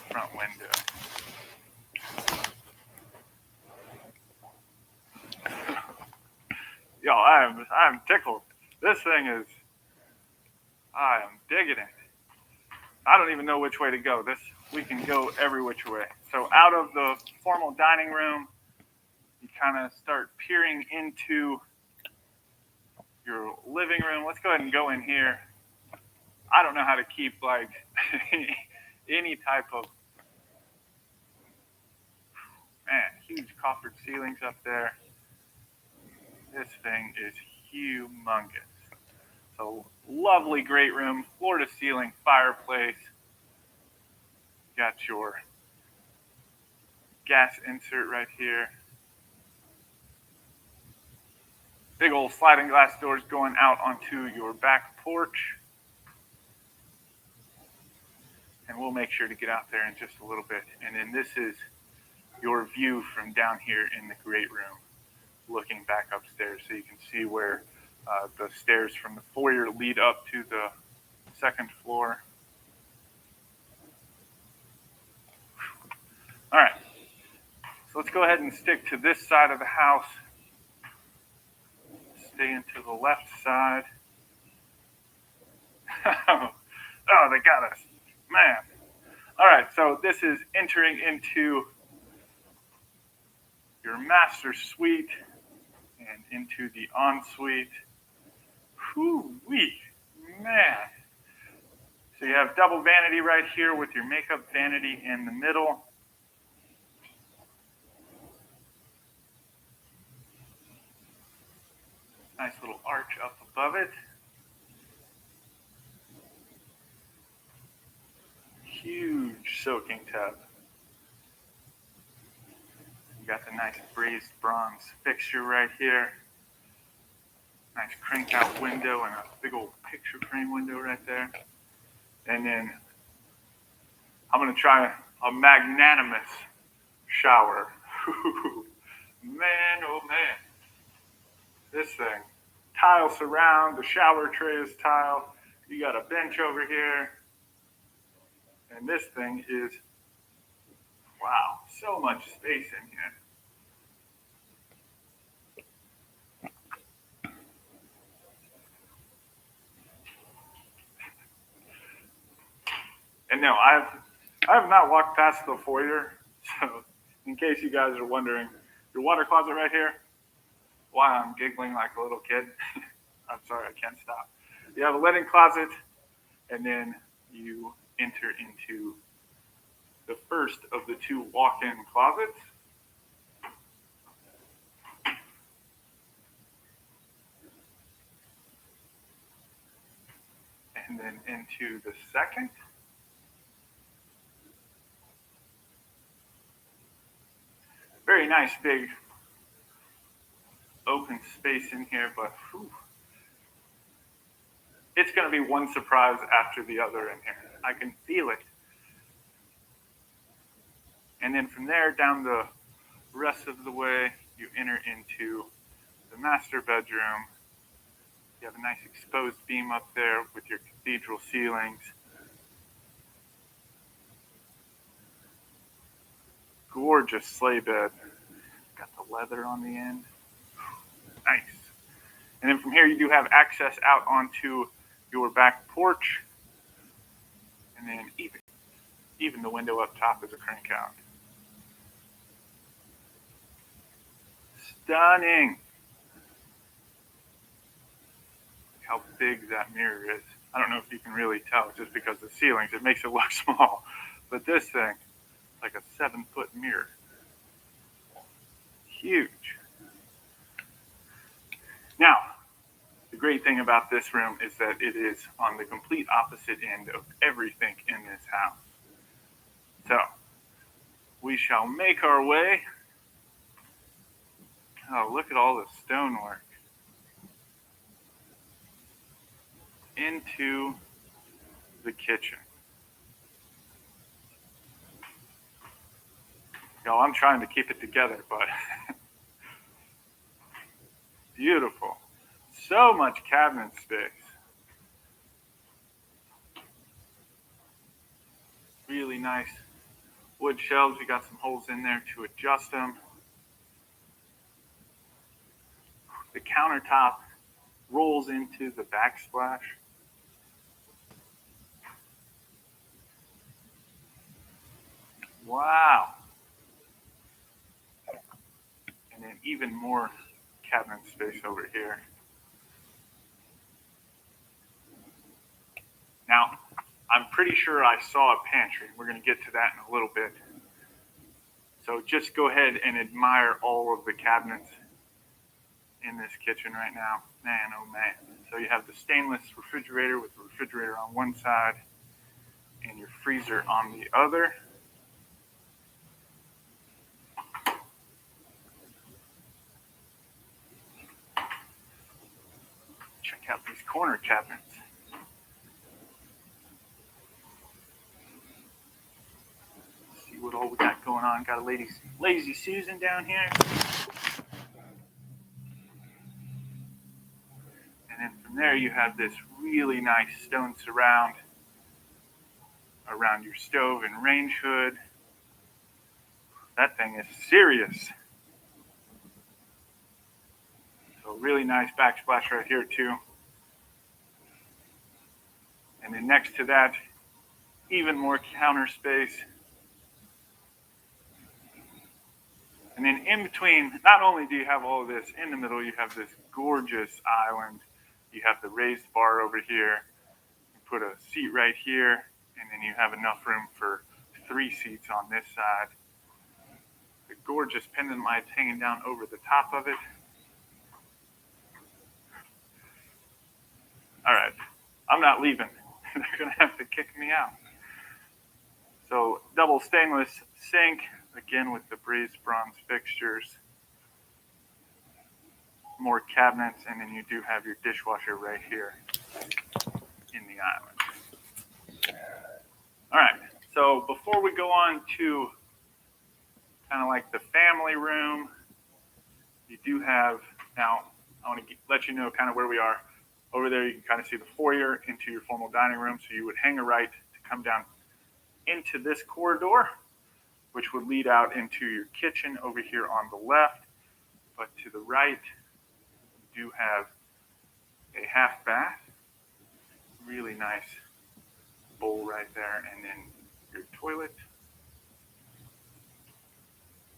front window. Y'all, I'm tickled. This thing is, I am digging it. I don't even know which way to go. We can go every which way. So out of the formal dining room, you kind of start peering into your living room. Let's go ahead and go in here. I don't know how to keep like any type of, man, huge coffered ceilings up there. This thing is humongous. So lovely, great room, floor to ceiling fireplace. Got your gas insert right here. Big old sliding glass doors going out onto your back porch. And we'll make sure to get out there in just a little bit. And then this is your view from down here in the great room, looking back upstairs. So you can see where the stairs from the foyer lead up to the second floor. All right, so let's go ahead and stick to this side of the house. Stay into the left side. Oh, they got us, man. All right, so this is entering into your master suite and into the ensuite. Whoo-wee, man. So you have double vanity right here with your makeup vanity in the middle. Nice little arch up above it. Huge soaking tub. You got the nice brazed bronze fixture right here. Nice crank out window and a big old picture frame window right there. And then I'm going to try a magnanimous shower. Man, oh man. This thing. Tile surround, the shower tray is tile. You got a bench over here. And this thing is, wow, so much space in here. And no, I have not walked past the foyer, so in case you guys are wondering, your water closet right here, why I'm giggling like a little kid, I'm sorry, I can't stop. You have a linen closet, and then you enter into the first of the two walk-in closets. And then into the second. Very nice big open space in here, but whew, it's going to be one surprise after the other in here. I can feel it. And then from there down the rest of the way, you enter into the master bedroom. You have a nice exposed beam up there with your cathedral ceilings. Gorgeous sleigh bed. Got the leather on the end. Nice. And then from here you do have access out onto your back porch. And then even the window up top is a crank out. Stunning. Look how big that mirror is. I don't know if you can really tell just because of the ceilings. It makes it look small. But this thing, like a 7-foot mirror. Huge. Now, the great thing about this room is that it is on the complete opposite end of everything in this house. So, we shall make our way. Oh, look at all the stonework. Into the kitchen. Y'all, I'm trying to keep it together, but beautiful. So much cabinet space. Really nice wood shelves. You got some holes in there to adjust them. The countertop rolls into the backsplash. Wow. And then even more cabinet space over here. Now, I'm pretty sure I saw a pantry. We're going to get to that in a little bit. So just go ahead and admire all of the cabinets in this kitchen right now. Man, oh man. So you have the stainless refrigerator with the refrigerator on one side and your freezer on the other. Check out these corner cabinets. See what all we got going on. Got a lazy Susan down here. And then from there you have this really nice stone surround around your stove and range hood. That thing is serious. So really nice backsplash right here too. And then next to that, even more counter space. And then in between, not only do you have all of this, in the middle you have this gorgeous island. You have the raised bar over here. You put a seat right here, and then you have enough room for 3 seats on this side. The gorgeous pendant lights hanging down over the top of it. All right, I'm not leaving. They're gonna have to kick me out. So double stainless sink, again with the brazed bronze fixtures. More cabinets, and then you do have your dishwasher right here in the island. All right, so before we go on to kind of like the family room, you do have, now I want to let you know kind of where we are. Over there you can kind of see the foyer into your formal dining room, so you would hang a right to come down into this corridor, which would lead out into your kitchen over here on the left. But to the right, you do have a half bath, really nice bowl right there, and then your toilet.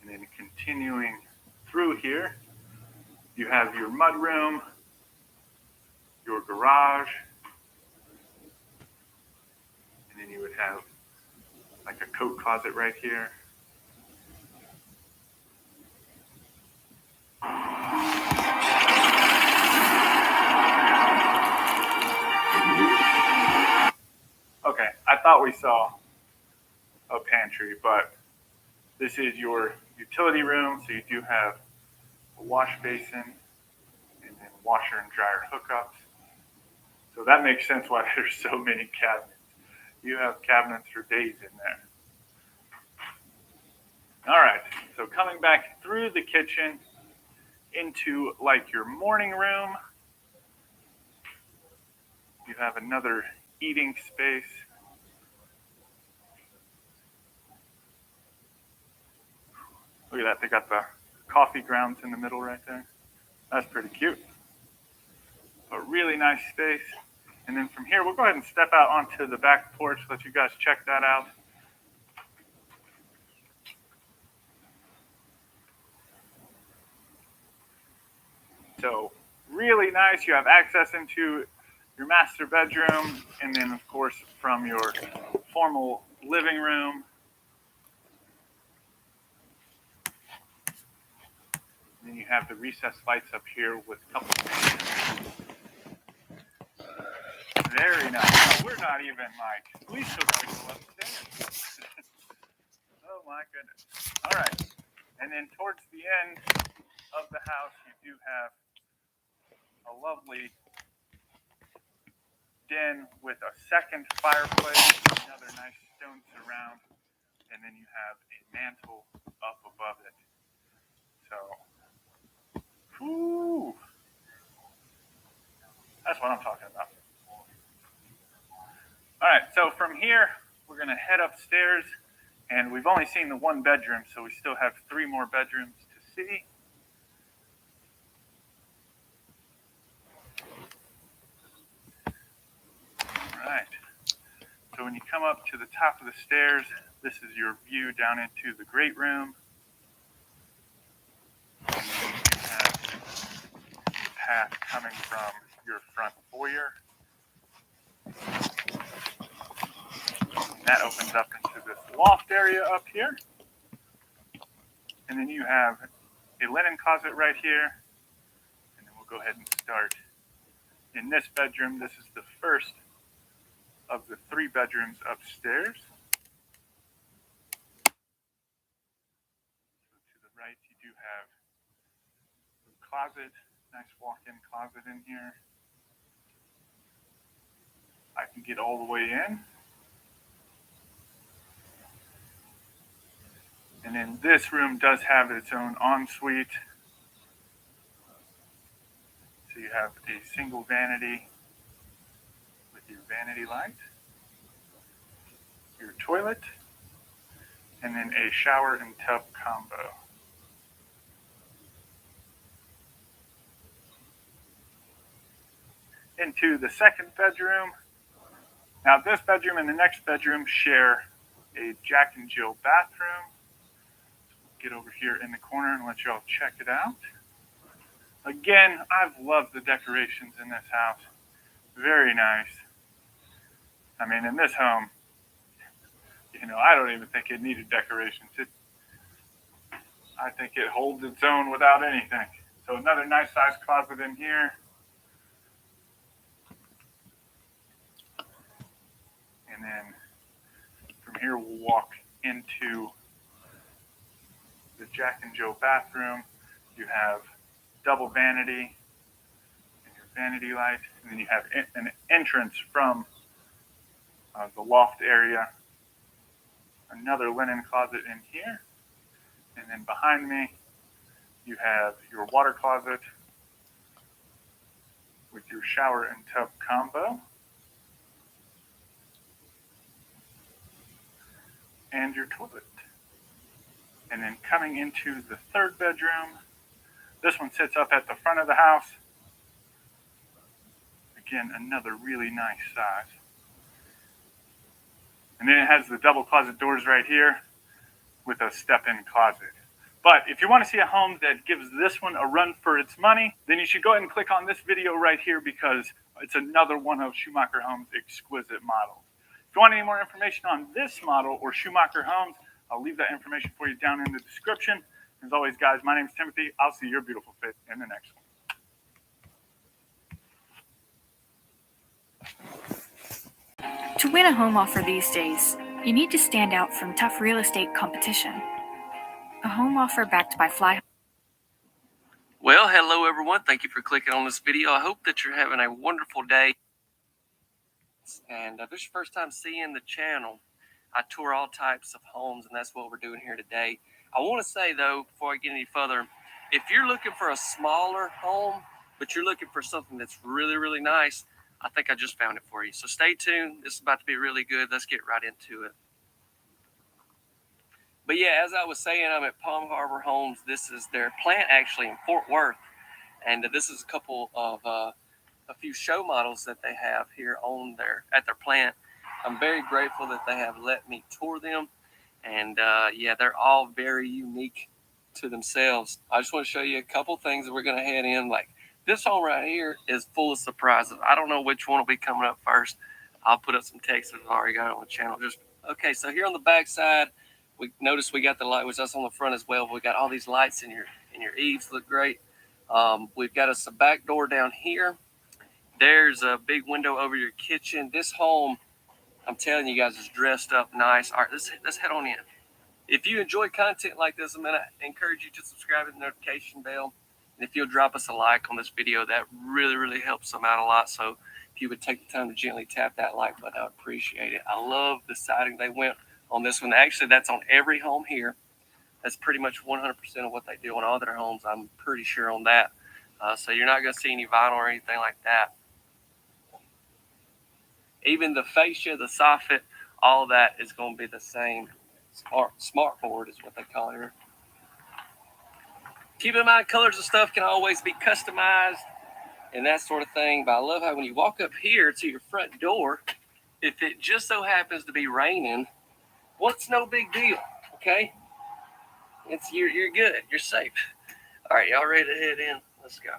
And then continuing through here, you have your mudroom, your garage, and then you would have like a coat closet right here. Okay, I thought we saw a pantry, but this is your utility room, so you do have a wash basin and then washer and dryer hookups. So that makes sense why there's so many cabinets. You have cabinets for days in there. All right, so coming back through the kitchen, into like your morning room. You have another eating space. Look at that, they got the coffee grounds in the middle right there. That's pretty cute. A really nice space. And then from here, we'll go ahead and step out onto the back porch, let you guys check that out. So really nice. You have access into your master bedroom, and then of course from your formal living room. And then you have the recessed lights up here with a couple of very nice. We're not even like, we still gotta go upstairs. Oh my goodness. All right. And then towards the end of the house, you do have a lovely den with a second fireplace, another nice stone surround, and then you have a mantle up above it. So, whew, that's what I'm talking about. All right, so from here, we're going to head upstairs, and we've only seen the one bedroom, so we still have 3 more bedrooms to see. All right. So when you come up to the top of the stairs, this is your view down into the great room. And then you have the path coming from your front foyer. That opens up into this loft area up here. And then you have a linen closet right here. And then we'll go ahead and start in this bedroom. This is the first of the 3 bedrooms upstairs. So to the right, you do have a closet, nice walk-in closet in here. I can get all the way in. And then this room does have its own ensuite. So you have a single vanity with your vanity light, your toilet, and then a shower and tub combo. Into the second bedroom. Now this bedroom and the next bedroom share a Jack and Jill bathroom. Get over here in the corner and let y'all check it out. Again, I've loved the decorations in this house. Very nice. I mean, in this home, I don't even think it needed decorations. I think it holds its own without anything. So another nice sized closet in here. And then from here we'll walk into the Jack and Jill bathroom. You have double vanity and your vanity light. And then you have an entrance from the loft area. Another linen closet in here. And then behind me, you have your water closet with your shower and tub combo. And your toilet. And then coming into the third bedroom, this one sits up at the front of the house. Again, another really nice size. And then it has the double closet doors right here with a step-in closet. But if you want to see a home that gives this one a run for its money, then you should go ahead and click on this video right here because it's another one of Schumacher Homes' exquisite models. If you want any more information on this model or Schumacher Homes, I'll leave that information for you down in the description. As always, guys, my name is Timothy. I'll see your beautiful fit in the next one. To win a home offer these days, you need to stand out from tough real estate competition. A home offer backed by Fly. Well, hello everyone. Thank you for clicking on this video. I hope that you're having a wonderful day. And if this is your first time seeing the channel, I tour all types of homes, and that's what we're doing here today. I want to say, though, before I get any further, If you're looking for a smaller home, but you're looking for something that's really, really nice, I think I just found it for you. So stay tuned. This is about to be really good. Let's get right into it. But yeah, as I was saying, I'm at Palm Harbor Homes. This is their plant actually in Fort Worth. And this is a couple of a few show models that they have here at their plant. I'm very grateful that they have let me tour them. And yeah, they're all very unique to themselves. I just want to show you a couple things that we're going to head in. Like this home right here is full of surprises. I don't know which one will be coming up first. I'll put up some text that I've already got on the channel. Okay, so here on the back side, we notice we got the light, which that's on the front as well. But we got all these lights in your eaves, look great. We've got a back door down here. There's a big window over your kitchen. This home, I'm telling you guys, is dressed up nice. All right, let's head on in. If you enjoy content like this, I'm going to encourage you to subscribe to the notification bell. And if you'll drop us a like on this video, that really, really helps them out a lot. So if you would take the time to gently tap that like button, I would appreciate it. I love the siding they went on this one. Actually, that's on every home here. That's pretty much 100% of what they do on all their homes. I'm pretty sure on that. So you're not going to see any vinyl or anything like that. Even the fascia, the soffit, all of that is going to be the same. Smart board is what they call it. Keep in mind, colors and stuff can always be customized and that sort of thing. But I love how when you walk up here to your front door, if it just so happens to be raining, well, it's no big deal. Okay, you're good. You're safe. All right, y'all ready to head in? Let's go.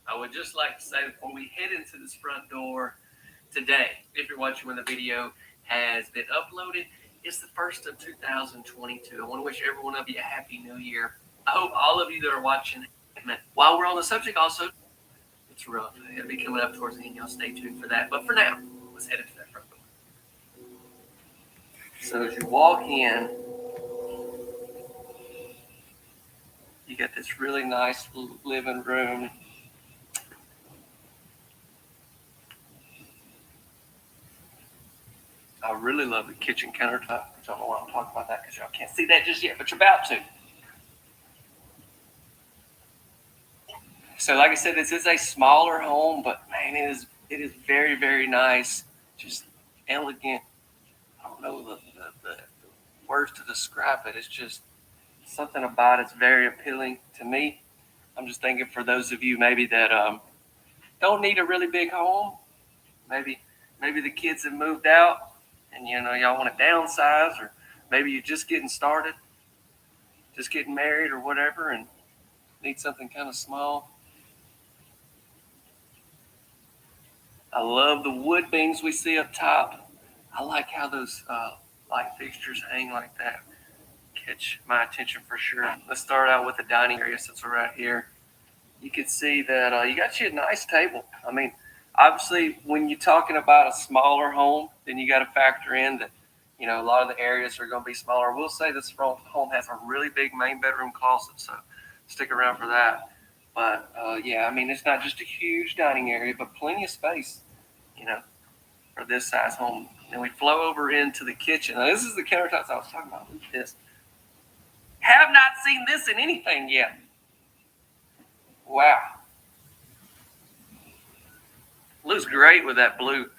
I would just like to say before we head into this front door today, if you're watching when the video has been uploaded, it's the 1st of 2022. I want to wish every one of you a happy new year. I hope all of you that are watching, while we're on the subject also, it's rough. It'll be coming up towards the end. Y'all stay tuned for that. But for now, let's head into that front door. So as you walk in, you get this really nice living room. I really love the kitchen countertop. I don't know why I'm talking about that because y'all can't see that just yet, but you're about to. So like I said, this is a smaller home, but man, it is very, very nice. Just elegant. I don't know the words to describe it. It's just something about it's very appealing to me. I'm just thinking for those of you maybe that don't need a really big home. Maybe the kids have moved out and y'all want to downsize, or maybe you're just getting started, just getting married or whatever, and need something kind of small. I love the wood beams we see up top. I like how those light fixtures hang like that. Catch my attention for sure. Let's start out with the dining area since we're right here. You can see that you got you a nice table. I mean, obviously, when you're talking about a smaller home, then you got to factor in that, a lot of the areas are going to be smaller. We'll say this home has a really big main bedroom closet, so stick around for that. But yeah, I mean, it's not just a huge dining area, but plenty of space, for this size home. And we flow over into the kitchen. Now, this is the countertops I was talking about. Look at this. Have not seen this in anything yet. Wow. Looks great with that blue.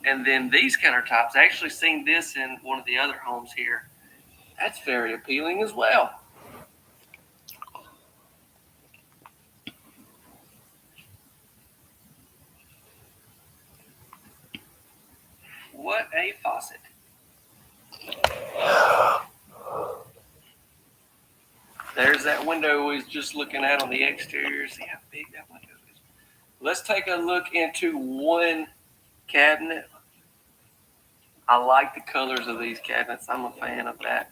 And then these countertops, I actually seen this in one of the other homes here. That's very appealing as well. What a faucet. There's that window we was just looking at on the exterior. See how big that window is. Let's take a look into one cabinet. I like the colors of these cabinets. I'm a fan of that.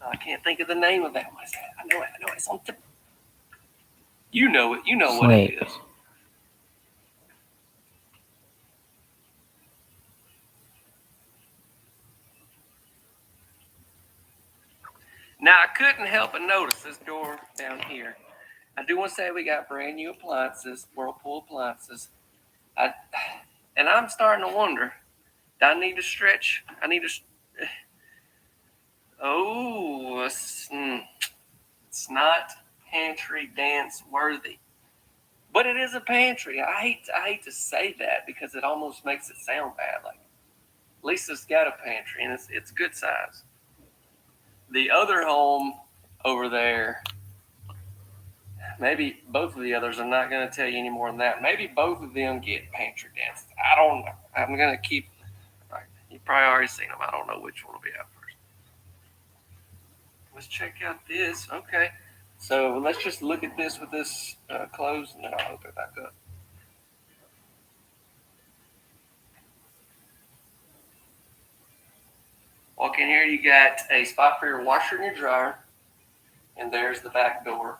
I can't think of the name of that one. I know it. It's on tip. You know it. You know what it is. Now, I couldn't help but notice this door down here. I do want to say we got brand new appliances, Whirlpool appliances. And I'm starting to wonder, do I need to stretch? Oh, it's not pantry dance worthy, but it is a pantry. I hate to say that because it almost makes it sound bad. Like, at least it's got a pantry and it's good size. The other home over there, maybe both of the others, I'm not going to tell you any more than that. Maybe both of them get pantry dances. I don't know. I'm going to keep. You've probably already seen them. I don't know which one will be out first. Let's check out this. Okay. So let's just look at this with this closed, and then I'll open it back up. Walk in here, you got a spot for your washer and your dryer, and there's the back door.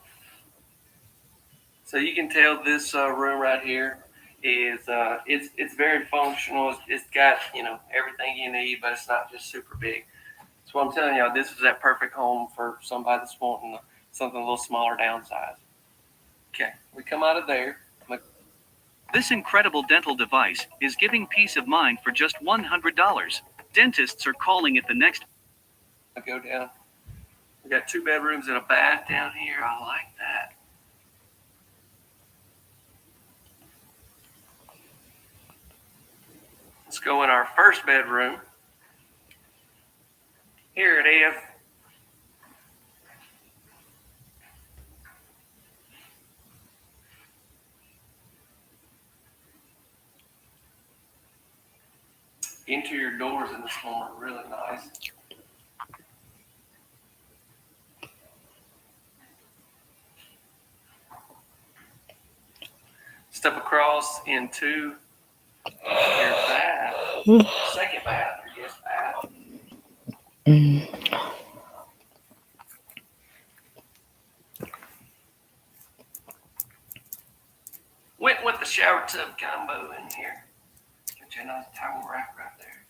So you can tell this room right here is it's very functional. It's got everything you need, but it's not just super big. So I'm telling y'all, this is that perfect home for somebody that's wanting something a little smaller, downsized. Okay, we come out of there. This incredible dental device is giving peace of mind for just $100. Dentists are calling it the next. I go down. We got 2 bedrooms and a bath down here. I like that. Let's go in our first bedroom. Here it is. Interior doors in this home are really nice. Step across into your bath. Second bath, or guest bath. Went with the shower tub combo in here. Get you a nice towel rack right there.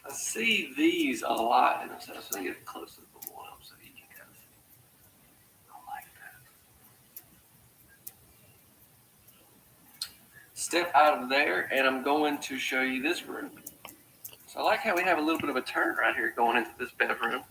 I see these a lot in this house. So I get close to the one so you can kind of see. I like that. Step out of there, and I'm going to show you this room. So I like how we have a little bit of a turn right here going into this bedroom.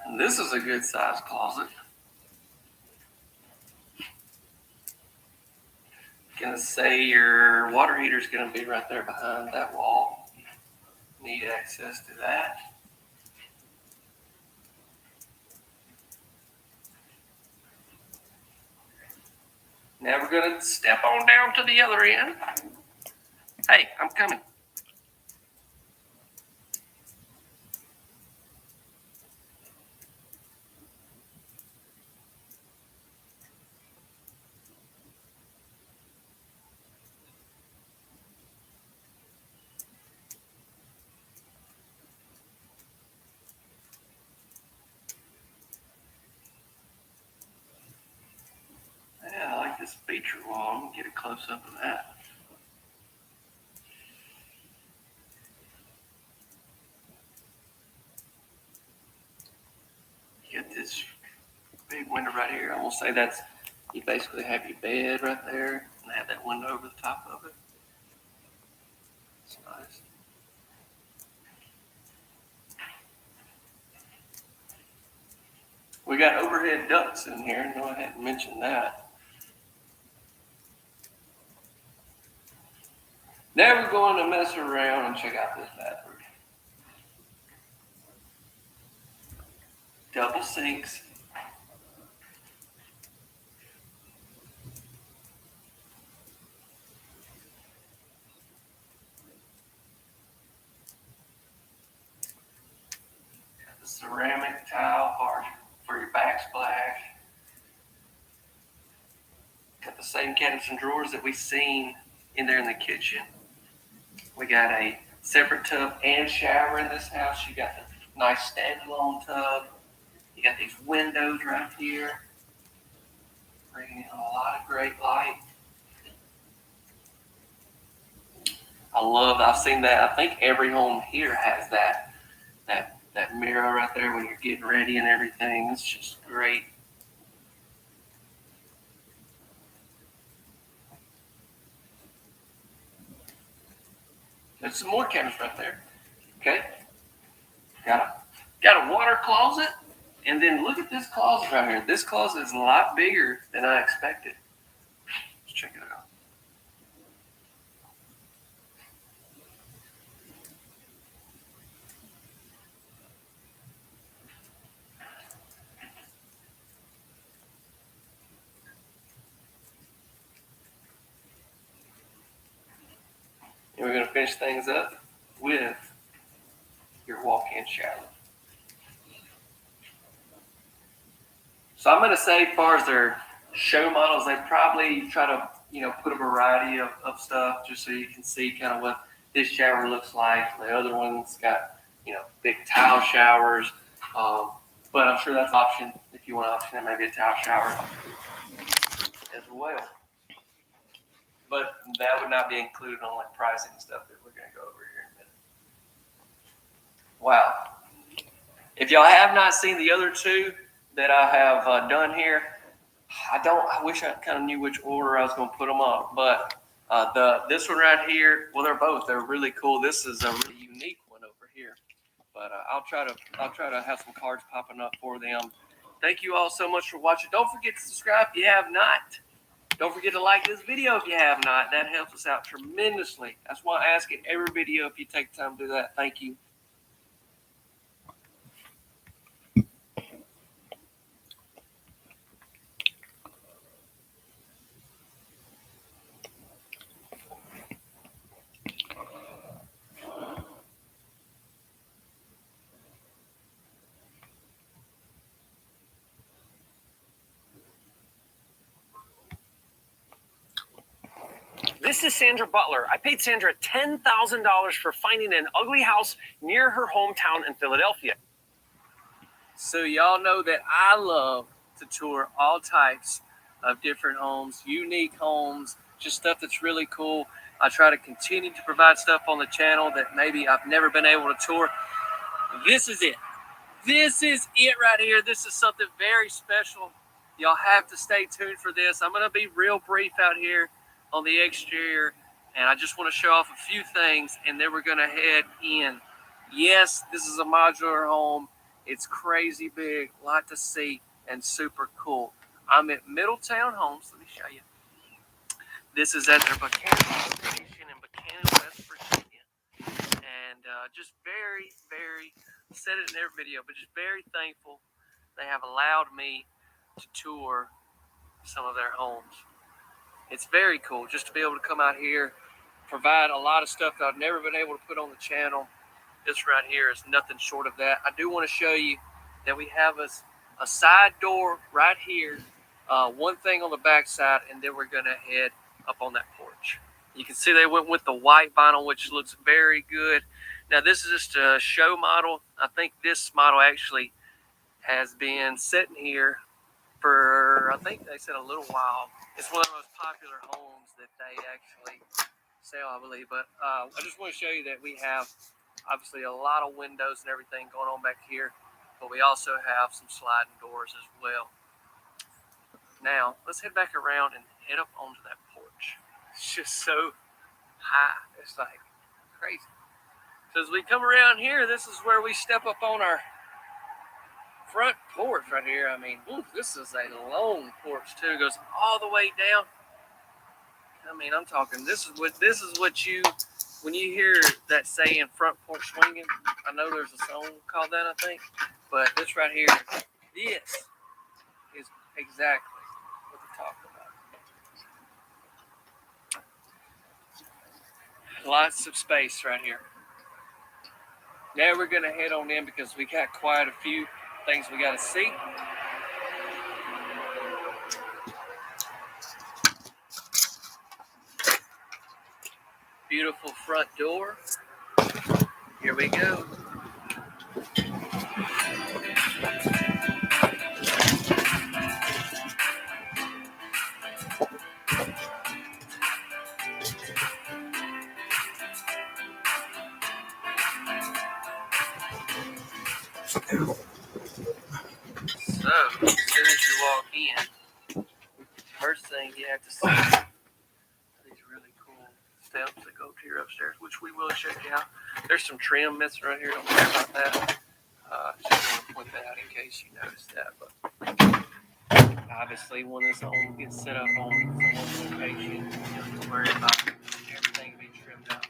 And this is a good sized closet. Gonna say your water heater is gonna be right there behind that wall. Need access to that. Now we're gonna step on down to the other end. Hey, I'm coming. Yeah, I like this feature wall. I'm gonna get a close up of that. You get this big window right here. I'm gonna say that's, you basically have your bed right there and have that window over the top of it. It's nice. We got overhead ducts in here. Go ahead and mention that. Now we're going to mess around and check out this bathroom. Double sinks. Got the ceramic tile part for your backsplash. Got the same cabinets and drawers that we've seen in there in the kitchen. We got a separate tub and shower in this house. You got the nice standalone tub. You got these windows right here, bringing in a lot of great light. I've seen that. I think every home here has that that mirror right there when you're getting ready and everything. It's just great. There's some more cabinets right there. Okay. Got a water closet. And then look at this closet right here. This closet is a lot bigger than I expected. Let's check it out. And we're going to finish things up with your walk-in shower. So I'm going to say, as far as their show models, they probably try to, put a variety of stuff just so you can see kind of what this shower looks like. The other one's got, big tile showers. But I'm sure that's an option if you want to option maybe a tile shower as well. But that would not be included on like pricing and stuff that we're going to go over here in a minute. Wow. If y'all have not seen the other two that I have done here, I wish I kind of knew which order I was going to put them up. But this one right here, well, they're really cool. This is a really unique one over here. But I'll try to have some cards popping up for them. Thank you all so much for watching. Don't forget to subscribe if you have not. Don't forget to like this video if you have not. That helps us out tremendously. That's why I ask in every video if you take time to do that. Thank you. This is Sandra Butler. I paid Sandra $10,000 for finding an ugly house near her hometown in Philadelphia. So y'all know that I love to tour all types of different homes, unique homes, just stuff that's really cool. I try to continue to provide stuff on the channel that maybe I've never been able to tour. This is it. This is it right here. This is something very special. Y'all have to stay tuned for this. I'm going to be real brief out here on the exterior, and I just want to show off a few things, and then we're going to head in. Yes, this is a modular home. It's crazy big, a lot to see, and super cool. I'm at Middletown Homes. Let me show you. This is at their Buchanan location in Buchanan, West Virginia. And just very, very, said it in their video, but just very thankful they have allowed me to tour some of their homes. It's very cool just to be able to come out here, provide a lot of stuff that I've never been able to put on the channel. This right here is nothing short of that. I do want to show you that we have a side door right here, one thing on the back side, and then we're going to head up on that porch. You can see they went with the white vinyl, which looks very good. Now, this is just a show model. I think this model actually has been sitting here for, I think they said a little while. It's one of the most popular homes that they actually sell, I believe. But I just want to show you that we have obviously a lot of windows and everything going on back here, but we also have some sliding doors as well. Now, let's head back around and head up onto that porch. It's just so high. It's like crazy. So as we come around here, this is where we step up on our front porch right here. I mean, this is a long porch too. It goes all the way down. I mean, I'm talking, this is what you, when you hear that saying front porch swinging, I know there's a song called that, I think, but this right here, this is exactly what we're talking about. Lots of space right here. Now we're going to head on in because we got quite a few things we got to see. Beautiful front door. Here we go. as soon as you walk in, first thing you have to see these really cool steps that go to your upstairs, which we will check out. There's some trim missing right here. Don't worry about that. Just want to point that out in case you noticed that. But obviously, when this home gets set up on someone's location, you don't have to worry about everything being trimmed out.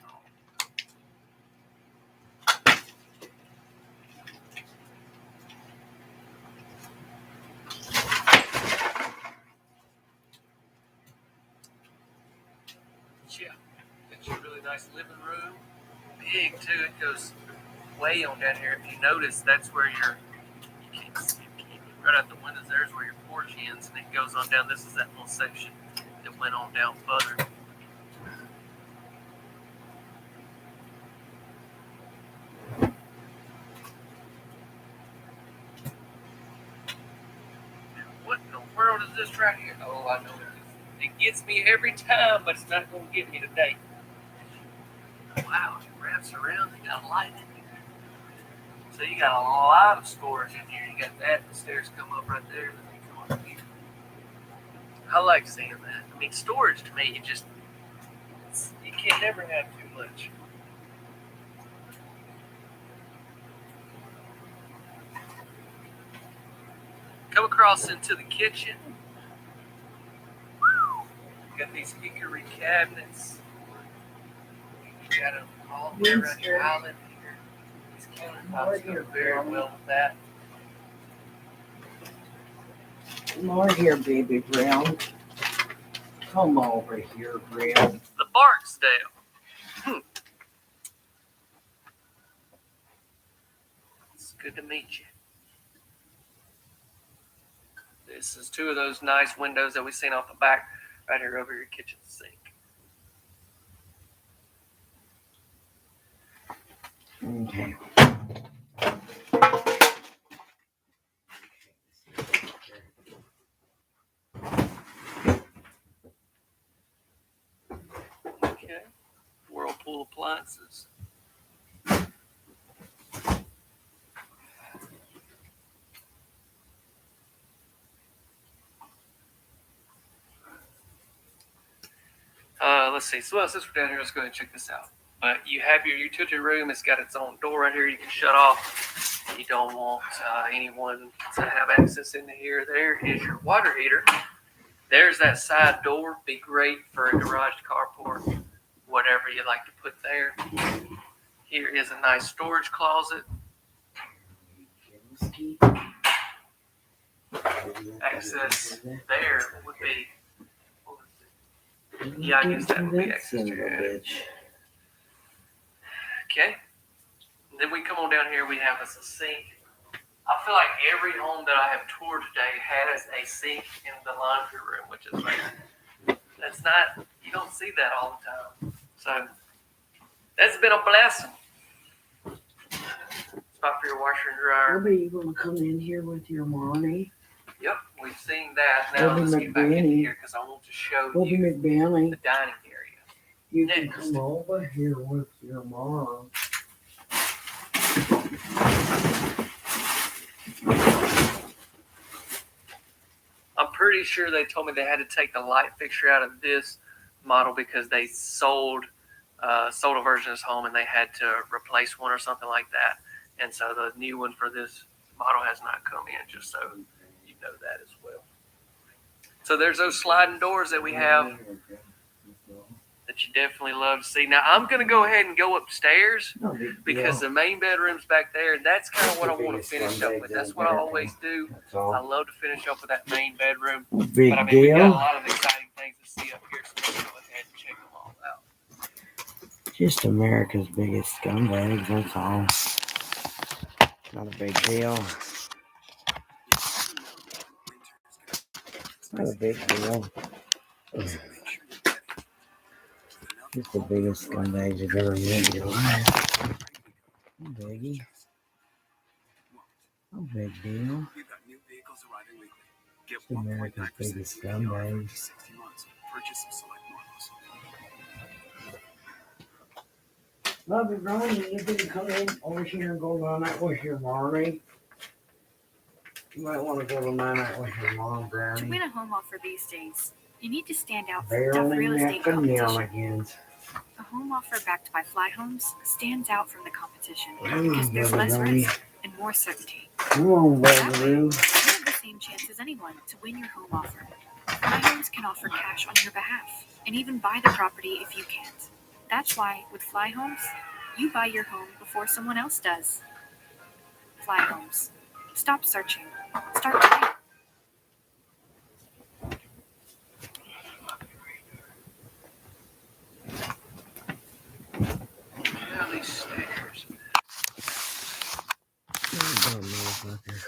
Yeah, it's a really nice living room. Big too. It goes way on down here. If you notice, that's where you can't see right out the windows. There's where your porch ends, and it goes on down. This is that little section that went on down further. What in the world is this right here? Oh, I know it is. It gets me every time, but it's not going to get me today. Wow, it wraps around. They got a light in here. So you got a lot of storage in here. You got that. The stairs come up right there. Then they come up here. I like seeing that. I mean, storage to me, you can never have too much. Come across into the kitchen. Got these hickory cabinets. You got them all the way around your island here. These countertops go very well with that. More here, baby Brown. Come over here, Brown. The Barksdale. It's good to meet you. This is two of those nice windows that we've seen off the back right here over your kitchen sink. Okay. Okay. Whirlpool appliances. Let's see. So since we're down here, let's go ahead and check this out. You have your utility room. It's got its own door right here you can shut off. You don't want anyone to have access into here. There is your water heater. There's that side door. Be great for a garage carport, whatever you like to put there. Here is a nice storage closet. Access there would be. Yeah, I guess that would be access to your head. Okay. And then we come on down here, we have us a sink. I feel like every home that I have toured today has a sink in the laundry room, which is like, that's not, you don't see that all the time. So that's been a blessing. Spot for your washer and dryer. Are you going to come in here with your mommy? Yep, we've seen that. Now let's get back in here because I want to show you the dining area. You can come over here with your mom. I'm pretty sure they told me they had to take the light fixture out of this model because they sold a version of this home and they had to replace one or something like that. And so the new one for this model has not come in, just so you know that as well. So there's those sliding doors that we have that you definitely love to see. Now I'm going to go ahead and go upstairs because the main bedroom's back there. And that's kind of what I want to finish up with. That's what I always do. I love to finish up with that main bedroom. Big but I mean, deal. we got a lot of exciting things to see up here, so let's go ahead and check them all out. Just America's biggest scumbags, that's all. Not a big deal. Not a big deal. Just the biggest scumbag you've ever met in your life. No biggie. No big deal. Just America's biggest scumbag. Love it, Ronnie. You didn't come in over here and go on that with your mommy. You might want to go to night with your mom, To Granny. win a home offer these days, you need to stand out from They're tough only real estate competition. again. A home offer backed by Fly Homes stands out from the competition Come because on, there's less Granny. risk and more certainty. Come on, That way, Bugaroo. you have the same chance as anyone to win your home offer. Fly Homes can offer cash on your behalf and even buy the property if you can't. That's why, with Fly Homes, you buy your home before someone else does. Fly Homes. Stop searching. Start today. Now these stairs. Dumb motherfucker.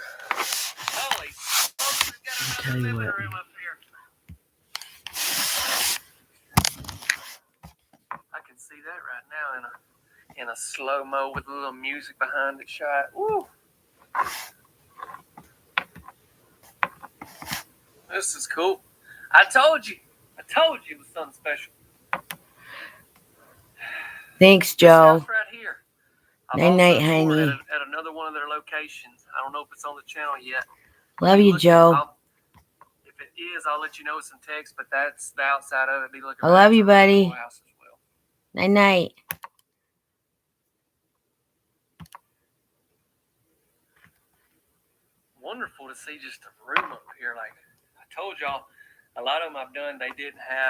Holy smokes, we've got Tell another you living what. room up here. I can see that right now in a slow-mo with a little music behind it shot. Woo! This is cool. I told you it was something special. Thanks, This Joe. house right here. I've Night, also night, toured honey. at another one of their locations. I don't know if it's on the channel yet. Love you, Joe. If it is, I'll let you know with some text, but that's the outside of it. Be looking I love you, for a buddy. cool house as well. Night, night. Wonderful to see just a room up here. Like I told y'all, a lot of them I've done, they didn't have